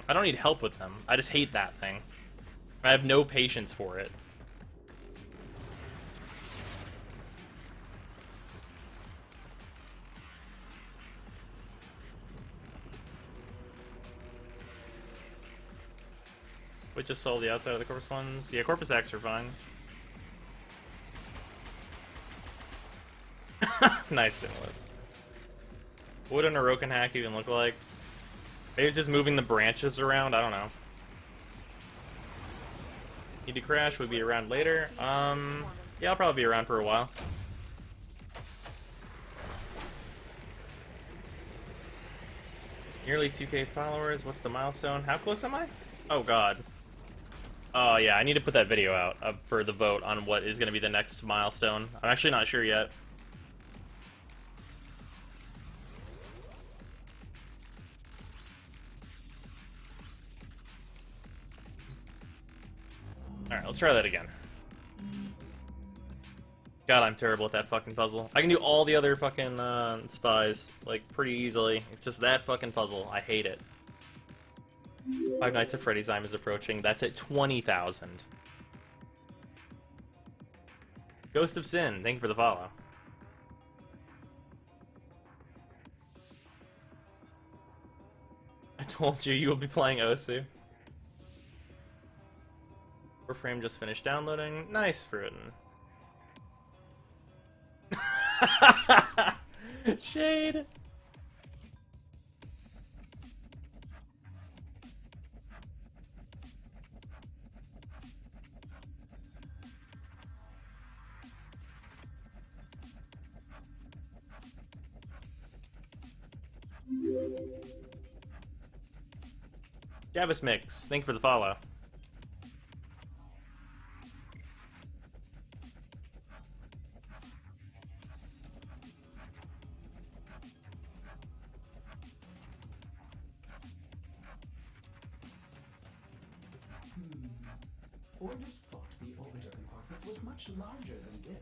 I don't need help with them. I just hate that thing. I have no patience for it. We just sold the outside of the Corpus ones. Yeah, Corpus X are fine. Nice simulate. What would an Orokin hack even look like? Maybe it's just moving the branches around, I don't know. Need to crash, would be around later. Yeah, I'll probably be around for a while. Nearly 2K followers, what's the milestone? How close am I? Oh god. Oh yeah, I need to put that video out for the vote on what is going to be the next milestone. I'm actually not sure yet. Alright, let's try that again. God, I'm terrible at that fucking puzzle. I can do all the other fucking spies, like, pretty easily. It's just that fucking puzzle. I hate it. Five Nights at Freddy's time is approaching. That's at 20,000. Ghost of Sin, thank you for the follow. I told you you will be playing Osu. Warframe just finished downloading. Nice, Fruitin. Shade. Javis Mix, thank you for the follow. Orders thought the orbiter compartment was much larger than this.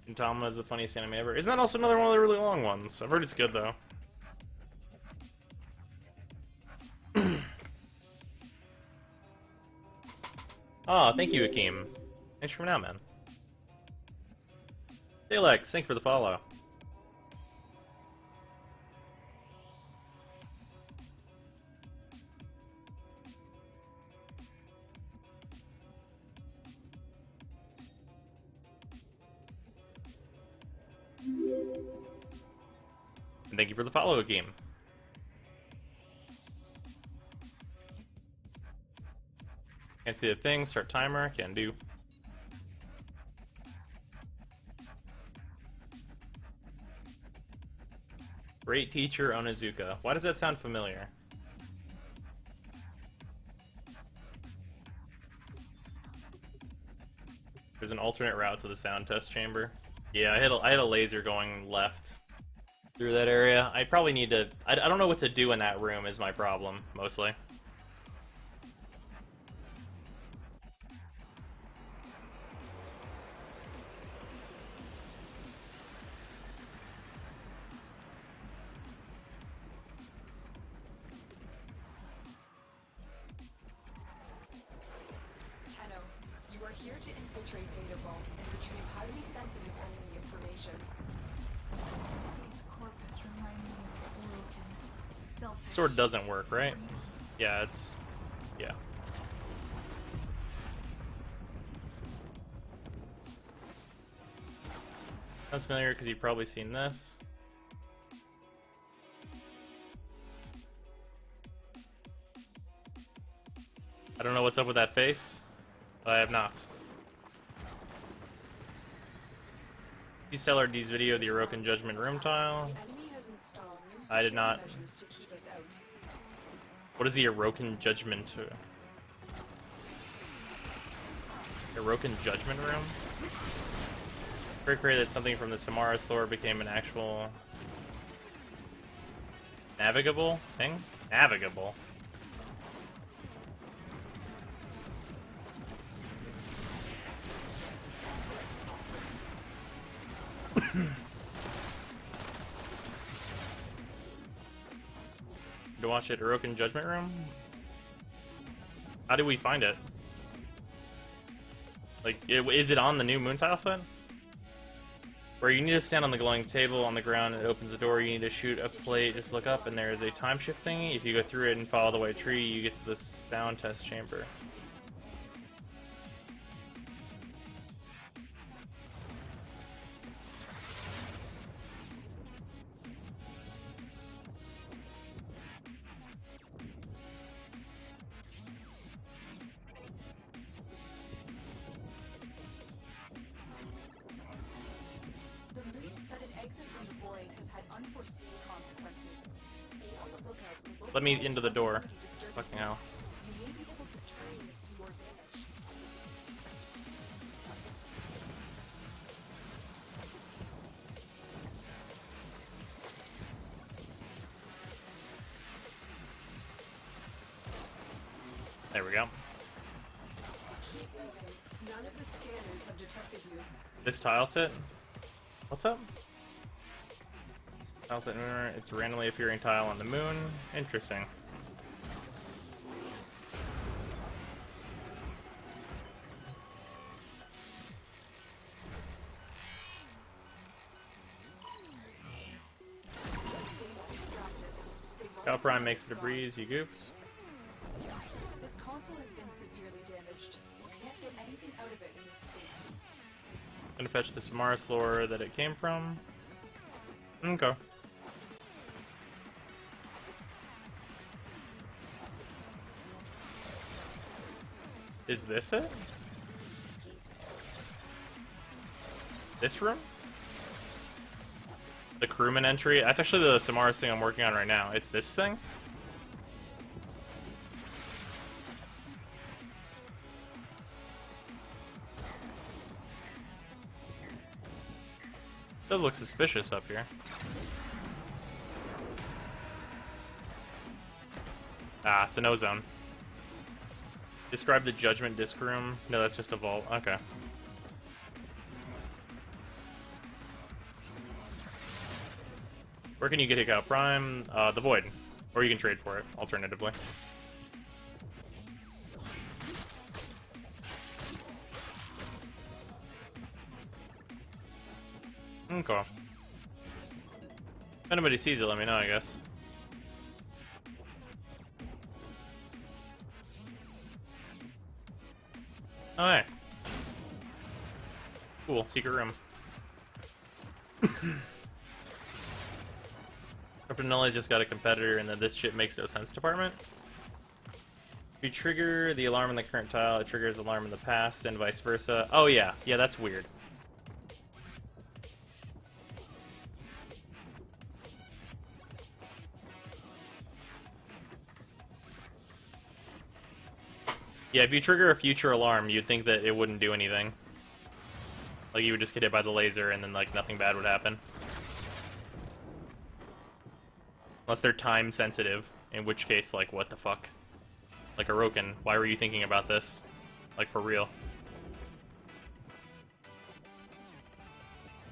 Gintama is the funniest anime ever. Isn't that also another one of the really long ones? I've heard it's good, though. Ah, thank you, Akeem. Thanks for now, man. Hey, Lex, thank you for the follow. And thank you for the follow, Akeem. Can't see the thing, start timer, can do. Great teacher, Onizuka. Why does that sound familiar? There's an alternate route to the sound test chamber. Yeah, I had a laser going left through that area. I probably need to... I don't know what to do in that room is my problem, mostly. Tenno, you are here to infiltrate data vaults and retrieve highly sensitive enemy information. These corpus remind me of broken, selfish. Sword doesn't work, right? Yeah, it's... yeah. Sounds familiar because you've probably seen this. I don't know what's up with that face, but I have not. Please tell RD's video the Orokin Judgment Room tile. The enemy has installed new I did security not. measures to keep us out. What is the Orokin Judgment? Orokin Judgment Room? Very clear that something from the Samara lore became an actual navigable thing? Navigable. To watch it, Orokin Judgment Room? How do we find it? Like, is it on the new moon tile set? Where you need to stand on the glowing table on the ground and it opens a door, you need to shoot a plate, just look up and there is a time shift thingy. If you go through it and follow the white tree, you get to the sound test chamber. The move set an exit from the void has had unforeseen consequences. Be on the lookout for local Let me into the door. security disturbances. Fucking hell. You may be able to turn this to your advantage. There we go. Key None of the scanners have detected you. This tile set? What's up? Tile set, it's a randomly appearing tile on the moon. Interesting. Cal Prime makes it a breeze, you goofs. This console has been severely damaged. You can't get anything out of it in this state. Gonna fetch the Samaras lore that it came from. Okay. Is this it? This room? The crewman entry? That's actually the Samaras thing I'm working on right now. It's this thing? Does look suspicious up here. Ah, it's an ozone. Describe the Judgment Disc room. No, that's just a vault. Okay. Where can you get it out? Prime? The Void. Or you can trade for it, alternatively. Okay. If anybody sees it, let me know, I guess. Oh, hey. Cool, secret room. Kryptonella just got a competitor in the this shit makes no sense department. If you trigger the alarm in the current tile, it triggers alarm in the past, and vice versa. Oh yeah, yeah, that's weird. Yeah, if you trigger a future alarm, you'd think that it wouldn't do anything. Like, you would just get hit by the laser and then, like, nothing bad would happen. Unless they're time sensitive, in which case, like, what the fuck? Like, Orokin, why were you thinking about this? Like, for real.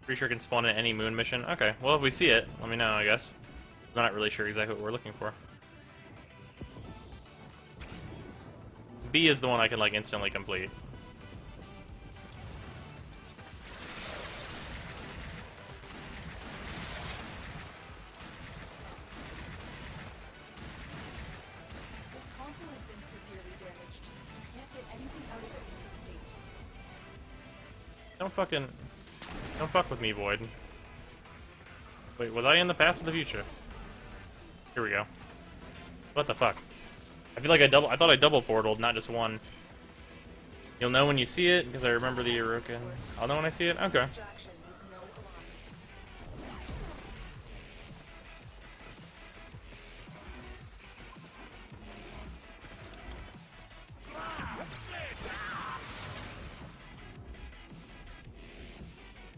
Pretty sure it can spawn in any moon mission. Okay, well, if we see it, let me know, I guess. I'm not really sure exactly what we're looking for. B is the one I can, like, instantly complete. This console has been severely damaged. You can't get anything out of it in this state. Don't fuck with me, Void. Wait, was I in the past or the future? Here we go. What the fuck? I feel like I thought I double portaled, not just one. You'll know when you see it, because I remember the Orokin. I'll know when I see it? Okay. Distraction with no alarms.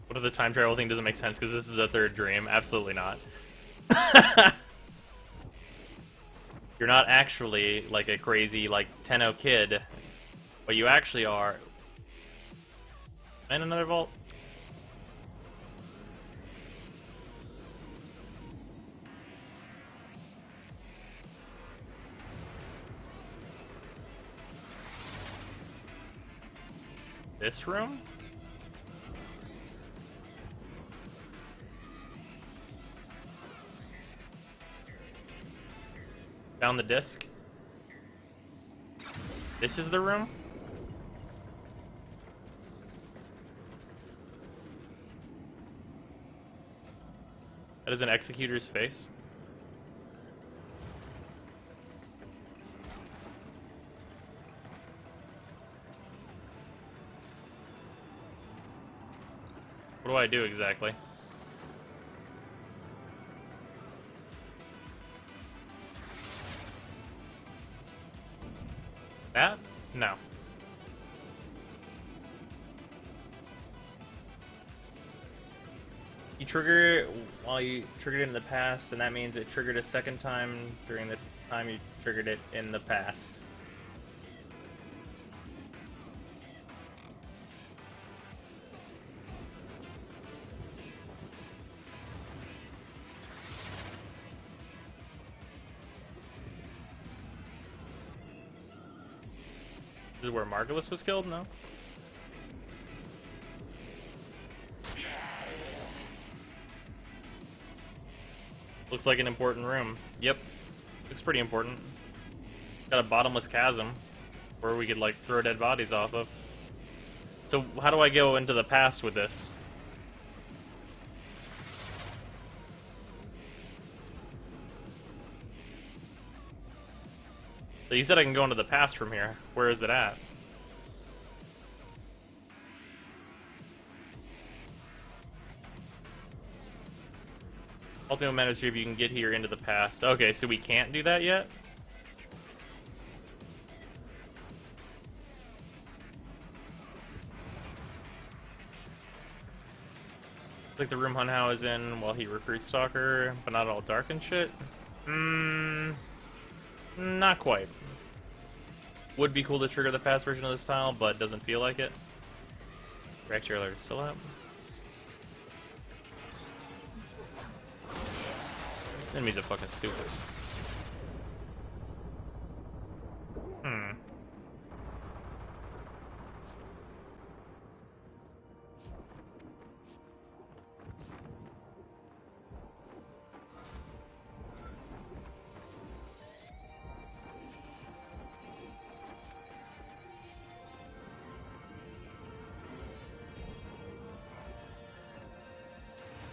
What if the time travel thing doesn't make sense because this is a third dream? Absolutely not. You're not actually like a crazy like Tenno kid. What you actually are. And another vault. This room? Found the disc. This is the room? That is an executor's face. What do I do exactly? That? No. You trigger it while you triggered it in the past, and that means it triggered a second time during the time you triggered it in the past. This is where Margulis was killed, no? Looks like an important room. Yep. Looks pretty important. Got a bottomless chasm where we could, like, throw dead bodies off of. So, how do I go into the past with this? So you said I can go into the past from here. Where is it at? Ultimate matters if you can get here into the past. Okay, so we can't do that yet? Like the room Hunhow is in while he recruits Stalker, but not all dark and shit? Not quite. Would be cool to trigger the past version of this tile, but doesn't feel like it. Reactor alert is still up. Enemies are fucking stupid.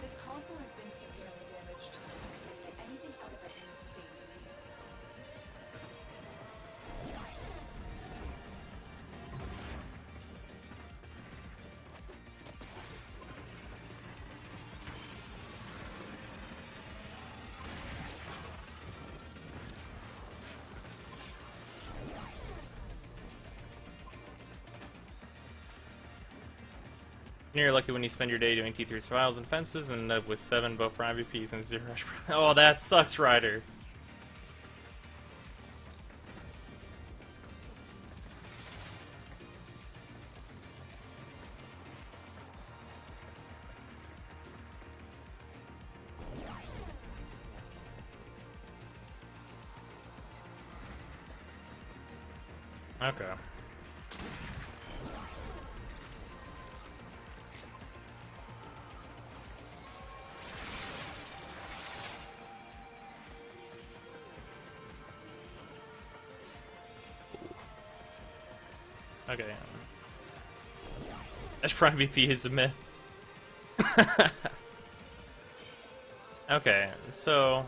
This console has been severely damaged. I can't get anything out of it in this state. You're lucky when you spend your day doing T3's files and fences and end up with 7 both for IVPs and 0 rush. Oh, that sucks, Ryder. Okay. Okay. That's Prime VP is a myth. Okay, so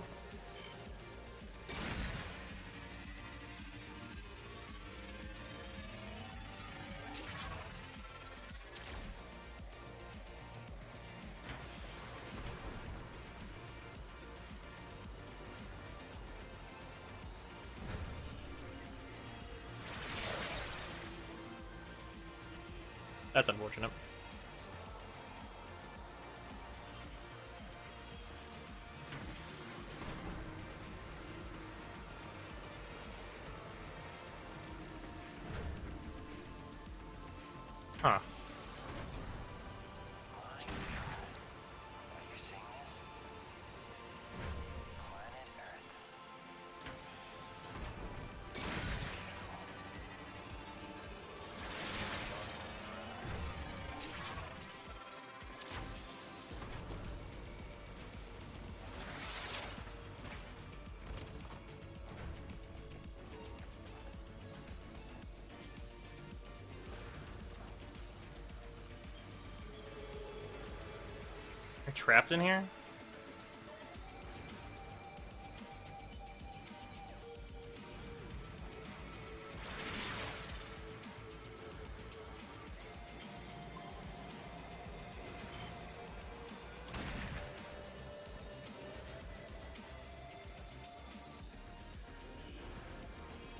that's unfortunate. Huh. You're trapped in here?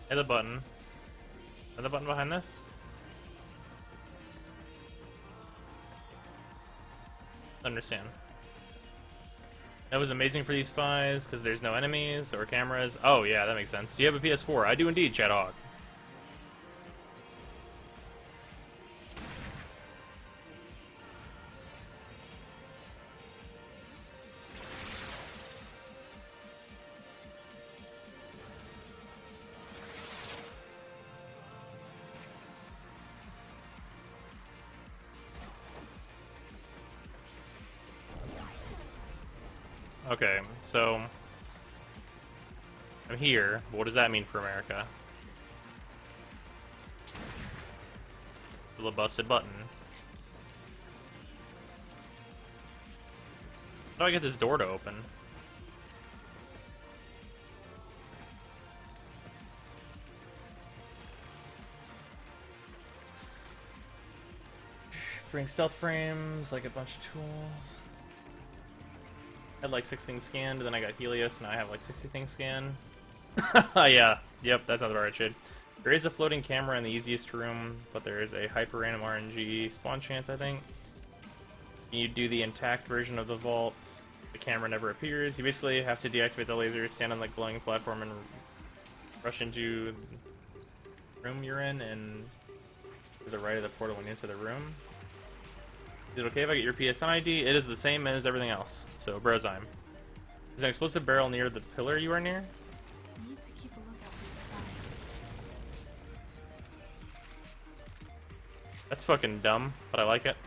Hit the button. Hit the button behind this? Understand. That was amazing for these spies, because there's no enemies or cameras. Oh yeah, that makes sense. Do you have a PS4? I do indeed, Chadhog. Okay, so I'm here, but what does that mean for America? Still a busted button. How do I get this door to open? Bring stealth frames, like a bunch of tools. I had like 6 things scanned, then I got Helios, and now I have like 60 things scanned. Yeah, yep, that's not the right shit. There is a floating camera in the easiest room, but there is a hyper random RNG spawn chance, I think. You do the intact version of the vault, the camera never appears. You basically have to deactivate the laser, stand on the glowing platform, and rush into the room you're in, and to the right of the portal and into the room. Is it okay if I get your PSN ID? It is the same as everything else. So, Brozime. There's an explosive barrel near the pillar you are near. You need to keep a lookout for your eyes. That's fucking dumb, but I like it.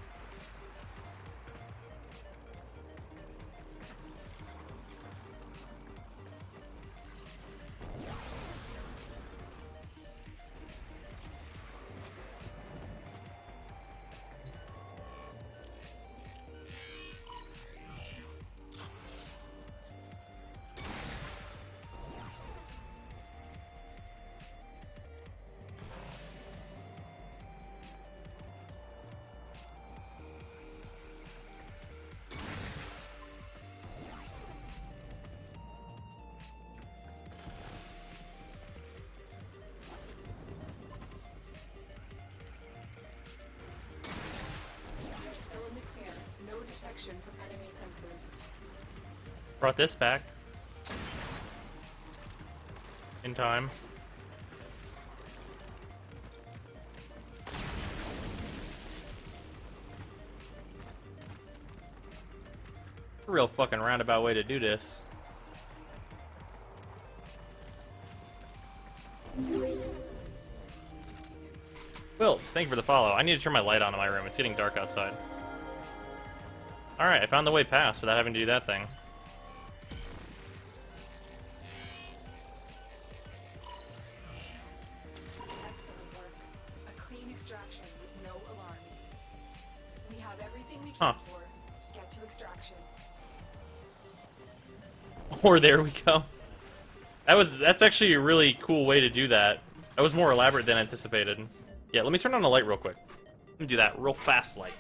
You're still in the clear. No detection from enemy sensors. Brought this back. In time. A real fucking roundabout way to do this. Wilt, thank you for the follow. I need to turn my light on in my room. It's getting dark outside. Alright, I found the way past without having to do that thing. Excellent work. A clean extraction with no alarms. We have everything we Huh. came for. Get to extraction. Or there we go. That's actually a really cool way to do that. That was more elaborate than anticipated. Yeah, let me turn on the light real quick. Let me do that real fast light.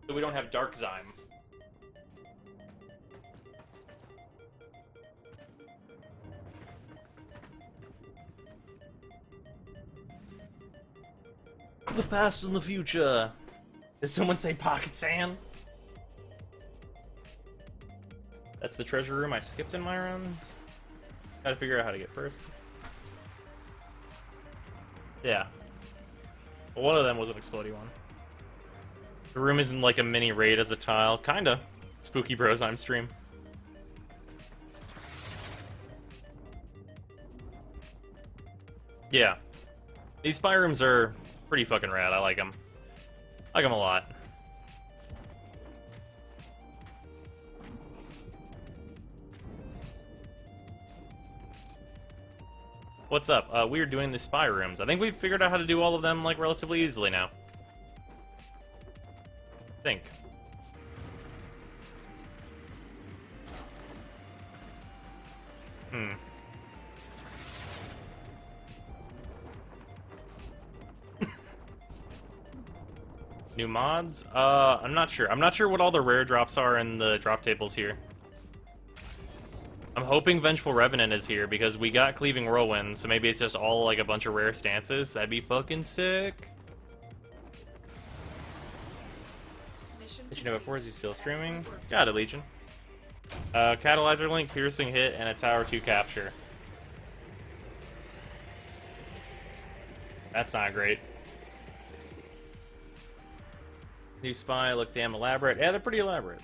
So we don't have dark Zyme. The past and the future. Did someone say pocket sand? That's the treasure room I skipped in my runs. Gotta figure out how to get first. Yeah. Well, one of them was an explodey one. The room isn't like a mini raid as a tile. Kinda. Spooky Brozime stream. Yeah. These spy rooms are pretty fucking rad. I like them. I like them a lot. What's up? We're doing the spy rooms. I think we've figured out how to do all of them, like, relatively easily now. I think. New mods? I'm not sure. I'm not sure what all the rare drops are in the drop tables here. I'm hoping Vengeful Revenant is here, because we got Cleaving Whirlwind, so maybe it's just all, like, a bunch of rare stances. That'd be fucking sick. Did you know before, is he still streaming? Got it, Legion. Catalyzer Link, Piercing Hit, and a Tower 2 Capture. That's not great. New Spy look damn elaborate. Yeah, they're pretty elaborate.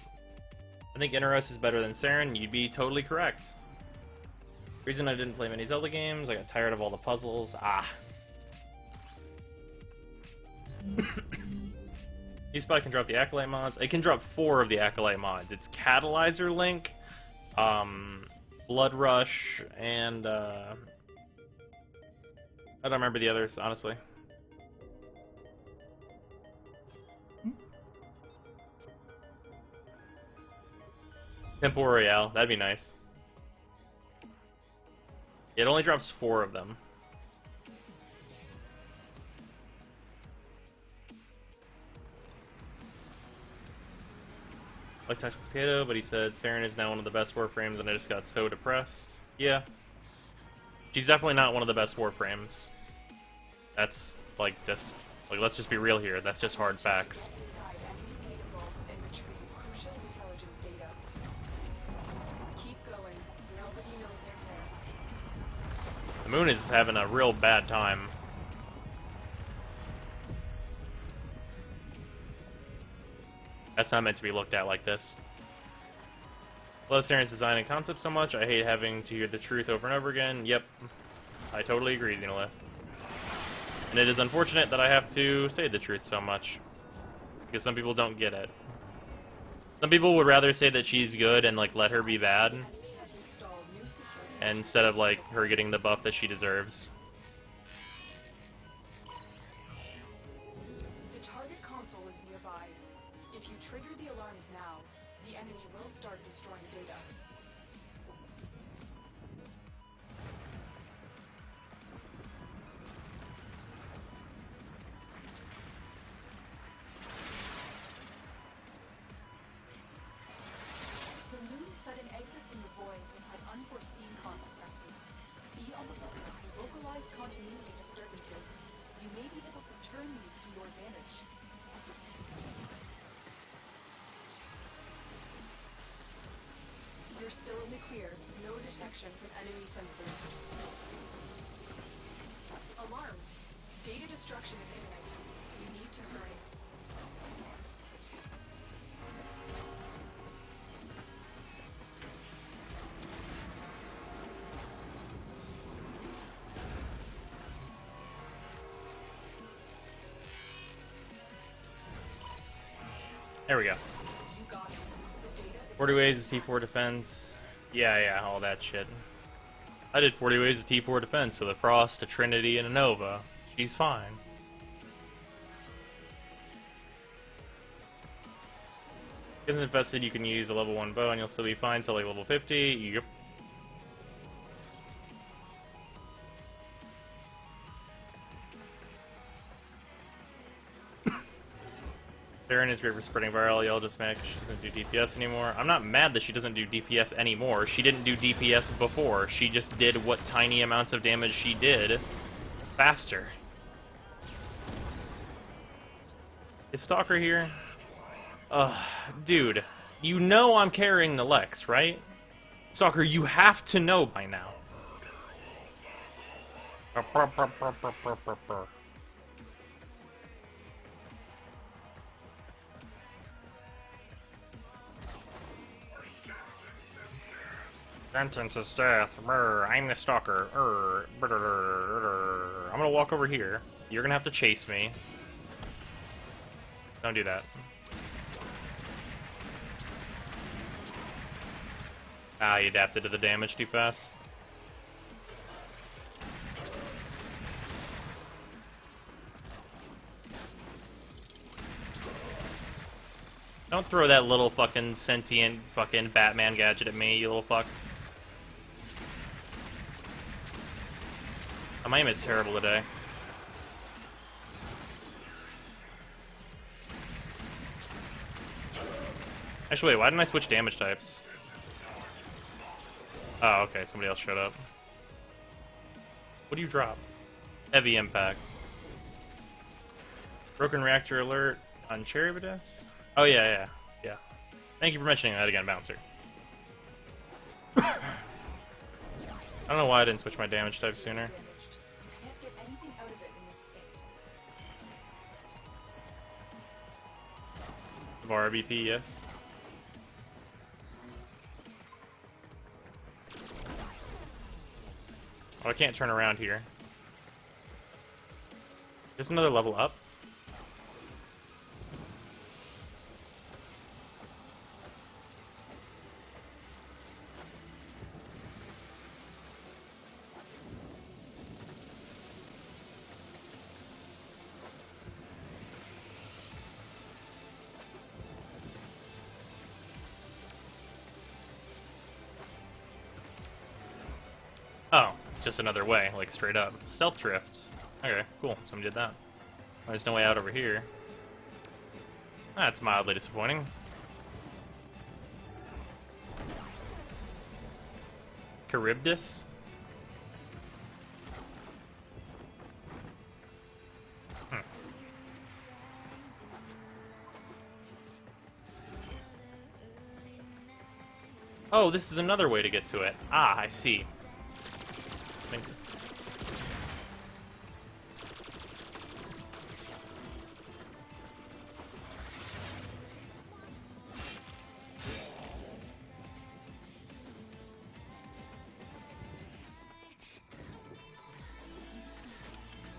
I think Inaros is better than Saren. You'd be totally correct. Reason I didn't play many Zelda games, I got tired of all the puzzles. Ah. Spot can drop the Acolyte mods. It can drop 4 of the Acolyte mods. It's Catalyzer Link, Blood Rush, and I don't remember the others, honestly. Temple Royale, that'd be nice. It only drops 4 of them. Like Tactical Potato, but he said Saren is now one of the best Warframes, and I just got so depressed. Yeah. She's definitely not one of the best Warframes. That's, like, just... Like, let's just be real here. That's just hard facts. Inside enemy data vaults and retrieve crucial intelligence data. Keep going. Nobody knows you're there. The moon is having a real bad time. That's not meant to be looked at like this. Love Saren's design and concept so much, I hate having to hear the truth over and over again. Yep. I totally agree, Xenolith. And it is unfortunate that I have to say the truth so much. Because some people don't get it. Some people would rather say that she's good and, like, let her be bad. Enemy has installed new security. Instead of, like, her getting the buff that she deserves. The target console is nearby. If you trigger the alarms now, the enemy will start destroying data. The moon's sudden exit from the void has had unforeseen consequences. Be on the lookout for localized continuity disturbances. You may be able to turn these to your advantage. You're still in the clear. No detection from enemy sensors. Alarms. Data destruction is imminent. You need to hurry. There we go. You got it. The data is 40 ways of T4 defense. Yeah, all that shit. I did 40 ways of T4 defense with a Frost, a Trinity, and a Nova. She's fine. Gets infested, you can use a level 1 bow and you'll still be fine till like level 50. Yep. Saren is great for spreading viral. Y'all just mad 'cause she doesn't do DPS anymore. I'm not mad that she doesn't do DPS anymore. She didn't do DPS before. She just did what tiny amounts of damage she did faster. Is Stalker here? Dude, you know I'm carrying the Lex, right? Stalker, you have to know by now. Sentence is death. Brr, I'm the Stalker. I'm gonna walk over here. You're gonna have to chase me. Don't do that. Ah, he adapted to the damage too fast. Don't throw that little fucking sentient fucking Batman gadget at me, you little fuck. Oh, my aim is terrible today. Actually, wait, why didn't I switch damage types? Oh, okay, somebody else showed up. What do you drop? Heavy impact. Broken reactor alert on Charybdis? Oh, yeah. Thank you for mentioning that again, Bouncer. I don't know why I didn't switch my damage type sooner. Can't get anything out of it in this state. RBP, yes. Oh, I can't turn around here. There's another level up. just another way, like straight up. Stealth drift. Okay, cool. Somebody did that. There's no way out over here. That's mildly disappointing. Charybdis? Oh, this is another way to get to it. Ah, I see. Thanks.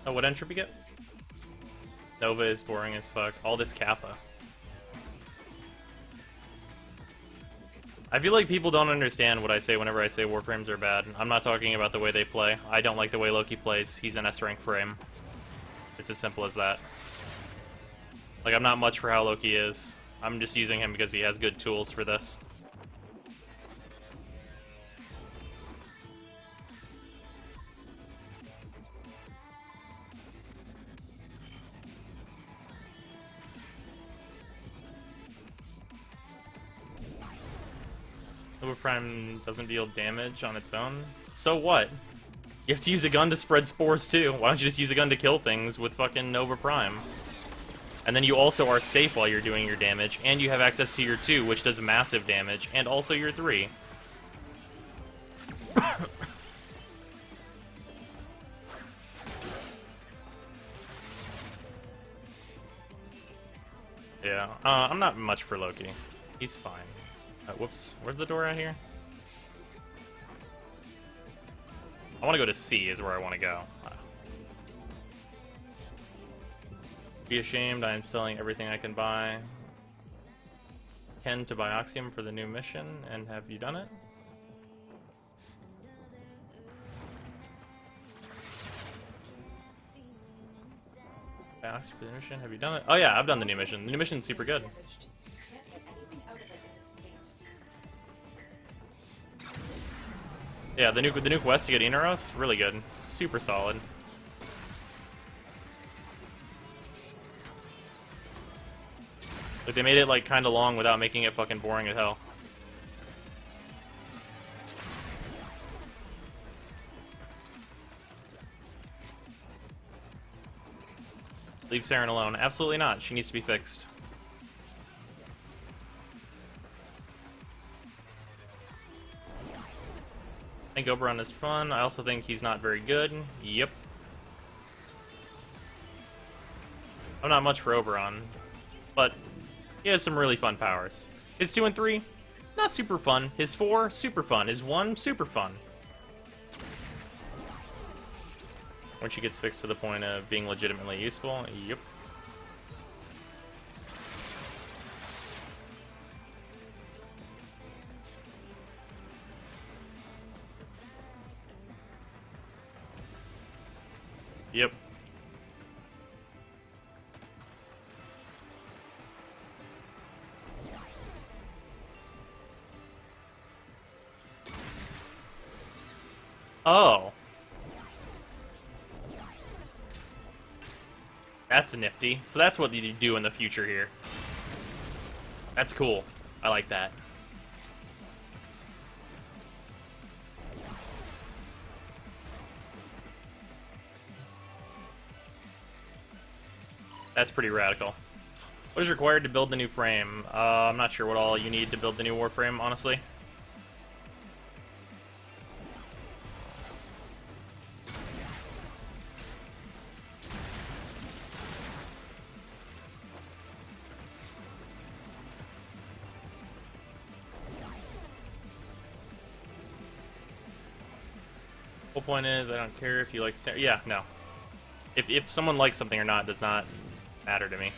Oh, what entropy get? Nova is boring as fuck. All this Kappa. I feel like people don't understand what I say whenever I say Warframes are bad. I'm not talking about the way they play. I don't like the way Loki plays. He's an S-rank frame. It's as simple as that. Like, I'm not much for how Loki is. I'm just using him because he has good tools for this. Nova Prime doesn't deal damage on its own. So what? You have to use a gun to spread spores too. Why don't you just use a gun to kill things with fucking Nova Prime? And then you also are safe while you're doing your damage, and you have access to your 2, which does massive damage, and also your 3. Yeah, I'm not much for Loki. He's fine. Whoops, where's the door out here? I want to go to C is where I want to go. Be ashamed, I am selling everything I can buy. Ken to buy Oxium for the new mission, and have you done it? Buy Oxium for the new mission, have you done it? Oh yeah, I've done the new mission. The new mission's super good. Yeah, the new quest to get Inaros, really good. Super solid. Like, they made it, like, kinda long without making it fucking boring as hell. Leave Saren alone. Absolutely not. She needs to be fixed. I think Oberon is fun. I also think he's not very good. Yep. I'm not much for Oberon, but he has some really fun powers. His 2 and 3, not super fun. His 4, super fun. His 1, super fun. When she gets fixed to the point of being legitimately useful, yep. Yep. Oh. That's nifty. So that's what you do in the future here. That's cool. I like that. That's pretty radical. What is required to build the new frame? I'm not sure what all you need to build the new Warframe, honestly. Whole point is, I don't care if you like... Yeah, no. If someone likes something or not does not matter to me.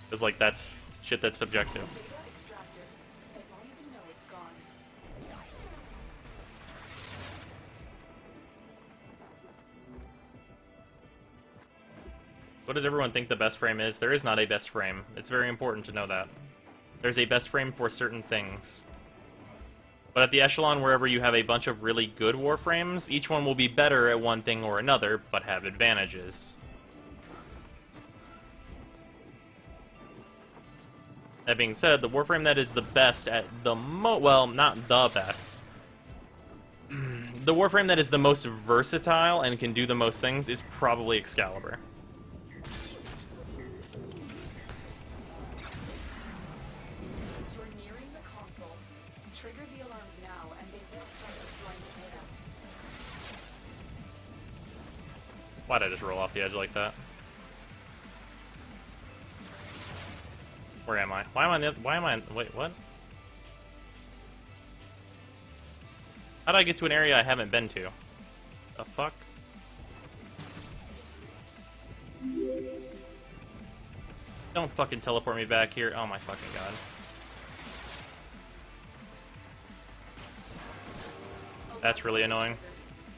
Because, like, that's shit that's subjective. What does everyone think the best frame is? There is not a best frame. It's very important to know that. There's a best frame for certain things. But at the echelon, wherever you have a bunch of really good warframes, each one will be better at one thing or another, but have advantages. That being said, the warframe that is the best at the well, not the best. The warframe that is the most versatile and can do the most things is probably Excalibur. You're nearing the console. Trigger the alarms now, and they will start destroying the data. Why'd I just roll off the edge like that? Where am I? Why am I wait, what? How'd I get to an area I haven't been to? The fuck? Don't fucking teleport me back here. Oh my fucking god. That's really annoying.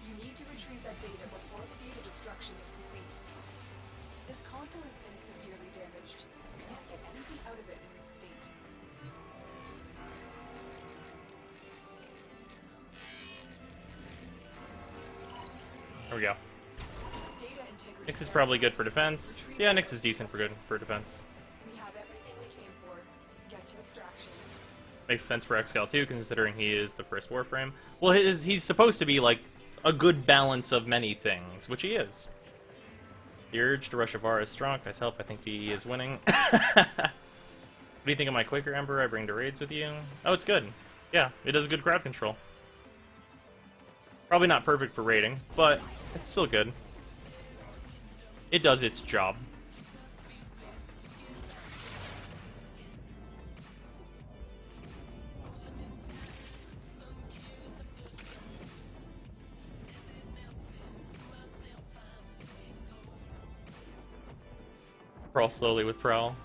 You need to retrieve that data before the data destruction is complete. This console has been severely damaged. You can't get anything out of it in this state. There we go. Data integrity. Nyx is probably good for defense. Yeah, Nyx is decent for defense. We have everything we came for. Get to extraction. Makes sense for Excal too, considering he is the first Warframe. Well, he's supposed to be like a good balance of many things, which he is. The urge to rush Avar is strong. Guys, help! I think he is winning. What do you think of my Quaker Emperor I bring to raids with you? Oh, it's good. Yeah, it does good crowd control. Probably not perfect for raiding, but it's still good. It does its job. Crawl slowly with Prowl.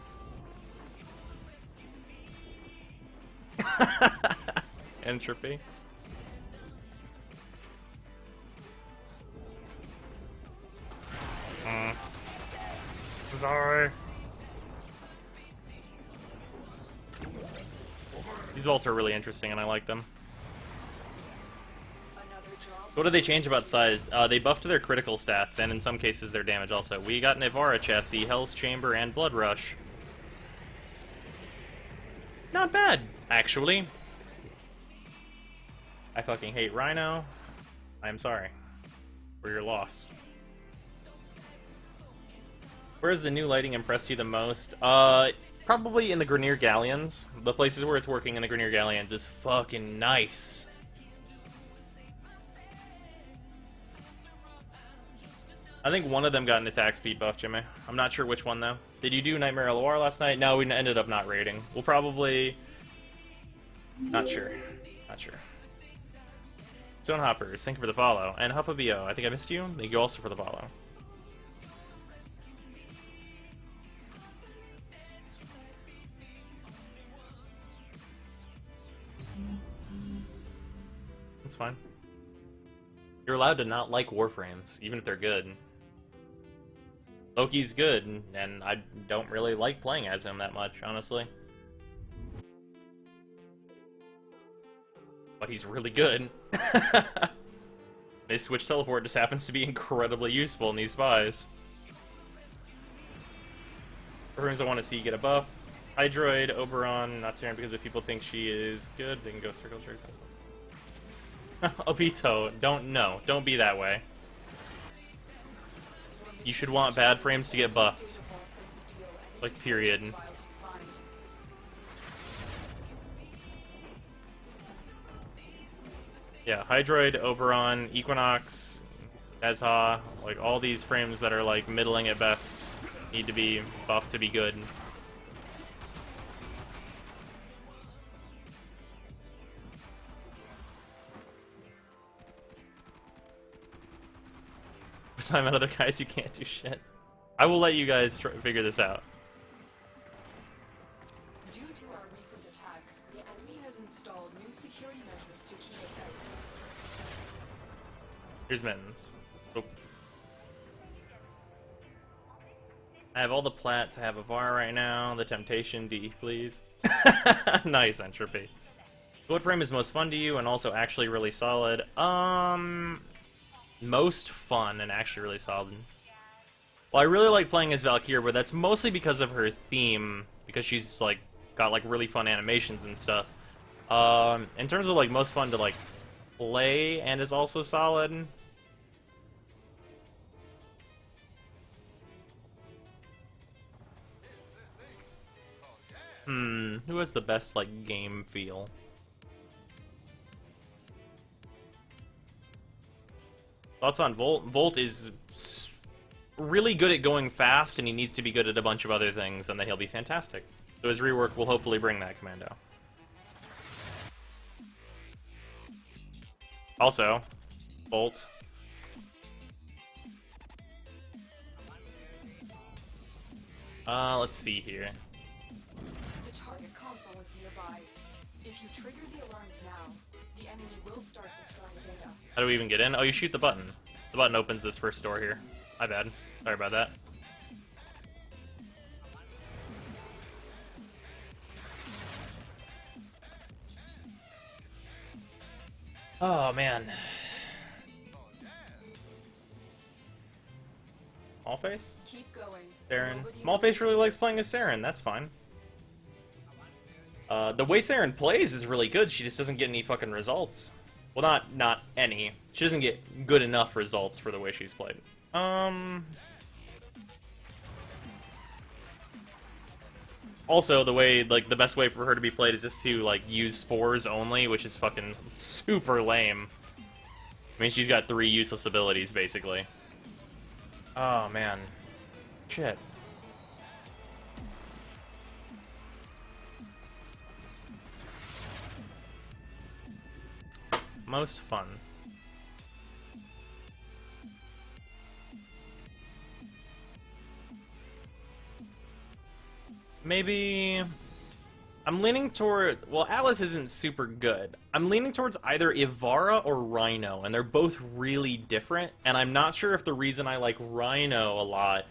Entropy. Sorry. These vaults are really interesting and I like them. So what did they change about size? They buffed their critical stats, and in some cases their damage also. We got an Ivara chassis, Hell's Chamber, and Blood Rush. Not bad, actually. I fucking hate Rhino. I'm sorry for your loss. Where has the new lighting impressed you the most? Probably in the Grineer Galleons. The places where it's working in the Grineer Galleons is fucking nice. I think one of them got an attack speed buff, Jimmy. I'm not sure which one, though. Did you do Nightmare Loire last night? No, we ended up not raiding. We'll probably... Not sure. Not sure. Stone Hoppers, thank you for the follow. And Huffabio, I think I missed you. Thank you also for the follow. That's fine. You're allowed to not like Warframes, even if they're good. Loki's good, and I don't really like playing as him that much, honestly. But he's really good. His Switch Teleport just happens to be incredibly useful in these spies. Rooms I want to see get a buff. Hydroid, Oberon, not Siren because if people think she is good, they can go circle jerk. Obito, don't be that way. You should want bad frames to get buffed. Like, period. Yeah, Hydroid, Oberon, Equinox, Ezha, like all these frames that are like middling at best need to be buffed to be good. Time on other guys, you can't do shit. I will let you guys figure this out. Due to our recent attacks, the enemy has installed new security measures to keep us out. Here's mittens. Oh. I have all the plat to have a VAR right now. The Temptation D, please. Nice, Entropy. What frame is most fun to you and also actually really solid? Most fun and actually really solid. Well, I really like playing as Valkyrie, but that's mostly because of her theme, because she's like got like really fun animations and stuff. In terms of like most fun to like play and is also solid. Who has the best like game feel? Thoughts on Volt? Volt is really good at going fast, and he needs to be good at a bunch of other things, and then he'll be fantastic. So his rework will hopefully bring that, Commando. Also, Volt. Let's see here. The target console is nearby. If you trigger the alarms now, the enemy will start destroying data. How do we even get in? Oh, you shoot the button. The button opens this first door here. My bad. Sorry about that. Oh, man. Malface? Keep going. Saren. Nobody Malface really likes playing as Saren, that's fine. The way Saren plays is really good, she just doesn't get any fucking results. Well, not any. She doesn't get good enough results for the way she's played. Also, the way, like, the best way for her to be played is just to, like, use spores only, which is fucking super lame. I mean, she's got 3 useless abilities, basically. Oh, man. Shit. Most fun. Maybe... I'm leaning toward... Well, Alice isn't super good. I'm leaning towards either Ivara or Rhino, and they're both really different, and I'm not sure if the reason I like Rhino a lot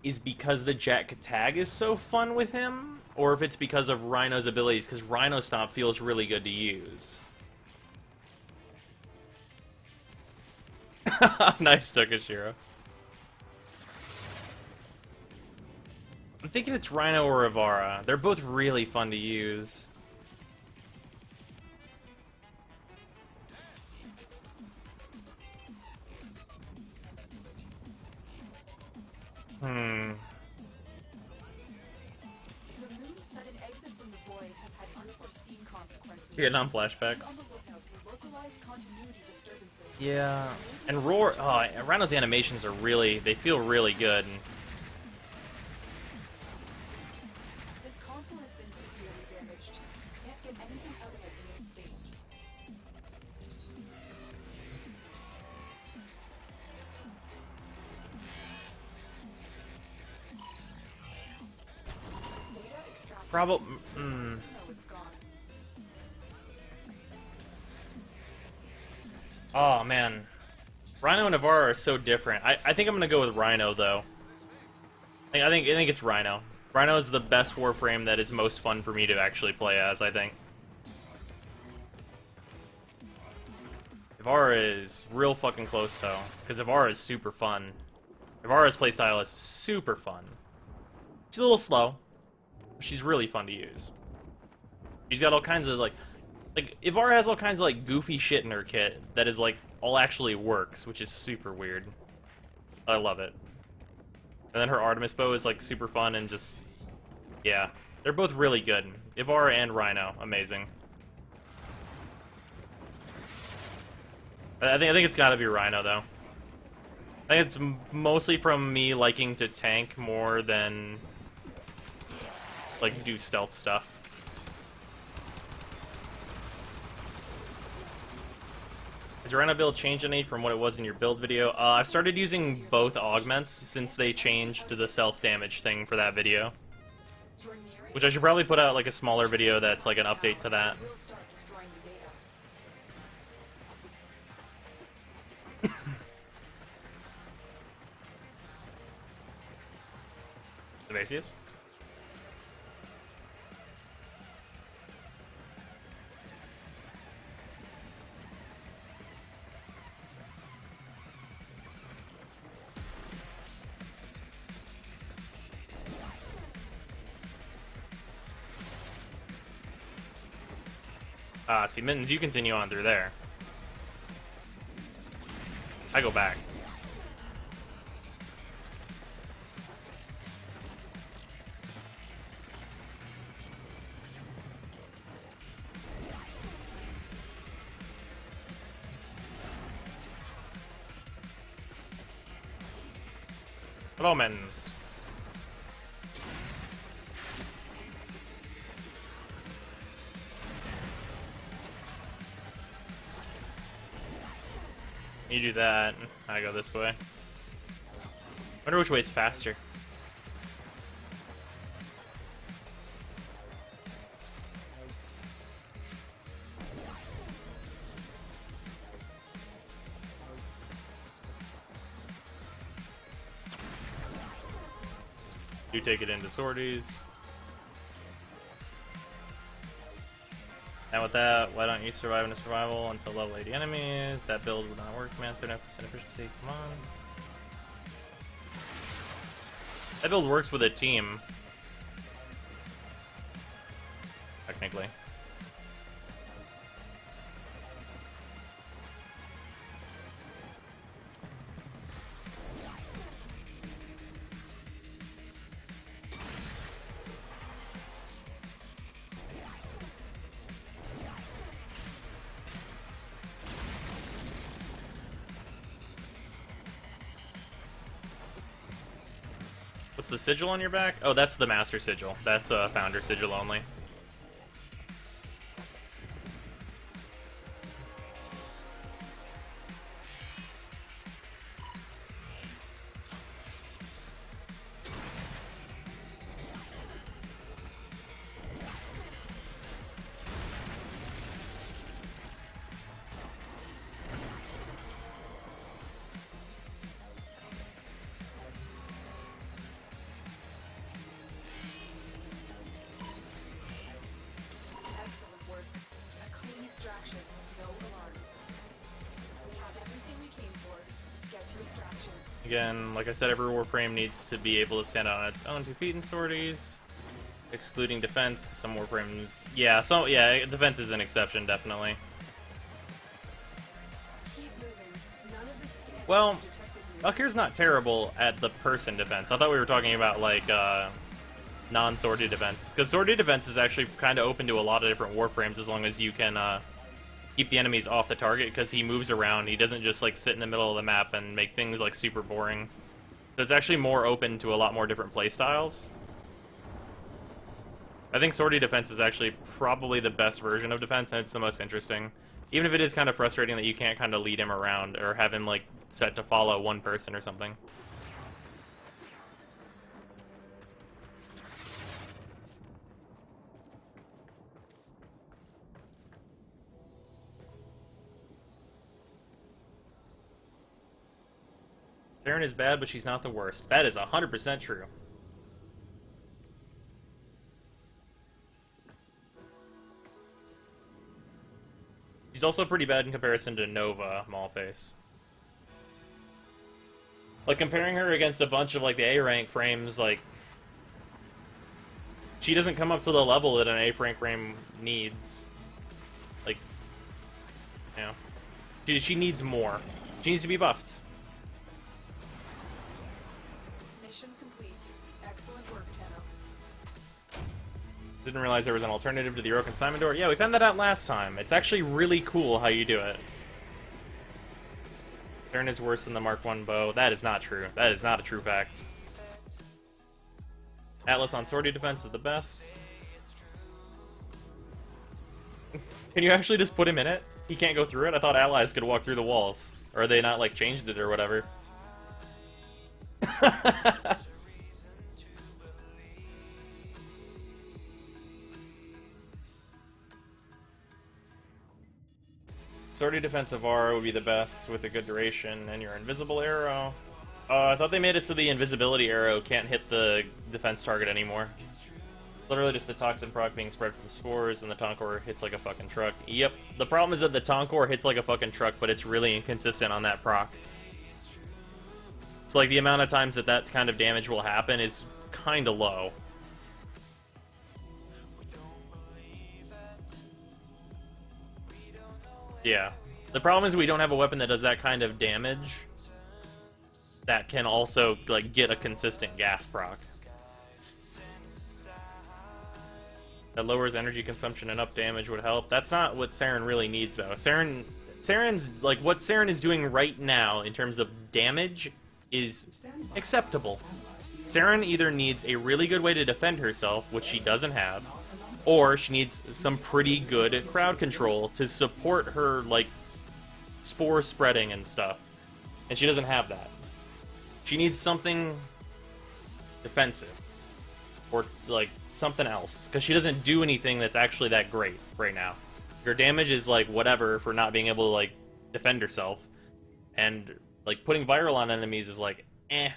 is because the Jack tag is so fun with him, or if it's because of Rhino's abilities, because Rhino Stomp feels really good to use. Nice, Tokashiro. I'm thinking it's Rhino or Ivara. They're both really fun to use. The moon said an exit from the void has had unforeseen consequences. Vietnam Be flashbacks. on the lookout for localized continuity disturbances. Yeah. And Roar... Oh, Rhino's animations are really... They feel really good. This console has been severely damaged. Can't get anything out of it in this state. Data extracted. Probably... No, it's gone. Oh, man. Rhino and Ivara are so different. I think I'm gonna go with Rhino, though. I think it's Rhino. Rhino is the best Warframe that is most fun for me to actually play as, I think. Ivara is real fucking close, though, because Ivara is super fun. Ivara's playstyle is super fun. She's a little slow, but she's really fun to use. She's got all kinds of, like, Ivara has all kinds of, like, goofy shit in her kit that is, like, all actually works, which is super weird. I love it. And then her Artemis bow is, like, super fun and just... Yeah. They're both really good. Ivara and Rhino. Amazing. I think it's gotta be Rhino, though. I think it's mostly from me liking to tank more than, like, do stealth stuff. Has your Rhino build changed any from what it was in your build video? I've started using both augments since they changed the self-damage thing for that video. You're near it. Which I should probably put out, like, a smaller video that's, like, an update to that. We'll start destroying the data. Evasius? Ah, see, Mittens, you continue on through there. I go back. Hello, Mittens. You do that, I go this way. Wonder which way's faster. You take it into sorties. And with that, why don't you survive in a survival until level 80 enemies? That build would not work, man. 79% efficiency, come on. That build works with a team. Technically. What's the sigil on your back? Oh, that's the master sigil. That's founder sigil only. Excellent work. A clean extraction, no alarms. We have everything we came for. Get to extraction. Again, like I said, every Warframe needs to be able to stand on its own 2 feet in sorties. Excluding defense, some Warframes... Yeah, defense is an exception, definitely. Keep moving. None of the scans Well, detected you. Valkyrie's not terrible at the person defense. I thought we were talking about, like, non-sorted defense. Because sorted defense is actually kind of open to a lot of different Warframes as long as you can keep the enemies off the target, because he moves around. He doesn't just, like, sit in the middle of the map and make things, like, super boring. So it's actually more open to a lot more different playstyles. I think sortie defense is actually probably the best version of defense, and it's the most interesting. Even if it is kind of frustrating that you can't kind of lead him around or have him, like, set to follow one person or something. Sharon is bad, but she's not the worst. That is 100% true. She's also pretty bad in comparison to Nova Maulface. Like, comparing her against a bunch of, like, the A-rank frames, like... She doesn't come up to the level that an A-rank frame needs. Like... You know. She needs more. She needs to be buffed. Mission complete. Excellent work, Tenno. Didn't realize there was an alternative to the Orokin Simon door. Yeah, we found that out last time. It's actually really cool how you do it. Turn is worse than the Mark 1 bow. That is not true. That is not a true fact. Atlas on sortie defense is the best. Can you actually just put him in it? He can't go through it? I thought allies could walk through the walls. Or they not, like, changed it or whatever. Sortie defensive R would be the best with a good duration, and your invisible arrow. I thought they made it so the invisibility arrow can't hit the defense target anymore. Literally just the toxin proc being spread from spores, and the Tonkor hits like a fucking truck. Yep, the problem is that the Tonkor hits like a fucking truck, but it's really inconsistent on that proc. It's like the amount of times that that kind of damage will happen is kinda low. Yeah. The problem is we don't have a weapon that does that kind of damage that can also, like, get a consistent gas proc. That lowers energy consumption and up damage would help. That's not what Saren really needs, though. Saren's, like, what Saren is doing right now in terms of damage is acceptable. Saren either needs a really good way to defend herself, which she doesn't have, or she needs some pretty good crowd control to support her, like, spore spreading and stuff. And she doesn't have that. She needs something defensive. Or, like, something else. Because she doesn't do anything that's actually that great right now. Her damage is, like, whatever for not being able to, like, defend herself. And, like, putting viral on enemies is like, eh.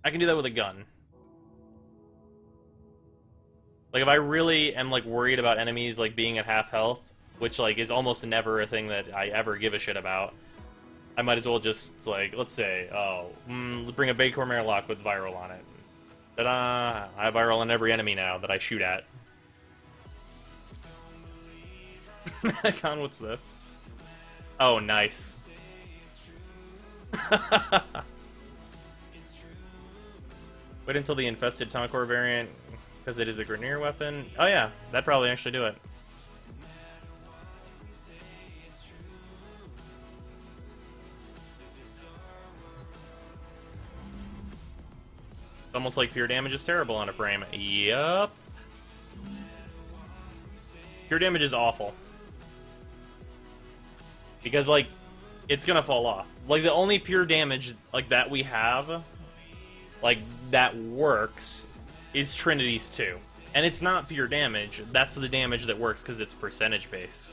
I can do that with a gun. Like, if I really am, like, worried about enemies, like, being at half health, which, like, is almost never a thing that I ever give a shit about, I might as well just, like, let's say, bring a Bacore Murloc with viral on it. Ta-da! I have viral on every enemy now that I shoot at. Con, what's this? Oh, nice. Wait until the infested Tonkor variant, because it is a Grineer weapon. Oh yeah, that'd probably actually do it. It's almost like pure damage is terrible on a frame. Yup. Pure damage is awful. Because, like, it's gonna fall off. Like, the only pure damage, like, that we have, like, that works, is Trinity's 2. And it's not pure damage, that's the damage that works because it's percentage-based.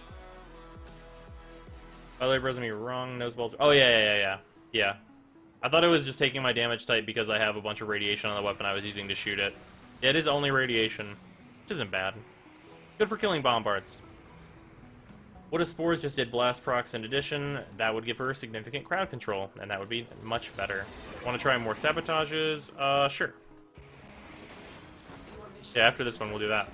By the way, Brozime, wrong, nose balls. Oh, yeah. I thought it was just taking my damage type because I have a bunch of radiation on the weapon I was using to shoot it. Yeah, it is only radiation, which isn't bad. Good for killing bombards. What if Spores just did blast procs in addition? That would give her significant crowd control, and that would be much better. Want to try more sabotages? Sure. Yeah, after this one we'll do that.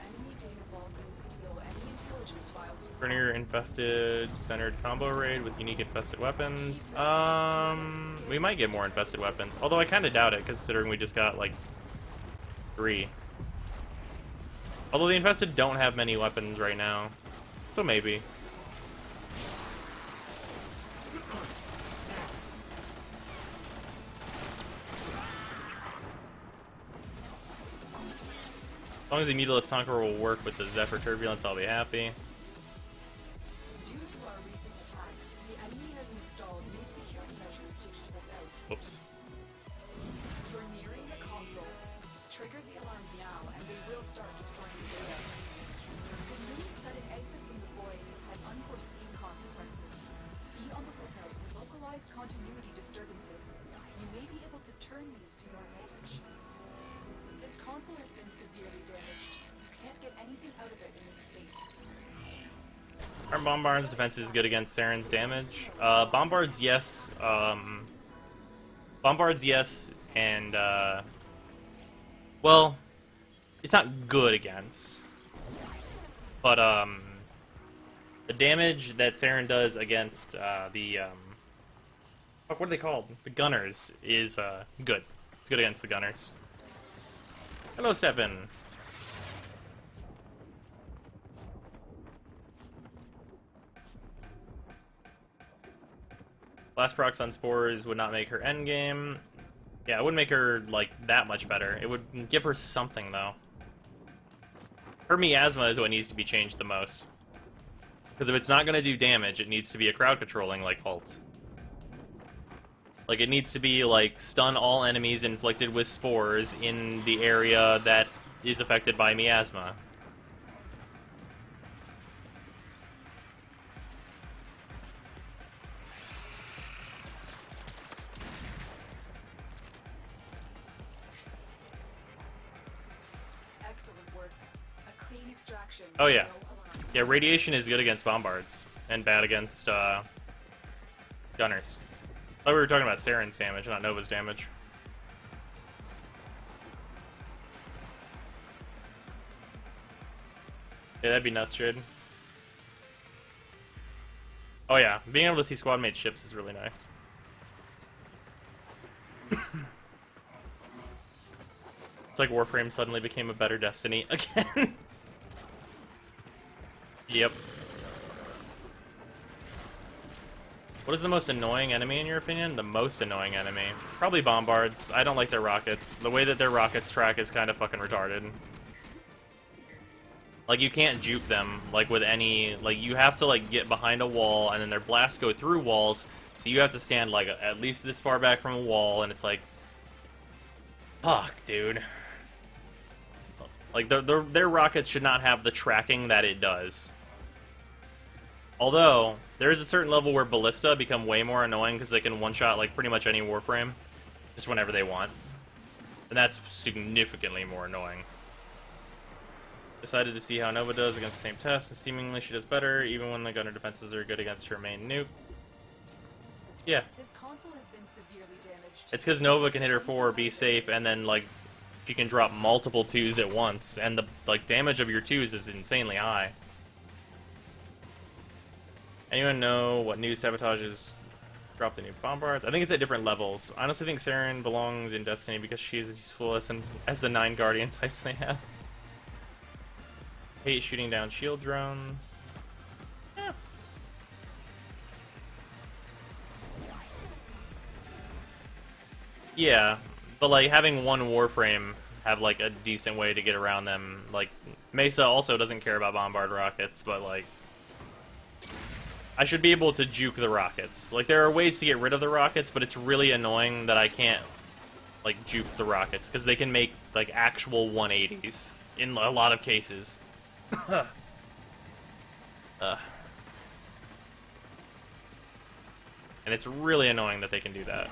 Vernier infested centered combo raid with unique infested weapons. We might get more infested weapons. Although I kind of doubt it, considering we just got, like, 3. Although the infested don't have many weapons right now. So maybe. As long as the Mutilus Tonker will work with the Zephyr Turbulence, I'll be happy. Due to our recent attacks, the enemy has installed new security measures to keep us out. Oops. We're nearing the console. Trigger the alarms now, and they will start destroying the data. The new sudden exit from the void has had unforeseen consequences. Be on the lookout for localized continuity disturbances. You may be able to turn these to your advantage. This console has been severely damaged. You can't get anything out of it in this state. Our Bombard's defense is good against Saren's damage. Bombards, yes. Bombards, yes, and, well, it's not good against. But, the damage that Saren does against, what are they called? The Gunners is, good. It's good against the Gunners. Hello, Stefan. Blast procs on Spores would not make her endgame. Yeah, it wouldn't make her, like, that much better. It would give her something, though. Her miasma is what needs to be changed the most. Because if it's not going to do damage, it needs to be a crowd controlling, like, ult. Like, it needs to be, like, stun all enemies inflicted with spores in the area that is affected by miasma. Excellent work. A clean extraction. Oh, yeah. No alarms. Yeah, radiation is good against bombards, and bad against, gunners. I thought we were talking about Saren's damage, not Nova's damage. Yeah, that'd be nuts, Jade. Oh yeah, being able to see squad mate ships is really nice. It's like Warframe suddenly became a better Destiny again. Yep. What is the most annoying enemy in your opinion? The most annoying enemy? Probably Bombards. I don't like their rockets. The way that their rockets track is kind of fucking retarded. Like, you can't juke them, like, with any... Like, you have to, like, get behind a wall, and then their blasts go through walls, so you have to stand, like, at least this far back from a wall, and it's like... Fuck, dude. Like, their rockets should not have the tracking that it does. Although, there is a certain level where Ballista become way more annoying because they can one-shot, like, pretty much any Warframe. Just whenever they want. And that's significantly more annoying. Decided to see how Nova does against the same test, and seemingly she does better, even when the gunner defenses are good against her main nuke. Yeah. This console has been severely damaged. It's because Nova can hit her 4, be safe, and then, like, she can drop multiple 2s at once, and the, like, damage of your 2s is insanely high. Anyone know what new sabotages drop the new bombards? I think it's at different levels. I honestly think Saren belongs in Destiny because she is as useful as the 9 Guardian types they have. Hate shooting down shield drones. Yeah. Yeah, but like having one Warframe have like a decent way to get around them. Like Mesa also doesn't care about bombard rockets, but like I should be able to juke the rockets. Like there are ways to get rid of the rockets, but it's really annoying that I can't like juke the rockets because they can make like actual 180s in a lot of cases. And it's really annoying that they can do that.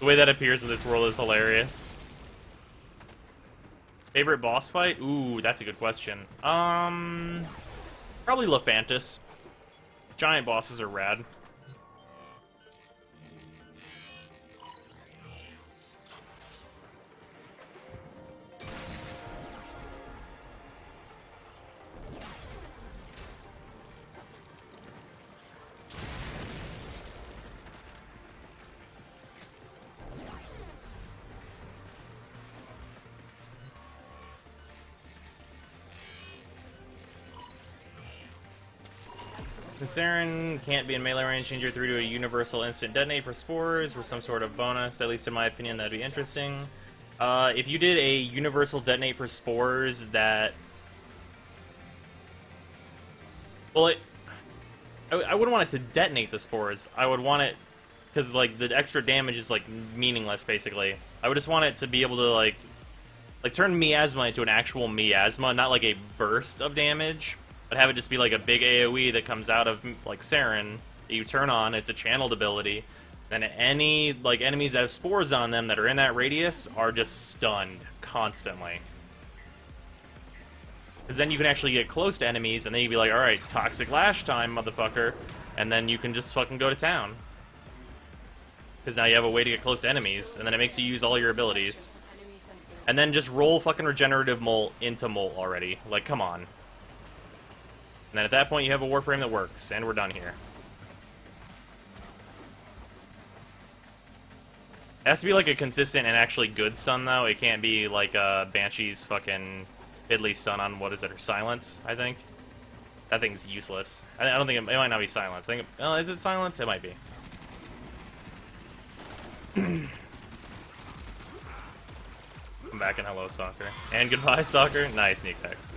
The way that appears in this world is hilarious. Favorite boss fight? Ooh, that's a good question. Probably Lephantis. Giant bosses are rad. Saren can't be in melee range, change your 3 to a universal instant detonate for spores with some sort of bonus. At least in my opinion, that'd be interesting. If you did a universal detonate for spores that... Well, I wouldn't want it to detonate the spores. I would want it... Because, like, the extra damage is, like, meaningless, basically. I would just want it to be able to, like turn miasma into an actual miasma, not like a burst of damage. But have it just be like a big AoE that comes out of like Saren that you turn on. It's a channeled ability. Then any like enemies that have spores on them that are in that radius are just stunned constantly. Because then you can actually get close to enemies, and then you'd be like, all right, toxic lash time, motherfucker, and then you can just fucking go to town. Because now you have a way to get close to enemies, and then it makes you use all your abilities. And then just roll fucking regenerative molt into molt already. Like, come on. And then at that point, you have a Warframe that works, and we're done here. It has to be like a consistent and actually good stun, though. It can't be like Banshee's fucking fiddly stun on, what is it, or Silence, I think? That thing's useless. I don't think it might not be Silence. I think is it Silence? It might be. Come back and hello, Soccer. And goodbye, Soccer. Nice, Neekpex.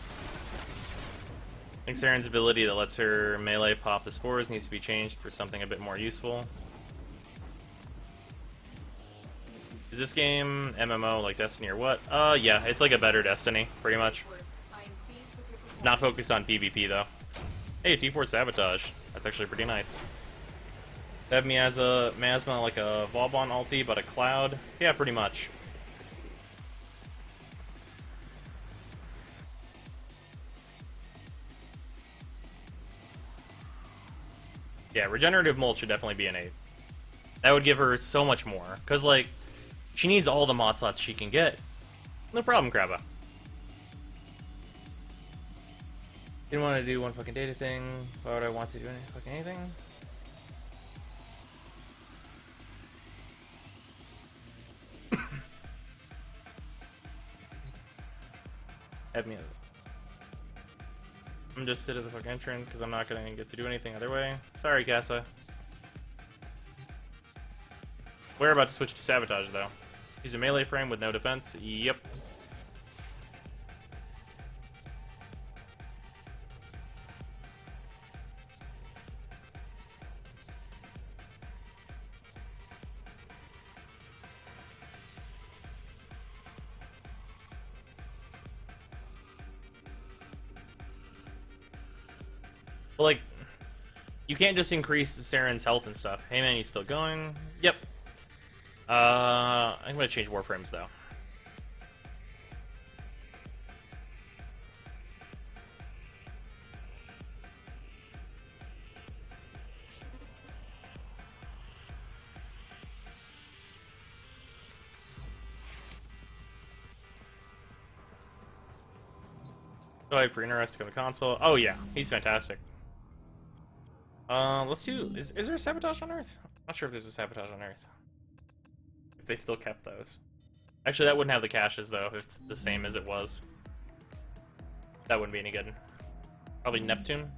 I think Saren's ability that lets her melee pop the spores needs to be changed for something a bit more useful. Is this game MMO like Destiny or what? Yeah, it's like a better Destiny, pretty much. Not focused on PvP, though. Hey, T4 Sabotage. That's actually pretty nice. Have me as a Masma, like a Vauban ulti, but a Cloud? Yeah, pretty much. Yeah, Regenerative Mold should definitely be an 8. That would give her so much more. Because, like, she needs all the mod slots she can get. No problem, Krabba. Didn't want to do one fucking data thing. Why would I want to do any fucking anything? Have me. I'm just sit at the fucking entrance because I'm not gonna get to do anything other way. Sorry, Casa. We're about to switch to Sabotage though. Use a melee frame with no defense. Yep. But, like, you can't just increase Saren's health and stuff. Hey man, you still going? Yep. I'm gonna change Warframes though. Go ahead for Inaros to go to console. Oh yeah, he's fantastic. Let's do. Is there a Sabotage on Earth? I'm not sure if there's a Sabotage on Earth. If they still kept those. Actually, that wouldn't have the caches though. If it's the same as it was, that wouldn't be any good. Probably Neptune.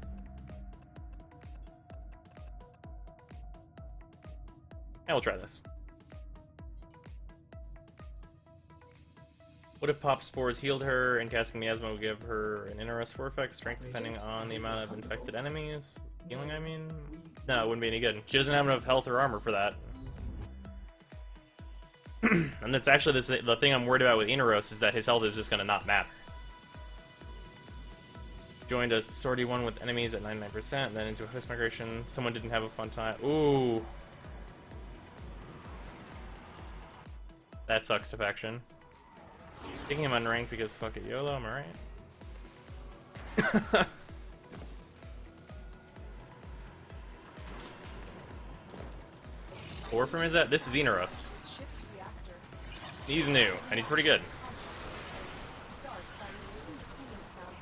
Yeah, we'll try this. What if Pop Spores healed her and casting Miasma would give her an Inaros 4 effect, strength depending on the amount of infected enemies? Healing, I mean? No, it wouldn't be any good. She doesn't have enough health or armor for that. And that's actually the thing I'm worried about with Inaros is that his health is just going to not matter. Joined a sortie one with enemies at 99%, then into a host migration. Someone didn't have a fun time. Ooh. That sucks to faction. Taking him unranked because fuck it, YOLO, am I right? Four from is that? This is Inaros. Ship's reactor. He's new, and he's pretty good. Start by removing cooling cells.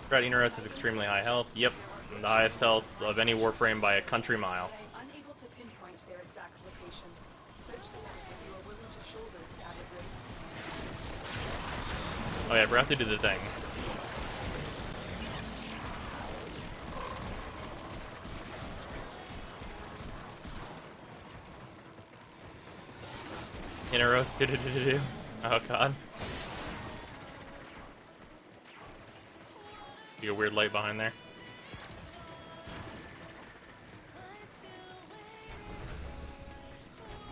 Right, Inaros has extremely high health. Yep, the highest health of any Warframe by a country mile. I am unable to pinpoint their exact location. Search them if you are willing to shoulder the added risk. Oh yeah, Breath did the thing. Inaros, do. Oh god. See a weird light behind there.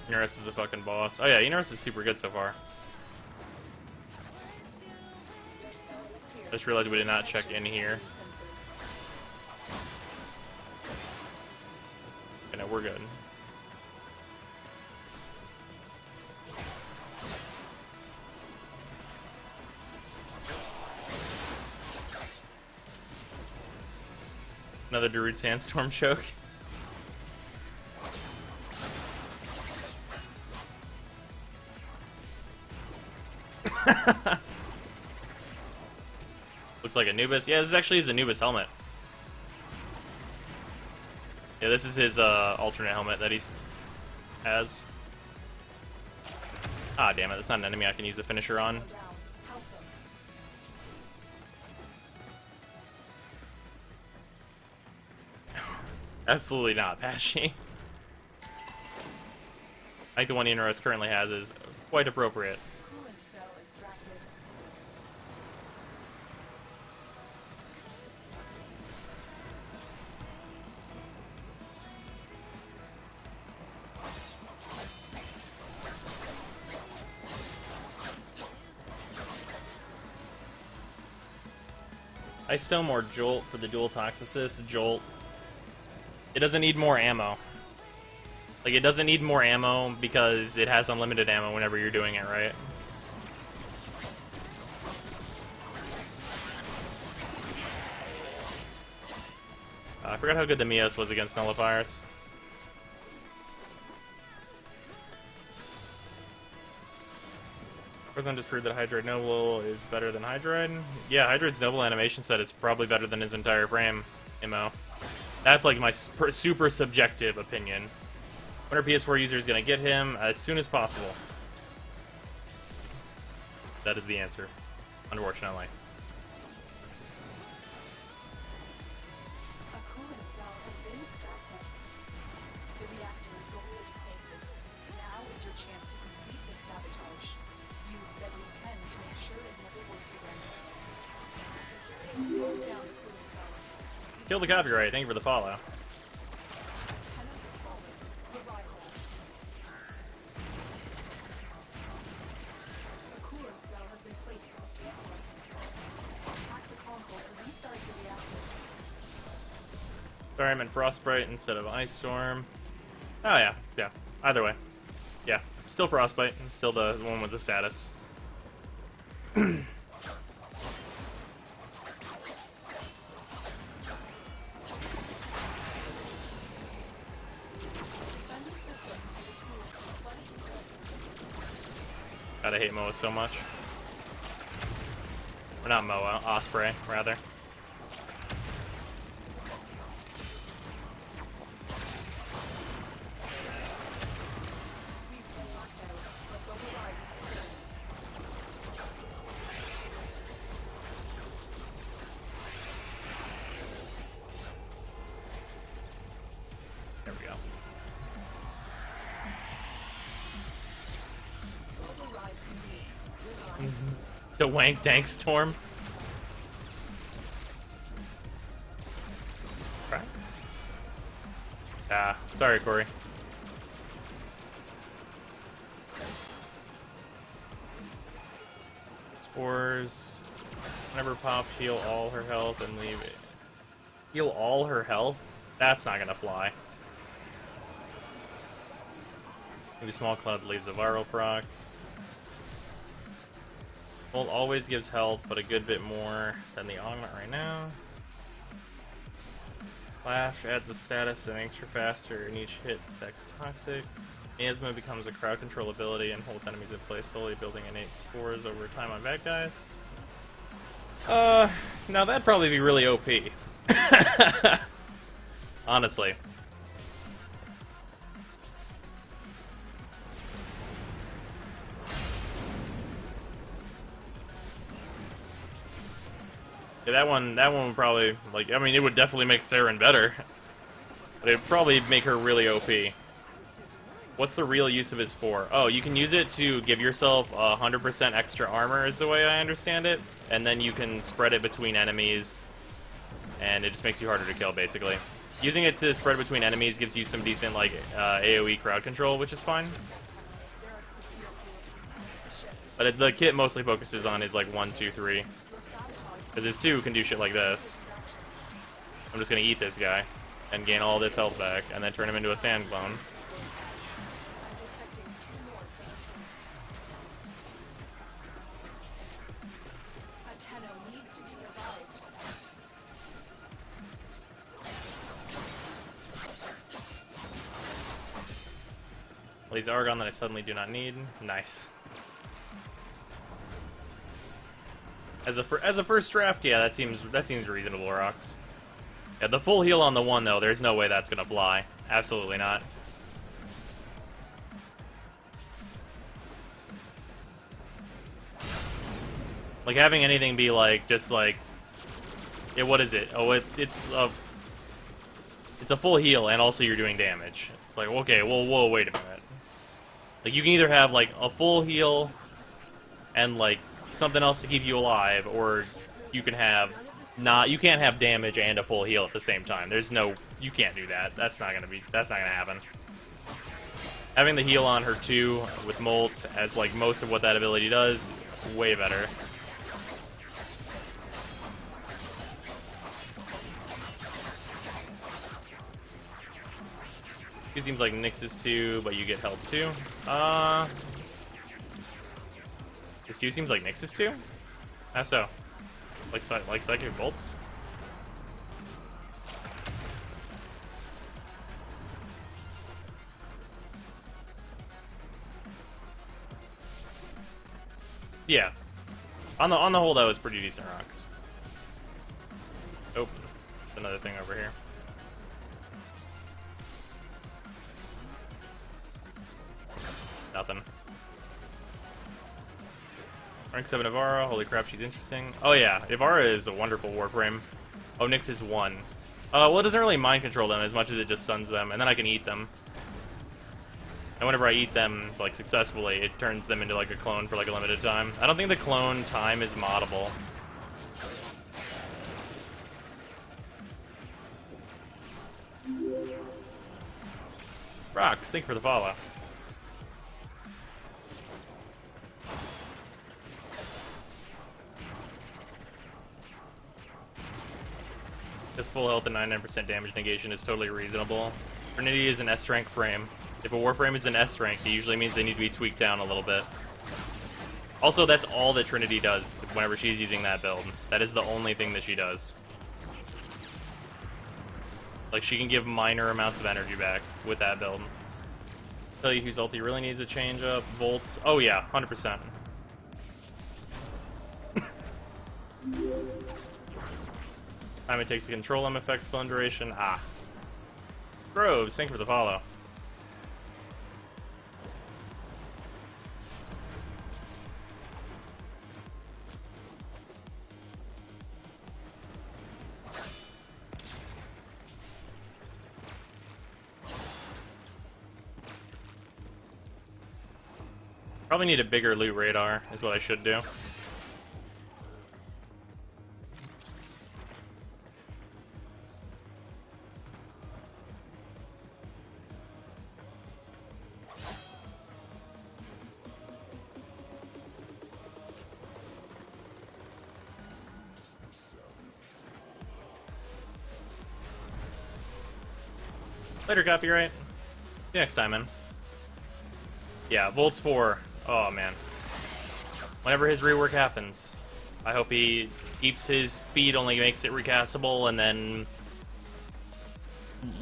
Inaros is a fucking boss. Oh yeah, Inaros is super good so far. You're still in the clear. I just realized we did not check in here. Sensors. Okay, no, we're good. Another Darude Sandstorm choke. Looks like Anubis. Yeah, this actually is Anubis helmet. Yeah, this is his alternate helmet that he has. Ah, damn it. That's not an enemy I can use a finisher on. Down. Help them. Absolutely not, Pashy. I think the one Inaros currently has is quite appropriate. Cooling cell extracted. Ice Dome or Jolt for the dual Toxicist? Jolt. It doesn't need more ammo. Like, it doesn't need more ammo because it has unlimited ammo whenever you're doing it, right? I forgot how good the Mios was against nullifiers. Prozime just proved that Hydroid Noble is better than Hydroid. Yeah, Hydroid's Noble animation set is probably better than his entire frame MO. That's like my super subjective opinion. When our PS4 user is going to get him as soon as possible. That is the answer, unfortunately. A coolant cell has been extracted. The reactor is going into stasis. Now is your chance to complete this sabotage. Use whatever you can to make sure it never works again. Security has slowed down the coolant cells. Kill the copyright, thank you for the follow. Antenna has fallen. Revive them. A coolant cell has been placed on the floor. Hack the console to restart the reactor. Sorry, I meant Frostbite instead of Ice Storm. Oh yeah, yeah. Either way. Yeah, still Frostbite. Still the one with the status. Defending system to the coolant is flooded into the system. God, I hate Moa so much. Or not Moa, Osprey, rather. We've been locked out. Let's override the security. There we go. Override complete. Revive. The Wank Dank Storm. Right. Ah, sorry, Corey. Spores. Whenever popped, heal all her health and leave it. Heal all her health? That's not gonna fly. Maybe Small Cloud leaves a viral proc. Bolt always gives health, but a good bit more than the augment right now. Flash adds a status that makes her faster in each hit. Sex toxic. Miasma becomes a crowd control ability and holds enemies in place, slowly building innate spores over time on bad guys. Now that'd probably be really OP. Honestly. Yeah, that one would probably, like, I mean, it would definitely make Saren better. But it'd probably make her really OP. What's the real use of his 4? Oh, you can use it to give yourself 100% extra armor, is the way I understand it. And then you can spread it between enemies, and it just makes you harder to kill, basically. Using it to spread between enemies gives you some decent, like, AoE crowd control, which is fine. But the kit mostly focuses on his, like, 1, 2, 3. Because his 2 can do shit like this. I'm just gonna eat this guy, and gain all this health back, and then turn him into a sand clone. Detecting 2 more things. Antenna needs to be revived. Well, these Argon that I suddenly do not need. Nice. As a first draft, yeah, that seems reasonable, Rocks. Yeah, the full heal on the 1 though, there's no way that's gonna fly. Absolutely not. Like having anything be like just like, yeah, what is it? Oh, it's a full heal and also you're doing damage. It's like, okay, whoa, wait a minute. Like you can either have like a full heal and like something else to keep you alive, or you can have you can't have damage and a full heal at the same time. You can't do that. That's not gonna happen. Having the heal on her 2 with Molt as like most of what that ability does, way better. It seems like Nyx is 2, but you get health too. This 2 seems like Nyx is 2? How so? Like Psychic Bolts? Yeah. On the whole, that was pretty decent rocks. Oh, another thing over here. Nothing. Rank 7 Ivara. Holy crap, she's interesting. Oh yeah, Ivara is a wonderful Warframe. Oh, Nyx is 1. Well, it doesn't really mind control them as much as it just stuns them, and then I can eat them. And whenever I eat them, like, successfully, it turns them into, like, a clone for, like, a limited time. I don't think the clone time is moddable. Rocks, thank you for the follow. This full health and 99% damage negation is totally reasonable. Trinity is an S rank frame. If a Warframe is an S rank, it usually means they need to be tweaked down a little bit. Also, that's all that Trinity does whenever she's using that build. That is the only thing that she does. Like, she can give minor amounts of energy back with that build. Tell you whose ulti really needs a change up. Volts. Oh yeah, 100%. Time it takes to control them affects stun duration. Ah. Groves, thank you for the follow. Probably need a bigger loot radar, is what I should do. Later, copyright. See you next time, man. Yeah, Volts 4. Oh, man. Whenever his rework happens, I hope he keeps his speed, only makes it recastable, and then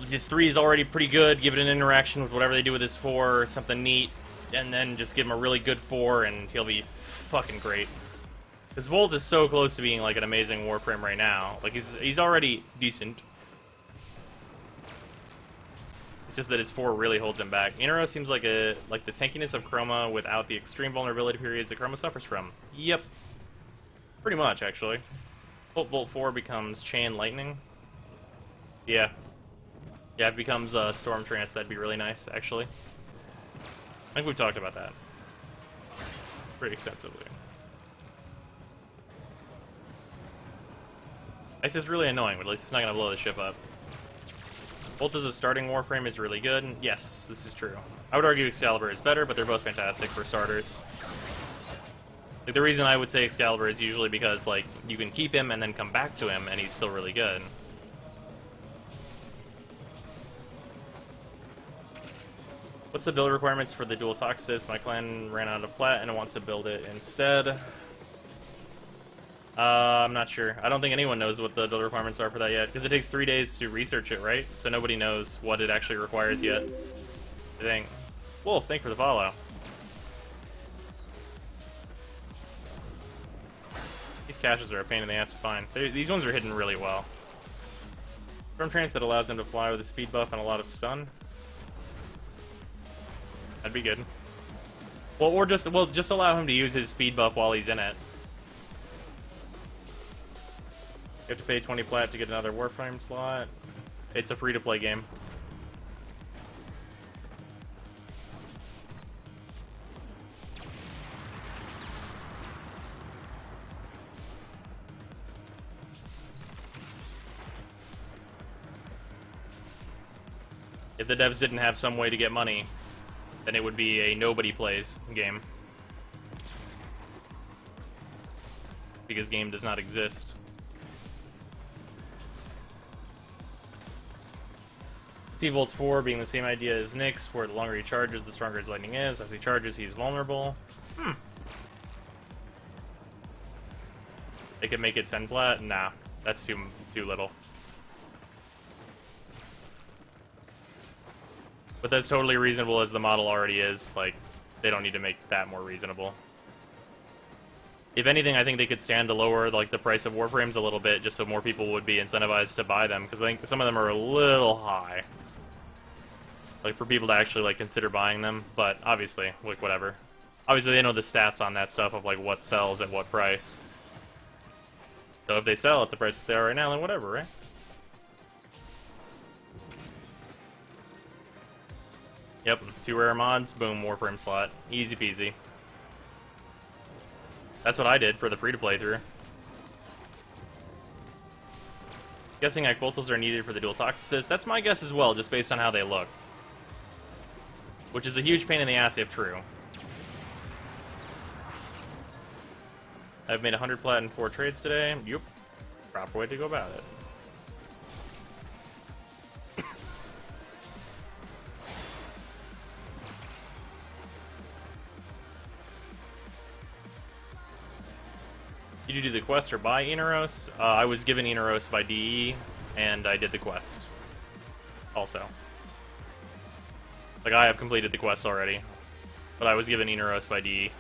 his 3 is already pretty good. Give it an interaction with whatever they do with his 4, something neat, and then just give him a really good 4, and he'll be fucking great. Because Volt is so close to being like an amazing Warframe right now. Like, he's already decent. It's just that his 4 really holds him back. Inaros seems like the tankiness of Chroma without the extreme vulnerability periods that Chroma suffers from. Yep. Pretty much, actually. Volt 4 becomes Chain Lightning. Yeah. Yeah, it becomes Storm Trance. That'd be really nice, actually. I think we've talked about that pretty extensively. Ice is really annoying, but at least it's not going to blow the ship up. Bolt as a starting Warframe is really good. Yes, this is true. I would argue Excalibur is better, but they're both fantastic for starters. Like, the reason I would say Excalibur is usually because, like, you can keep him and then come back to him, and he's still really good. What's the build requirements for the dual Toxis? My clan ran out of plat and I want to build it instead. I'm not sure. I don't think anyone knows what the build requirements are for that yet, because it takes 3 days to research it, right? So nobody knows what it actually requires yet. I think. Wolf, thank you for the follow. These caches are a pain in the ass to find. These ones are hidden really well. Storm Trance that allows him to fly with a speed buff and a lot of stun. That'd be good. Well, or just allow him to use his speed buff while he's in it. You have to pay 20 plat to get another Warframe slot. It's a free-to-play game. If the devs didn't have some way to get money, then it would be a nobody plays game. Because game does not exist. T-Volt's 4 being the same idea as Nyx, where the longer he charges, the stronger his lightning is. As he charges, he's vulnerable. They could make it 10 plat? Nah, that's too little. But that's totally reasonable as the model already is. Like, they don't need to make that more reasonable. If anything, I think they could stand to lower like the price of Warframes a little bit, just so more people would be incentivized to buy them, because I think some of them are a little high. Like, for people to actually, like, consider buying them, but obviously, like, whatever. Obviously, they know the stats on that stuff of, like, what sells at what price. So if they sell at the prices they are right now, then whatever, right? Yep, 2 rare mods, boom, Warframe slot. Easy peasy. That's what I did for the free-to-play through. Guessing Aquiltals are needed for the dual toxicist. That's my guess as well, just based on how they look. Which is a huge pain in the ass if true. I've made 100 plat in 4 trades today. Yup. Proper way to go about it. Did you do the quest or buy Inaros? I was given Inaros by DE, and I did the quest. Also. Like, I have completed the quest already. But I was given Inaros by DE.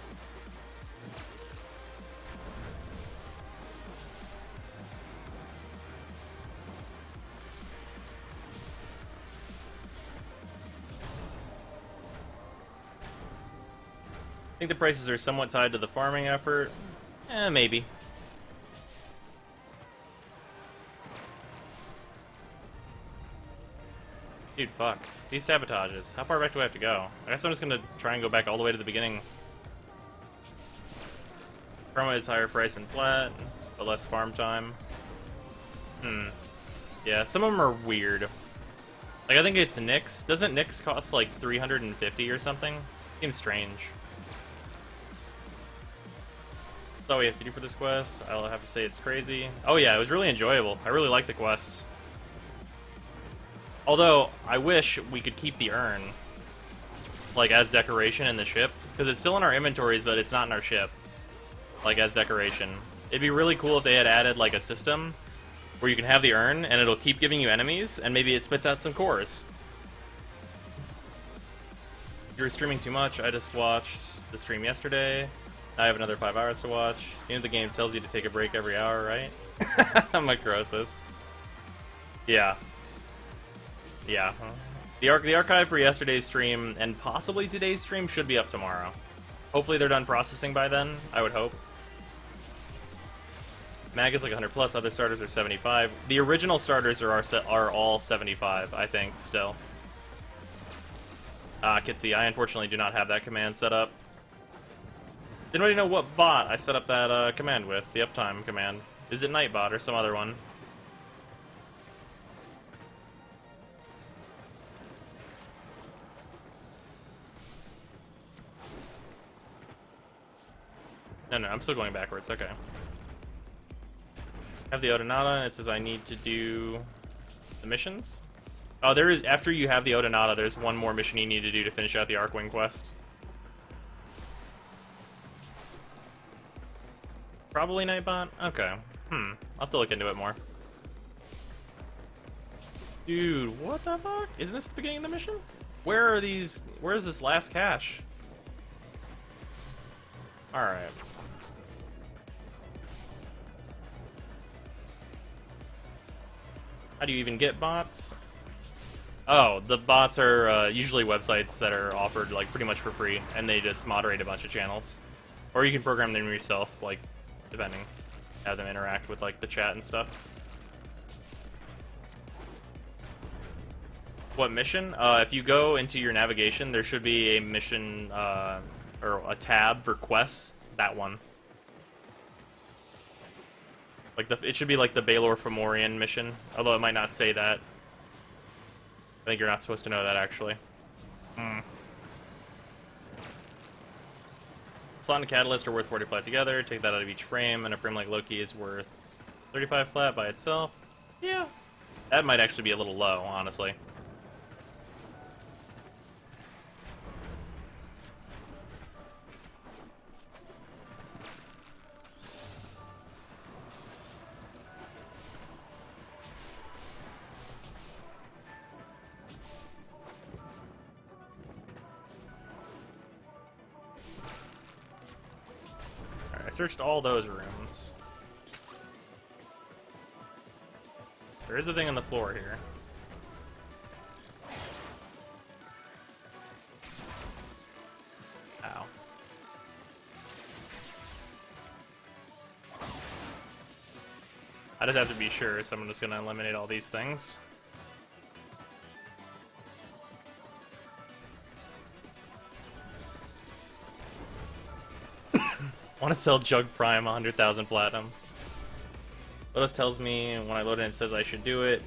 I think the prices are somewhat tied to the farming effort. Maybe. Dude, fuck. These sabotages. How far back do I have to go? I guess I'm just gonna try and go back all the way to the beginning. Promo is higher price in flat, but less farm time. Yeah, some of them are weird. Like, I think it's Nyx. Doesn't Nyx cost like 350 or something? Seems strange. That's all we have to do for this quest. I'll have to say it's crazy. Oh yeah, it was really enjoyable. I really liked the quest. Although, I wish we could keep the urn, like, as decoration in the ship. Because it's still in our inventories, but it's not in our ship. Like, as decoration. It'd be really cool if they had added, like, a system where you can have the urn, and it'll keep giving you enemies, and maybe it spits out some cores. You were streaming too much. I just watched the stream yesterday. Now I have another 5 hours to watch. The end of the game tells you to take a break every hour, right? Microsis. Yeah. Yeah. The archive for yesterday's stream and possibly today's stream should be up tomorrow. Hopefully they're done processing by then, I would hope. Mag is like 100 plus, other starters are 75. The original starters are all 75, I think, still. Kitsy, I unfortunately do not have that command set up. Didn't really know what bot I set up that command with, the uptime command. Is it Nightbot or some other one? No, I'm still going backwards, okay. I have the Odonata, and it says I need to do the missions. Oh, there is, after you have the Odonata, there's one more mission you need to do to finish out the Arcwing quest. Probably Nightbot? Okay. I'll have to look into it more. Dude, what the fuck? Isn't this the beginning of the mission? Where are these, where is this last cache? Alright. How do you even get bots? Oh, the bots are usually websites that are offered like pretty much for free, and they just moderate a bunch of channels. Or you can program them yourself, like, depending. Have them interact with like the chat and stuff. What mission? If you go into your navigation, there should be a mission, or a tab for quests. That one. Like it should be like the Baelor Fomorian mission, although it might not say that. I think you're not supposed to know that, actually. Slot and Catalyst are worth 40 plat together. Take that out of each frame, and a frame like Loki is worth 35 plat by itself. Yeah. That might actually be a little low, honestly. searched all those rooms. There is a thing on the floor here. Ow. I just have to be sure, so I'm just gonna eliminate all these things. Want to sell Jug Prime 100,000 platinum. Lotus tells me when I load it, it says I should do it,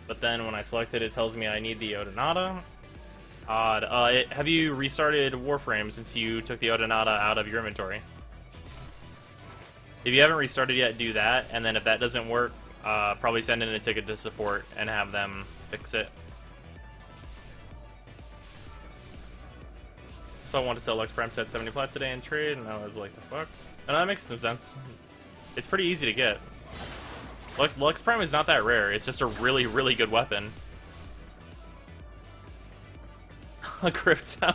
but then when I select it, it tells me I need the Odonata. Odd. Have you restarted Warframe since you took the Odonata out of your inventory? If you haven't restarted yet, do that, and then if that doesn't work, probably send in a ticket to support and have them fix it. So I want to sell Lux Prime set 70 plat today and trade, and I was like, the fuck? And that makes some sense. It's pretty easy to get. Lux Prime is not that rare, it's just a really, really good weapon. A crypt sound.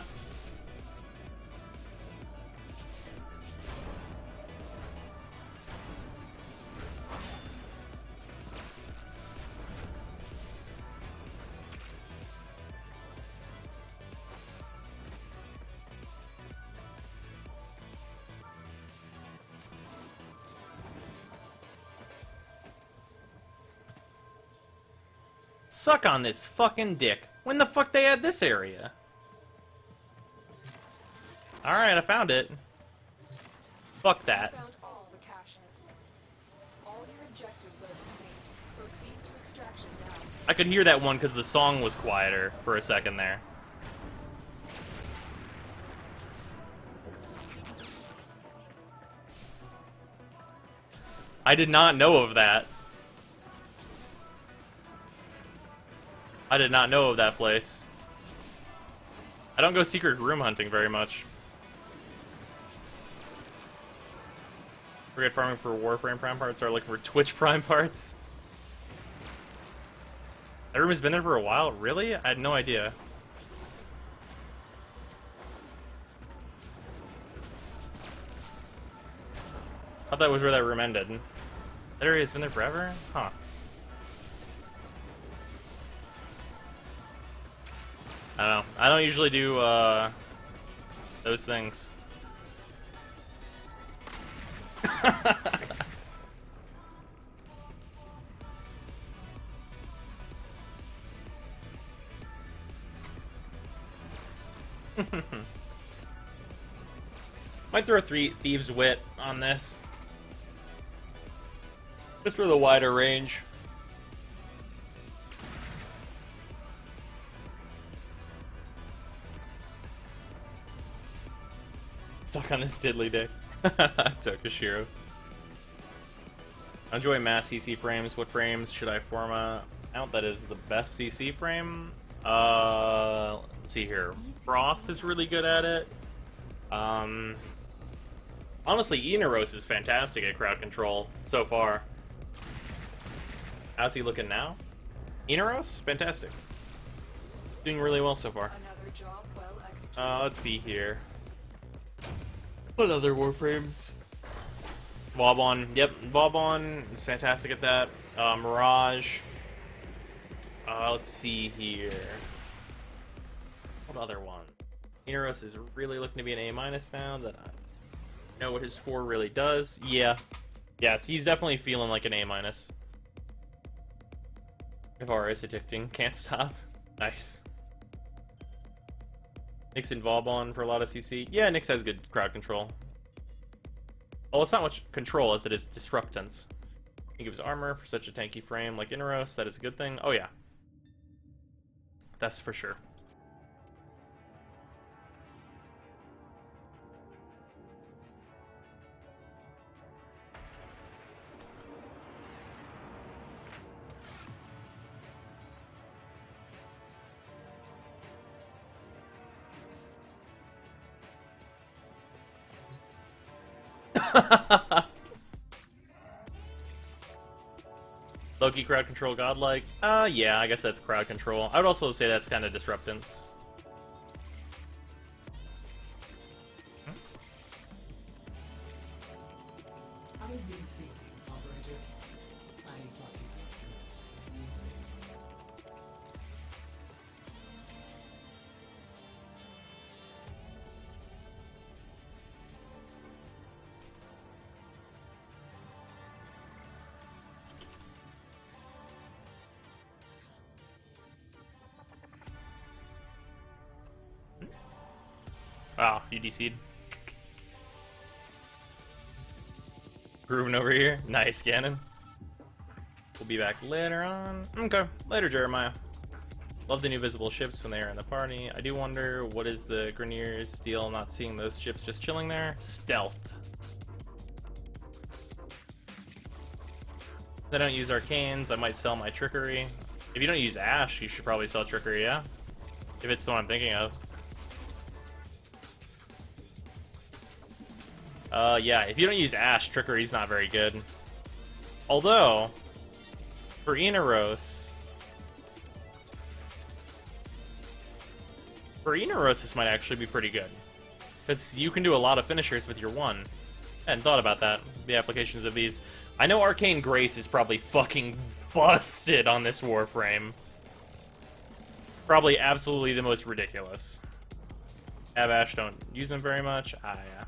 Suck on this fucking dick. When the fuck they had this area? Alright, I found it. Fuck that. Found all the caches. All your objectives are complete. Proceed to extraction now. I could hear that one because the song was quieter for a second there. I did not know of that. I did not know of that place. I don't go secret room hunting very much. Forget farming for Warframe Prime parts, start looking for Twitch Prime parts. That room has been there for a while? Really? I had no idea. I thought that was where that room ended. That area has been there forever? Huh. I don't know. I don't usually do, those things. Might throw Thieves' Wit on this. Just for the wider range. Suck on this diddly dick. Tokashiro. Enjoy mass CC frames. What frames should I format out that is the best CC frame? Let's see here. Frost is really good at it. Honestly, Inaros is fantastic at crowd control so far. How's he looking now? Inaros? Fantastic. Doing really well so far. Another job well executed. Let's see here. What other Warframes? Vauban. Yep, Vauban is fantastic at that. Mirage. Let's see here. What other one? Inaros is really looking to be an A- now that I know what his 4 really does. Yeah. Yeah, he's definitely feeling like an A-. If R is addicting, can't stop. Nice. Nyx and Vauban for a lot of CC. Yeah, Nyx has good crowd control. Well, it's not much control as it is disruptance. He gives armor for such a tanky frame like Inaros. That is a good thing. Oh, yeah. That's for sure. Loki crowd control godlike? Yeah, I guess that's crowd control. I would also say that's kind of disruptance. Wow, you DC'd. Grooving over here. Nice, Gannon. We'll be back later on. Okay, later, Jeremiah. Love the new visible ships when they are in the party. I do wonder, what is the Grineer's deal not seeing those ships just chilling there? Stealth. If I don't use arcanes, I might sell my trickery. If you don't use Ash, you should probably sell trickery, yeah? If it's the one I'm thinking of. Yeah, if you don't use Ash, trickery's not very good. Although, for Inaros... For Inaros, this might actually be pretty good. Because you can do a lot of finishers with your one. I hadn't thought about that, the applications of these. I know Arcane Grace is probably fucking busted on this Warframe. Probably absolutely the most ridiculous. Abash don't use them very much. Ah, yeah.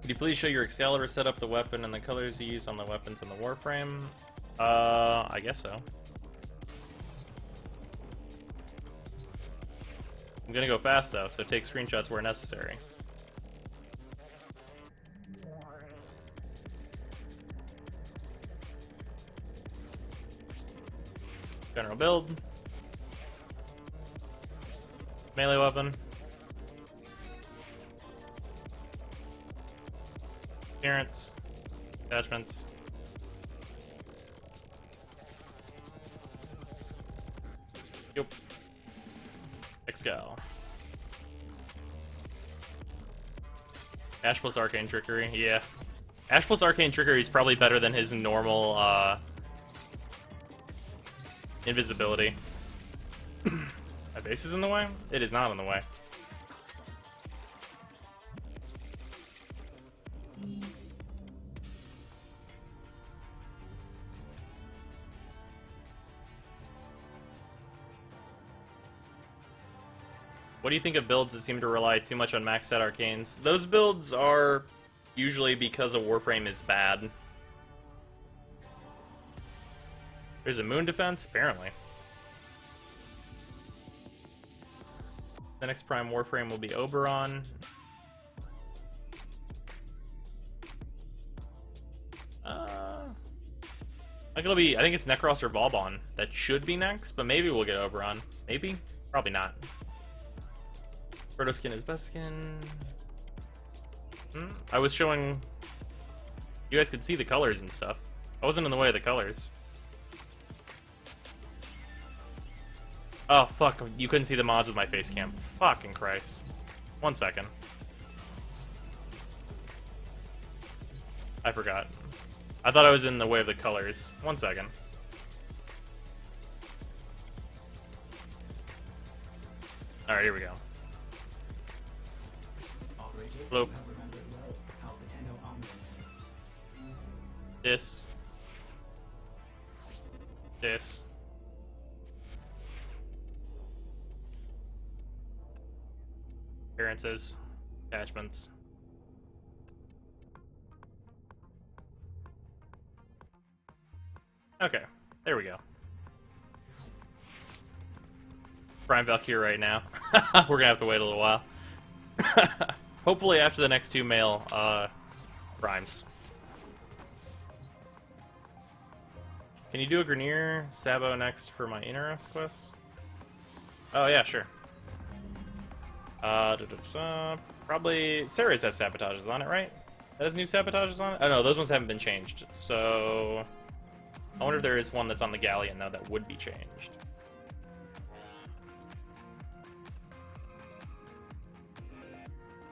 Could you please show your Excalibur setup, the weapon, and the colors you use on the weapons in the Warframe? I guess so. I'm gonna go fast though, so take screenshots where necessary. General build. Melee weapon. Appearance. Attachments. Yep. Excal. Ash plus Arcane Trickery, yeah. Ash plus Arcane Trickery is probably better than his normal, invisibility. My base is in the way? It is not in the way. What do you think of builds that seem to rely too much on maxed out arcanes? Those builds are usually because a Warframe is bad. There's a moon defense? Apparently. The next Prime Warframe will be Oberon. I think it's Necros or Vauban that should be next, but maybe we'll get Oberon. Maybe? Probably not. Proto skin is best skin. I was showing... You guys could see the colors and stuff. I wasn't in the way of the colors. Oh, fuck. You couldn't see the mods with my face cam. Fucking Christ. 1 second. I forgot. I thought I was in the way of the colors. 1 second. Alright, here we go. Hello. This. This. Appearances. Attachments. Okay, there we go. Prime Valkyrie right now. We're gonna have to wait a little while. Hopefully after the next two male primes. Can you do a Grineer Sabo next for my Inaros quest? Oh yeah, sure. Probably Sarah's has sabotages on it, right? That has new sabotages on it? Oh no, those ones haven't been changed. So I wonder if there is one that's on the Galleon now that would be changed.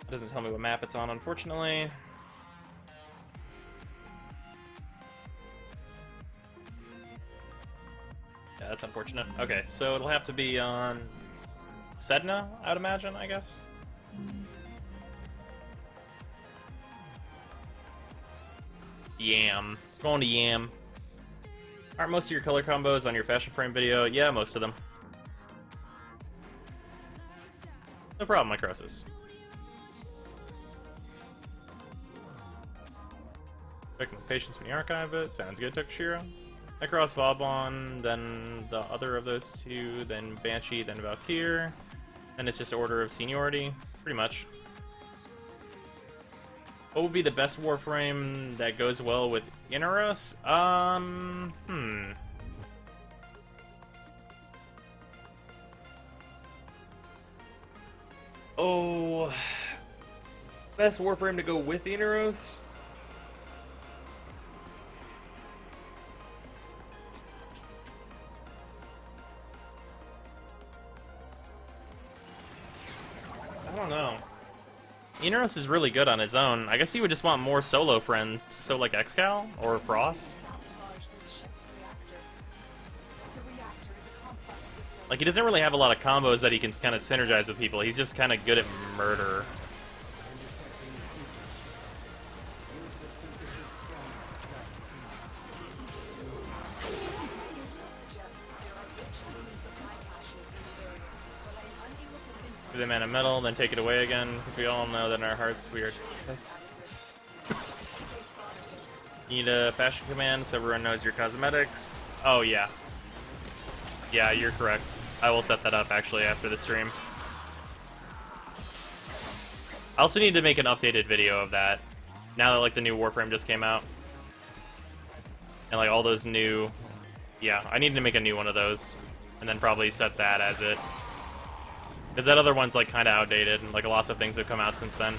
It doesn't tell me what map it's on, unfortunately. Yeah, that's unfortunate. Okay, so it'll have to be on Sedna, I would imagine, I guess. Yam. Going to Yam. Aren't most of your color combos on your fashion frame video? Yeah, most of them. No problem, Microsis. Checking the patience when you archive it. Sounds good, Tokushiro. Necros, Vauban, then the other of those two, then Banshee, then Valkyr. And it's just order of seniority, pretty much. What would be the best Warframe that goes well with Inaros? Oh, best Warframe to go with Inaros? I don't know. Inaros is really good on his own. I guess he would just want more solo friends, so like Excal or Frost. Sabotage this ship's reactor. The reactor is a complex system. Like, he doesn't really have a lot of combos that he can kind of synergize with people. He's just kind of good at murder. Intel suggests there are rich mining supply caches in the area, but I am unable to pinpoint. Give the man a medal, then take it away again, because we all know that in our hearts we are... That's... You need a fashion command so everyone knows your cosmetics. Oh, yeah. Yeah, you're correct. I will set that up, actually, after the stream. I also need to make an updated video of that, now that, like, the new Warframe just came out. And, like, all those new... Yeah, I need to make a new one of those, and then probably set that as it. Because that other one's, like, kind of outdated, and, like, lots of things have come out since then.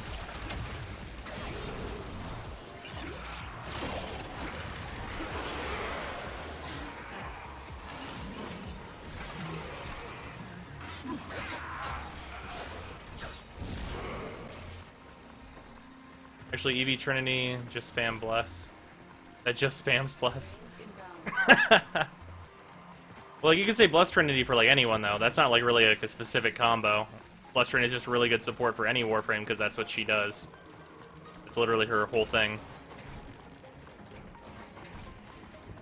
Actually, EV Trinity, just spam bless. That just spams bless. Well, you can say Bless Trinity for, like, anyone, though. That's not, like, really, like, a specific combo. Bless Trinity is just really good support for any Warframe, because that's what she does. It's literally her whole thing.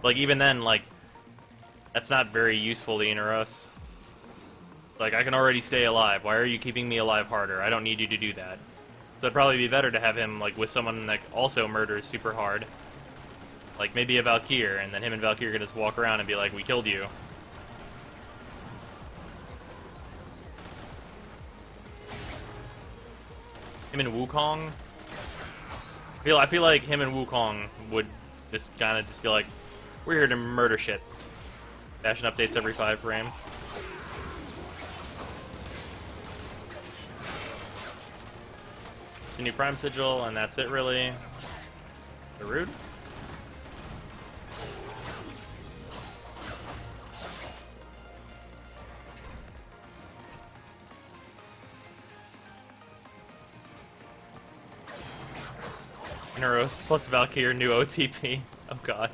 Like, even then, like, that's not very useful to Inaros. Like, I can already stay alive. Why are you keeping me alive harder? I don't need you to do that. So it'd probably be better to have him, like, with someone that also murders super hard. Like, maybe a Valkyr, and then him and Valkyr can just walk around and be like, we killed you. Him and Wukong? I feel like him and Wukong would just kind of just be like, we're here to murder shit. Fashion updates every 5 frame. Just a new Prime Sigil, and that's it, really. The rude. Inaros plus Valkyr, new OTP. Oh god.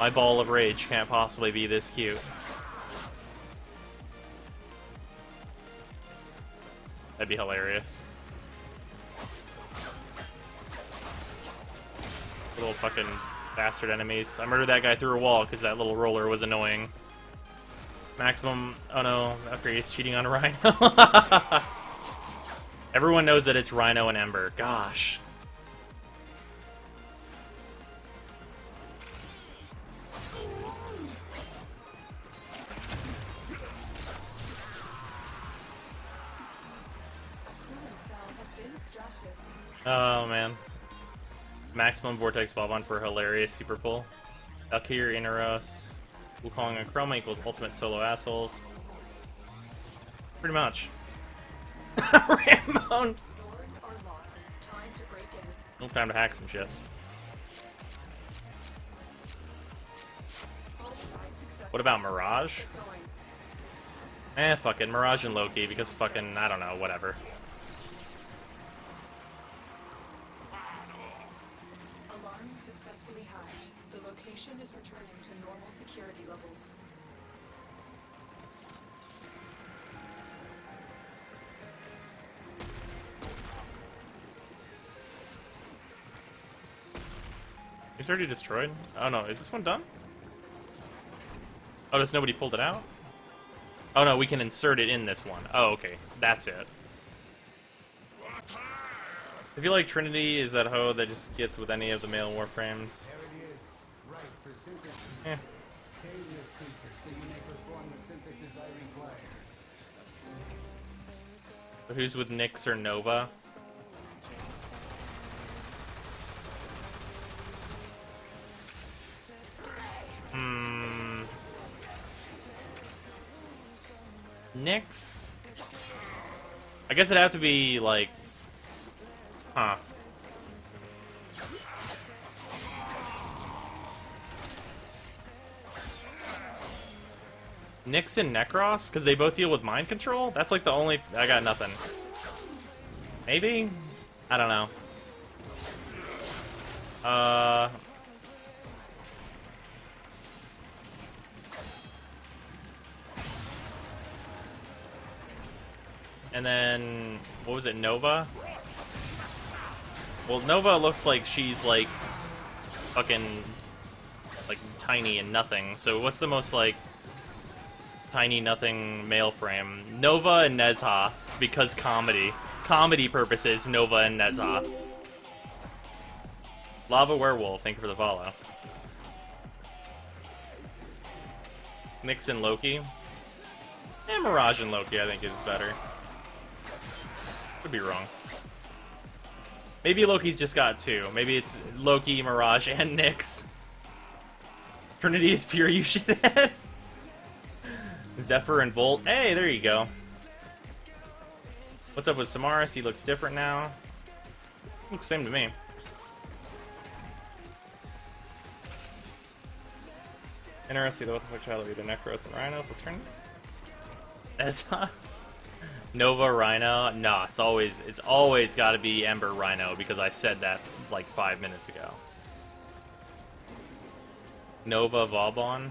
My ball of rage can't possibly be this cute. That'd be hilarious. Little fucking bastard enemies. I murdered that guy through a wall because that little roller was annoying. Maximum, oh no, Valkyrie is cheating on Rhino. Everyone knows that it's Rhino and Ember. Gosh. Oh man. Maximum Vortex Bob-on for hilarious super pull. Valkyr, Inaros, Wukong, and Chroma equals ultimate solo assholes. Pretty much. Ramon! Doors are locked. Time to break in. No time to hack some shit. What about Mirage? Going. Fucking Mirage and Loki, because fucking, I don't know, whatever. Alarms successfully hacked. The location is returning to normal security levels. It's already destroyed? Oh no, is this one done? Oh, does nobody pulled it out? Oh no, we can insert it in this one. Oh, okay. That's it. I feel like Trinity is that hoe that just gets with any of the male Warframes. Eh. So who's with Nyx or Nova? Nyx? I guess it'd have to be, like... Huh. Nyx and Necros? Because they both deal with mind control? That's like the only... I got nothing. Maybe? I don't know. And then... What was it? Nova? Well, Nova looks like she's, like... Fucking... Like, tiny and nothing. So what's the most, like... Tiny nothing male frame? Nova and Nezha. Because comedy. Comedy purposes, Nova and Nezha. Lava Werewolf, thank you for the follow. Nyx and Loki. And Mirage and Loki, I think, is better. Could be wrong. Maybe Loki's just got two. Maybe it's Loki, Mirage, and Nyx. Trinity is pure, you shithead. Zephyr and Volt. Hey, there you go. What's up with Samaras? He looks different now. Looks same to me. Interesting though, what the fuck child are you? The Necros and Rhino plus turn? Ezha? Nova Rhino? No, it's always gotta be Ember Rhino because I said that like 5 minutes ago. Nova Vauban?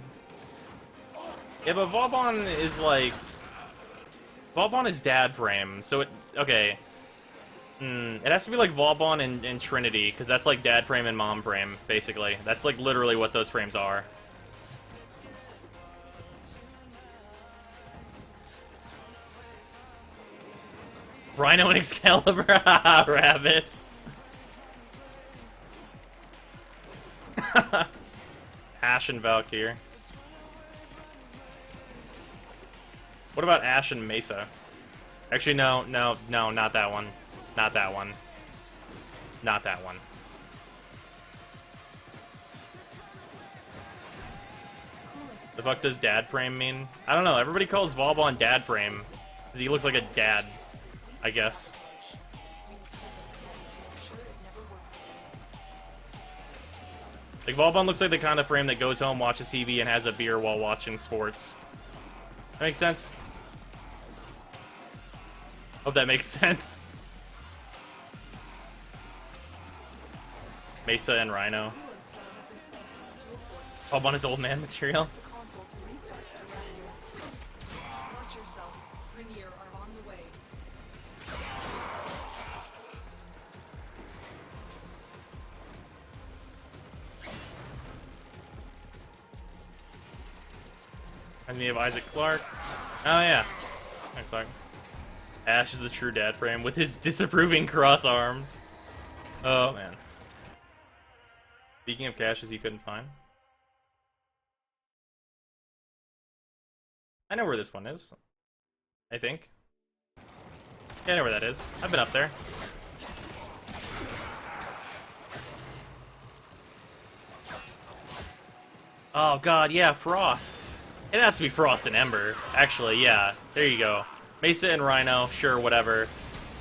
Yeah, but Vauban is like... Vauban is dad frame, so it... Okay. It has to be like Vauban and Trinity, because that's like dad frame and mom frame, basically. That's like literally what those frames are. Rhino and Excalibur? Rabbit. Ash and Valkyrie. What about Ash and Mesa? Actually, no, not that one. Not that one. Not that one. The fuck does dad frame mean? I don't know, everybody calls Vauban dad frame. Because he looks like a dad, I guess. Like, Vauban looks like the kind of frame that goes home, watches TV, and has a beer while watching sports. That makes sense? Hope that makes sense. Mesa and Rhino. Vauban is old man material. Console to restart the reactor. Watch yourself. Rainier are on the way. And we have Isaac Clarke. Oh yeah. Isaac Clarke. Ash is the true dad frame with his disapproving cross arms. Oh man. Speaking of caches you couldn't find. I know where this one is. I think. Yeah, I know where that is. I've been up there. Oh god, yeah, Frost. It has to be Frost and Ember. Actually, yeah. There you go. Mesa and Rhino, sure, whatever.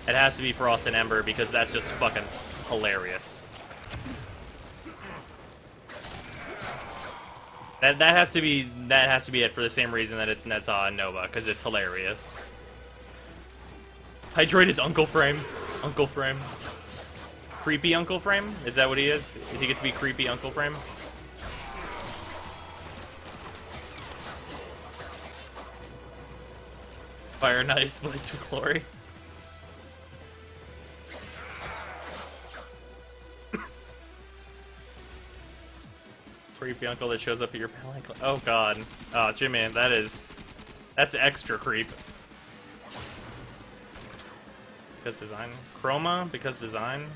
It has to be Frost and Ember because that's just fucking hilarious. That has to be it for the same reason that it's Nezha and Nova, because it's hilarious. Hydroid is Uncle Frame. Uncle Frame. Creepy Uncle Frame? Is that what he is? Does he get to be creepy Uncle Frame? Fire Knight split to glory. Creepy uncle that shows up at your pal. Oh god. Oh, Jimmy, that's extra creep. Because design. Chroma, because design.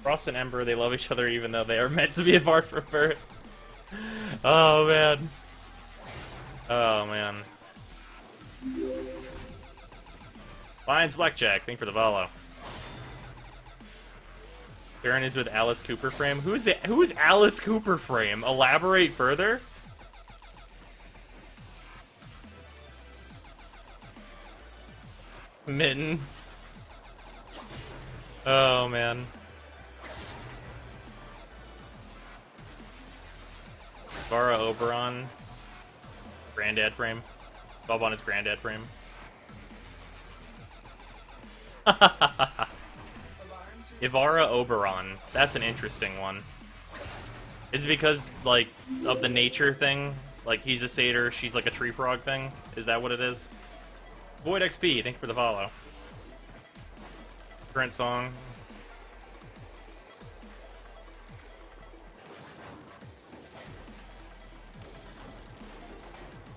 Frost and Ember, they love each other even though they are meant to be apart from birth. Oh, man. Oh, man. Lions Blackjack, thank you for the follow. Aaron is with Alice Cooper Frame. Who is Alice Cooper Frame? Elaborate further? Mittens. Oh, man. Vara Oberon. Granddad Frame. Bob on his granddad frame. Ivara Oberon. That's an interesting one. Is it because, like, of the nature thing? Like, he's a satyr, she's like a tree frog thing? Is that what it is? Void XP, thank you for the follow. Current song.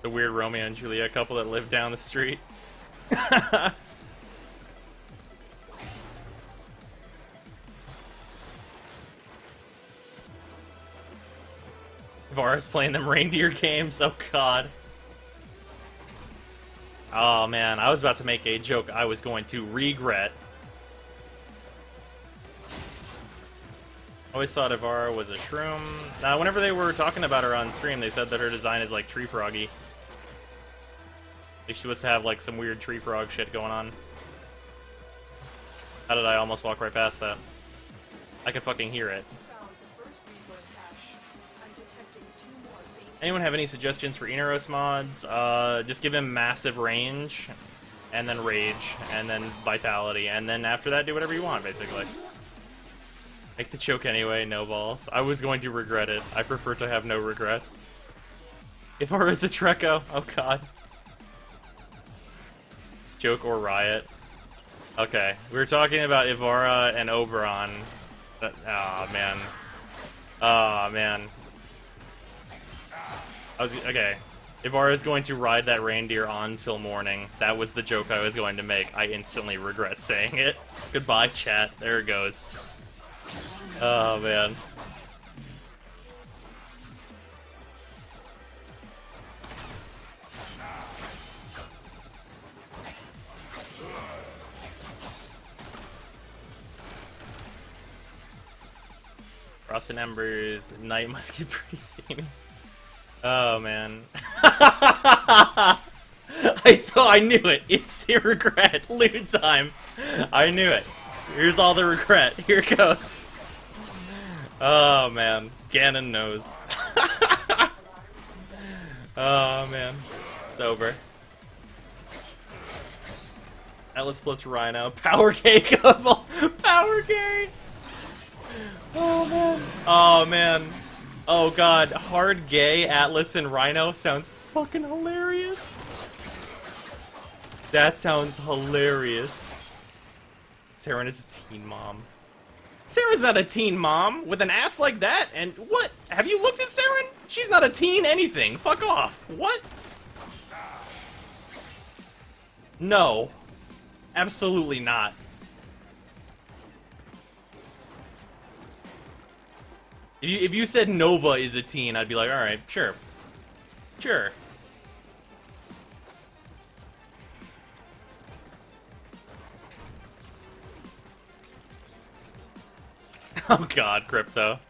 The weird Romeo and Juliet couple that live down the street. Vara's playing them reindeer games. Oh, God. Oh, man. I was about to make a joke I was going to regret. I always thought Ivara was a shroom. Whenever they were talking about her on stream, they said that her design is like tree froggy. Like she was to have like some weird tree frog shit going on. How did I almost walk right past that? I could fucking hear it. Found the first resource cache. I'm detecting 2 more faint. Anyone have any suggestions for Inaros mods? Just give him massive range, and then rage, and then vitality, and then after that do whatever you want, basically. Make the choke anyway, no balls. I was going to regret it. I prefer to have no regrets. Ivara's a Treco. Oh, God. Joke or riot. Okay, we were talking about Ivara and Oberon. Oh, man. Oh, man. Okay. Ivara's going to ride that reindeer on till morning. That was the joke I was going to make. I instantly regret saying it. Goodbye, chat. There it goes. Oh, man. Frost and Embers, night must get pretty steamy. Oh, man. I knew it. Instant regret. Loot time. I knew it. Here's all the regret. Here it goes. Oh, man. Ganon knows. Oh, man. It's over. Atlas plus Rhino. Power gay couple. Power gay. Oh, man. Oh, man. Oh, God. Hard gay Atlas and Rhino sounds fucking hilarious. That sounds hilarious. Saren is a teen mom. Saren's not a teen mom with an ass like that. And what? Have you looked at Saren? She's not a teen anything. Fuck off. What? No. Absolutely not. If you said Nova is a teen, I'd be like, alright, sure. Sure. Oh, God, Crypto.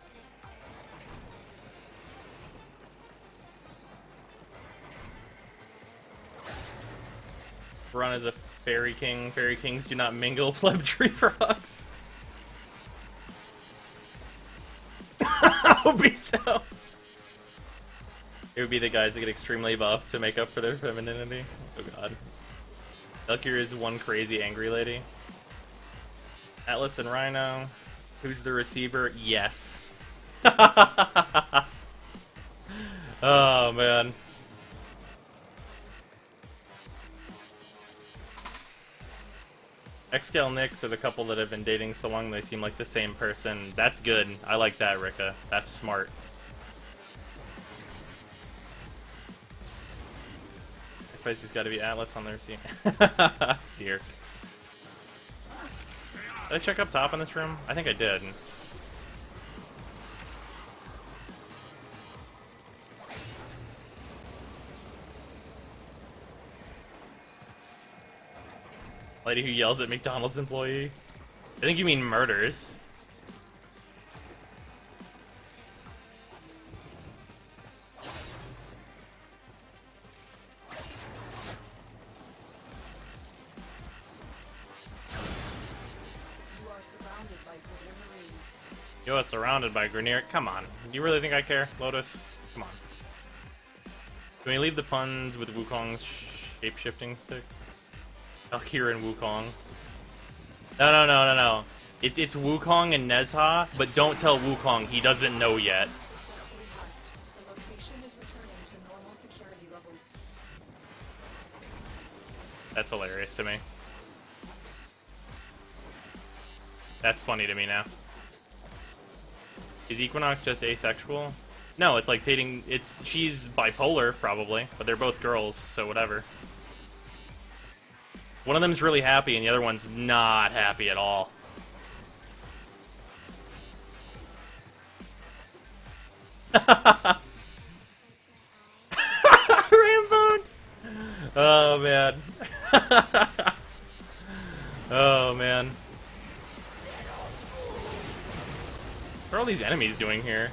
Run as a fairy king. Fairy kings do not mingle. Pleb tree frogs. Obito. It would be the guys that get extremely buffed to make up for their femininity. Oh, God. Elkir is one crazy angry lady. Atlas and Rhino. Who's the receiver? Yes. Oh, man. Xcal and Nyx are the couple that have been dating so long they seem like the same person. That's good. I like that, Rika. That's smart. Pisces got to be Atlas on their team. Seer. Did I check up top in this room? I think I did. Lady who yells at McDonald's employee. I think you mean murders. You are surrounded by Grineer Marines. You are surrounded by Grenier. Come on. Do you really think I care, Lotus? Come on. Can we leave the puns with Wukong's shape-shifting stick? Valkyrie and Wukong. No. It's Wukong and Nezha, but don't tell Wukong. He doesn't know yet. Successfully hacked. The location is returning to normal security levels. That's hilarious to me. That's funny to me now. Is Equinox just asexual? No, it's like dating. She's bipolar probably, but they're both girls, so whatever. One of them's really happy, and the other one's not happy at all. Rambo! Oh man. Oh man. What are all these enemies doing here?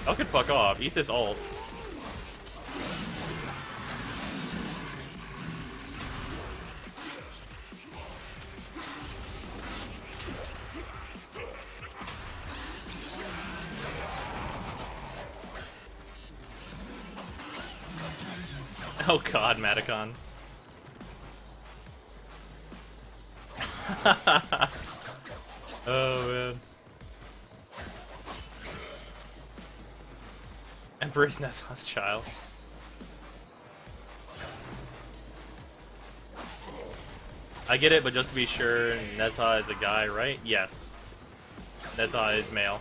Y'all could fuck off. Eat this ult. Oh god, Matacon. Oh man. Empress Nessa's child. I get it, but just to be sure, Nezha is a guy, right? Yes. Nezha is male.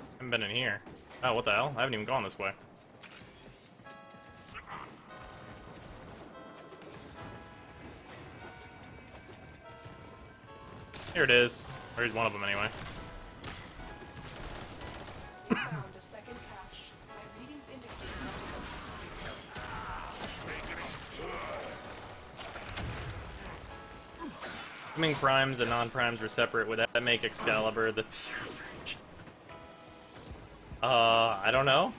I haven't been in here. Oh, what the hell? I haven't even gone this way. Here it is. Or here's one of them anyway. Found a second cache. My readings indicate Assuming primes and non-primes were separate, would that make Excalibur the pure virgin? I don't know.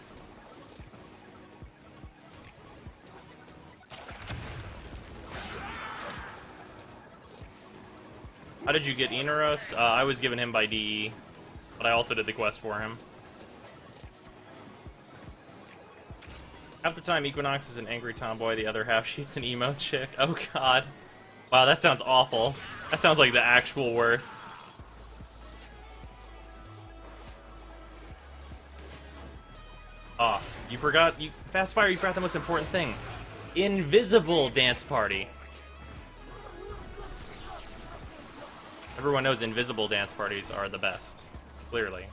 How did you get Inaros? I was given him by DE, but I also did the quest for him. Half the time Equinox is an angry tomboy, the other half she's an emo chick. Oh god. Wow, that sounds awful. That sounds like the actual worst. Ah, you forgot, Fastfire, you forgot the most important thing. Invisible dance party. Everyone knows invisible dance parties are the best. Clearly.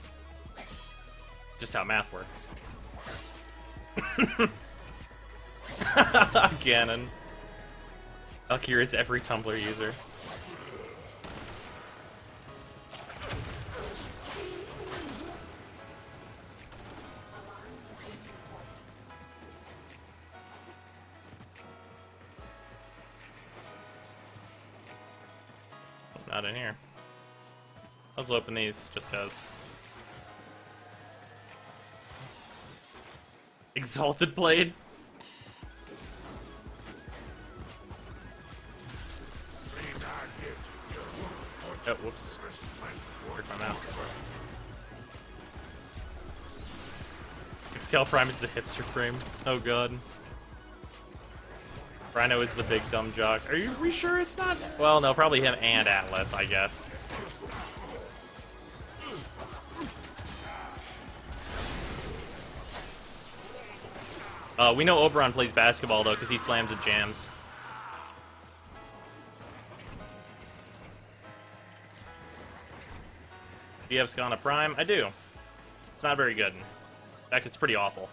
Just how math works. Ganon. Valkyrie is every Tumblr user. alarms have been reset. Not in here. Let's open these just cause. Exalted Blade? Oh, whoops. Hurt my mouth. Excal Prime is the hipster frame. Oh god. Rhino is the big dumb jock. Are we sure it's not? Well, no, probably him and Atlas, I guess. We know Oberon plays basketball, though, because he slams and jams. Do you have Skana Prime? I do. It's not very good. In fact, it's pretty awful.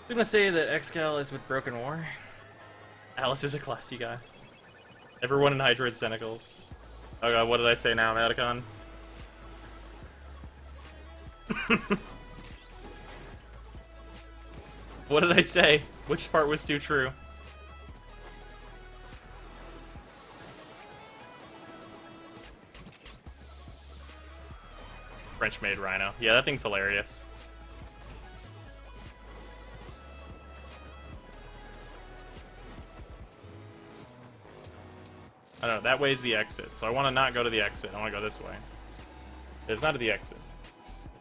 I'm gonna say that Excal is with Broken War. Alice is a classy guy. Everyone in Hydroid's tentacles. Oh god, what did I say now, Matacon? What did I say? Which part was too true? French-made rhino. Yeah, that thing's hilarious. I don't know, that way's the exit, so I want to not go to the exit. I want to go this way. It's not at the exit.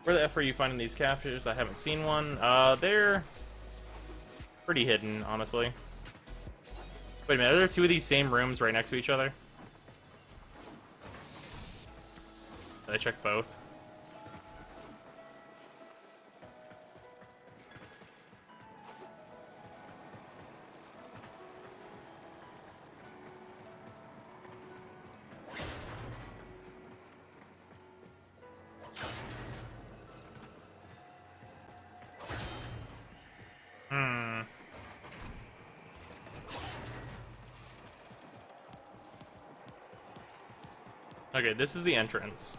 Where the F are you finding these captures? I haven't seen one. They're pretty hidden, honestly. Wait a minute, are there two of these same rooms right next to each other? Did I check both? Okay, this is the entrance.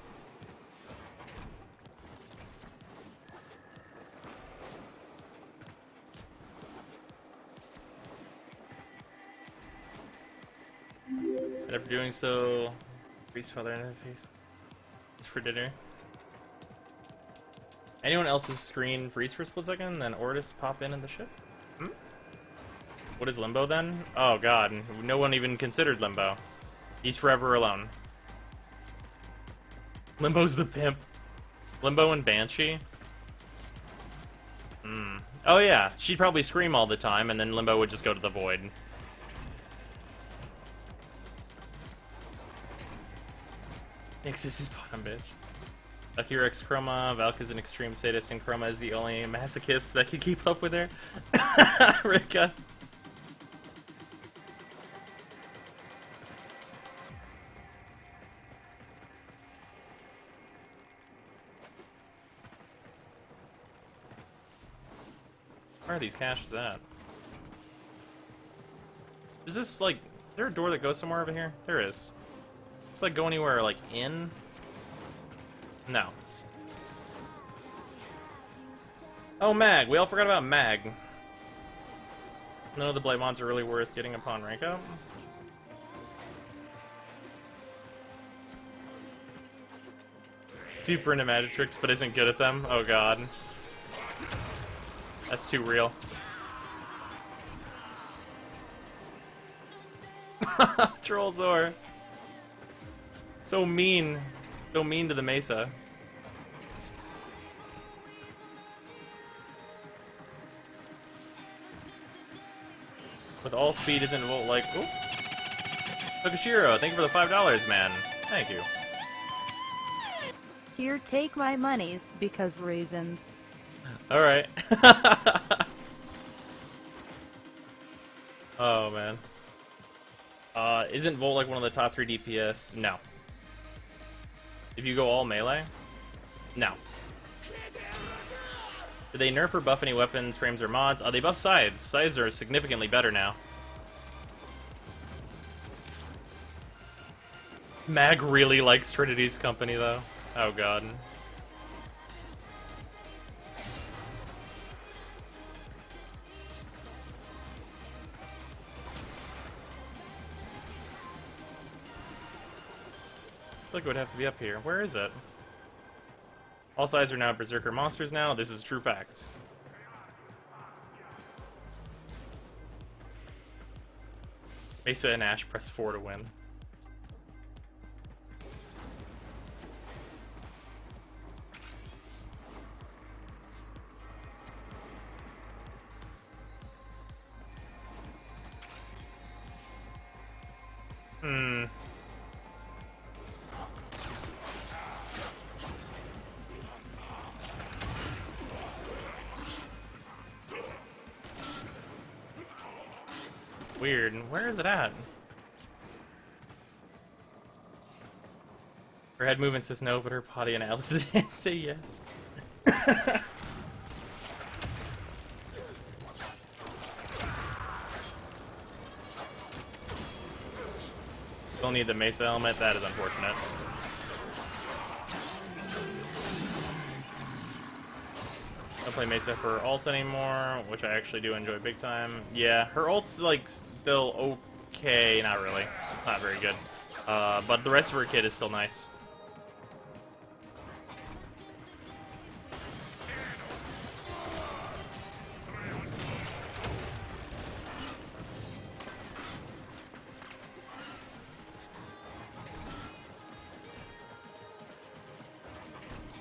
And after doing so, priest father interface. It's for dinner. Anyone else's screen freeze for a split second, then Ortis pop in the ship? Hmm? What is Limbo then? Oh god, no one even considered Limbo. He's forever alone. Limbo's the pimp. Limbo and Banshee? Hmm. Oh yeah, she'd probably scream all the time, and then Limbo would just go to the void. Nixus is bottom, bitch. Akira X Chroma, Valk is an extreme sadist, and Chroma is the only masochist that can keep up with her. Rika. Where are these caches at? Is this like... Is there a door that goes somewhere over here? There is. It's like go anywhere like in? No. Oh, Mag. We all forgot about Mag. None of the Blight mods are really worth getting upon rank up. Super into magic tricks, but isn't good at them. Oh god. That's too real. Trollzor. So mean. So mean to the Mesa. With all speed isn't volt like... Oop. Tokushiro, thank you for the $5, man. Thank you. Here, take my monies, because reasons. Alright. Oh, man. Isn't Volt like one of the top 3 DPS? No. If you go all melee? No. Did they nerf or buff any weapons, frames, or mods? They buff scythes. Scythes are significantly better now. Mag really likes Trinity's company, though. Oh, god. I feel like it would have to be up here. Where is it? All sides are now Berserker monsters now. This is true fact. Mesa and Ash press 4 to win. Weird. Where is it at? Her head movement says no, but her body and Alice's hands say yes. Still need the Mesa helmet. That is unfortunate. Don't play Mesa for ult anymore, which I actually do enjoy big time. Yeah, her ult's like still okay, not really, not very good. But the rest of her kit is still nice.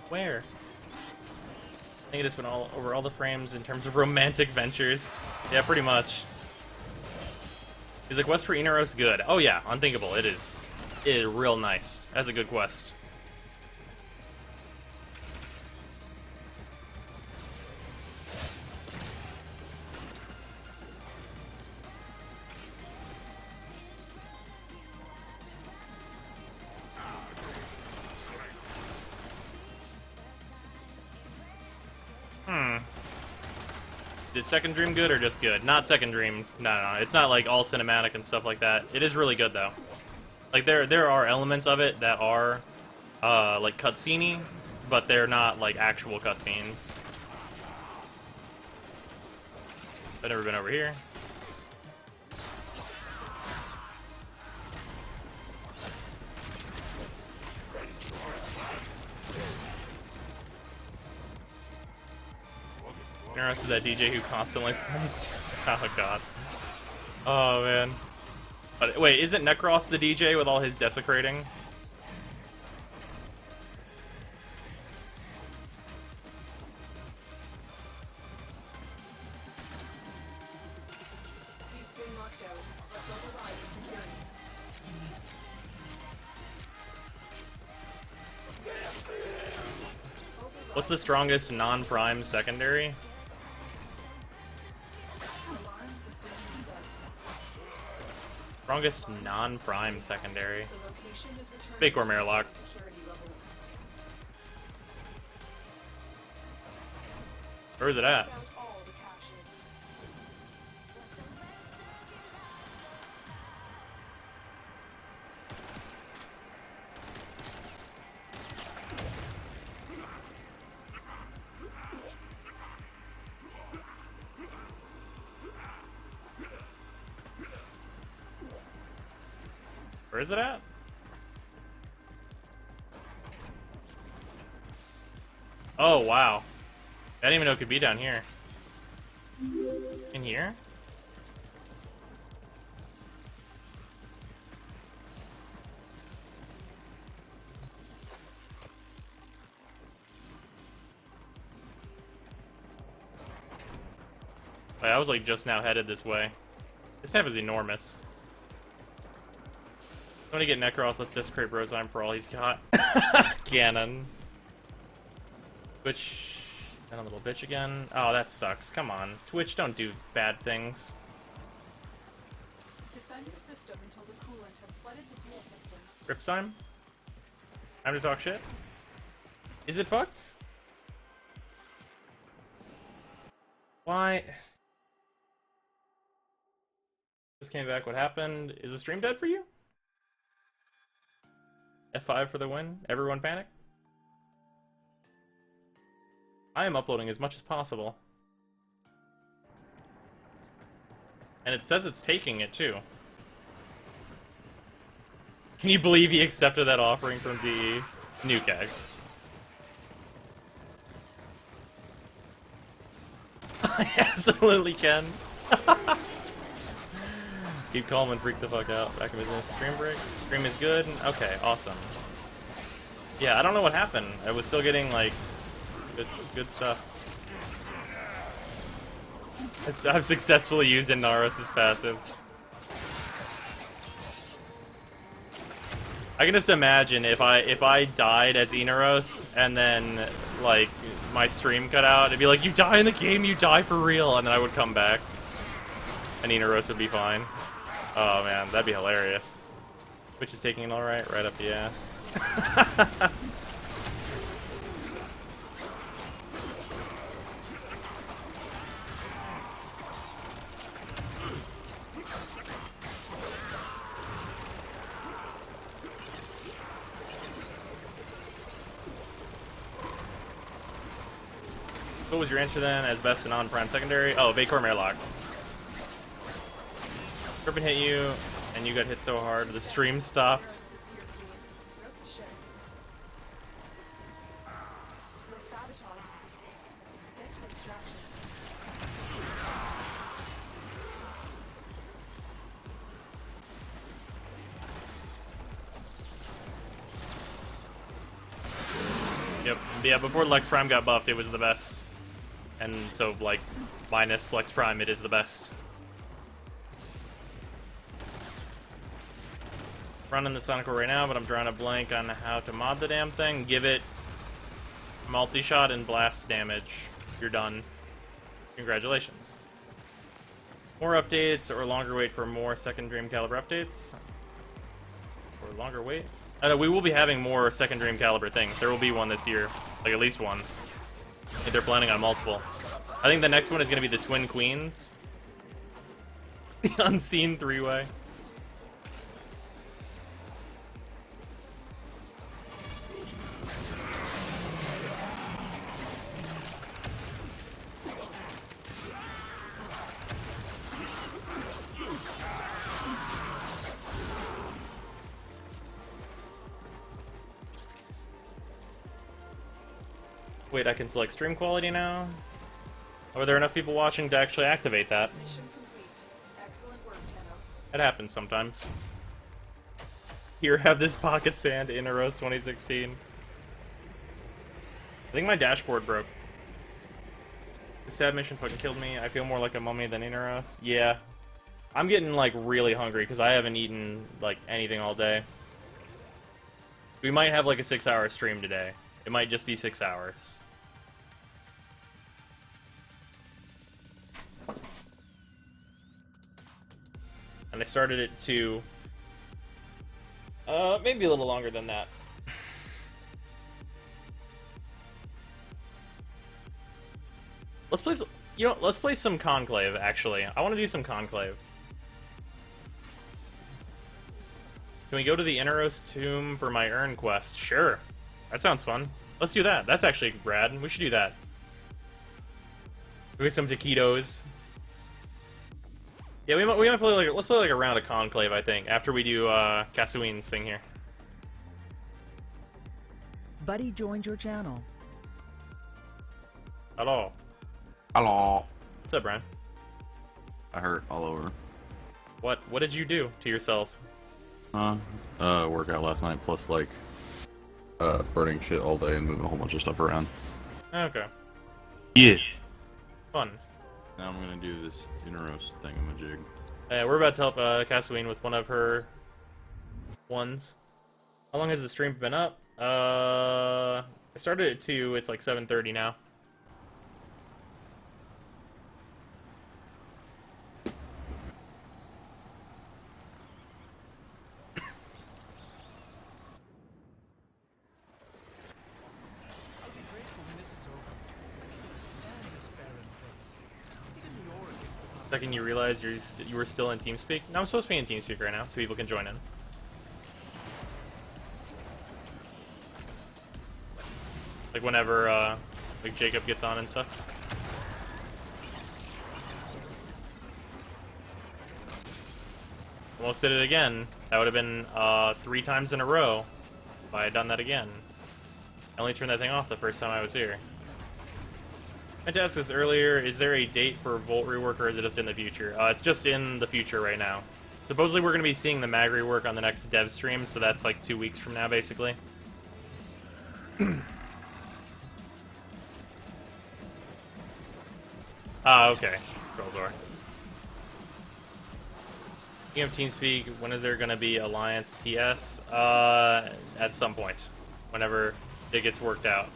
Where? I think it just went all over all the frames in terms of romantic ventures. Yeah, pretty much. Is the quest for Inaros good? Oh yeah, unthinkable. It is. It is real nice. That's a good quest. Is Second Dream good or just good? Not Second Dream. No. It's not like all cinematic and stuff like that. It is really good though. Like there are elements of it that are like cutscene-y, but they're not like actual cutscenes. I've never been over here. Inaros is that DJ who constantly plays. Oh god. Oh man. But wait, isn't Necros the DJ with all his desecrating? You've been knocked out. Let's override the security. What's the strongest non-prime secondary? Alarms have been reset. Strongest non-prime secondary. The location is returning Big or Murloc. security levels. Where is it at? Out all the caches. Where is it at? Oh, wow. I didn't even know it could be down here. In here? Wait, I was like just now headed this way. This map is enormous. I'm gonna get Necros, let's desecrate Brozime for all he's got. Ganon. Twitch, and a little bitch again. Oh, that sucks. Come on. Twitch, don't do bad things. Defend the system until the coolant has flooded the fuel system. Ripsime? Time to talk shit? Is it fucked? Why? Just came back, what happened? Is the stream dead for you? F5 for the win? Everyone panic? I am uploading as much as possible. And it says it's taking it too. Can you believe he accepted that offering from DE? Nuke eggs. I absolutely can. Keep calm and freak the fuck out. Back in business. Stream break? Stream is good? Okay, awesome. Yeah, I don't know what happened. I was still getting, like, good stuff. I've successfully used Inaros' passive. I can just imagine if I died as Inaros and then, like, my stream cut out, it'd be like, you die in the game, you die for real, and then I would come back. And Inaros would be fine. Oh man, that'd be hilarious. Which is taking it alright, right up the ass. What was your answer then as best and on-prime secondary? Oh, Vacor Airlock. Griffin hit you, and you got hit so hard the stream stopped. Your sabotage is complete. Get to extraction. Yep. Yeah, before Lex Prime got buffed, it was the best. And so, like, minus Lex Prime, it is the best. Running the Sonical right now, but I'm drawing a blank on how to mod the damn thing. Give it multi-shot and blast damage. You're done. Congratulations. More updates or longer wait for more second Dream Caliber updates? Or longer wait? We will be having more second Dream Caliber things. There will be one this year. Like, at least one. If they're planning on multiple. I think the next one is going to be the Twin Queens. The Unseen Three-Way. Wait, I can select stream quality now? Are there enough people watching to actually activate that? Mission complete. Excellent work, Tenno. It happens sometimes. Here, have this pocket sand, Inaros 2016. I think my dashboard broke. The sad mission fucking killed me. I feel more like a mummy than Inaros. Yeah. I'm getting, like, really hungry because I haven't eaten, like, anything all day. We might have, like, a 6-hour stream today. It might just be 6 hours. And I started it to maybe a little longer than that. Let's play let's play some Conclave, actually. I want to do some Conclave. Can we go to the Inaros tomb for my urn quest? Sure. That sounds fun. Let's do that. That's actually rad. We should do that. With some taquitos. Yeah, we might play like, let's play like a round of Conclave, I think, after we do Kasuin's thing here. Buddy joined your channel. Hello. Hello. What's up, Brian? I hurt all over. What did you do to yourself? Workout last night, plus like burning shit all day and moving a whole bunch of stuff around. Okay. Yeah. Fun. Now I'm gonna do this Inaros thingamajig. We're about to help Kasuin with one of her ones. How long has the stream been up? I started at 2, it's like 7:30 now. Second you realize you were still in TeamSpeak? No, I'm supposed to be in TeamSpeak right now, so people can join in. Like whenever like Jacob gets on and stuff. Almost did it again. That would have been 3 times in a row if I had done that again. I only turned that thing off the first time I was here. I meant to ask this earlier, is there a date for Volt rework, or is it just in the future? It's just in the future right now. Supposedly we're going to be seeing the mag rework on the next dev stream, so that's like 2 weeks from now, basically. Okay. Control door. You have TeamSpeak, when is there going to be Alliance TS? At some point. Whenever it gets worked out.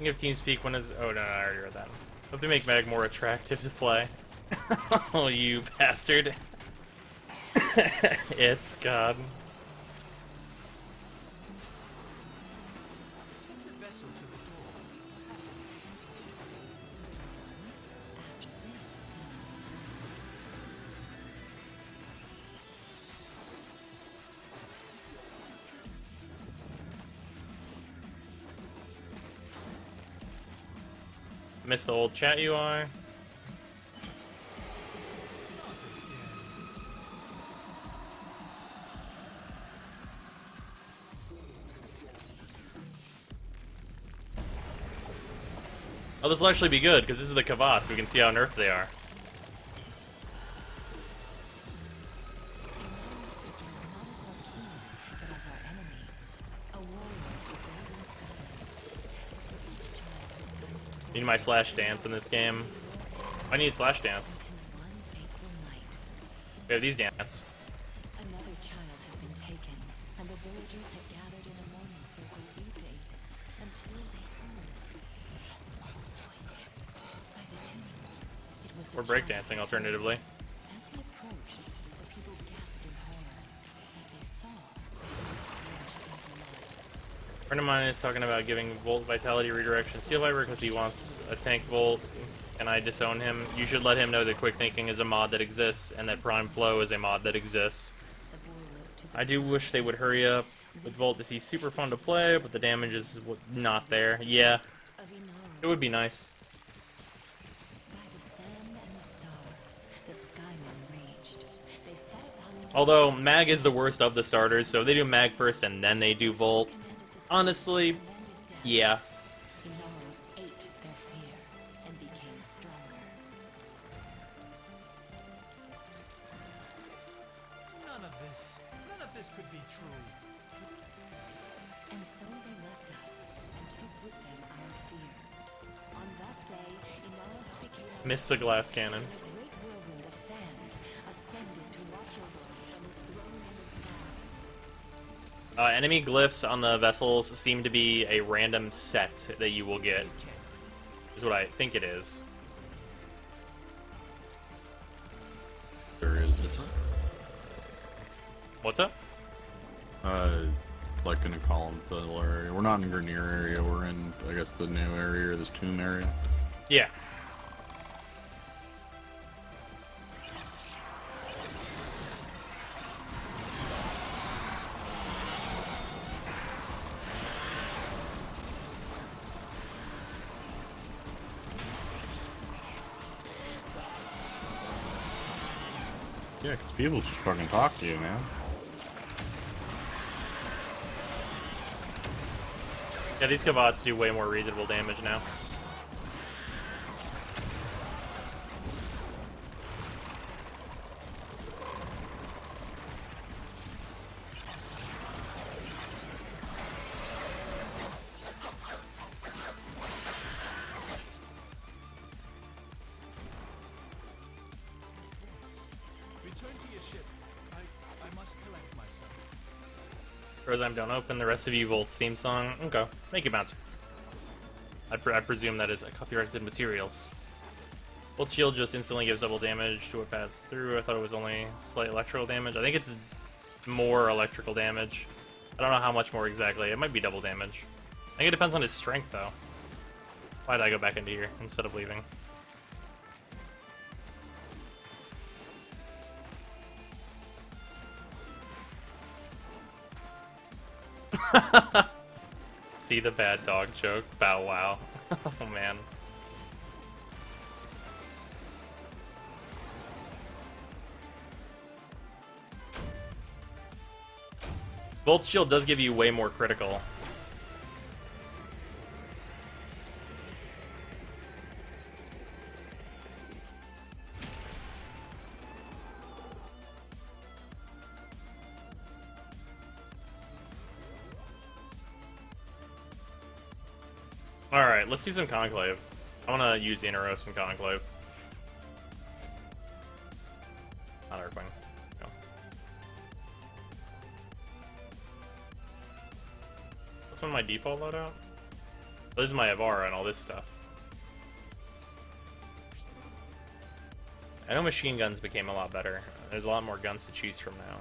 King of TeamSpeak, when is... Oh, no, I already read that. Hope they make Mag more attractive to play. Oh, you bastard. It's God. Miss the old chat UI. Oh, this will actually be good, because this is the Kavats. We can see how nerfed they are. Need my slash dance in this game. I need slash dance. We have these dance. Another child had been taken, and the villagers had gathered in a mourning circle weeping until they heard a small voice by the tombs. It was the Or child breakdancing, alternatively. As he approached, the people gasped in horror as they saw he was drenched in blood. A friend of mine is talking about giving Volt Vitality Redirection Steel Viper because he wants a tank Volt. Can I disown him? You should let him know that Quick Thinking is a mod that exists and that Prime Flow is a mod that exists. The boy looked to the I do wish they would hurry up with Volt. This he's super fun to play, but the damage is not there. Yeah, of Inaros. it would be nice. By the sand and the stars, the skymen raged. They set upon Inaros Although Mag is the worst of the starters, so they do Mag first and then they do Volt. commanded the Honestly, commanded death. yeah. Inaros ate their fear and became stronger. None of this could be true. And so they left us and took with them our fear. On that day, Inaros became a Missed the glass cannon. and a great whirlwind of sand ascended to watch over us from his throne in the sky. Enemy glyphs on the vessels seem to be a random set that you will get. Is what I think it is. There is What's up? like in a column fill area. We're not in Grenier area. We're in, I guess, the new area or this tomb area. Yeah. Yeah, because people just fucking talk to you, man. Yeah, these Kavats do way more reasonable damage now. Return to your ship. I must collect myself. Brozime don't open. The rest of you Volt's theme song. Okay. Make it bounce. I presume that is copyrighted materials. Volt shield just instantly gives double damage to what passes through. I thought it was only slight electrical damage. I think it's more electrical damage. I don't know how much more exactly. It might be double damage. I think it depends on his strength, though. Why did I go back into here instead of leaving? See the bad dog joke? Bow wow. Oh man. Volt shield does give you way more critical. Alright, let's do some Conclave. I want to use Inaros and Conclave. Not Earthwing. No. That's one of my default loadout? This is my Avara and all this stuff. I know machine guns became a lot better. There's a lot more guns to choose from now.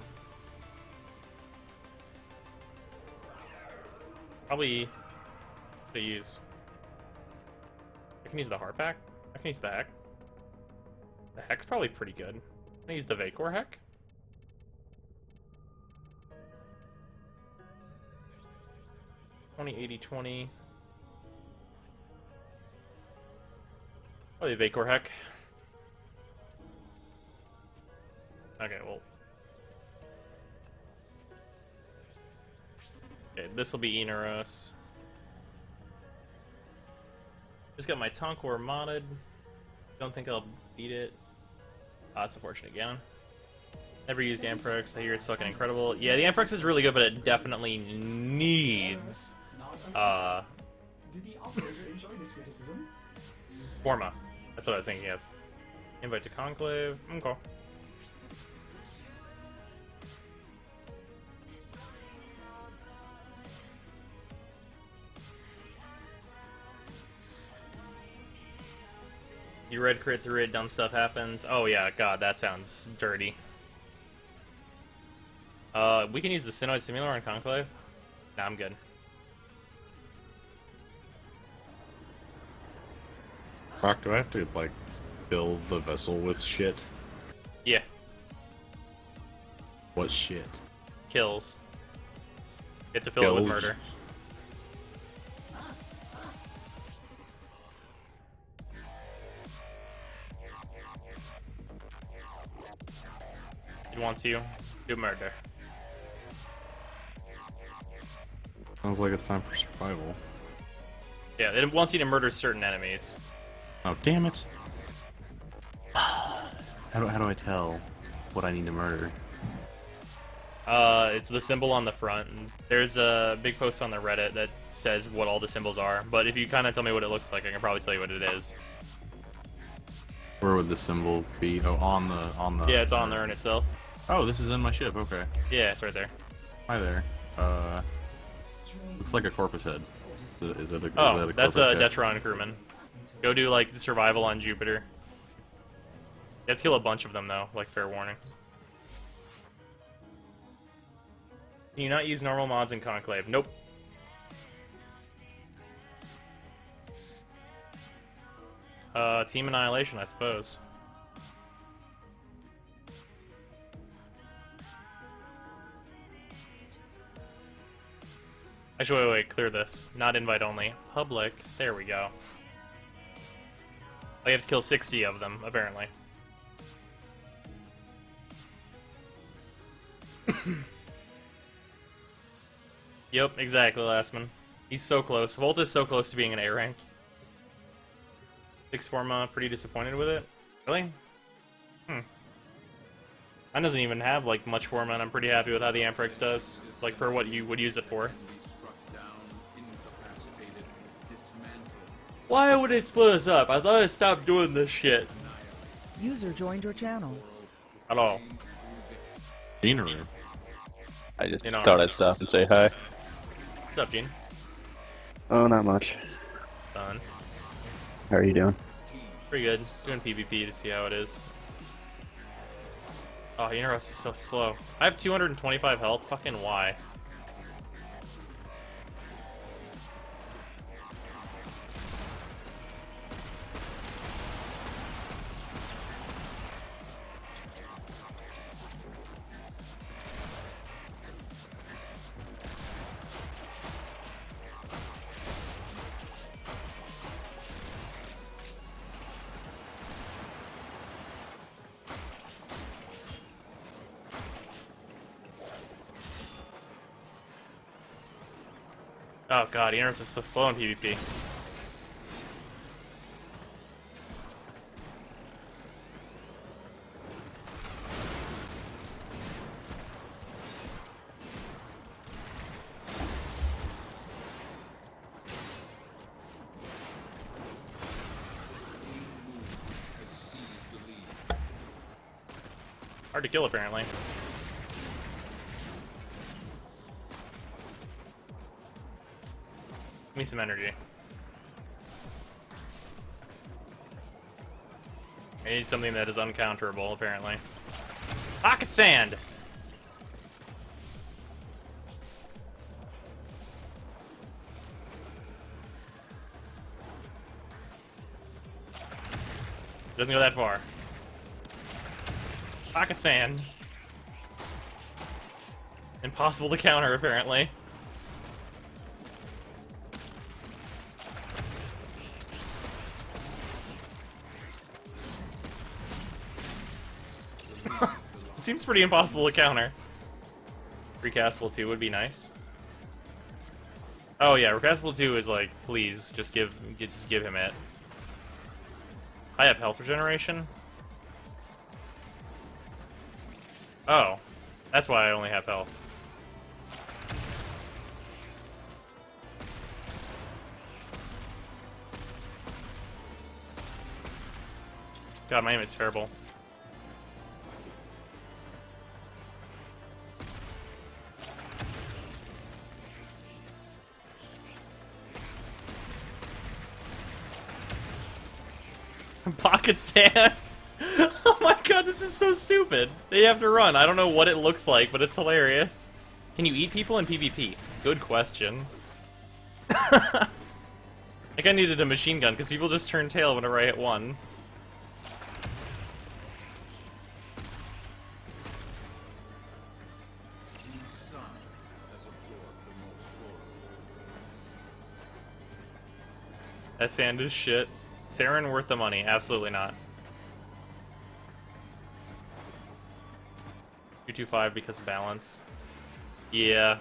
Probably to use. I can use the Harpack. I can use the Heck. The Heck's probably pretty good. Can I use the Vacor Heck? $20, $80, $20. Probably Vacor Heck. Okay, well. Okay, this will be Inaros. Just got my Tonkor modded. Don't think I'll beat it. Ah, that's unfortunate again. Never used Amprex. I hear it's fucking incredible. Yeah, the Amprex is really good, but it definitely needs Did the operator enjoy this criticism? Forma. That's what I was thinking of. Invite to Conclave. Okay. You red crit through it, dumb stuff happens. Oh yeah, god, that sounds dirty. We can use the Synoid Simulator on Conclave. Nah, I'm good. Rock, do I have to, like, fill the vessel with shit? Yeah, What shit? kills. You have to fill it with Kills? murder. It wants you. Do murder. Sounds like it's time for survival. Yeah, it wants you to murder certain enemies. Oh, damn it! How do I tell what I need to murder? It's the symbol on the front. There's a big post on the Reddit that says what all the symbols are, but if you kind of tell me what it looks like, I can probably tell you what it is. Where would the symbol be? Oh, on the... Yeah, it's on there in itself. Oh, this is in my ship, okay. Yeah, it's right there. Hi there. Looks like a corpus head. Is it a Oh, that's a corpus head? Detron crewman. Go do, like, survival on Jupiter. You have to kill a bunch of them, though, like, fair warning. Can you not use normal mods in Conclave? Nope. Team Annihilation, I suppose. Actually, wait, clear this. Not invite only. Public. There we go. Oh, you have to kill 60 of them, apparently. Yep, exactly, Lastman. He's so close. Volt is so close to being an A rank. 6 Forma, pretty disappointed with it. Really? Mine doesn't even have, like, much Forma, and I'm pretty happy with how the Amprex does. Like, for what you would use it for. Why would it split us up? I thought it stopped doing this shit. User joined your channel. At all. Scenery. I just You know. thought I'd stop and say hi. What's up, Gene? Oh, not much. Done. How are you doing? Pretty good. Doing PvP to see how it is. Oh, Inaros is so slow. I have 225 health. Fucking why? Oh god, Inaros is so slow in PvP. Hard to kill, apparently. Give me some energy. We need something that is uncounterable, apparently. Pocket Sand! Doesn't go that far. Pocket Sand. Impossible to counter, apparently. It seems pretty impossible to counter. Recastable 2 would be nice. Oh yeah, Recastable 2 is like, please, just give him it. I have health regeneration? Oh. That's why I only have health. God, my aim is terrible. Pocket Sand? Oh my god, this is so stupid. They have to run. I don't know what it looks like, but it's hilarious. Can you eat people in PvP? Good question. Like I needed a machine gun, because people just turn tail whenever I hit one. That sand is shit. Saren worth the money? Absolutely not. 225 because of balance. Yeah.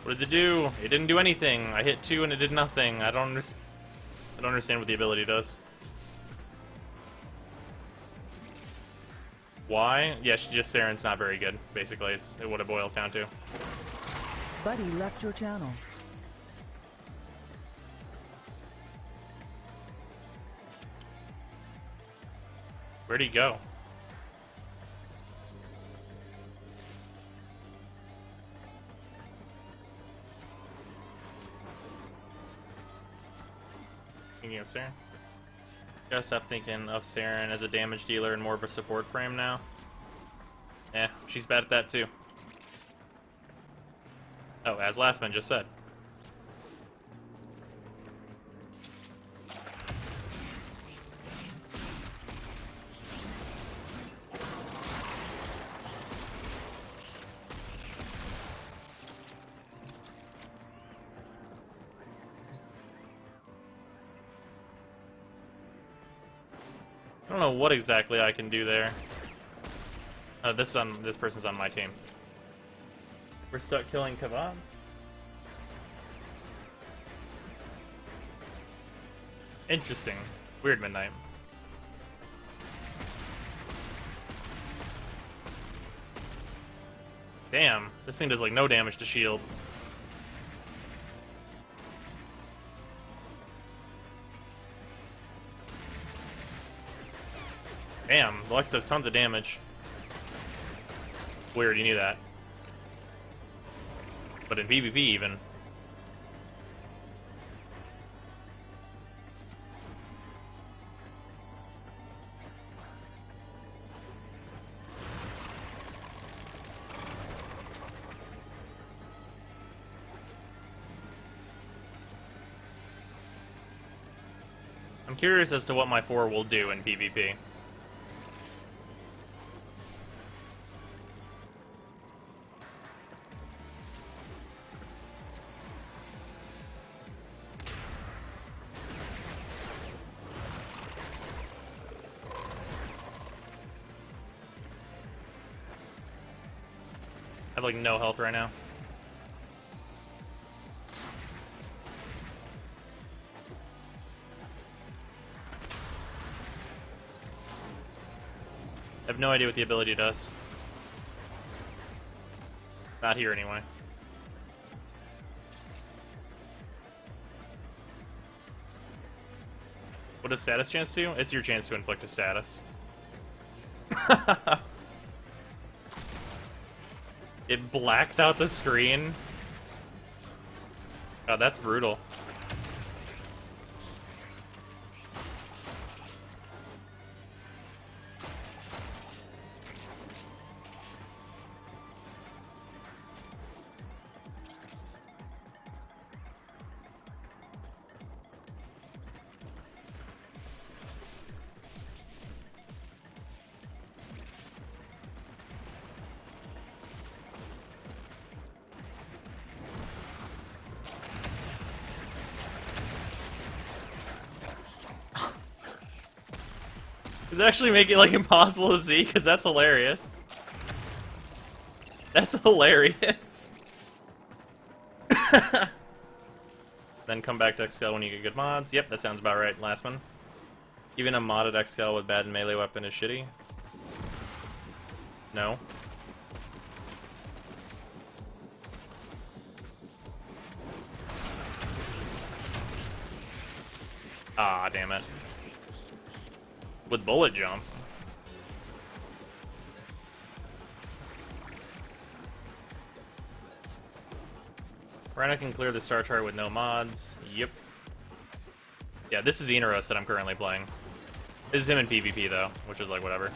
What does it do? It didn't do anything. I hit 2 and it did nothing. I don't understand what the ability does. Why? Yeah, she just Saren's not very good, basically, is what it boils down to. Buddy left your channel. Where'd he go? Thinking of Saren? Gotta stop thinking of Saren as a damage dealer and more of a support frame now. Eh, she's bad at that too. Oh, as Lastman just said. I don't know what exactly I can do there. This person's on my team. We're stuck killing Kavans. Interesting. Weird midnight. Damn, this thing does like no damage to shields. Damn, Lux does tons of damage. Weird, you knew that. But in PvP even. I'm curious as to what my 4 will do in PvP. I have like no health right now. I have no idea what the ability does. Not here anyway. What does status chance do? It's your chance to inflict a status. It blacks out the screen. Oh, that's brutal. Does it actually make it like impossible to see? Because that's hilarious. That's hilarious. Then come back to XL when you get good mods. Yep, that sounds about right. Last one. Even a modded XL with bad melee weapon is shitty. No. Ah, damn it. With bullet jump. Rhino can clear the star chart with no mods. Yep. Yeah, this is Inaros that I'm currently playing. This is him in PvP though, which is like whatever.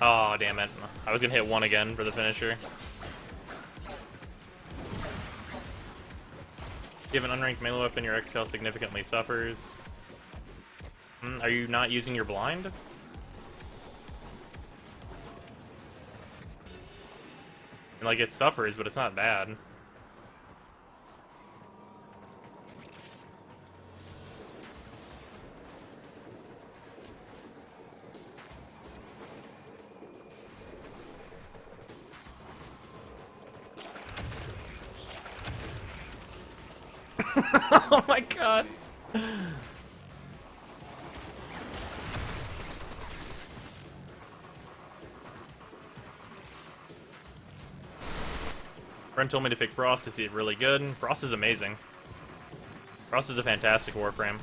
Oh, damn it. I was gonna hit one again for the finisher. If you have an unranked melee weapon, your XL significantly suffers. Are you not using your blind? And, like, it suffers, but it's not bad. Oh my god. Brent told me to pick Frost to see it really good. Frost is amazing. Frost is a fantastic Warframe.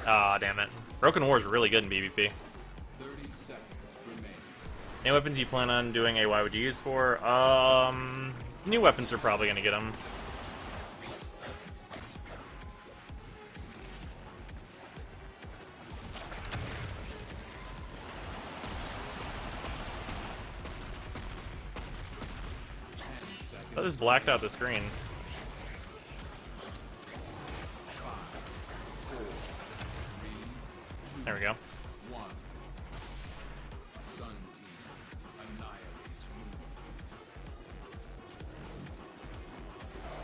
Ah, damn it. Broken War is really good in PvP. 30 seconds remain. Any weapons you plan on doing a why would you use for? New weapons are probably gonna get them. Oh, this blacked out the screen. There we go.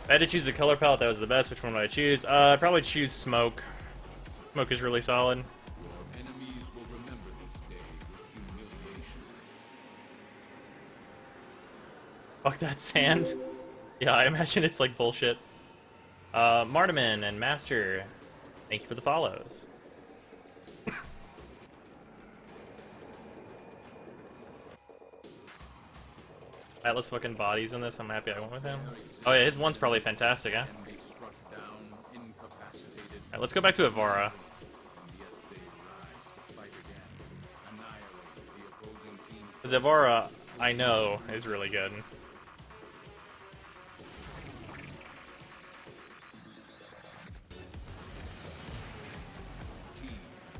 If I had to choose a color palette that was the best, which one would I choose? I'd probably choose Smoke. Smoke is really solid. Enemies will remember this day with humiliation. Fuck that sand. Yeah, I imagine it's like bullshit. Martiman and Master, thank you for the follows. Atlas fucking bodies in this. I'm happy I went with him. Oh yeah, his one's probably fantastic, huh? Can be struck down, incapacitated, Alright, let's go back to Avara. and yet they rise to fight again, annihilate the opposing team. Because Avara, I know, is really good.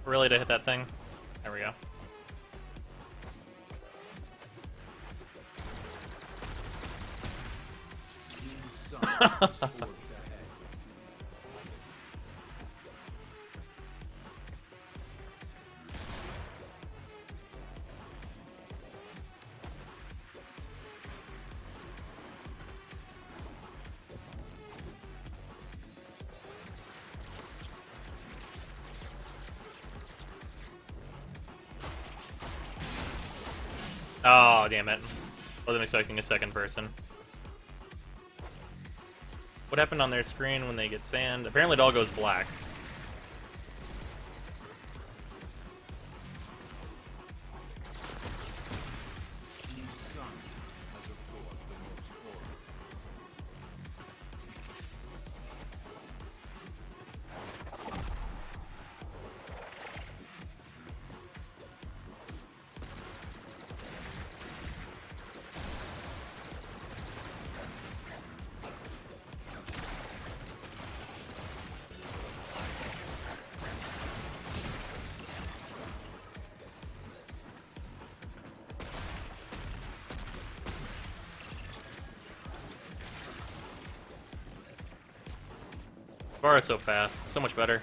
Really to hit that thing? There we go. Oh, damn it. Wasn't expecting a second person. What happened on their screen when they get sand? Apparently it all goes black. Bar is so fast, so much better.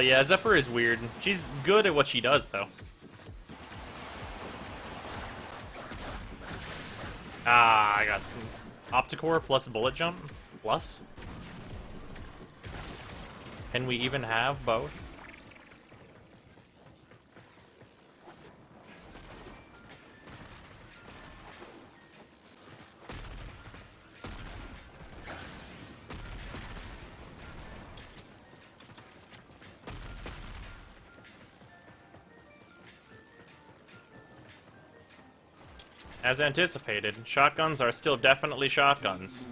Yeah, Zephyr is weird. She's good at what she does, though. Ah, I got Opticore plus Bullet Jump? Plus? Can we even have both? As anticipated, shotguns are still definitely shotguns.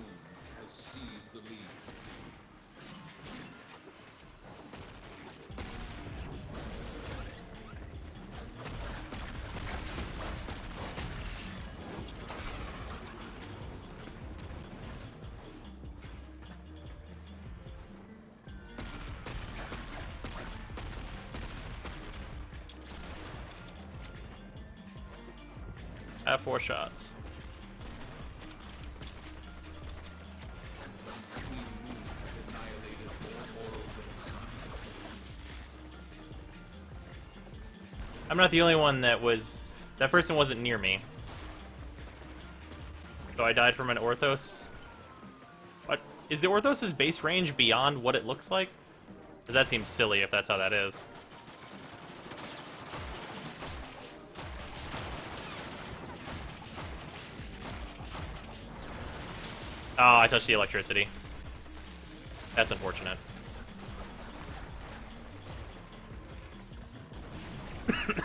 I have 4 shots. I'm not the only one that was... That person wasn't near me. So I died from an Orthos. What? Is the Orthos' base range beyond what it looks like? Because that seems silly if that's how that is. Oh, I touched the electricity. That's unfortunate.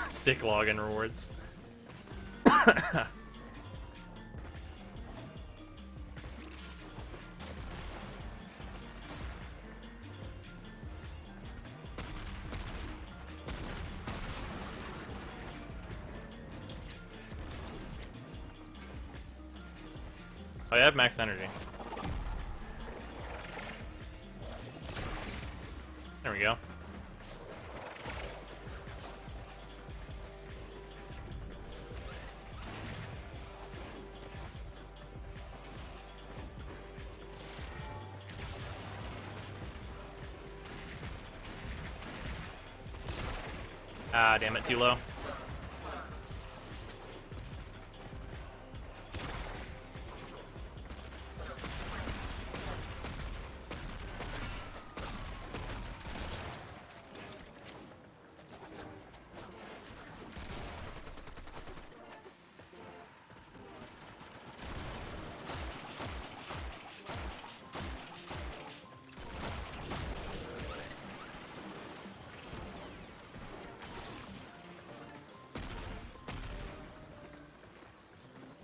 Sick login rewards. I have max energy. There we go. Ah, damn it, too low.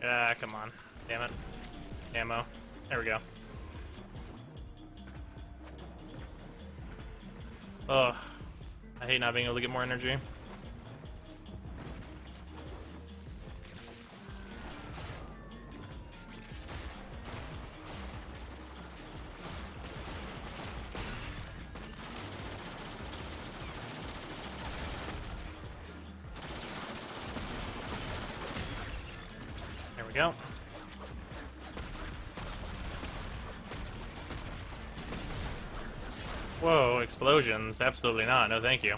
Ah, come on. Damn it. Ammo. There we go. Ugh. I hate not being able to get more energy. There we go. Whoa, explosions. Absolutely not. No, thank you.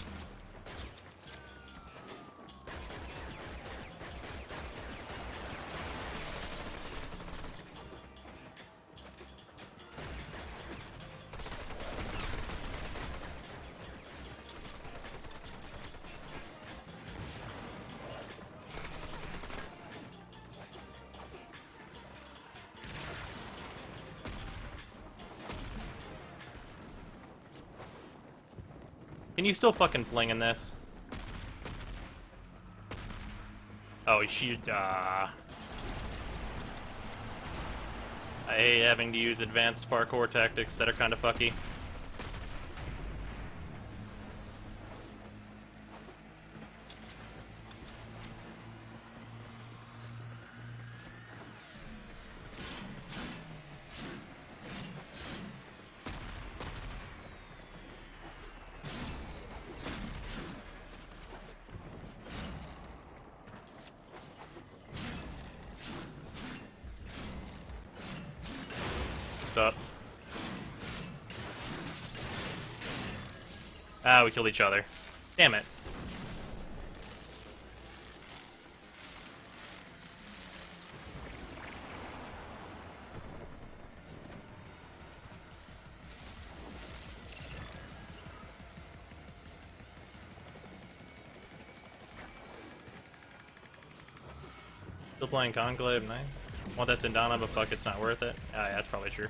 Can you still fucking fling in this? Oh, she, I hate having to use advanced parkour tactics that are kind of fucky. Up. Ah, we killed each other. Damn it. Still playing Conclave, nice. Want that Sindana, but fuck, it's not worth it. Ah, yeah, that's probably true.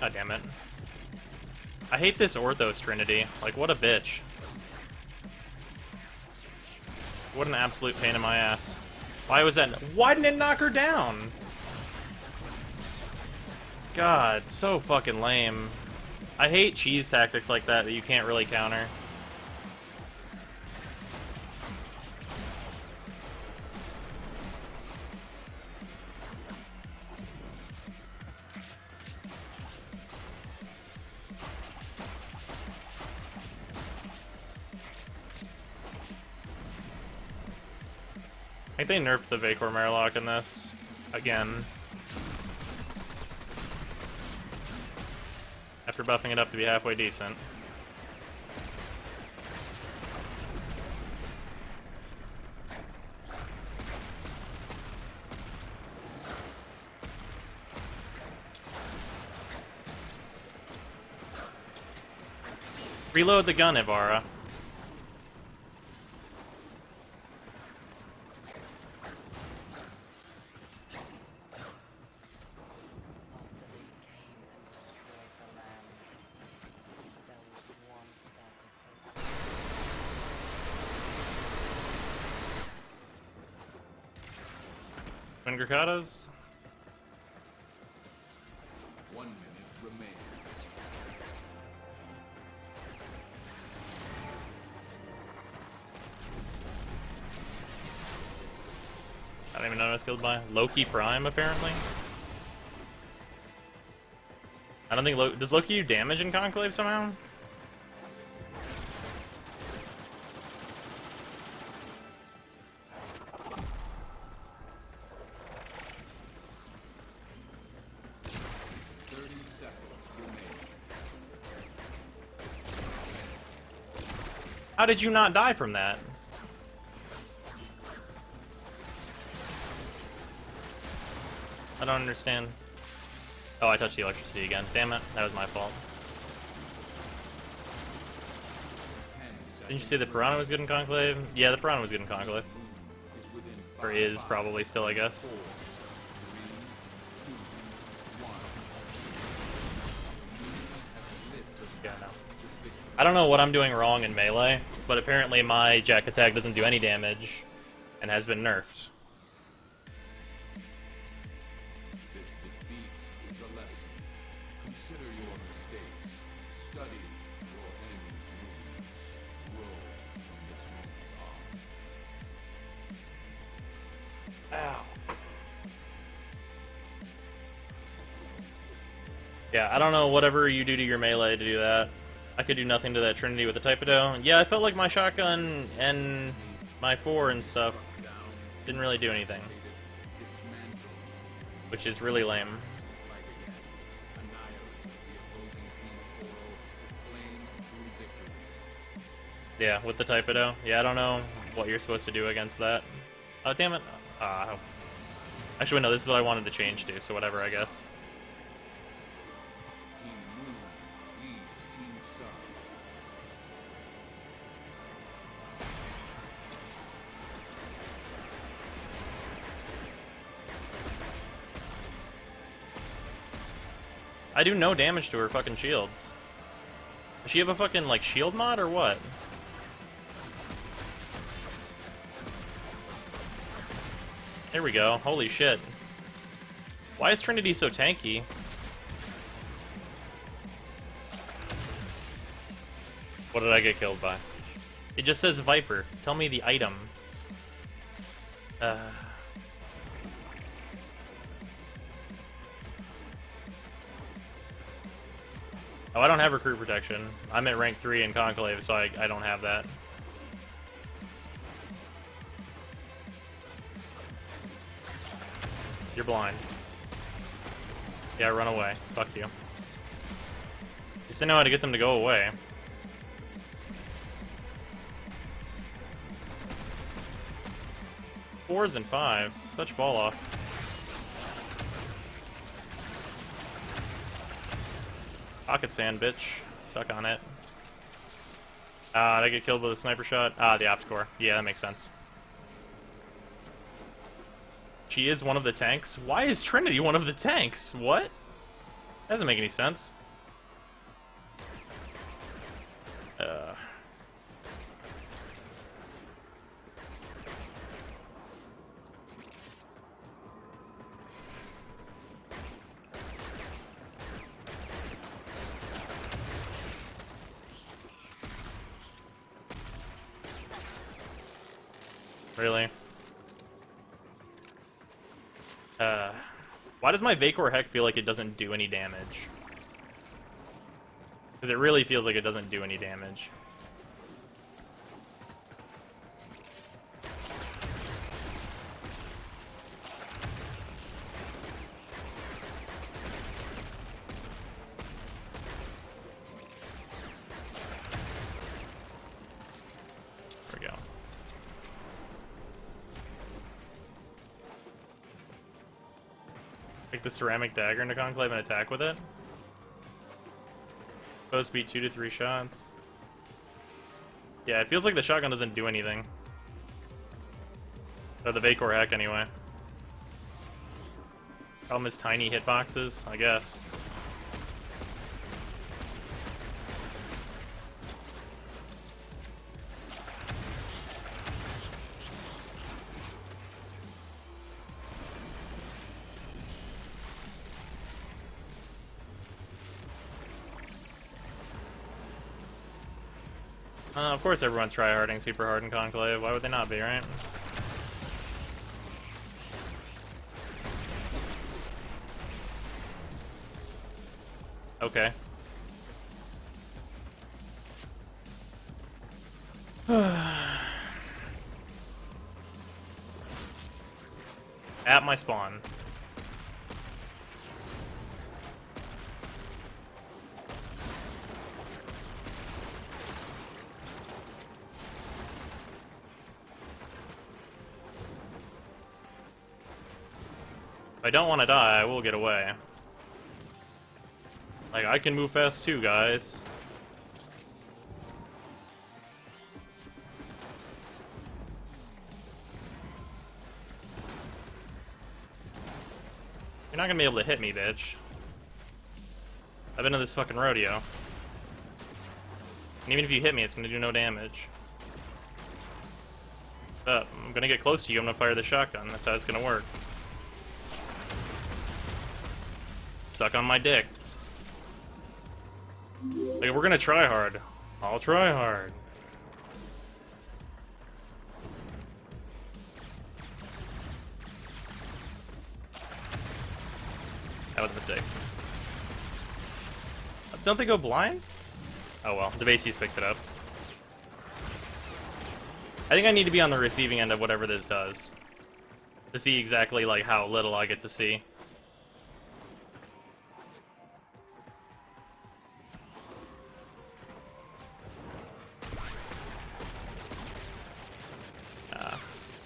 God damn it. I hate this Orthos Trinity. Like, what a bitch. What an absolute pain in my ass. Why was that? Why didn't it knock her down? God, so fucking lame. I hate cheese tactics like that that you can't really counter. I think they nerfed the Vacor Murloc in this. Again. After buffing it up to be halfway decent. Reload the gun, Ibarra. Grakatas? 1 minute remains. I don't even know what I was killed by. Loki Prime, apparently? I don't think does Loki do damage in Conclave somehow? How did you not die from that? I don't understand. Oh, I touched the electricity again. Damn it, that was my fault. Didn't you say the Piranha was good in Conclave? Yeah, the Piranha was good in Conclave. Or is probably still, I guess. Yeah, no. I don't know what I'm doing wrong in Melee, but apparently my Jack attack doesn't do any damage, and has been nerfed. This defeat is a lesson. Consider your mistakes. Study your enemy's movements. Grow from this moment on. Ow. Yeah, I don't know whatever you do to your Melee to do that. I could do nothing to that Trinity with the Typedo. Yeah, I felt like my shotgun and my 4 and stuff didn't really do anything. Which is really lame. Yeah, with the Typedo. Yeah, I don't know what you're supposed to do against that. Oh, damn it. Actually, no, this is what I wanted to change to, so whatever, I guess. concern. I do no damage to her fucking shields. Does she have a fucking, like, shield mod or what? There we go. Holy shit. Why is Trinity so tanky? What did I get killed by? It just says Viper. Tell me the item. Oh, I don't have recruit protection. I'm at rank 3 in Conclave, so I don't have that. You're blind. Yeah, run away. Fuck you. At least I know how to get them to go away. Fours and fives. Such fall off. Pocket sand, bitch. Suck on it. Did I get killed with a sniper shot? The Opticore. Yeah, that makes sense. She is one of the tanks? Why is Trinity one of the tanks? What? Doesn't make any sense. Really? Why does my Vacor Heck feel like it doesn't do any damage? Because it really feels like it doesn't do any damage. There we go. Take the ceramic dagger into Conclave and attack with it. Supposed to be 2 to 3 shots. Yeah, it feels like the shotgun doesn't do anything. Or the Vacor Heck, anyway. Problem is tiny hitboxes, I guess. Of course everyone's tryharding super hard in Conclave. Why would they not be, right? Okay. At my spawn. If I don't want to die, I will get away. Like, I can move fast too, guys. You're not gonna be able to hit me, bitch. I've been to this fucking rodeo. And even if you hit me, it's gonna do no damage. But I'm gonna get close to you, I'm gonna fire the shotgun. That's how it's gonna work. Suck on my dick. Like, we're gonna try hard. I'll try hard. That was a mistake. Don't they go blind? Oh well, Devasi's picked it up. I think I need to be on the receiving end of whatever this does. To see exactly, like, how little I get to see.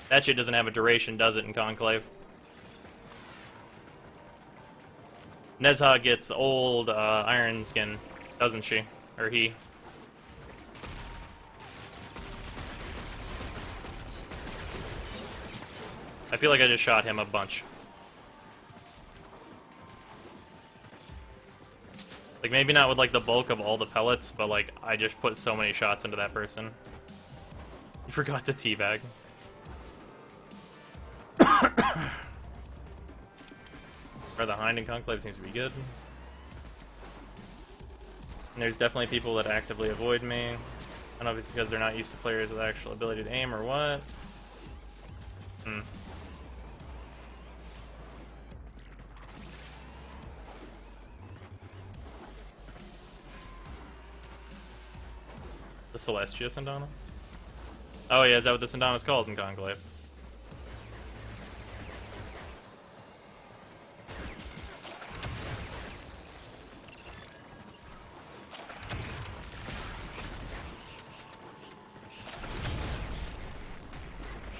That shit doesn't have a duration, does it, in Conclave? Nezha gets old Iron Skin, doesn't she? Or he. I feel like I just shot him a bunch. Like, maybe not with, like, the bulk of all the pellets, but, like, I just put so many shots into that person. You forgot to teabag. Or the Hind and Conclave seems to be good. And there's definitely people that actively avoid me. I don't know if it's because they're not used to players with actual ability to aim or what. The Celestia Sindana? Oh yeah, is that what the Sindana's called in Conclave?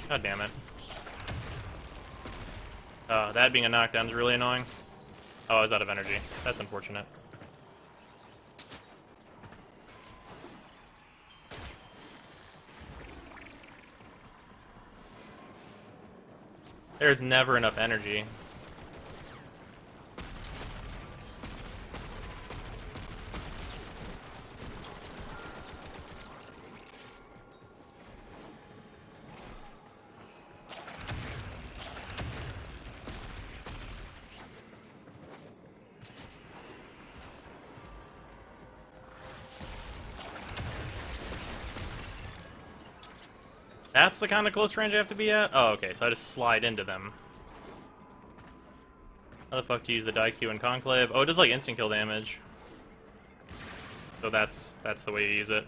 God damn it. That being a knockdown is really annoying. Oh, I was out of energy. That's unfortunate. There's never enough energy. That's the kind of close range I have to be at? Oh, okay, so I just slide into them. How the fuck to use the Daikyu in Conclave? Oh, it does like instant kill damage. So that's the way you use it.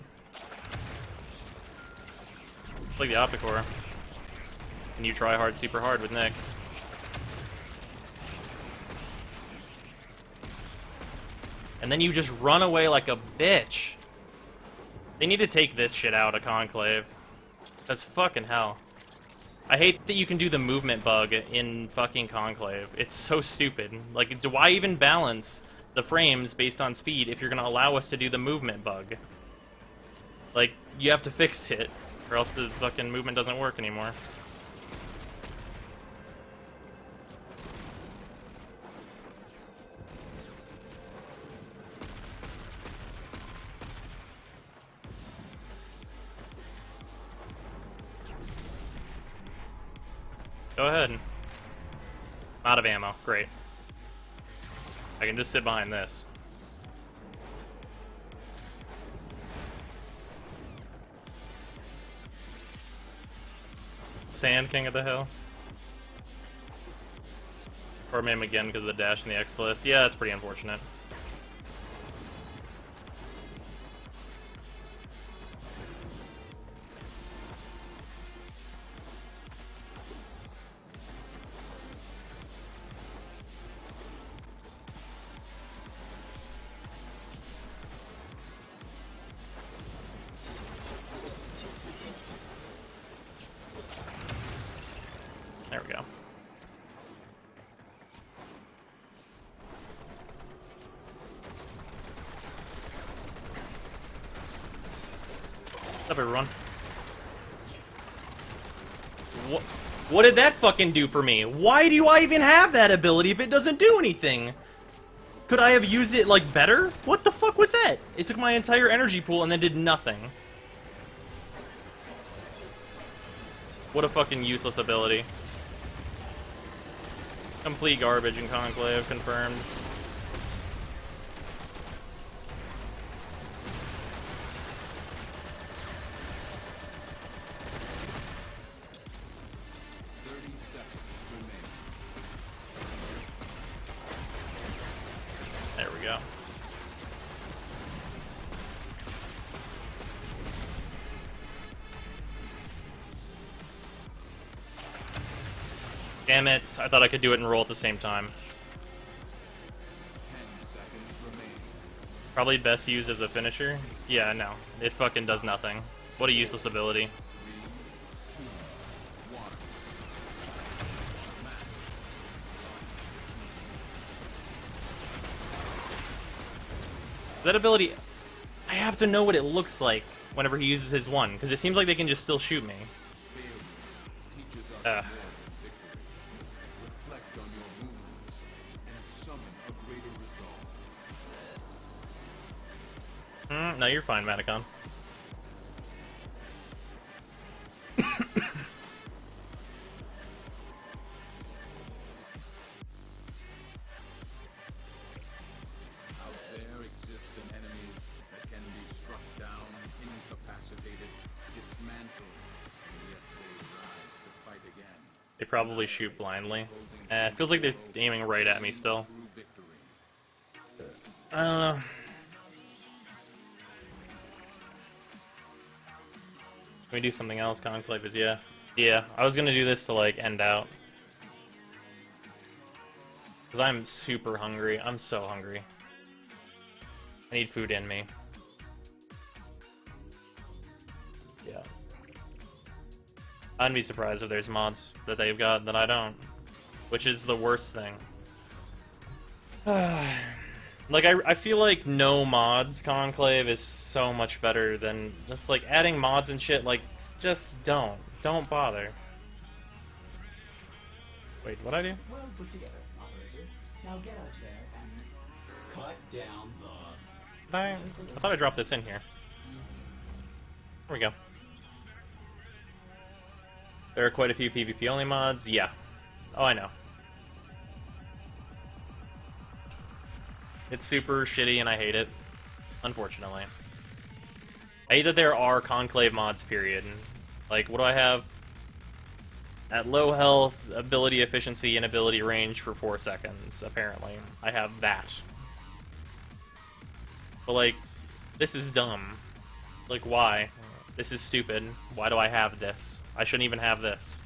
It's like the Opticore. And you try hard, super hard with Nyx. And then you just run away like a bitch. They need to take this shit out of Conclave. That's fucking hell. I hate that you can do the movement bug in fucking Conclave. It's so stupid. Like, do I even balance the frames based on speed if you're gonna allow us to do the movement bug? Like, you have to fix it, or else the fucking movement doesn't work anymore. Go ahead. Out of ammo. Great. I can just sit behind this. Sand King of the Hill. Or maybe again because of the dash and the X-List. Yeah, that's pretty unfortunate. There we go. What's up, everyone? What did that fucking do for me? Why do I even have that ability if it doesn't do anything? Could I have used it, like, better? What the fuck was that? It took my entire energy pool and then did nothing. What a fucking useless ability. Complete garbage in Conclave, confirmed. There we go. Damn it, I thought I could do it and roll at the same time. 10 seconds remaining. Probably best used as a finisher? Yeah, no. It fucking does nothing. What a useless ability. 3, 2, 1. That ability... I have to know what it looks like whenever he uses his one, because it seems like they can just still shoot me. Teaches us Uh. more than victory. Reflect on your wounds and summon a greater resolve. No, you're fine, Maticon. Out there exists an enemy that can be struck down, incapacitated, dismantled, and yet they rise to fight again. They probably shoot blindly. It feels like they're aiming right at me still. True victory. I don't know. Can we do something else? Conclave is yeah. Yeah, I was gonna do this to like end out. Because I'm super hungry. I'm so hungry. I need food in me. Yeah. I'd be surprised if there's mods that they've got that I don't. Which is the worst thing. Like, I feel like no mods Conclave is so much better than just, like, adding mods and shit. Like, just don't. Don't bother. Wait, what'd I do? Well put together, operator. Now get out there and cut down the... I thought I dropped this in here. Here we go. There are quite a few PvP only mods. Yeah. Oh, I know. It's super shitty and I hate it. Unfortunately. I hate that there are Conclave mods, period. Like, what do I have? At low health, ability efficiency, and ability range for 4 seconds, apparently. I have that. But, like, this is dumb. Like, why? This is stupid. Why do I have this? I shouldn't even have this.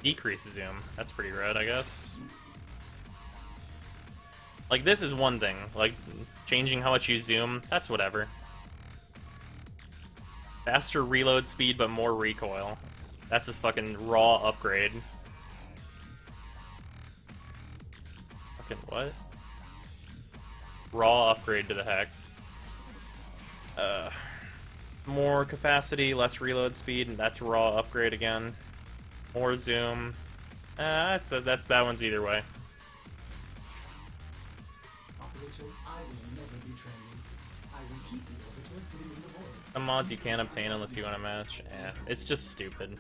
Decrease zoom. That's pretty rad, I guess. Like, this is one thing. Like, changing how much you zoom, that's whatever. Faster reload speed, but more recoil. That's a fucking raw upgrade. Fucking what? Raw upgrade to the heck. More capacity, less reload speed, and that's raw upgrade again. More zoom. That's that one's either way. Operator, I will never betray you. I will keep the orbiter hidden in the void. Some mods you can't obtain unless you want a match. It's just stupid.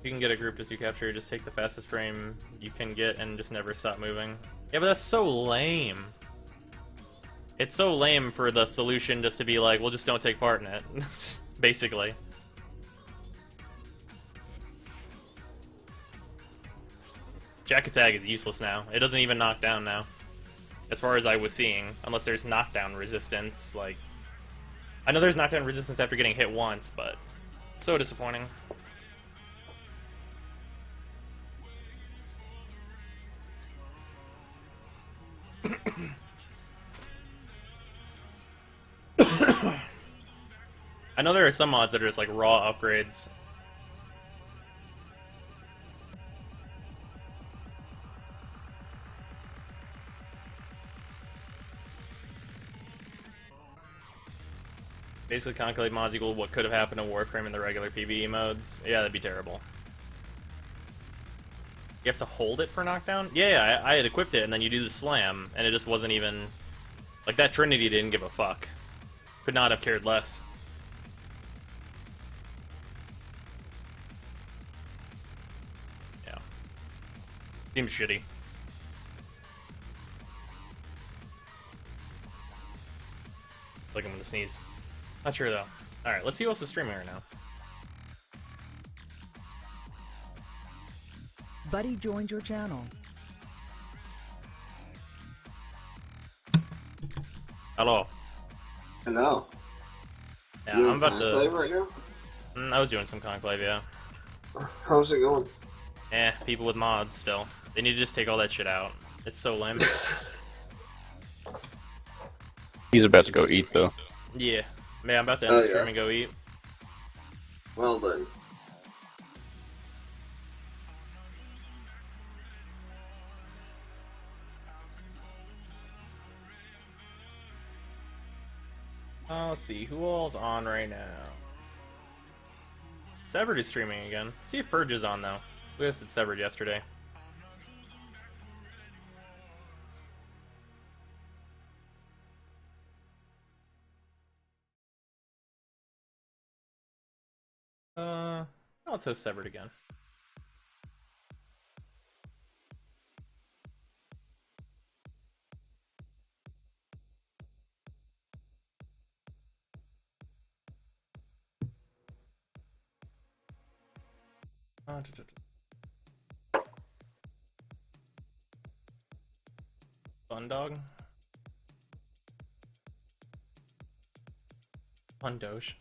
You can get a group as you capture, just take the fastest frame you can get and just never stop moving. Yeah, but that's so lame. It's so lame for the solution just to be like, well, just don't take part in it. Basically. Jack attack is useless now. It doesn't even knock down now. As far as I was seeing. Unless there's knockdown resistance, like... I know there's knockdown resistance after getting hit once, but... so disappointing. I know there are some mods that are just like raw upgrades. Basically, Conclave mods equal what could have happened to Warframe in the regular PvE modes. Yeah, that'd be terrible. You have to hold it for knockdown? Yeah, I had equipped it, and then you do the slam, and it just wasn't even... Like, that Trinity didn't give a fuck. Could not have cared less. Yeah. Seems shitty. Like I'm gonna sneeze. Not sure, though. Alright, let's see who else is streaming right now. Buddy joined your channel. Hello. Hello. Yeah, You I'm about Conclave to... right now? I was doing some Conclave, yeah. How's it going? People with mods still. They need to just take all that shit out. It's so lame. He's about to go eat, though. Yeah. Man, I'm about to end the stream and go eat. Well done. Let's see, who all's on right now? Severed is streaming again. See if Purge is on, though. We hosted Severed yesterday. Let's host Severed again. Fun dog. Fun doge.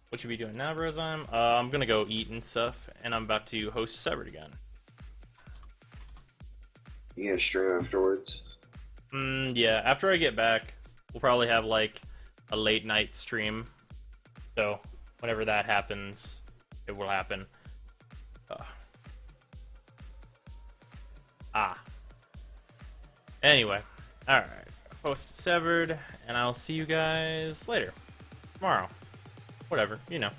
What you be doing now, Brozime? I'm gonna go eat and stuff, and I'm about to host Severed again. You gonna stream afterwards? Yeah, after I get back, we'll probably have like a late night stream. So, whenever that happens, it will happen. Anyway, alright. Post Severed, and I'll see you guys later. Tomorrow. Whatever, you know.